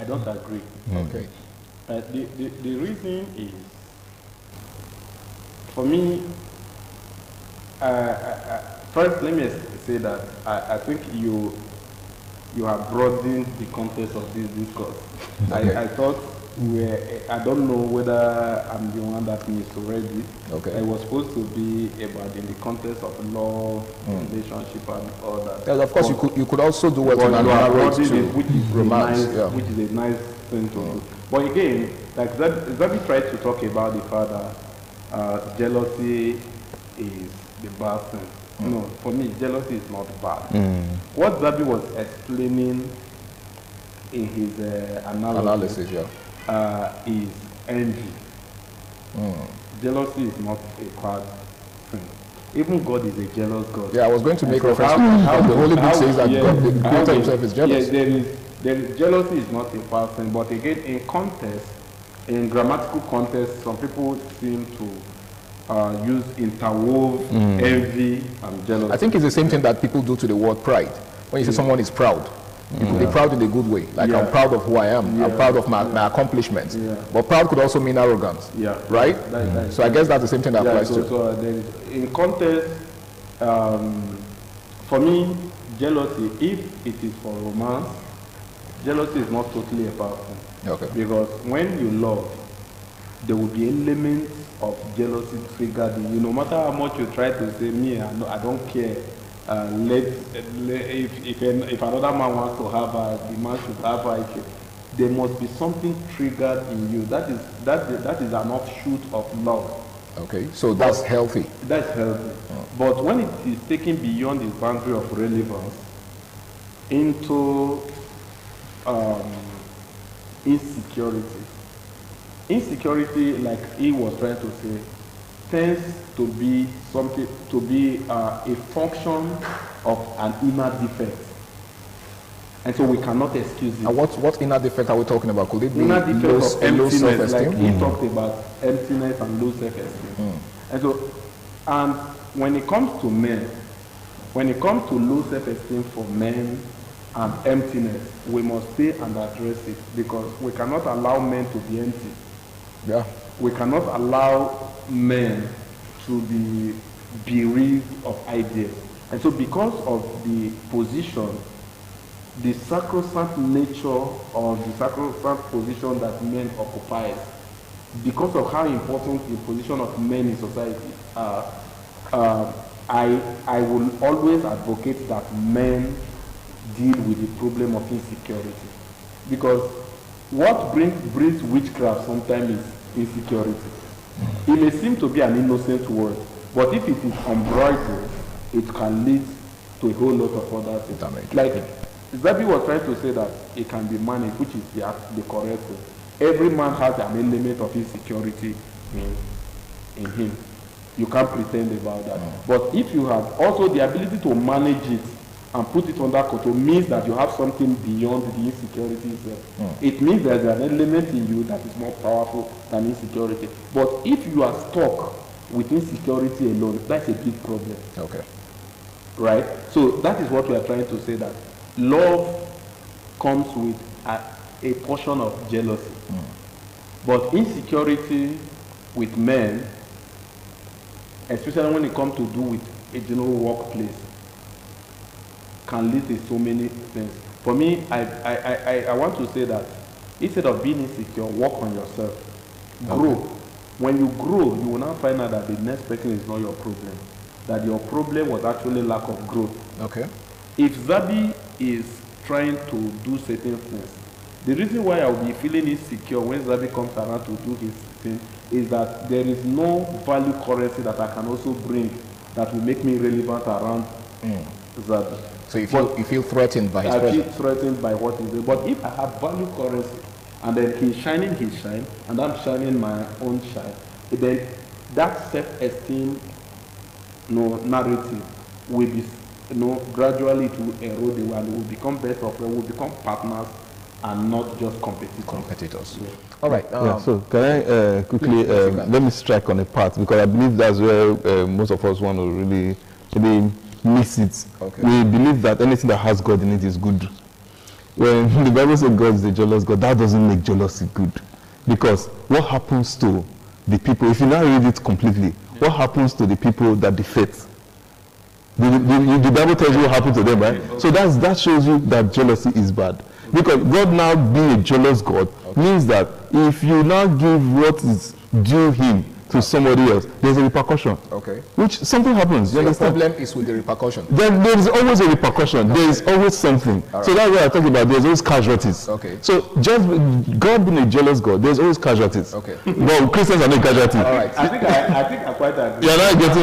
don't agree. Okay. The reason is, for me, first let me say that I think you have broadened the context of this discourse. Okay. I thought I don't know whether I'm the one that misread it. Okay. It was supposed to be about in the context of love, relationship, and all that. Yeah, of course, you could also do what you narrate to which is romance, which is a nice thing to do. But again, like Zabi tried to talk about the fact that jealousy is the bad thing. No, for me, jealousy is not bad. What Zabi was explaining in his analysis is envy. Jealousy is not a bad thing. Even God is a jealous God. Yeah, I was going to make reference to how the Holy Book says that God, the Creator himself is jealous. Yes, there is jealousy is not a bad thing, but again, in context, in grammatical context, some people seem to use interwove envy and jealousy. I think it's the same thing that people do to the word pride. When you say someone is proud, you could be proud in a good way. Like I'm proud of who I am. I'm proud of my accomplishments. But proud could also mean arrogance. Right? So I guess that's the same thing that applies to. So in context, for me, jealousy, if it is for romance, jealousy is not totally a bad thing. Because when you love, there will be elements of jealousy triggered in you. No matter how much you try to say, me, I don't care. If another man wants to have her, the man should have her. There must be something triggered in you. That is an offshoot of love. Okay, so that's healthy. That's healthy. But when it is taken beyond the boundary of relevance into insecurity, like he was trying to say, tends to be something, to be a function of an inner defect, and so we cannot excuse it. And what inner defect are we talking about? Could it be inner defect of emptiness, like he talked about emptiness and low self-esteem? And when it comes to men, when it comes to low self-esteem for men and emptiness, we must stay and address it, because we cannot allow men to be empty. We cannot allow men to be bereaved of ideas. And so because of the position, the sacrosanct nature or the sacrosanct position that men occupy, because of how important the position of men in society are, I will always advocate that men deal with the problem of insecurity. Because what breeds witchcraft sometimes is insecurity. It may seem to be an innocent word, but if it is unbridled, it can lead to a whole lot of other things. Like Zabi was trying to say that it can be managed, which is the correct thing. Every man has an element of insecurity in him. You can't pretend about that. But if you have also the ability to manage it and put it under control, means that you have something beyond the insecurity itself. It means there's an element in you that is more powerful than insecurity. But if you are stuck with insecurity alone, that's a big problem. Right? So that is what we are trying to say, that love comes with a portion of jealousy. But insecurity with men, especially when it comes to do with a general workplace, can lead to so many things. For me, I want to say that instead of being insecure, work on yourself. Grow. When you grow, you will now find out that the next person is not your problem. That your problem was actually lack of growth. If Zabi is trying to do certain things, the reason why I will be feeling insecure when Zabi comes around to do his thing is that there is no value currency that I can also bring that will make me relevant around Zabi. So you feel threatened by his presence? I feel threatened by what he's doing. But if I have value currency, and then he's shining his shine, and I'm shining my own shine, then that self-esteem narrative will be gradually to erode, and will become better, will become partners and not just competitors. All right. So can I quickly let me strike on a part, because I believe that's where most of us want to really miss it. We believe that anything that has God in it is good. When the Bible says God is a jealous God, that doesn't make jealousy good. Because what happens to the people, if you now read it completely, what happens to the people that defect? The Bible tells you what happened to them, right? So that shows you that jealousy is bad. Because God now being a jealous God means that if you now give what is due him to somebody else, there's a repercussion. Okay. Which something happens. So the problem is with the repercussion. There is always a repercussion. There is always something. Right. So that's what I talk about. There's always casualties. Okay. So just God being a jealous God, there's always casualties. Okay. Well, Christians are not casualties. All right. I think I quite agree. You're not getting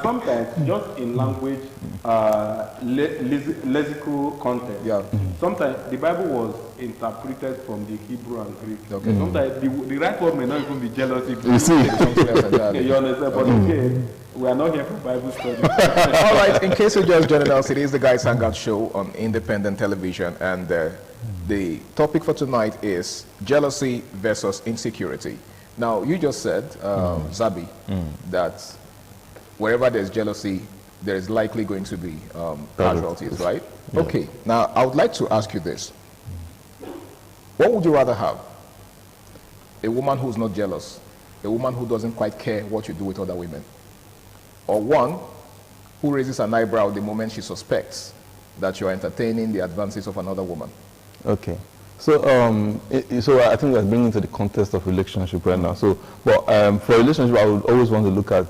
Sometimes just in language, lexical content. Yeah. Sometimes the Bible was interpreted from the Hebrew and Greek. Okay. Sometimes the right word may not even be jealousy. You see. You understand? But okay, we are not here for Bible study. All right, in case you're just joining us, it is the Guys Hangout Show on independent television, and the topic for tonight is jealousy versus insecurity. Now, you just said, Zabi, that wherever there's jealousy, there is likely going to be casualties, right? Yeah. Okay, now I would like to ask you this. What would you rather have? A woman who's not jealous, a woman who doesn't quite care what you do with other women, or one who raises an eyebrow the moment she suspects that you're entertaining the advances of another woman? Okay. So, so I think we're bringing to the context of relationship right now. So, but for a relationship, I would always want to look at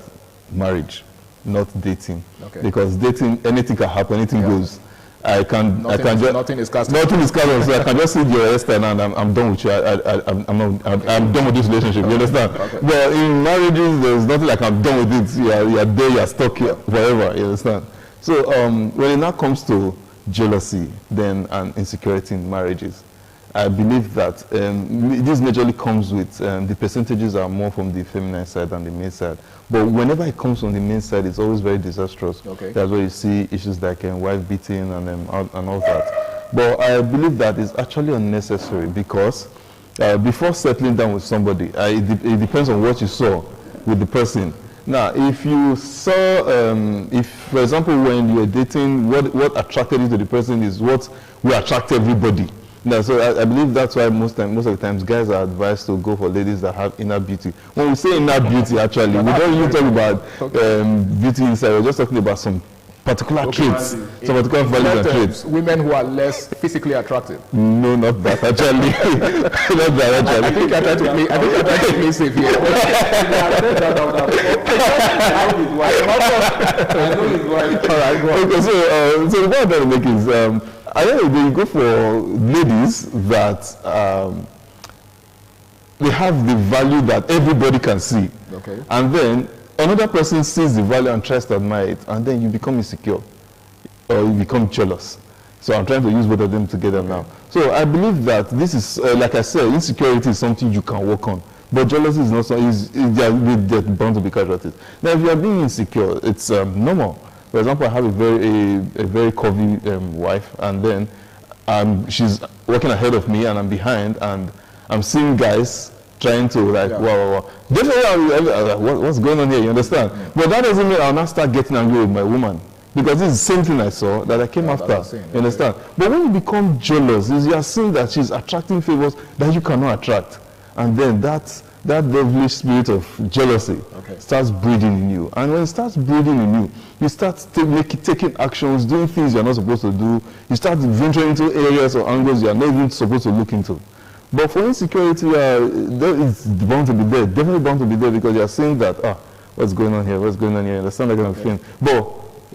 marriage, not dating. Okay. Because dating, anything can happen, anything goes. Nothing is cast. So I can just see your hairstyle and I'm done with you. I'm done with this relationship. You understand? Okay. But in marriages, there's nothing like I'm done with it. You're there, you're stuck here forever. You understand? So when it now comes to jealousy, then and insecurity in marriages, I believe that this majorly comes with the percentages are more from the feminine side than the male side. But whenever it comes from the male side, it's always very disastrous. Okay. That's where you see issues like wife beating and all that. But I believe that it's actually unnecessary because before settling down with somebody, it depends on what you saw with the person. Now, if you saw, if for example, when you were dating, what attracted you to the person is what will attract everybody. No, so I believe that's why most of the times guys are advised to go for ladies that have inner beauty. When we say inner beauty, actually, we don't even talk about beauty inside. We're just talking about some particular traits, some particular values and traits. Women who are less physically attractive. No, not that actually. Not that actually. I think I tried to play safe here. I know his wife. All right, go on. Okay, so the point I'm trying to make is. I think they go for ladies that they have the value that everybody can see. Okay. And then another person sees the value and tries to admire it, and then you become insecure or you become jealous. So I'm trying to use both of them together now. So I believe that this is, like I said, insecurity is something you can work on. But jealousy is not something, they're bound to be casualties. Now, if you are being insecure, it's normal. For example, I have a very curvy wife, and then she's walking ahead of me, and I'm behind, and I'm seeing guys trying to wow. Definitely, what's going on here? You understand? But that doesn't mean I'll not start getting angry with my woman, because this is the same thing I saw that I came after. You understand? But when you become jealous, you are seeing that she's attracting favors that you cannot attract, and then that devilish spirit of jealousy starts breeding in you. And when it starts breeding in you, you start taking actions, doing things you're not supposed to do. You start venturing into areas or angles you're not even supposed to look into. But for insecurity, it's bound to be there, definitely bound to be there, because you're saying that, what's going on here, what's going on here, understand that kind of thing. But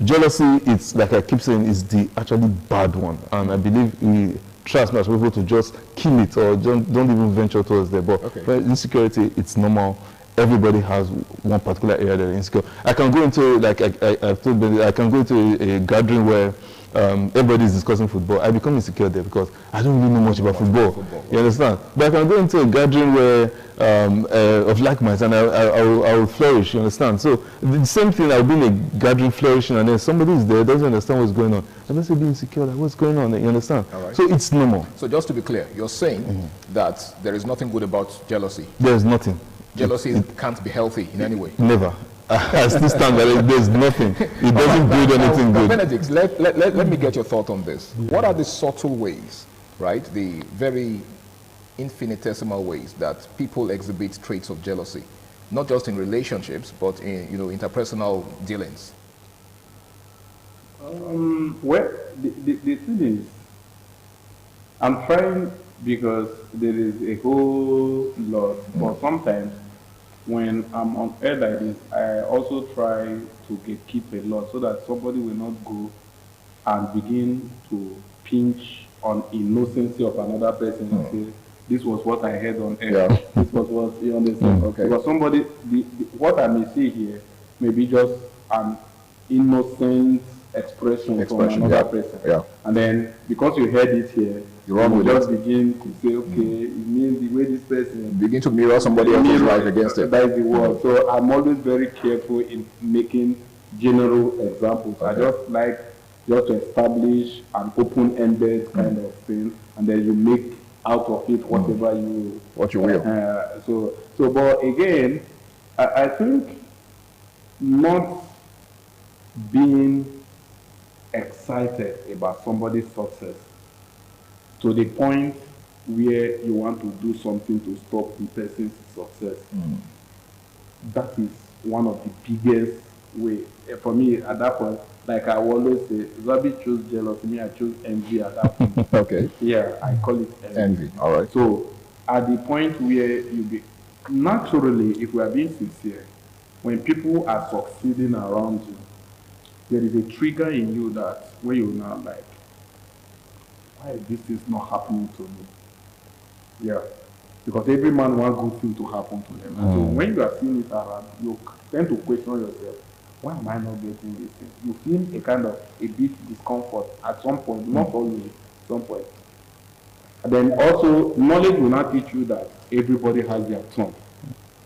jealousy, it's like I keep saying, is the actually bad one. And I believe we try as much as people to just kill it or don't even venture towards there. But for insecurity, it's normal. Everybody has one particular area that is insecure. I can go into, like I've told you, I can go into a gathering where everybody is discussing football. I become insecure there because I don't really know much about football. You understand? But I can go into a gathering where of like minds, and I will flourish. You understand? So the same thing. I'll be in a gathering flourishing, and then somebody is there, doesn't understand what's going on. I must be insecure. Like, what's going on? You understand? Right. So it's normal. So just to be clear, you're saying that there is nothing good about jealousy. There is nothing. Jealousy can't be healthy in any way. Never. I still stand there. There's nothing. It doesn't build anything good. Benedict, let me get your thought on this. What are the subtle ways, right? The very infinitesimal ways that people exhibit traits of jealousy, not just in relationships, but in interpersonal dealings. Well, the thing is, I'm trying because there is a whole lot, but sometimes when I'm on air like this, I also try to keep a lot so that somebody will not go and begin to pinch on innocency of another person and say, this was what I heard on air. Yeah. This was what you understand. Okay. Because somebody, what I may say here may be just an innocent expression from another person. Yeah. And then because you heard it here, you run with just it. begin to say, okay, it means the way this person begin to mirror somebody else's life against it. That is the word. So I'm always very careful in making general examples. I just like just to establish an open-ended kind of thing, and then you make out of it whatever you will. But again, I think not being excited about somebody's success to the point where you want to do something to stop the person's success. That is one of the biggest ways. For me, at that point, like I always say, Zabi chose jealousy, me I chose envy at that point. Okay. Yeah, I call it Envy. All right. So at the point where you be, naturally, if we are being sincere, when people are succeeding around you, there is a trigger in you that where you're now like, why this is not happening to me? Yeah. Because every man wants good thing to happen to them. And so when you are seeing it around, you tend to question yourself, why am I not getting this thing? You feel a kind of a bit discomfort at some point, not always, at some point. And then also, knowledge will not teach you that everybody has their turn.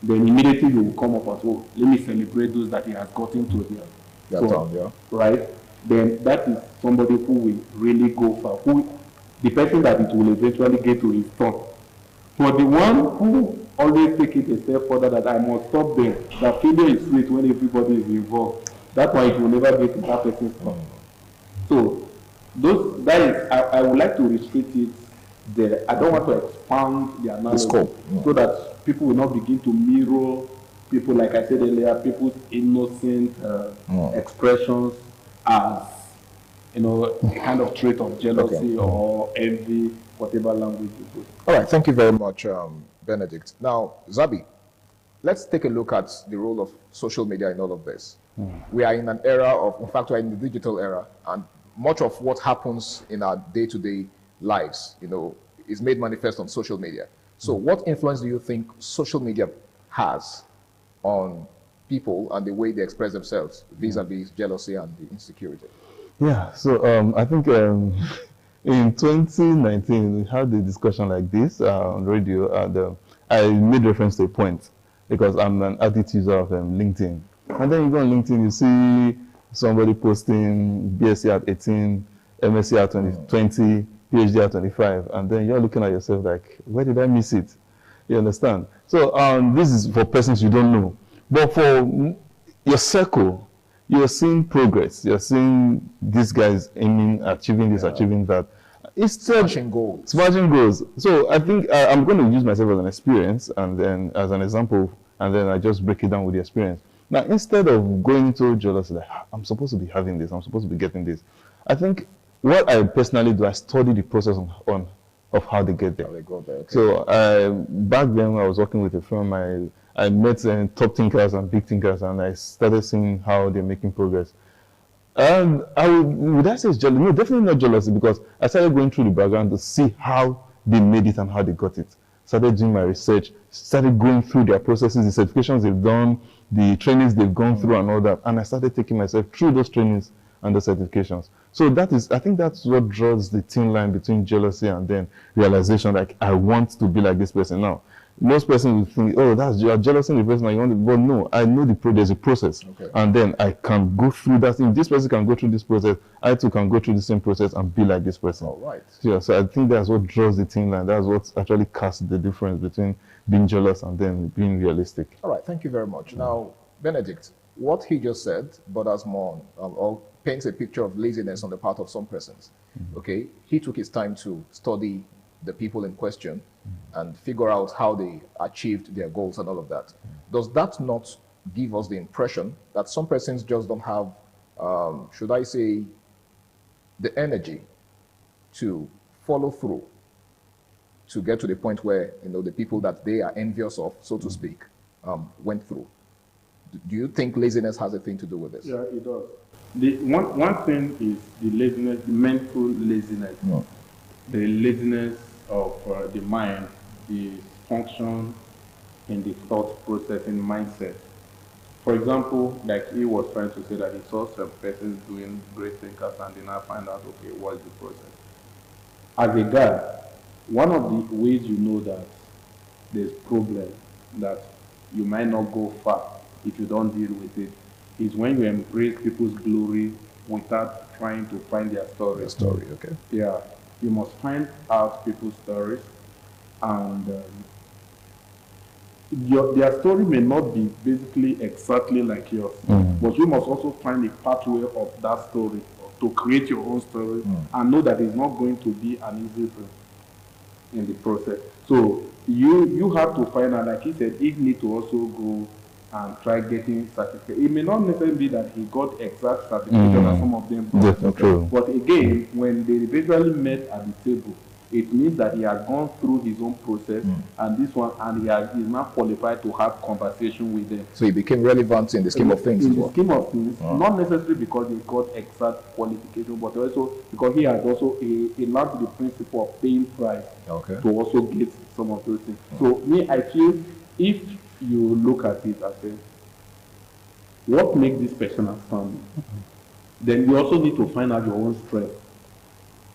Then immediately you will come up as, oh, let me celebrate those that he has gotten to their turn, right? Then that is somebody who will really go far, who the person that it will eventually get to his turn. For the one who always take it a step further, that I must stop them, that failure is sweet when everybody is involved. That's why it will never get to that person's turn. So that is, I would like to restrict it there. I don't want to expand the analysis so that people will not begin to mirror people, like I said earlier, people's innocent expressions as, you know, a kind of trait of jealousy or envy, whatever language you put. All right, thank you very much, Benedict. Now, Zabi, let's take a look at the role of social media in all of this. We are in an era of, in fact, we're in the digital era, and much of what happens in our day-to-day lives, you know, is made manifest on social media. So what influence do you think social media has on people and the way they express themselves vis-a-vis jealousy and the insecurity? Yeah, so I think in 2019, we had a discussion like this on radio, and I made reference to a point because I'm an added user of LinkedIn. And then you go on LinkedIn, you see somebody posting BSc at 18, MSc at 20, PhD at 25, and then you're looking at yourself like, where did I miss it? You understand? So this is for persons you don't know. But for your circle, you're seeing progress. You're seeing these guys aiming, achieving this, achieving that. Smashing goals. Smashing goals. So I think I'm going to use myself as an experience and then as an example, and then I just break it down with the experience. Now, instead of going into jealousy, like, I'm supposed to be having this, I'm supposed to be getting this, I think what I personally do, I study the process of how they get there. So back then, when I was working with a firm, I met top thinkers and big thinkers, and I started seeing how they're making progress. And would I say it's jealousy? No, definitely not jealousy, because I started going through the background to see how they made it and how they got it. Started doing my research, started going through their processes, the certifications they've done, the trainings they've gone through and all that. And I started taking myself through those trainings and the certifications. So I think that's what draws the thin line between jealousy and then realization, like, I want to be like this person now. Most persons will think, oh, you're jealous in the person you want to, but no, I know there's a process. And then I can go through that. If this person can go through this process, I too can go through the same process and be like this person. All right. Yeah, so I think that's what draws the thin line. That's what actually casts the difference between being jealous and then being realistic. All right, thank you very much. Now, Benedict, what he just said borders more on, or paints a picture of laziness on the part of some persons. Okay, he took his time to study the people in question and figure out how they achieved their goals and all of that. Does that not give us the impression that some persons just don't have, should I say, the energy to follow through to get to the point where, you know, the people that they are envious of, so to speak, went through. Do you think laziness has a thing to do with this? Yeah, it does. The one thing is the laziness, the mental laziness, the laziness of the mind, the function in the thought processing mindset. For example, like he was trying to say that he saw some persons doing great things and then I find out, okay, what's the process? As a guy, one of the ways you know that there's problem, that you might not go far if you don't deal with it, is when you embrace people's glory without trying to find their story. Their story, okay. Yeah, you must find out people's stories, and their story may not be basically exactly like yours, but you must also find a pathway of that story to create your own story and know that it's not going to be an easy thing in the process. So you have to find out, like he said, he need to also go and try getting certificate. It may not necessarily be that he got exact certification as some of them got. True. But again, when they eventually met at the table, it means that he has gone through his own process and this one, and he's now qualified to have conversation with them. So he became relevant in the scheme of things. In the scheme of things, not necessarily because he got exact qualification, but also because he has also learned the principle of paying price to also get some of those things. So me, I feel if you look at it as what makes this person outstanding, then you also need to find out your own strength.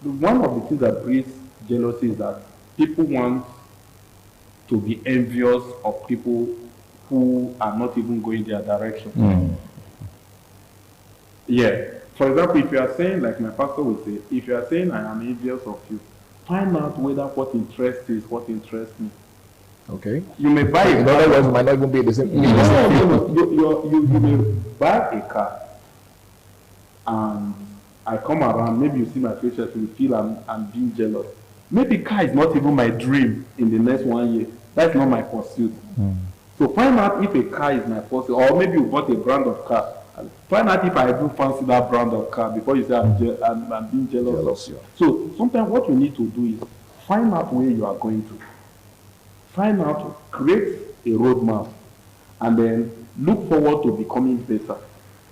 One of the things that breeds jealousy is that people want to be envious of people who are not even going their direction. Yeah. For example, if you are saying, like my pastor would say, if you are saying I am envious of you, find out whether what interests is what interests me. Okay. You may buy a car. In other words, might not even be the same. You may buy a car, and I come around, maybe you see my face, you feel I'm being jealous. Maybe car is not even my dream in the next 1 year. That's not my pursuit. So find out if a car is my pursuit, or maybe you bought a brand of car. Find out if I do fancy that brand of car before you say I'm being jealous. So sometimes what you need to do is find out where you are going to. Find out, create a roadmap, and then look forward to becoming better.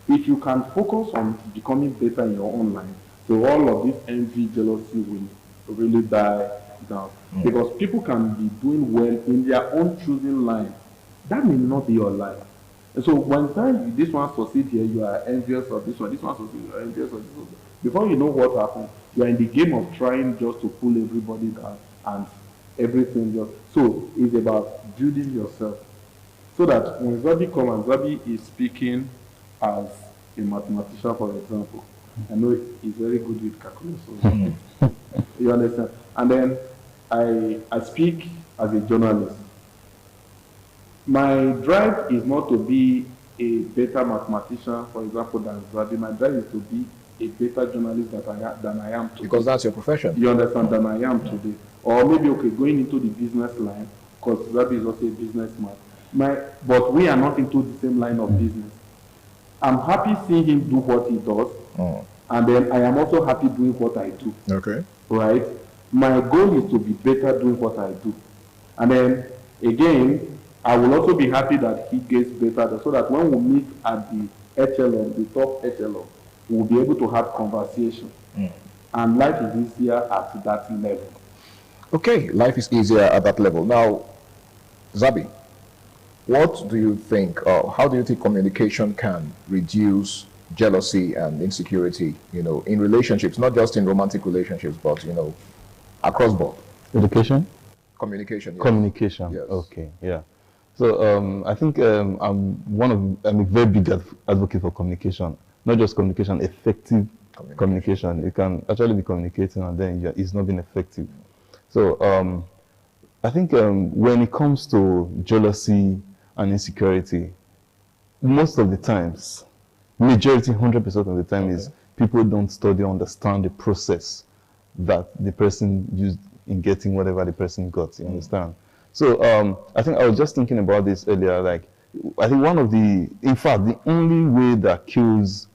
If you can focus on becoming better in your own life, so all of this envy, jealousy will really die down. Because people can be doing well in their own choosing line. That may not be your life. And so one time this one succeeds here, you are envious of this one succeeds, you are envious of this one. Before you know what happens, you are in the game of trying just to pull everybody down and everything just. So it's about building yourself. So that when Zabi comes and Zabi is speaking as a mathematician, for example, I know he's very good with calculation. You understand? And then I speak as a journalist. My drive is not to be a better mathematician, for example, than Zabi. My drive is to be a better journalist than I am today. Because that's your profession. You understand? Than I am today. Or maybe, okay, going into the business line, because Zabi is also a businessman. But we are not into the same line of business. I'm happy seeing him do what he does, and then I am also happy doing what I do. Okay. Right? My goal is to be better doing what I do. And then, again, I will also be happy that he gets better, so that when we meet at the echelon, the top echelon, we'll be able to have conversation. And life is easier at that level. Okay, life is easier at that level. Now, Zabi, what do you think, or how do you think communication can reduce jealousy and insecurity, in relationships, not just in romantic relationships, but, across board? Education? Communication, yes. Communication, yes. Okay, yeah. So I think I'm a very big advocate for communication, not just communication, effective communication. You can actually be communicating and then it's not being effective. So I think when it comes to jealousy and insecurity, most of the times, majority, 100% of the time, is people don't study or understand the process that the person used in getting whatever the person got, you understand? So I think I was just thinking about this earlier, like, I think in fact, the only way that kills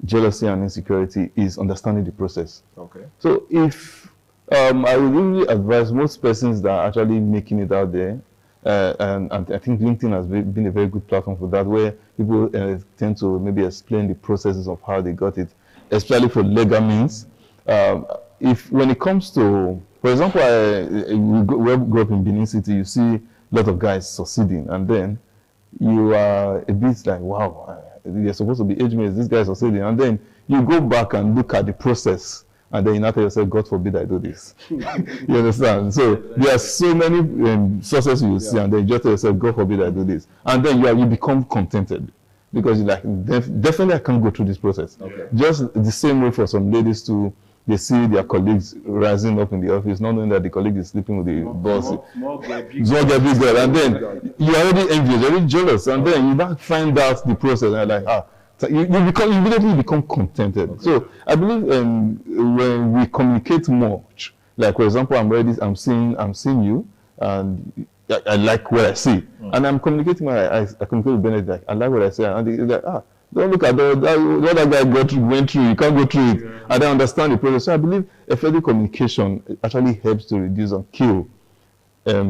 jealousy and insecurity is understanding the process. Okay. So if I would really advise most persons that are actually making it out there, And I think LinkedIn has been a very good platform for that, where people tend to maybe explain the processes of how they got it, especially for legal means. When it comes to, for example, we grew up in Benin City, you see a lot of guys succeeding, and then you are a bit like, wow, you're supposed to be age mates, this guy is succeeding, and then you go back and look at the process, and then you now tell yourself, God forbid I do this. You understand? So there are so many successes you see, and then you just tell yourself, God forbid I do this, and then you become contented. Because you're like, definitely I can't go through this process. Okay. Just the same way for some ladies too, they see their colleagues rising up in the office, not knowing that the colleague is sleeping with the boss. Small big girl. And then you're already envious, you're already jealous. And then you now find out the process, and you're like, so you immediately become contented. Okay. So I believe when we communicate much, like for example, I'm seeing you, and I like what I see, and I'm communicating. I communicate with Benedict. Like, I like what I say, and he's like, don't look at what that guy went through. You can't go through it. Yeah. I don't understand the process. So I believe effective communication actually helps to reduce and kill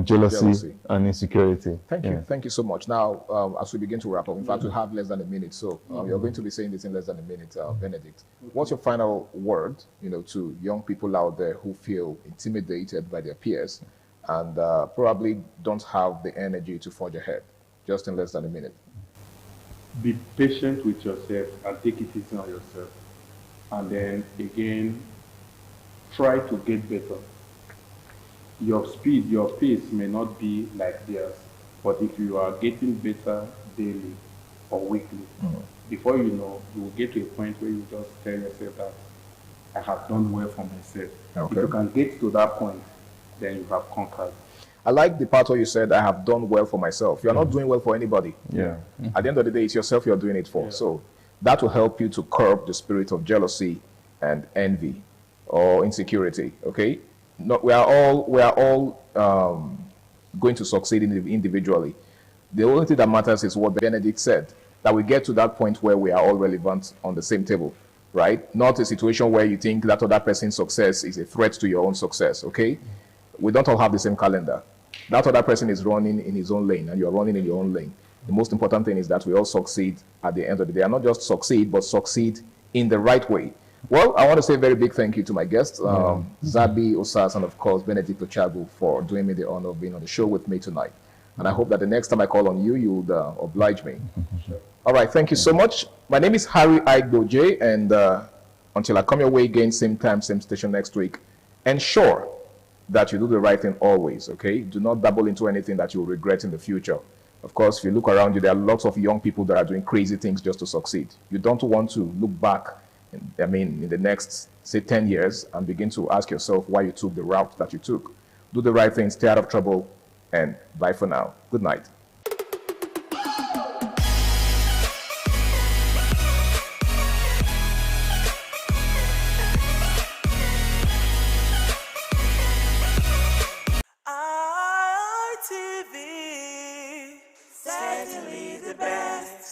jealousy and insecurity. Thank you so much. Now, as we begin to wrap up, in fact, we have less than a minute, so you're going to be saying this in less than a minute, Benedict. What's your final word, to young people out there who feel intimidated by their peers and probably don't have the energy to forge ahead? Just in less than a minute. Be patient with yourself and take it easy on yourself. And then again, try to get better. Your speed, your pace may not be like theirs, but if you are getting better daily or weekly, before you know, you will get to a point where you just tell yourself that I have done well for myself. Okay. If you can get to that point, then you have conquered. I like the part where you said, I have done well for myself. You're not doing well for anybody. Yeah. At the end of the day, it's yourself you're doing it for. Yeah. So that will help you to curb the spirit of jealousy and envy or insecurity, okay? No, we are all going to succeed individually. The only thing that matters is what Benedict said, that we get to that point where we are all relevant on the same table, right? Not a situation where you think that other person's success is a threat to your own success, okay? We don't all have the same calendar. That other person is running in his own lane and you're running in your own lane. The most important thing is that we all succeed at the end of the day. And not just succeed, but succeed in the right way. Well, I want to say a very big thank you to my guests, Zabi Osas and of course Benedict Ochagu, for doing me the honor of being on the show with me tonight. And I hope that the next time I call on you, you would oblige me. Sure. All right, thank you so much. My name is Harry Aigboje, and until I come your way again, same time, same station next week, ensure that you do the right thing always, okay? Do not dabble into anything that you will regret in the future. Of course, if you look around you, there are lots of young people that are doing crazy things just to succeed. You don't want to look back, in the next, say, 10 years and begin to ask yourself why you took the route that you took. Do the right thing, stay out of trouble, and bye for now. Good night. ITV, certainly the best.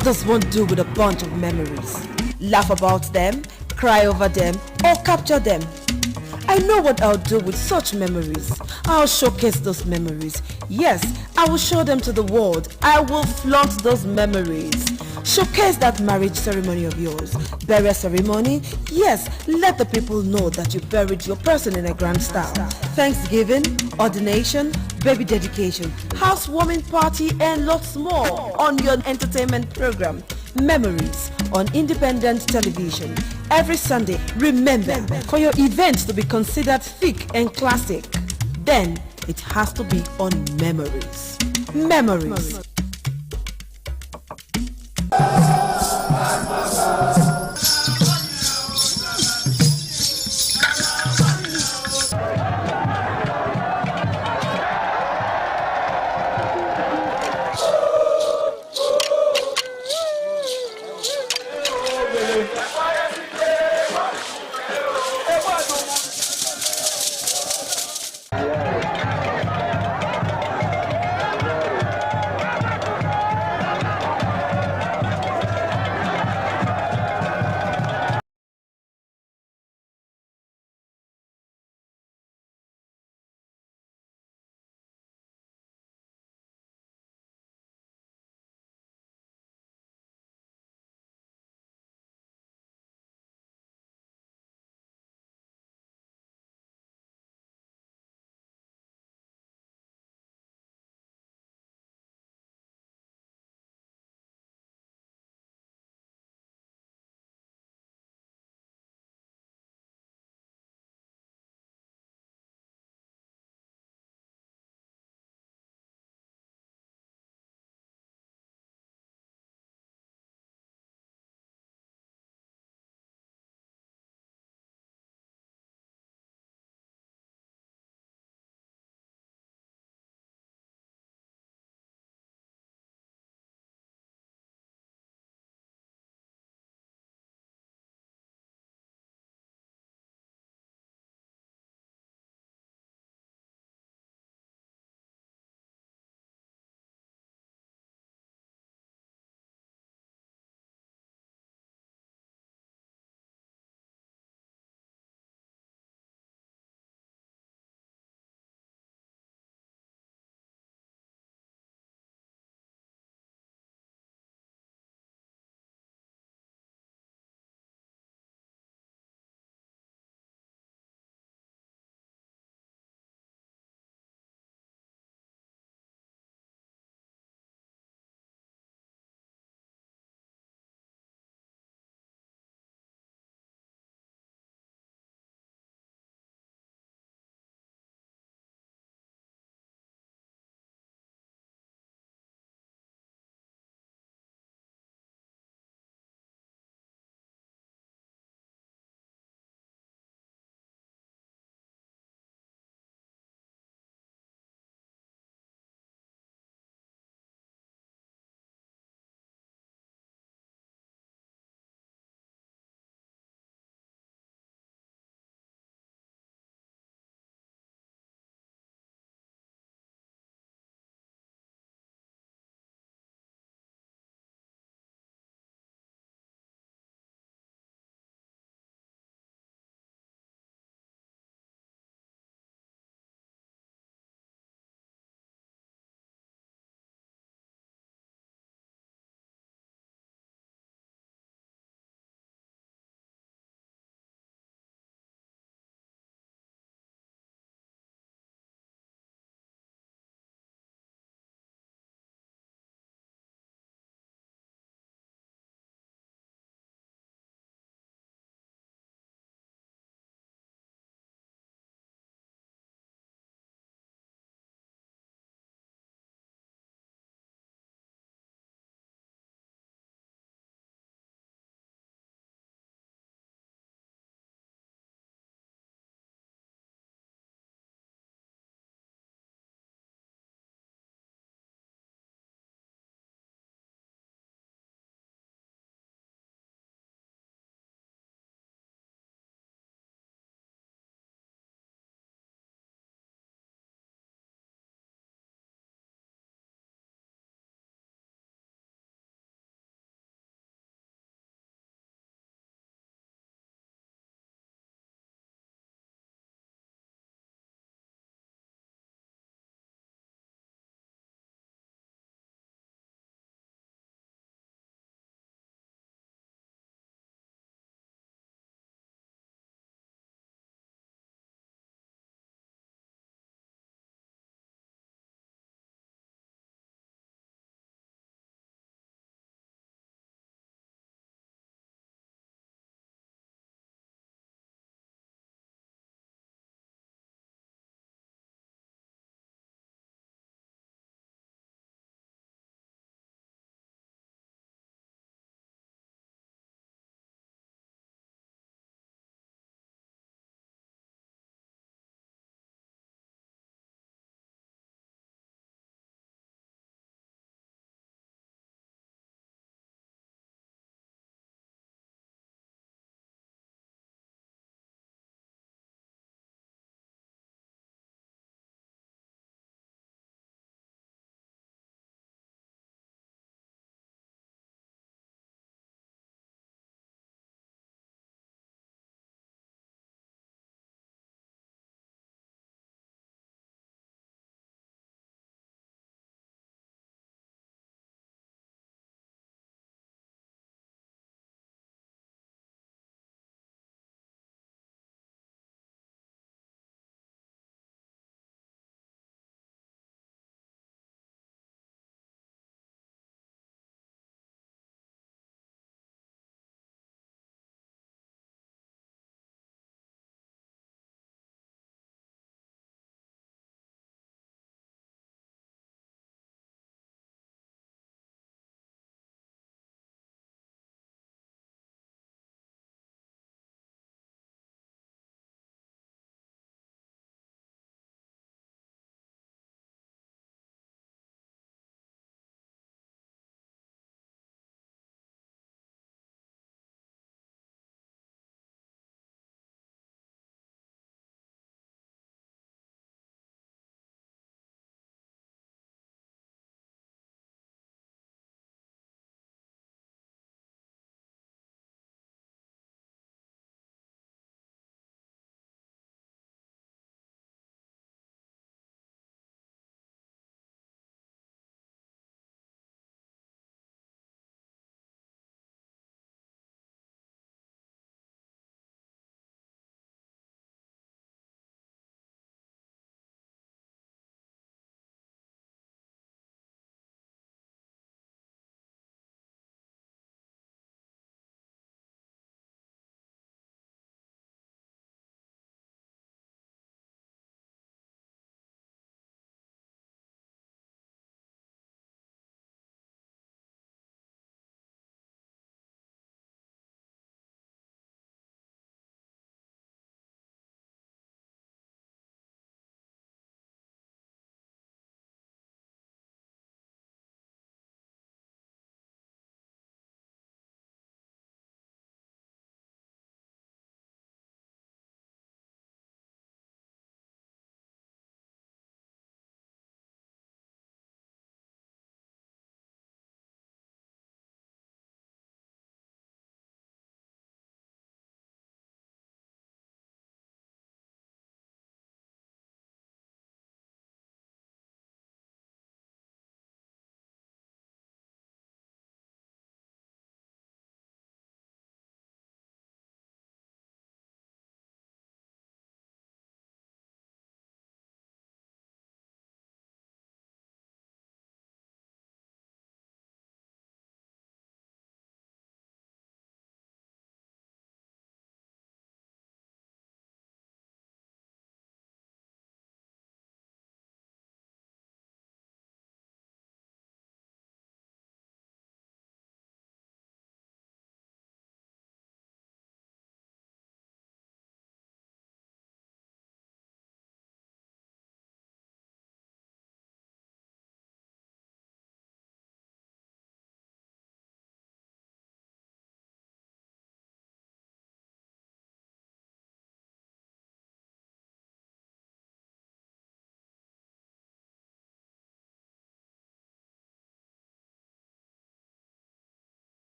What does one do with a bunch of memories? Laugh about them, cry over them, or capture them? I know what I'll do with such memories. I'll showcase those memories. Yes, I will show them to the world. I will flaunt those memories. Showcase that marriage ceremony of yours. Burial ceremony? Yes, let the people know that you buried your person in a grand style. Thanksgiving, ordination, baby dedication, housewarming party, and lots more on your entertainment program. Memories on independent television every Sunday. Remember, for your event to be considered thick and classic, then it has to be on Memories. Memories.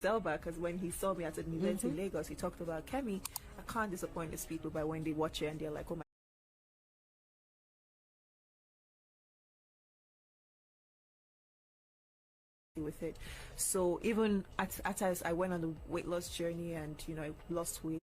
Zelba, because when he saw me at an event in Lagos, he talked about Kemi. I can't disappoint these people by when they watch it and they're like, oh my. With it. So even at times I went on the weight loss journey and, you know, I lost weight.